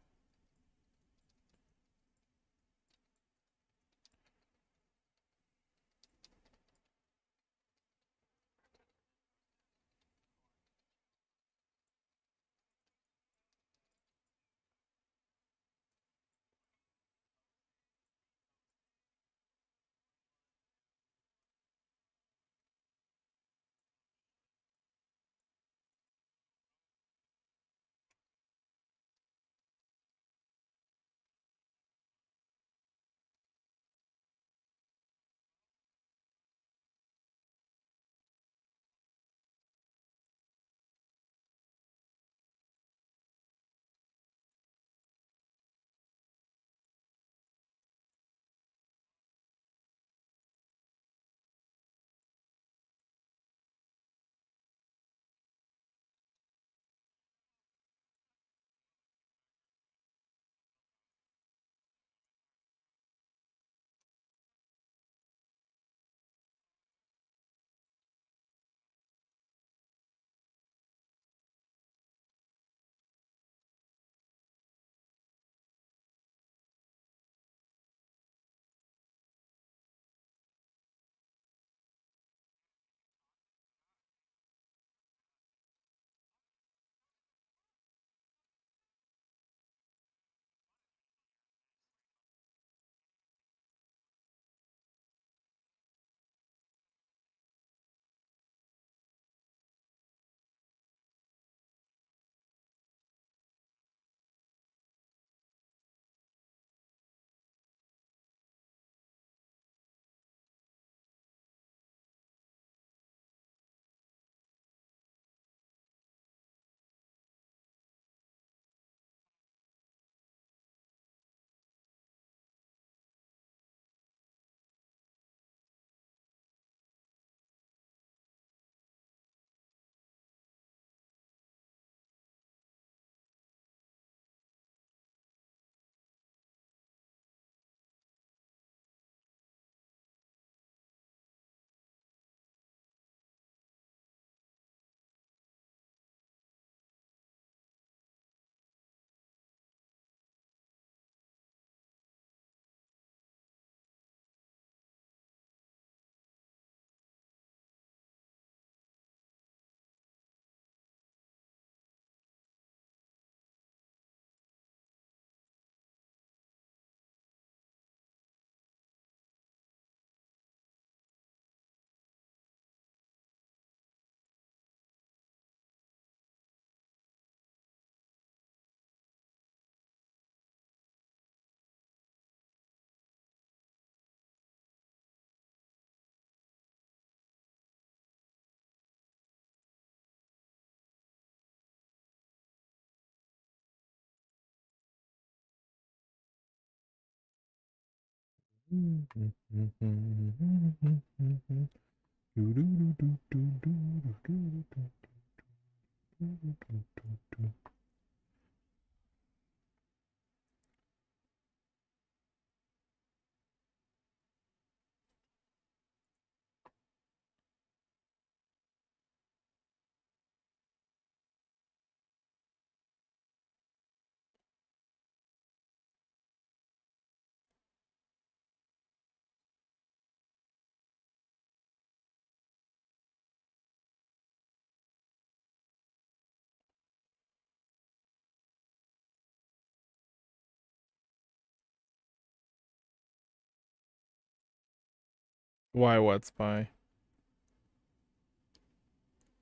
Why what spy?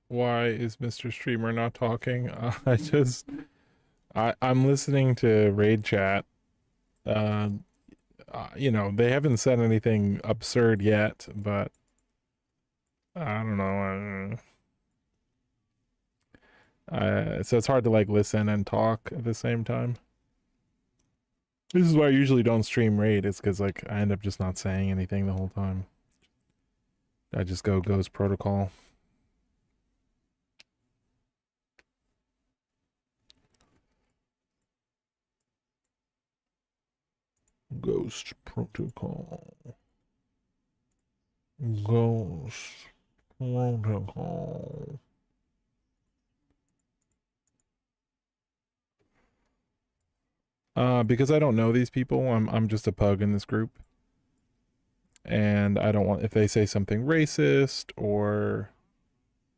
Why is Mr. Streamer not talking? I'm listening to raid chat. You know, they haven't said anything absurd yet, but I don't know. So it's hard to like listen and talk at the same time. This is why I usually don't stream raid. It's because like I end up just not saying anything the whole time. I just go Ghost Protocol. Ghost Protocol. Ghost Protocol. Because I don't know these people, I'm just a pug in this group. And I don't want, if they say something racist or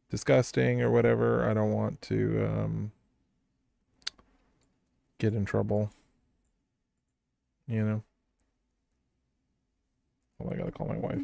disgusting or whatever, I don't want to get in trouble. You know? Well, I gotta call my wife.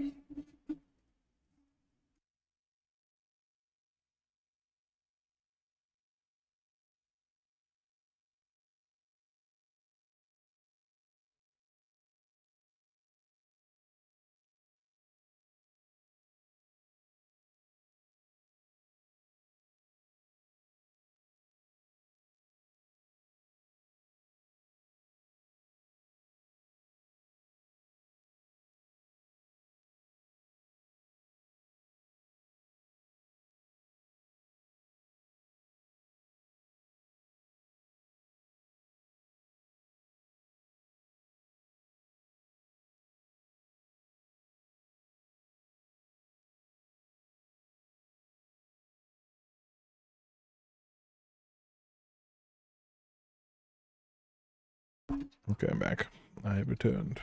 Okay, I'm back. I have returned.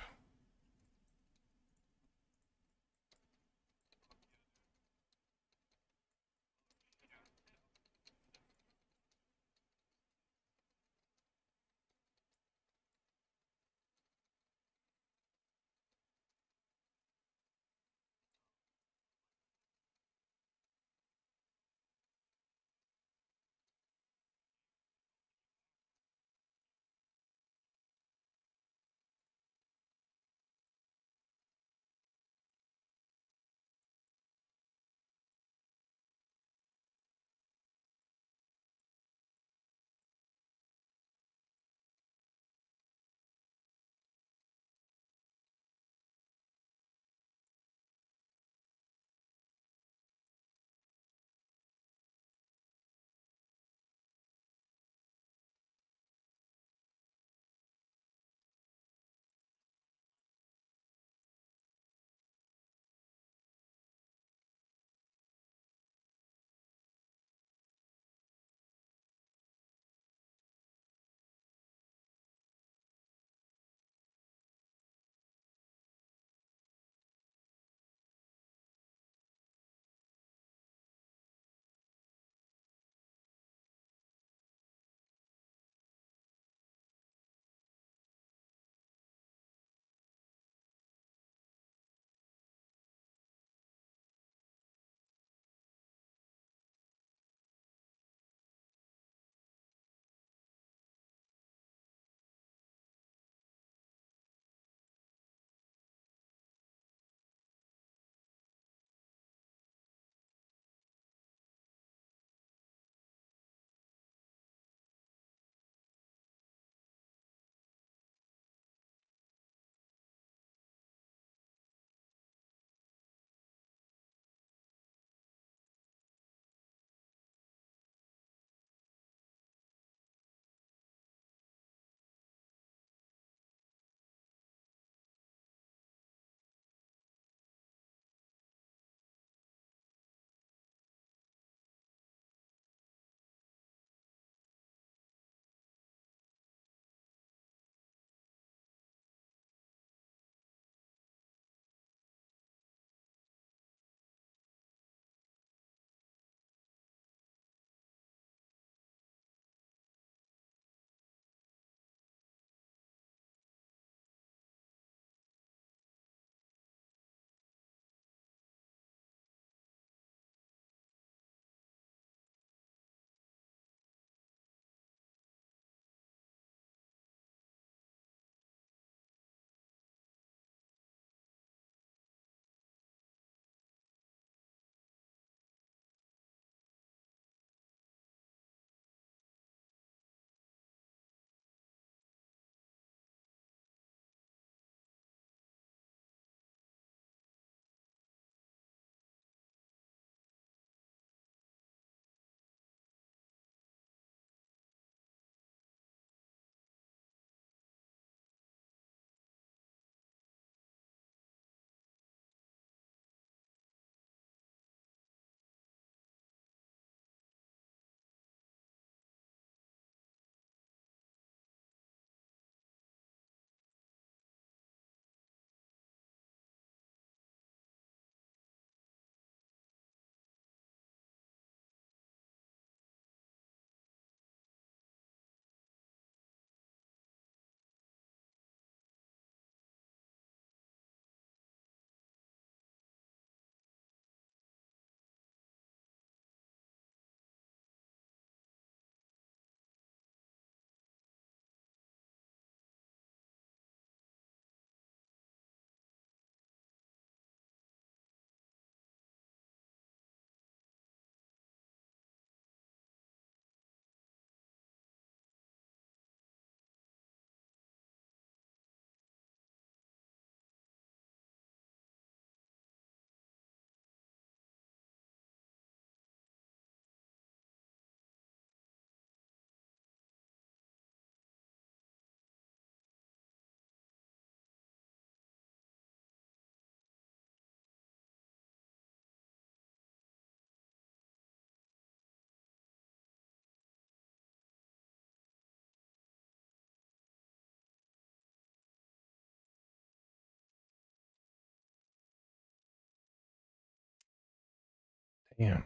Damn.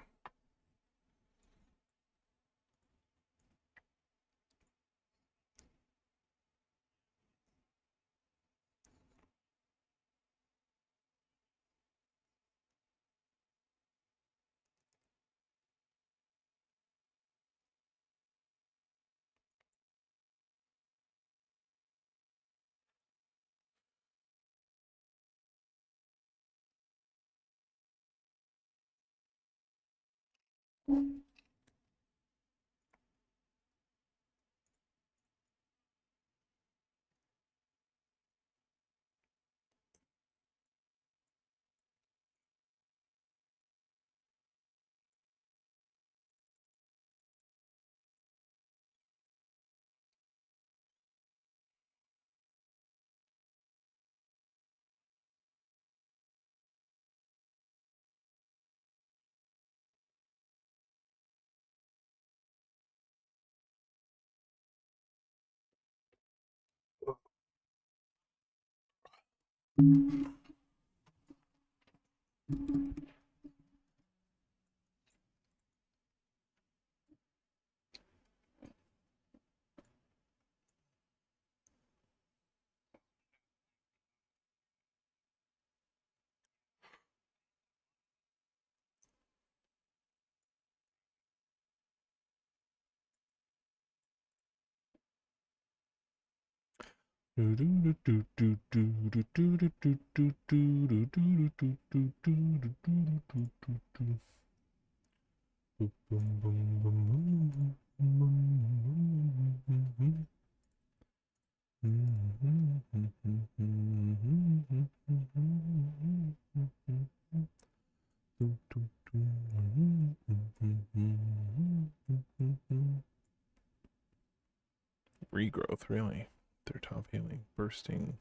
Regrowth, really. Their top healing. Bursting.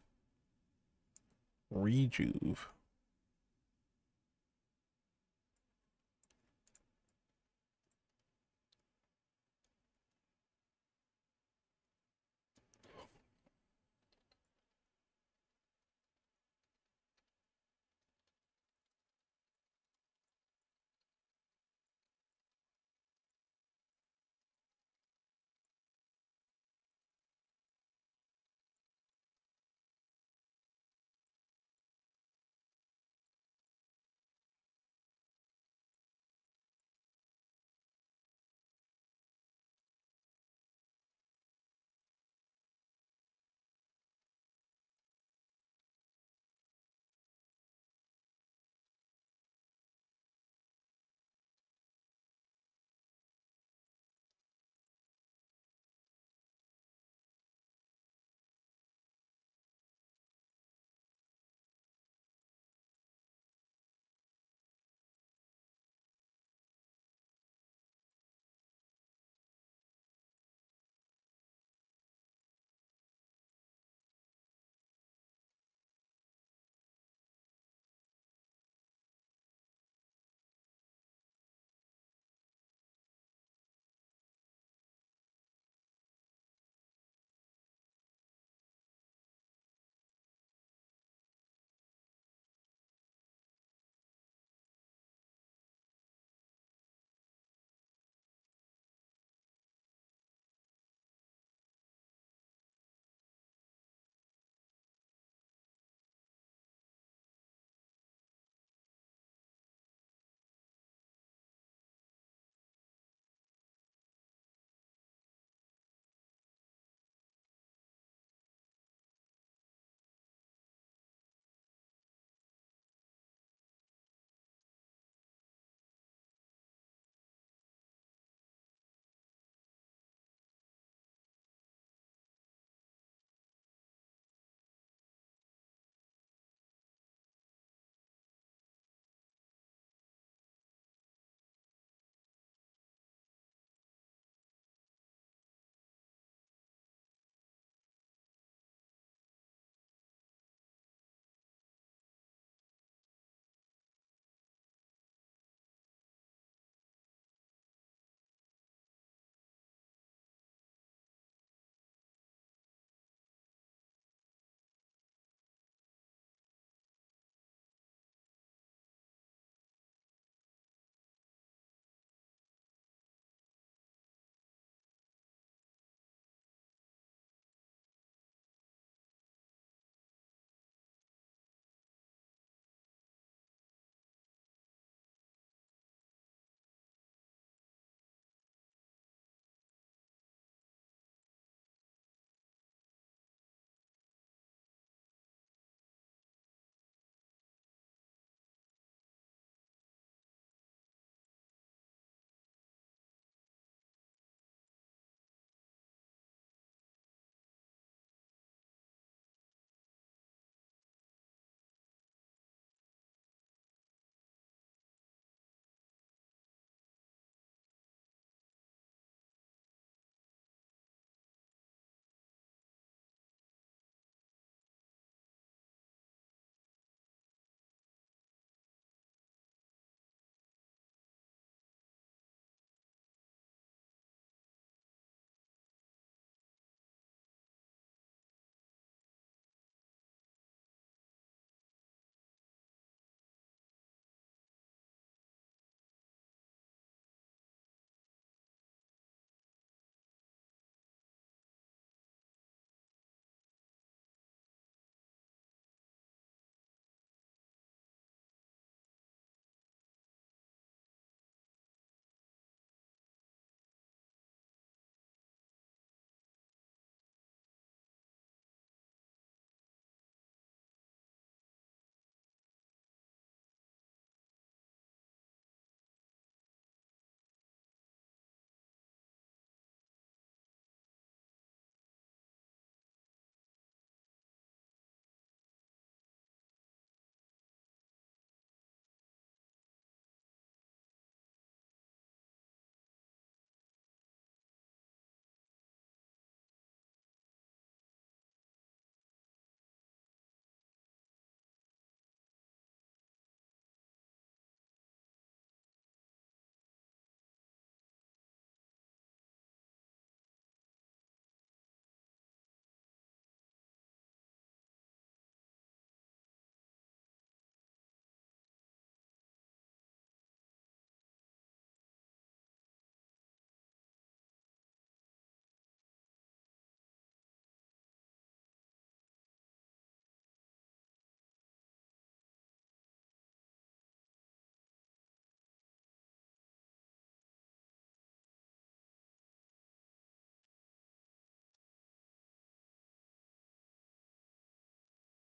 Rejuve.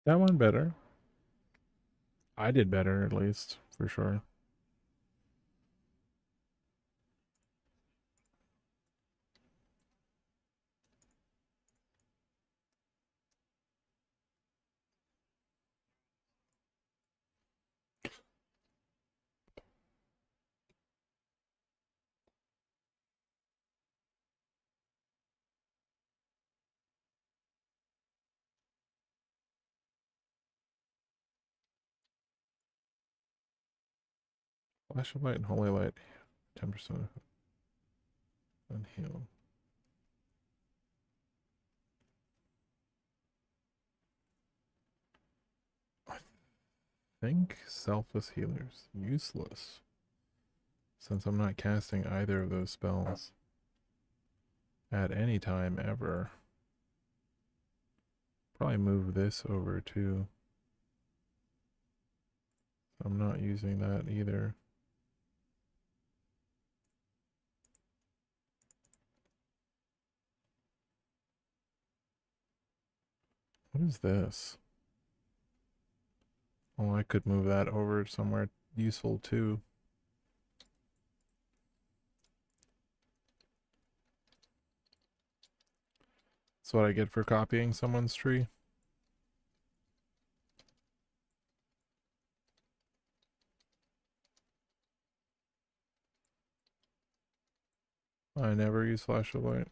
That one better. I did better, at least, for sure. Flash of light and holy light, 10% unhealed. I think selfless healers useless, since I'm not casting either of those spells at any time ever. Probably move this over too. I'm not using that either. What is this? Oh, I could move that over somewhere useful too. That's what I get for copying someone's tree. I never use flash of light.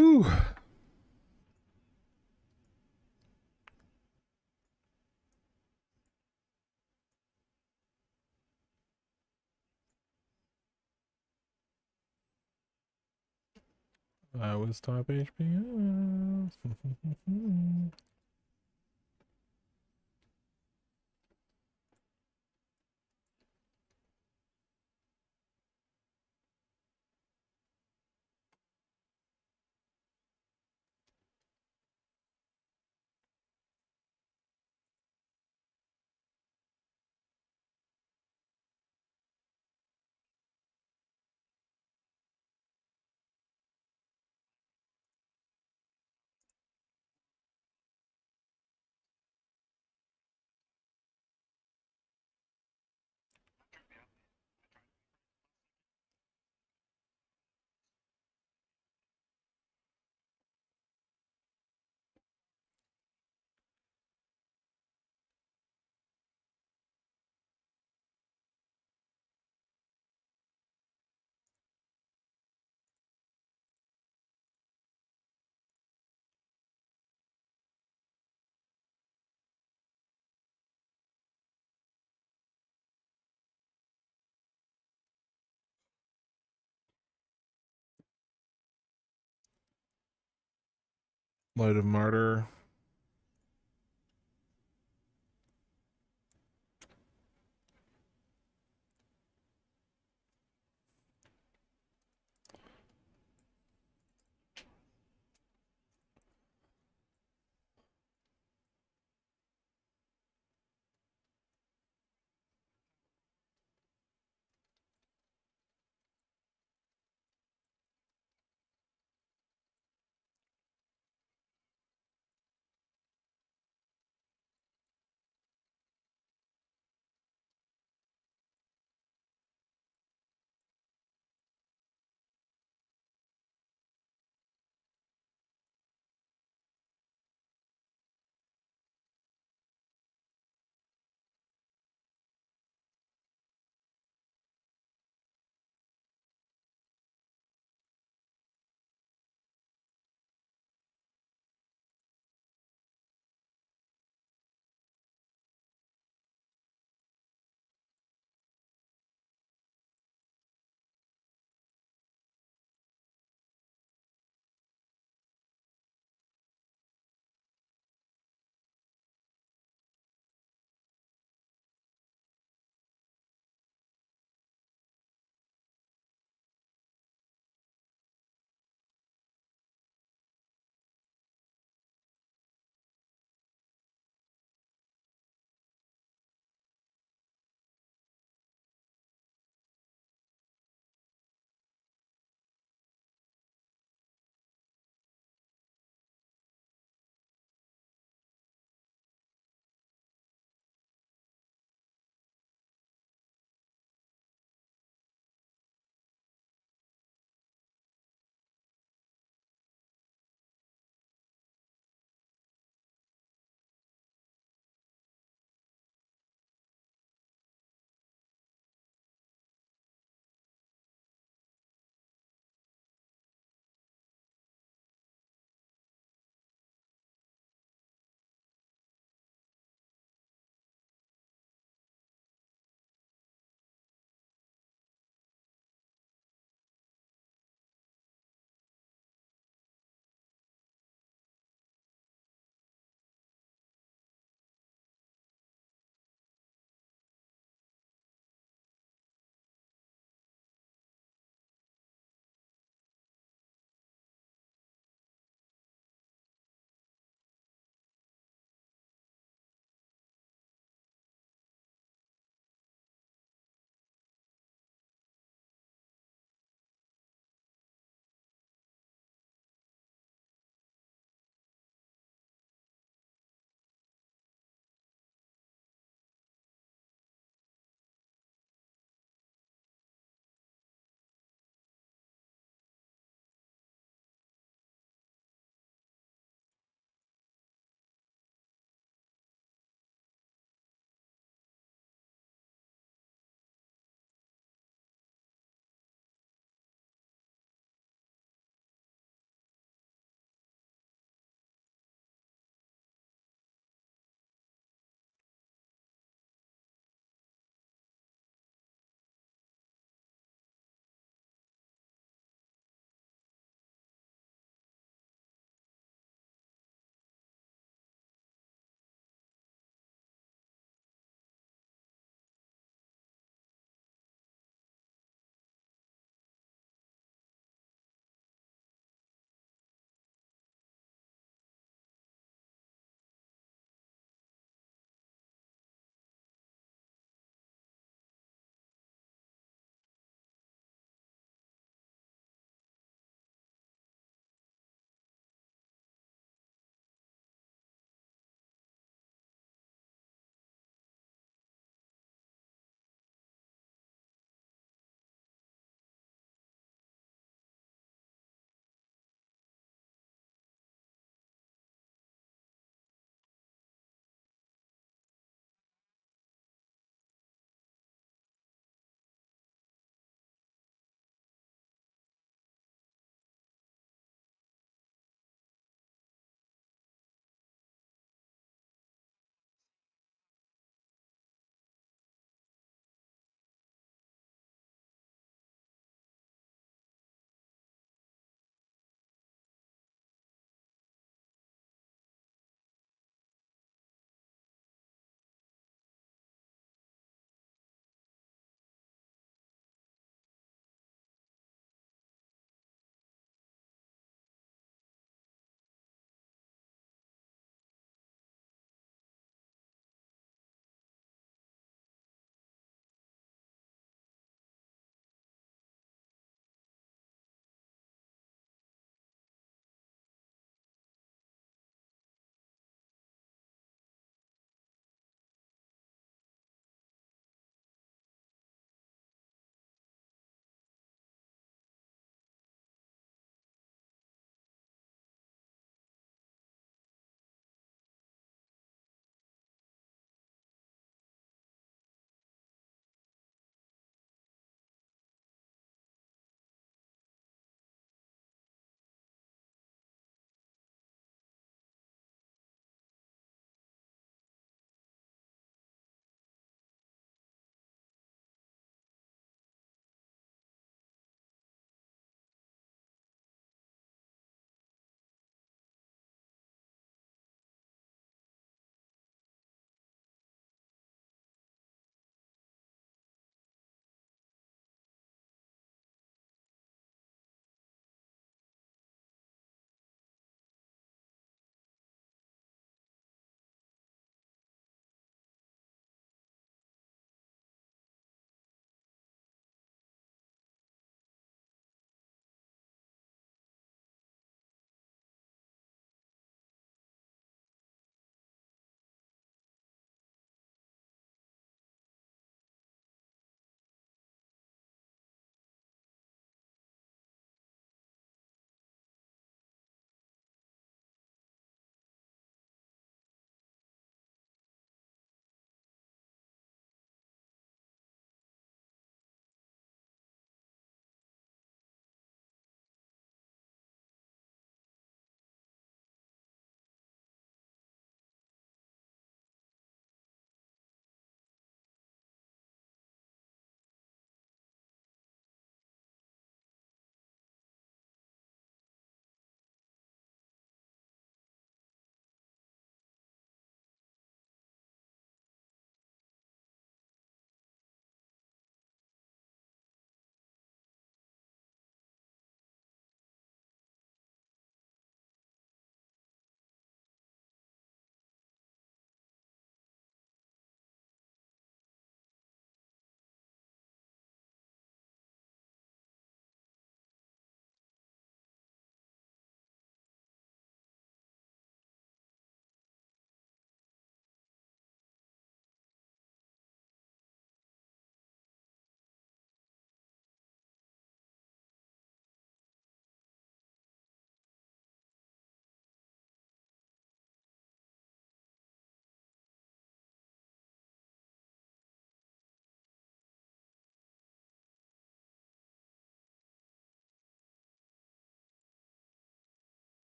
Whew. I was top HPS. Light of Martyr.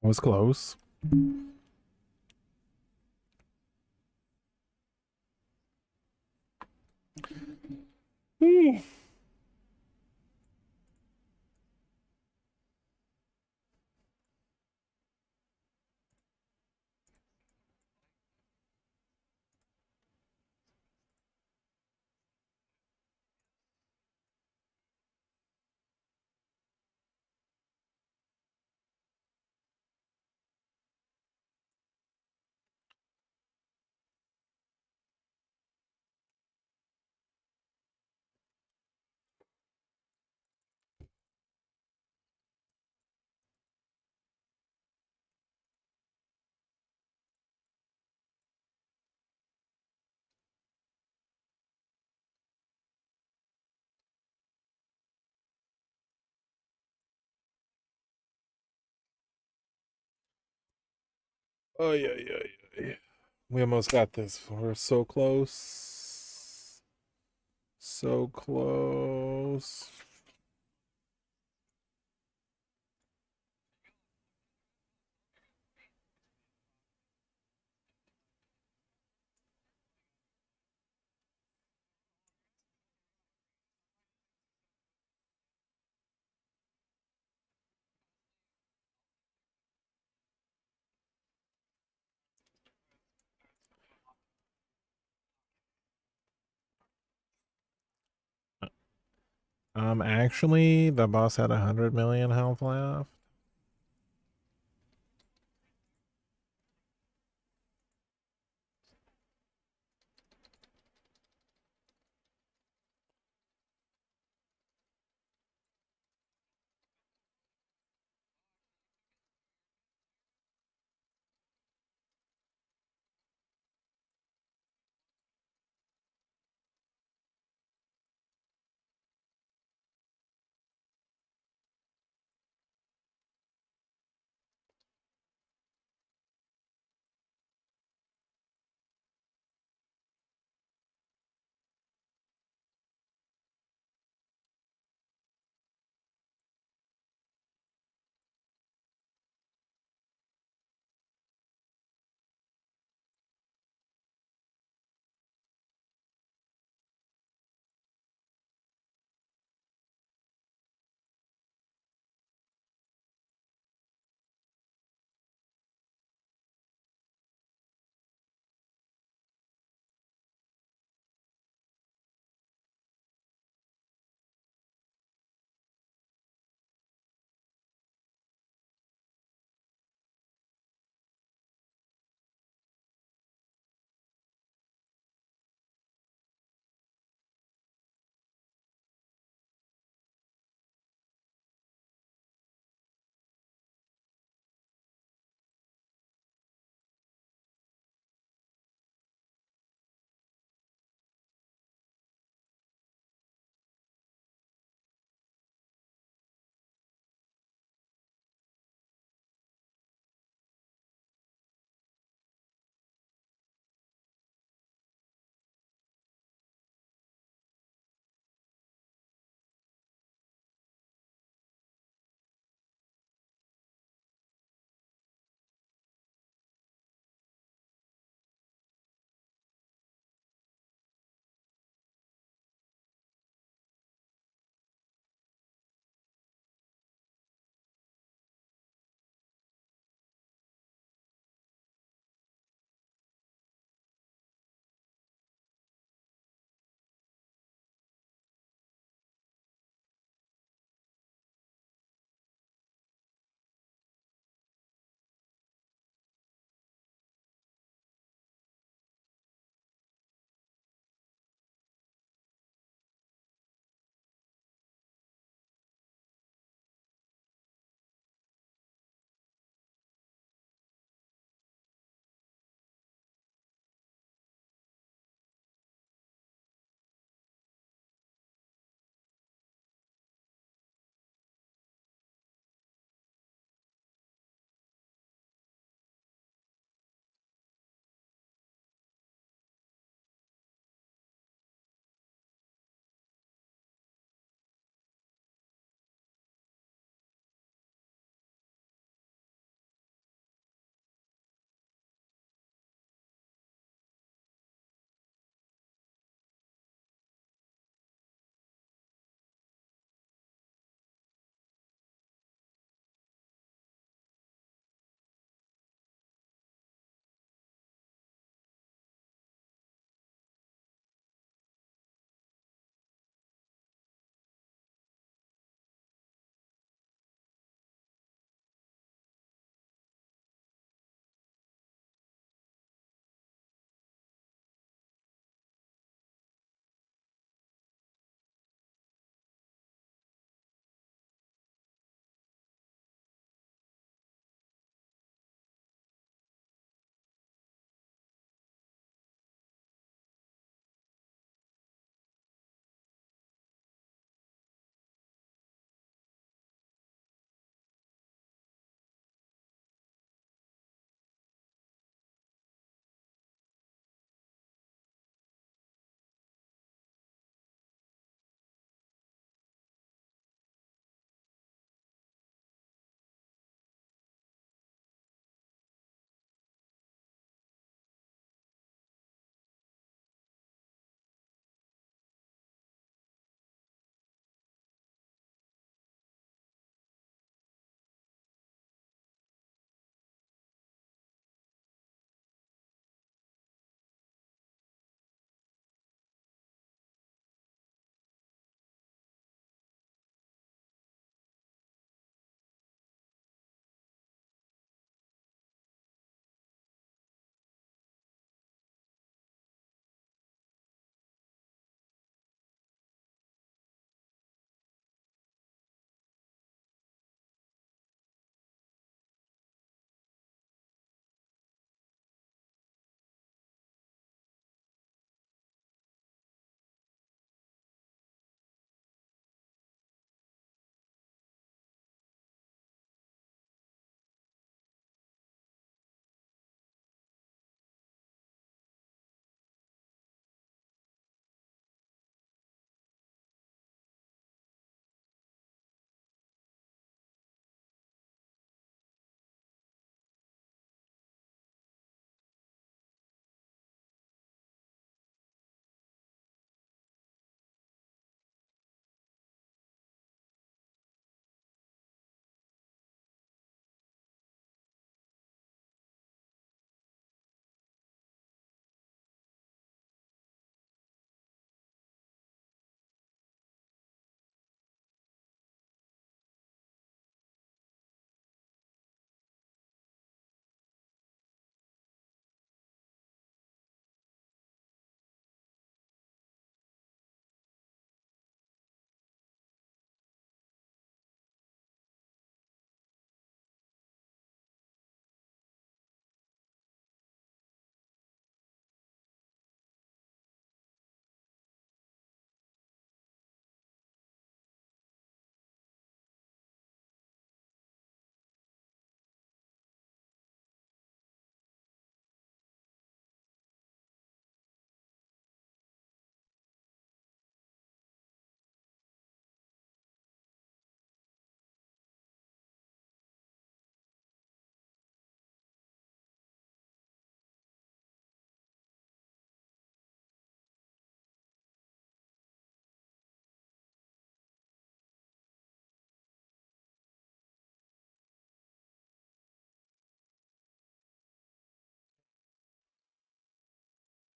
was close. Oh yeah. We almost got this. We're so close. So close. Actually, the boss had 100 million health left.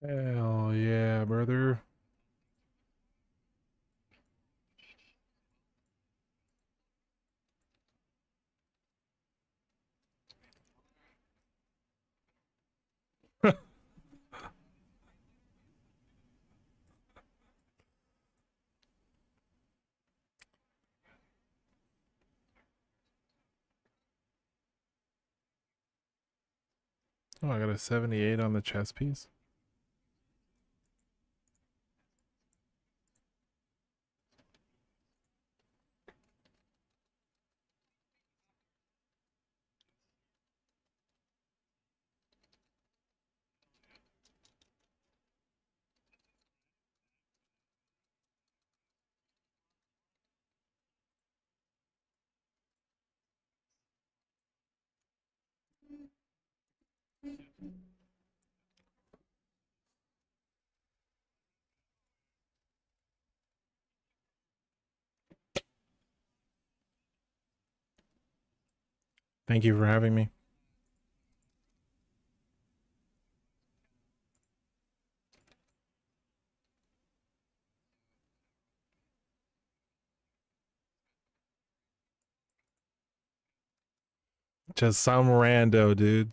Hell yeah, brother. Oh, I got a 78 on the chess piece. Thank you for having me. Just some rando, dude.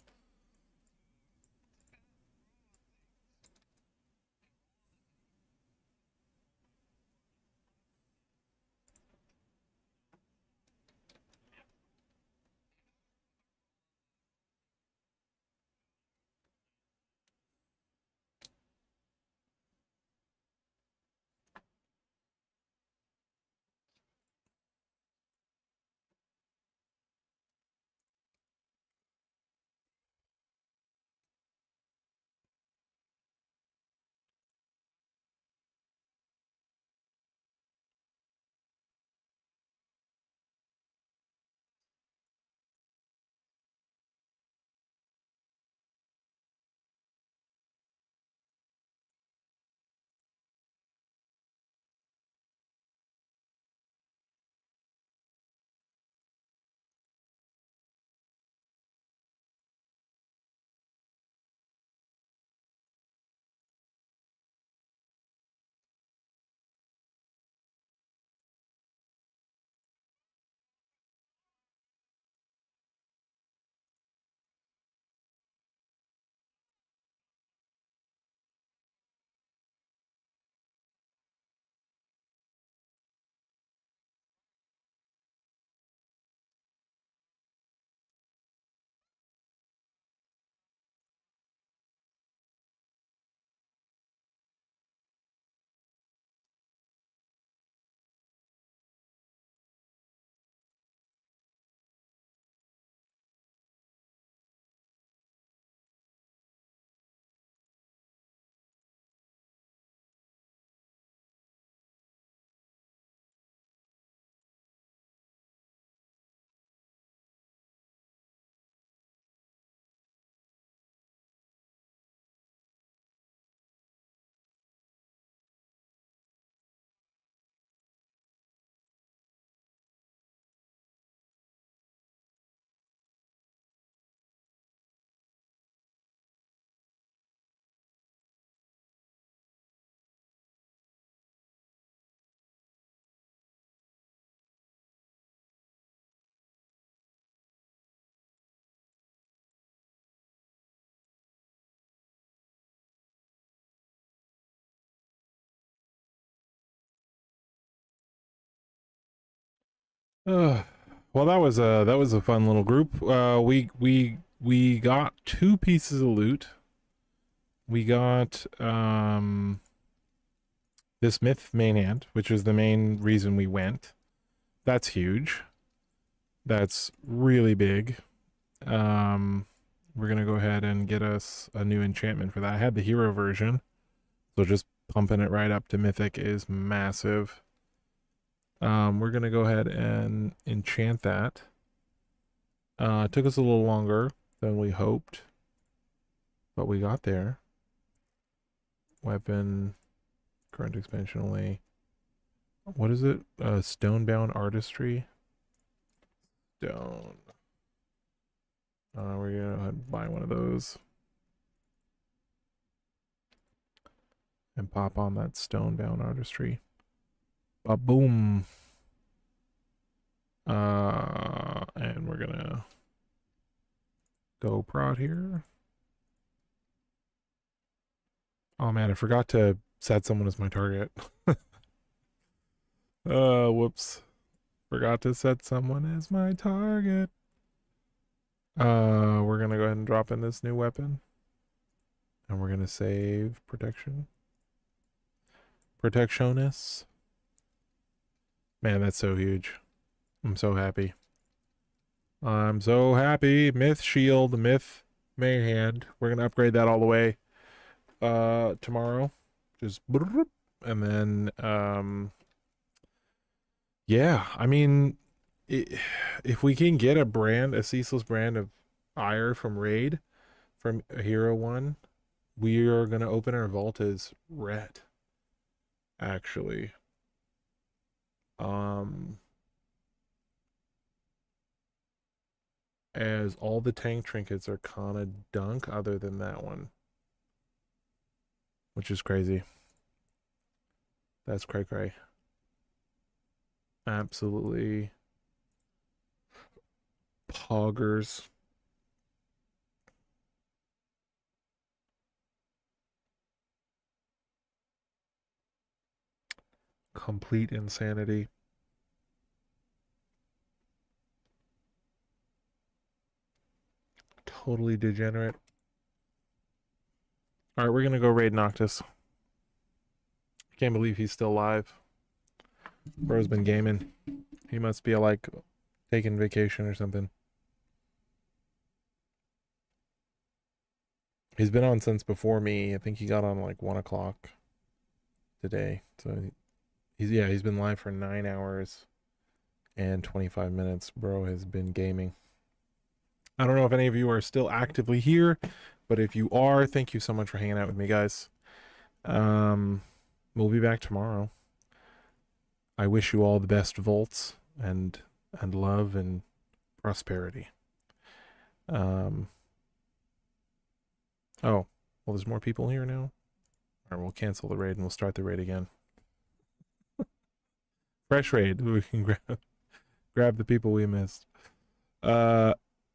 Well, that was a fun little group. We got two pieces of loot. We got this myth main hand, which was the main reason we went. That's huge. That's really big. We're gonna go ahead and get us a new enchantment for that. I had the hero version, so just pumping it right up to mythic is massive. We're gonna go ahead and enchant that. It took us a little longer than we hoped, but we got there. Weapon, current expansion only. What is it? Stonebound artistry. Stone. We're gonna buy one of those. and pop on that stone-bound artistry. Ba-boom. And we're gonna go prod here. Oh man, I forgot to set someone as my target. Whoops. Forgot to set someone as my target. We're gonna go ahead and drop in this new weapon. And we're gonna save protection. Protectionis. Man, that's so huge. I'm so happy. I'm so happy. Myth Shield, Myth Mayhand. We're gonna upgrade that all the way tomorrow. Just and then yeah, I mean if we can get a ceaseless brand of ire from raid from Hero 1, we are gonna open our vault as red. Actually. As all the tank trinkets are kind of dunk other than that one. Which is crazy. That's cray-cray. Absolutely poggers. Complete insanity. Totally degenerate. Alright, we're gonna go raid Noctis. I can't believe he's still alive. Bro's been gaming. He must be like taking vacation or something. He's been on since before me. I think he got on like 1 o'clock today. So he's been live for 9 hours and 25 minutes. Bro has been gaming. I don't know if any of you are still actively here, but if you are, thank you so much for hanging out with me, guys. We'll be back tomorrow. I wish you all the best vaults and love and prosperity. Oh, well, there's more people here now. All right, we'll cancel the raid and we'll start the raid again. Fresh raid. We can grab the people we missed.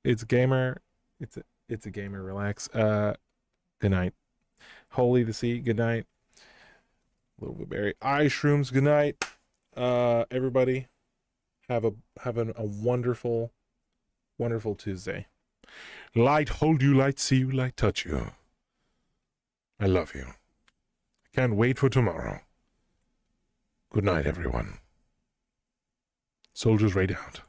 It's gamer. It's a gamer. Relax. Good night. Holy the Sea. Good night. Little Blueberry Eye Shrooms. Good night. Everybody, have a wonderful, wonderful Tuesday. Light hold you, light see you, light touch you. I love you. I can't wait for tomorrow. Good night, everyone. Soldiers raid out.